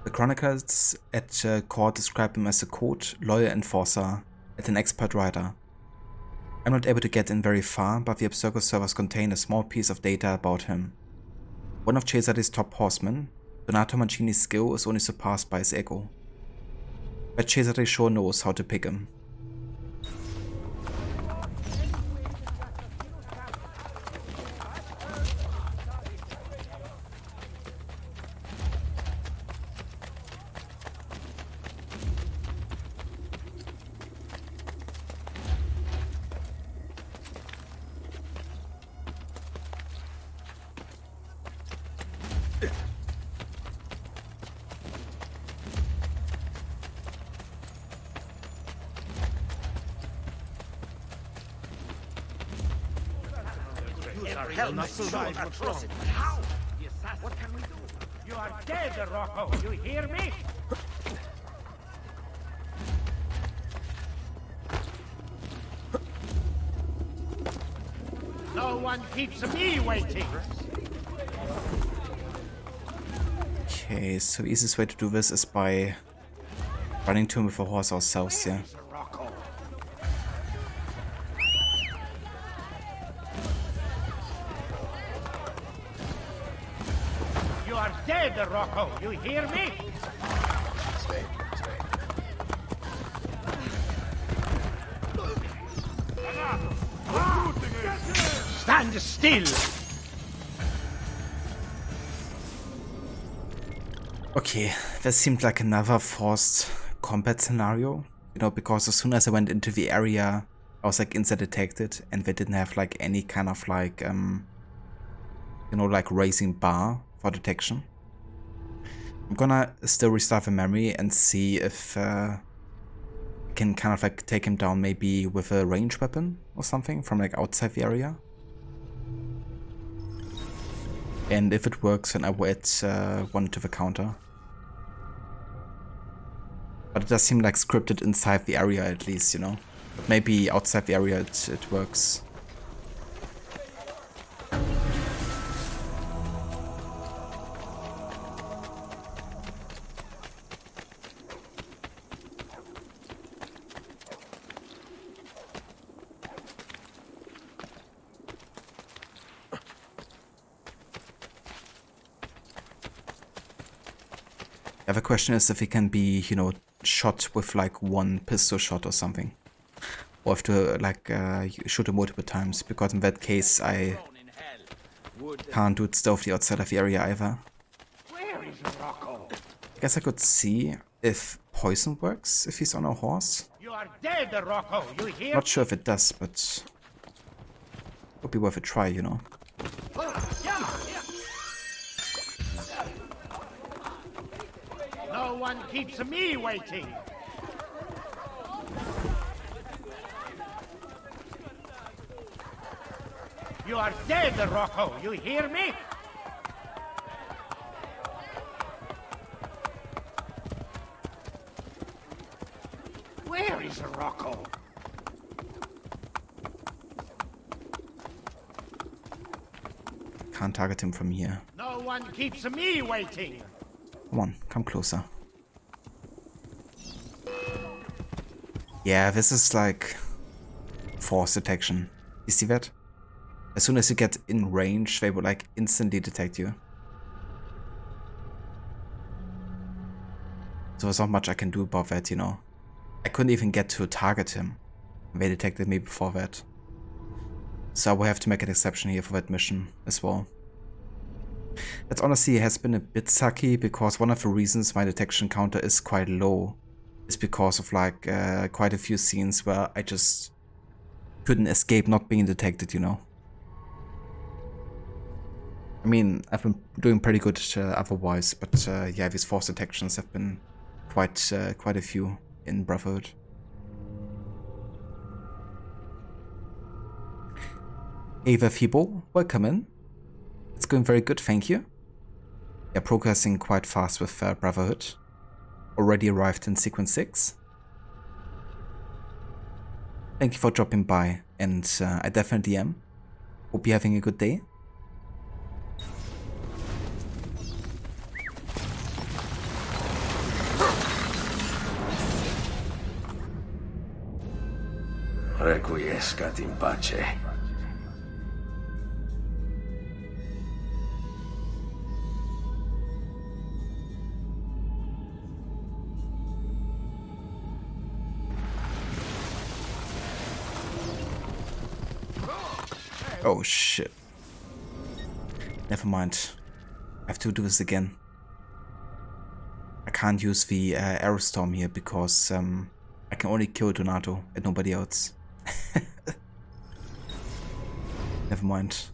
The chronicles at court describe him as a cold, loyal enforcer and an expert rider. I'm not able to get in very far, but the Abstergo servers contain a small piece of data about him. One of Cesare's top horsemen, Donato Mancini's skill is only surpassed by his ego. But Cesare sure knows how to pick him. use our helmets to survive atrocity. How? What can we do? You are dead, Rocco. You hear me? No one keeps me waiting. Okay, so the easiest way to do this is by running to him with a horse ourselves, yeah. You are dead, Rocco. You hear me? Stand still. Okay, that seemed like another forced combat scenario, you know, because as soon as I went into the area, I was like instant detected, and they didn't have like any kind of like, you know, like raising bar for detection. I'm gonna still restart the memory and see if I can kind of like take him down maybe with a ranged weapon or something from like outside the area. And if it works, then I will add one to the counter. But it does seem like scripted inside the area at least, you know. But maybe outside the area it works. Yeah, the question is if he can be, you know, shot with like one pistol shot or something. Or have to like shoot him multiple times, because in that case I can't do it stealthy outside of the area either. Where is Rocco? I guess I could see if poison works if he's on a horse. You are dead, Rocco. You hear? Not sure if it does, but would be worth a try, you know. No one keeps me waiting. You are dead, Rocco. You hear me? Where is Rocco? Can't target him from here. No one keeps me waiting. Come on, come closer. Yeah, this is like force detection. You see that? As soon as you get in range, they will like instantly detect you. So there's not much I can do about that, you know. I couldn't even get to target him. They detected me before that. So I will have to make an exception here for that mission as well. That honestly has been a bit sucky, because one of the reasons my detection counter is quite low is because of like quite a few scenes where I just couldn't escape not being detected, you know. I mean, I've been doing pretty good otherwise, but yeah, these force detections have been quite a few in Brotherhood. Hey there, Fibo, welcome in. It's going very good, thank you. Yeah, progressing quite fast with Brotherhood. Already arrived in sequence 6. Thank you for dropping by, and I definitely am. Hope you're having a good day. Requiescat in pace. Oh shit. Never mind. I have to do this again. I can't use the Aerostorm here because I can only kill Leonardo and nobody else. Never mind.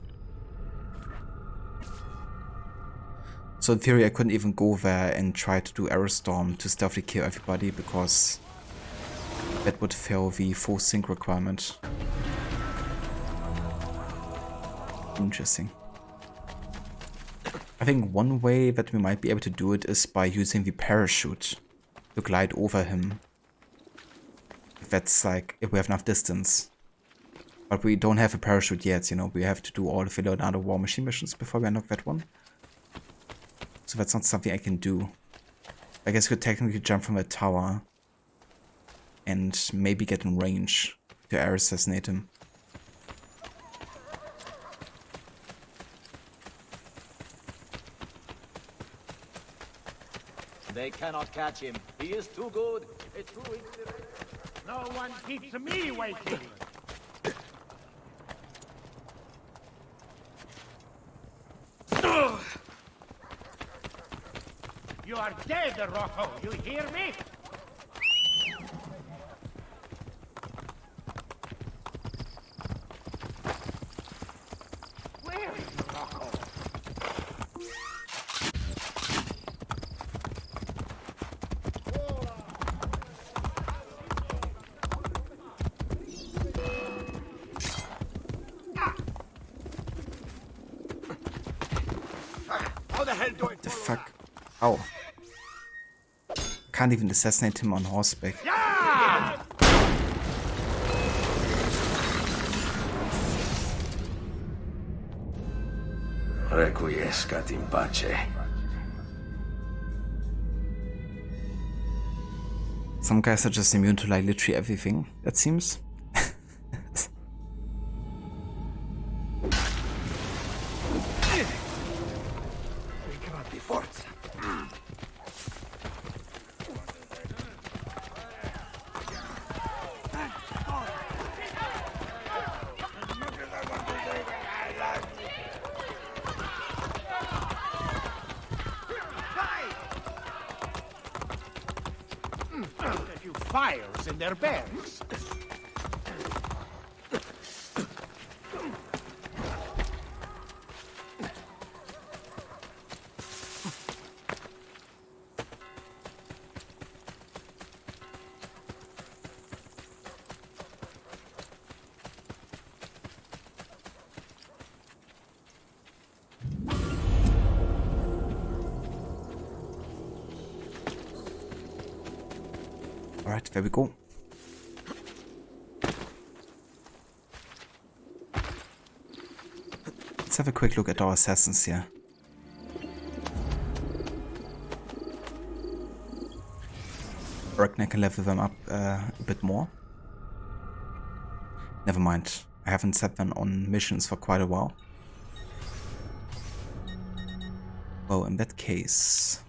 So in theory I couldn't even go there and try to do Aerostorm to stealthily kill everybody, because that would fail the full sync requirement. Interesting. I think one way that we might be able to do it is by using the parachute to glide over him. If that's like, if we have enough distance. But we don't have a parachute yet, you know, we have to do all of the Leonardo War Machine missions before we unlock that one. So that's not something I can do. I guess we could technically jump from a tower and maybe get in range to air assassinate him. They cannot catch him. He is too good. A true inspiration. No one keeps me waiting. You are dead, Rocco. You hear me? Where is Rocco? How the hell do I What the fuck? Ow. Can't even assassinate him on horseback. Requiescat in pace. Some guys are just immune to like literally everything, that seems. A few fires in their barracks. Alright, there we go. Let's have a quick look at our assassins here. Bergner can level them up a bit more. Never mind, I haven't set them on missions for quite a while. Well, in that case...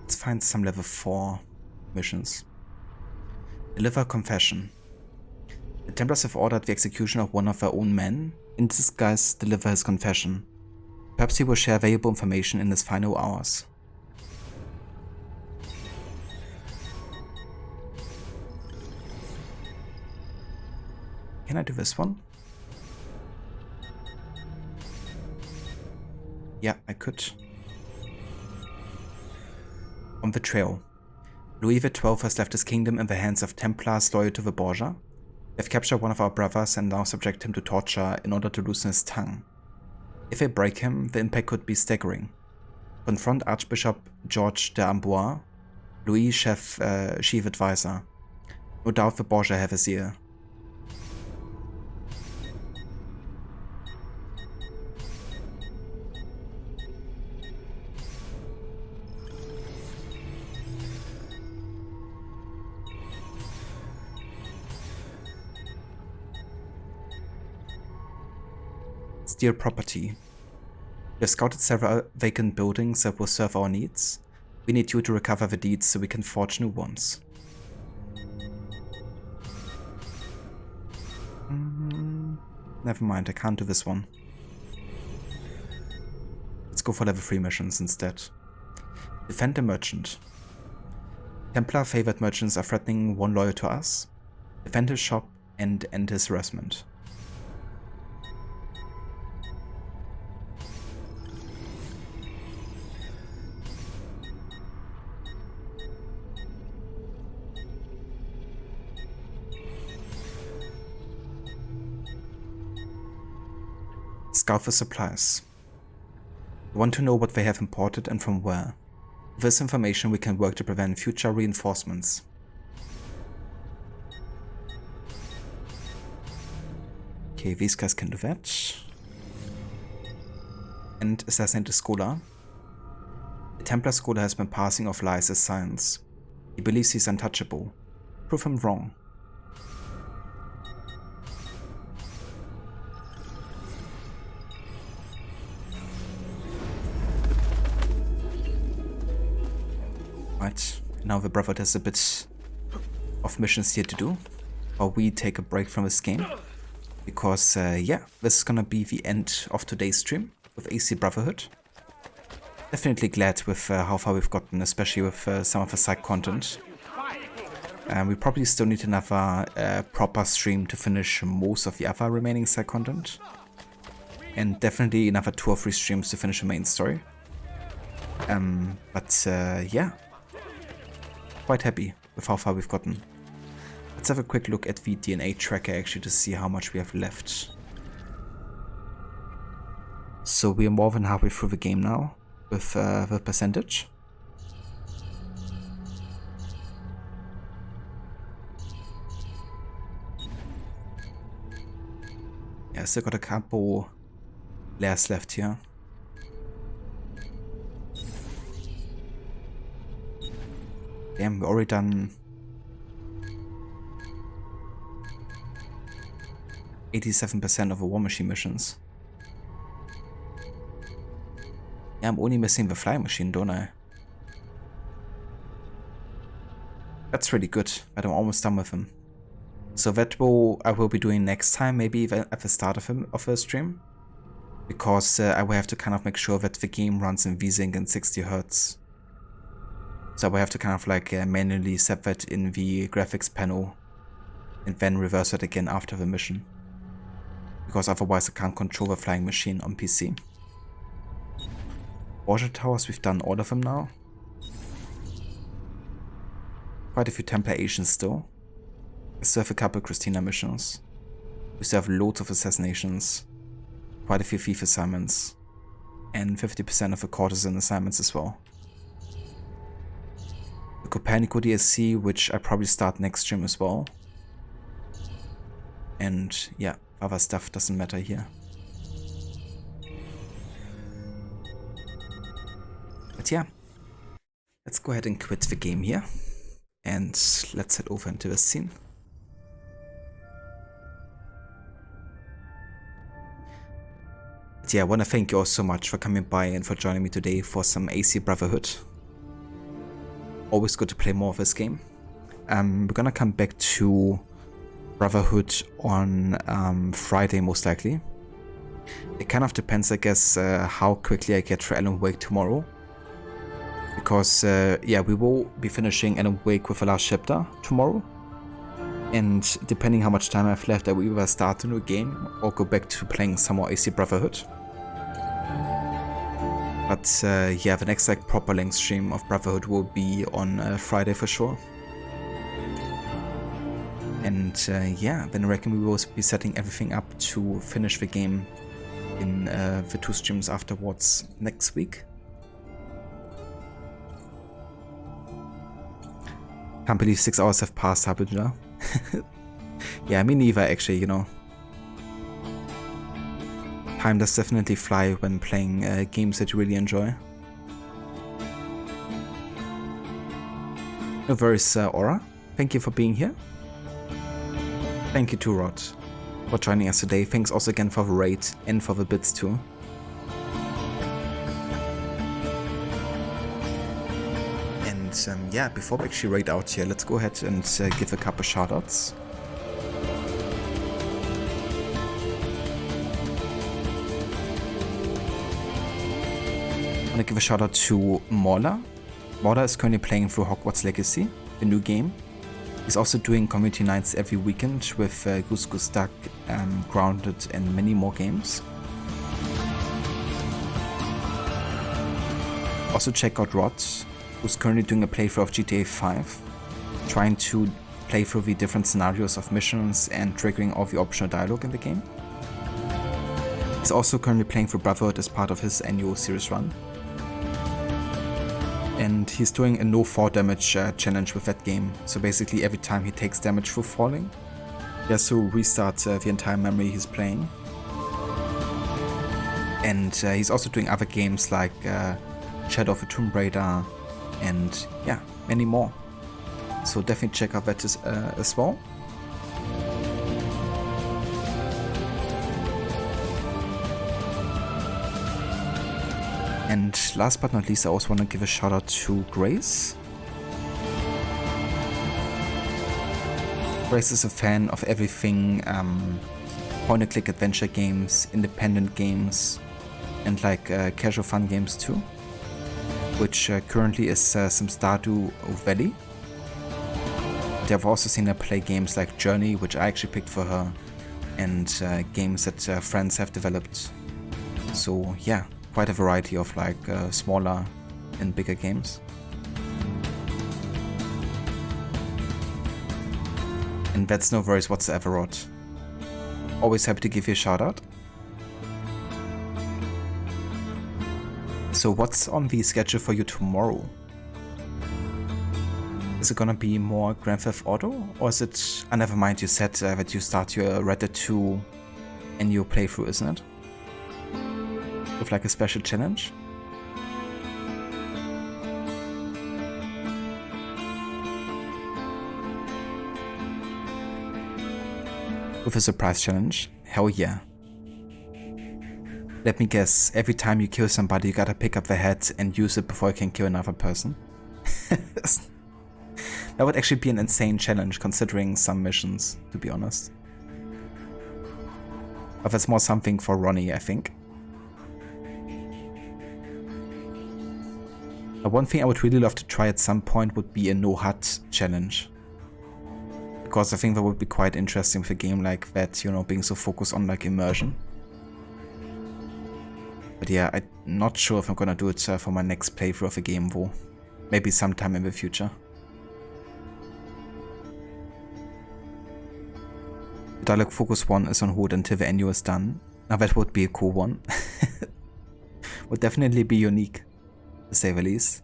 let's find some level 4 missions. Deliver confession. The Templars have ordered the execution of one of their own men. In disguise, deliver his confession. Perhaps he will share valuable information in his final hours. Can I do this one? Yeah, I could. On the trail. Louis XII has left his kingdom in the hands of Templars loyal to the Borgia. They have captured one of our brothers and now subject him to torture in order to loosen his tongue. If they break him, the impact could be staggering. Confront Archbishop George d'Amboise, Louis' chief advisor. No doubt the Borgia have his ear. Steal property. We have scouted several vacant buildings that will serve our needs. We need you to recover the deeds so we can forge new ones. Never mind, I can't do this one. Let's go for level 3 missions instead. Defend the merchant. Templar favored merchants are threatening one loyal to us. Defend his shop and end his harassment. scout for supplies. We want to know what they have imported and from where. With this information we can work to prevent future reinforcements. Okay, these guys can do that. And assassinate the scholar. The Templar scholar has been passing off lies as science. He believes he's untouchable. Prove him wrong. Right, now the Brotherhood has a bit of missions here to do. Or we take a break from this game. Because, yeah, this is gonna be the end of today's stream with AC Brotherhood. Definitely glad with how far we've gotten, especially with some of the side content. We probably still need another proper stream to finish most of the other remaining side content. And definitely another 2 or 3 streams to finish the main story. Yeah. Quite happy with how far we've gotten. Let's have a quick look at the DNA tracker actually to see how much we have left. So we are more than halfway through the game now with the percentage. Yeah, still got a couple layers left here. Damn, we're already done 87% of the War Machine missions. Yeah, I'm only missing the Flying Machine, don't I? That's really good, but I'm almost done with him. So that I will be doing next time, maybe at the start of the stream. Because I will have to kind of make sure that the game runs in VSync and 60 Hz. So I will have to kind of like manually set that in the graphics panel and then reverse it again after the mission. Because otherwise I can't control the Flying Machine on PC. Borgia Towers, we've done all of them now. Quite a few Templar Asians still. We still have a couple Christina missions. We still have loads of assassinations. Quite a few thief assignments. And 50% of the Courtesan assignments as well. The Copernico DLC, which I probably start next stream as well. And yeah, other stuff doesn't matter here. But yeah, let's go ahead and quit the game here. And let's head over into the scene. But yeah, I want to thank you all so much for coming by and for joining me today for some AC Brotherhood. Always good to play more of this game. We're gonna come back to Brotherhood on Friday most likely. It kind of depends, I guess, how quickly I get through Alan Wake tomorrow. Because, yeah, we will be finishing Alan Wake with the last chapter tomorrow. And depending how much time I have left, I will either start a new game or go back to playing some more AC Brotherhood. But yeah, the next like proper length stream of Brotherhood will be on Friday for sure. And yeah, then I reckon we will be setting everything up to finish the game in the 2 streams afterwards next week. Can't believe 6 hours have passed, Harbinger. Yeah, me neither actually, you know. Time does definitely fly when playing games that you really enjoy. No worries, Aura. Thank you for being here. Thank you to Rod for joining us today. Thanks also again for the raid and for the bits too. And yeah, before we actually raid out here, let's go ahead and give a couple shoutouts. I want to give a shout out to Mauler. Mauler is currently playing through Hogwarts Legacy, the new game. He's also doing community nights every weekend with Goose Goose Duck, Grounded and many more games. Also check out Rod, who's currently doing a playthrough of GTA 5, trying to play through the different scenarios of missions and triggering all the optional dialogue in the game. He's also currently playing for Brotherhood as part of his annual series run. And he's doing a no fall damage challenge with that game. So basically every time he takes damage for falling, he has to restart the entire memory he's playing. And he's also doing other games like Shadow of the Tomb Raider and yeah, many more. So definitely check out that as well. And last but not least, I also want to give a shout out to Grace. Grace is a fan of everything point-and-click adventure games, independent games, and like casual fun games too. Which currently is some Stardew Valley. I've also seen her play games like Journey, which I actually picked for her, and games that friends have developed. So yeah, quite a variety of like smaller and bigger games. And that's no worries whatsoever, Rod. Always happy to give you a shout out. So what's on the schedule for you tomorrow? Is it gonna be more Grand Theft Auto? Or is it... never mind, you said that you start your Red Dead 2 and your playthrough, isn't it? With like a special challenge? With a surprise challenge? Hell yeah. Let me guess, every time you kill somebody you gotta pick up their head and use it before you can kill another person? That would actually be an insane challenge considering some missions, to be honest. But that's more something for Ronnie, I think. One thing I would really love to try at some point would be a no hut challenge. Because I think that would be quite interesting with a game like that, you know, being so focused on like immersion. But yeah, I'm not sure if I'm gonna do it for my next playthrough of a game though. Maybe sometime in the future. Dialogue Focus 1 is on hold until the annual is done. Now that would be a cool one. Would definitely be unique, to say the least.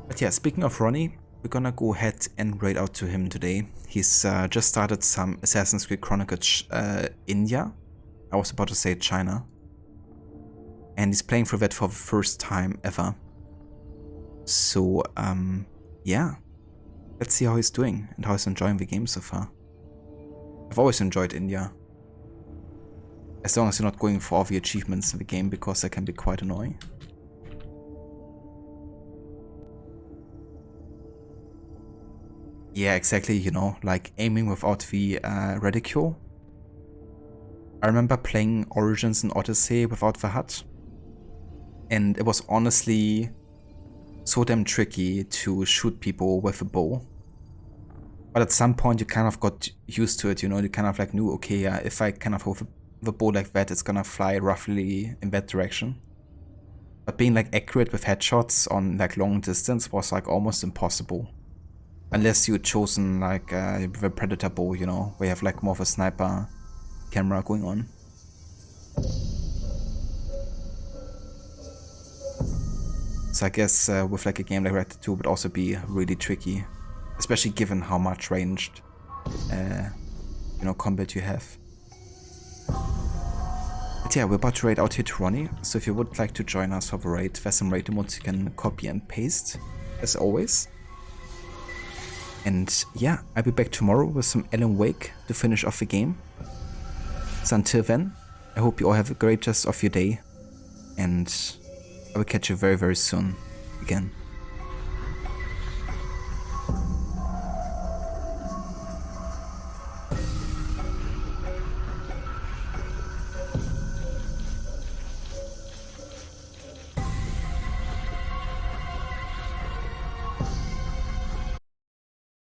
But yeah, speaking of Ronnie, we're gonna go ahead and raid out to him today. He's just started some Assassin's Creed Chronicles India. I was about to say China. And he's playing through that for the first time ever. So, yeah. Let's see how he's doing and how he's enjoying the game so far. I've always enjoyed India. As long as you're not going for all the achievements in the game, because that can be quite annoying. Yeah, exactly, you know, like aiming without the reticule. I remember playing Origins and Odyssey without the hut. And it was honestly so damn tricky to shoot people with a bow. But at some point you kind of got used to it, you know, you kind of like knew, okay, yeah, if I kind of hold the bow like that, it's gonna fly roughly in that direction. But being like accurate with headshots on like long distance was like almost impossible. Unless you'd chosen like the Predator bow, you know, where you have like more of a sniper camera going on. So I guess with like a game like Red Dead 2 would also be really tricky, especially given how much ranged, you know, combat you have. But yeah, we're about to raid out here to Ronnie, so if you would like to join us for the raid, there's some raid emotes you can copy and paste, as always. And yeah, I'll be back tomorrow with some Alan Wake to finish off the game. So until then, I hope you all have a great rest of your day, and I will catch you very, very soon again.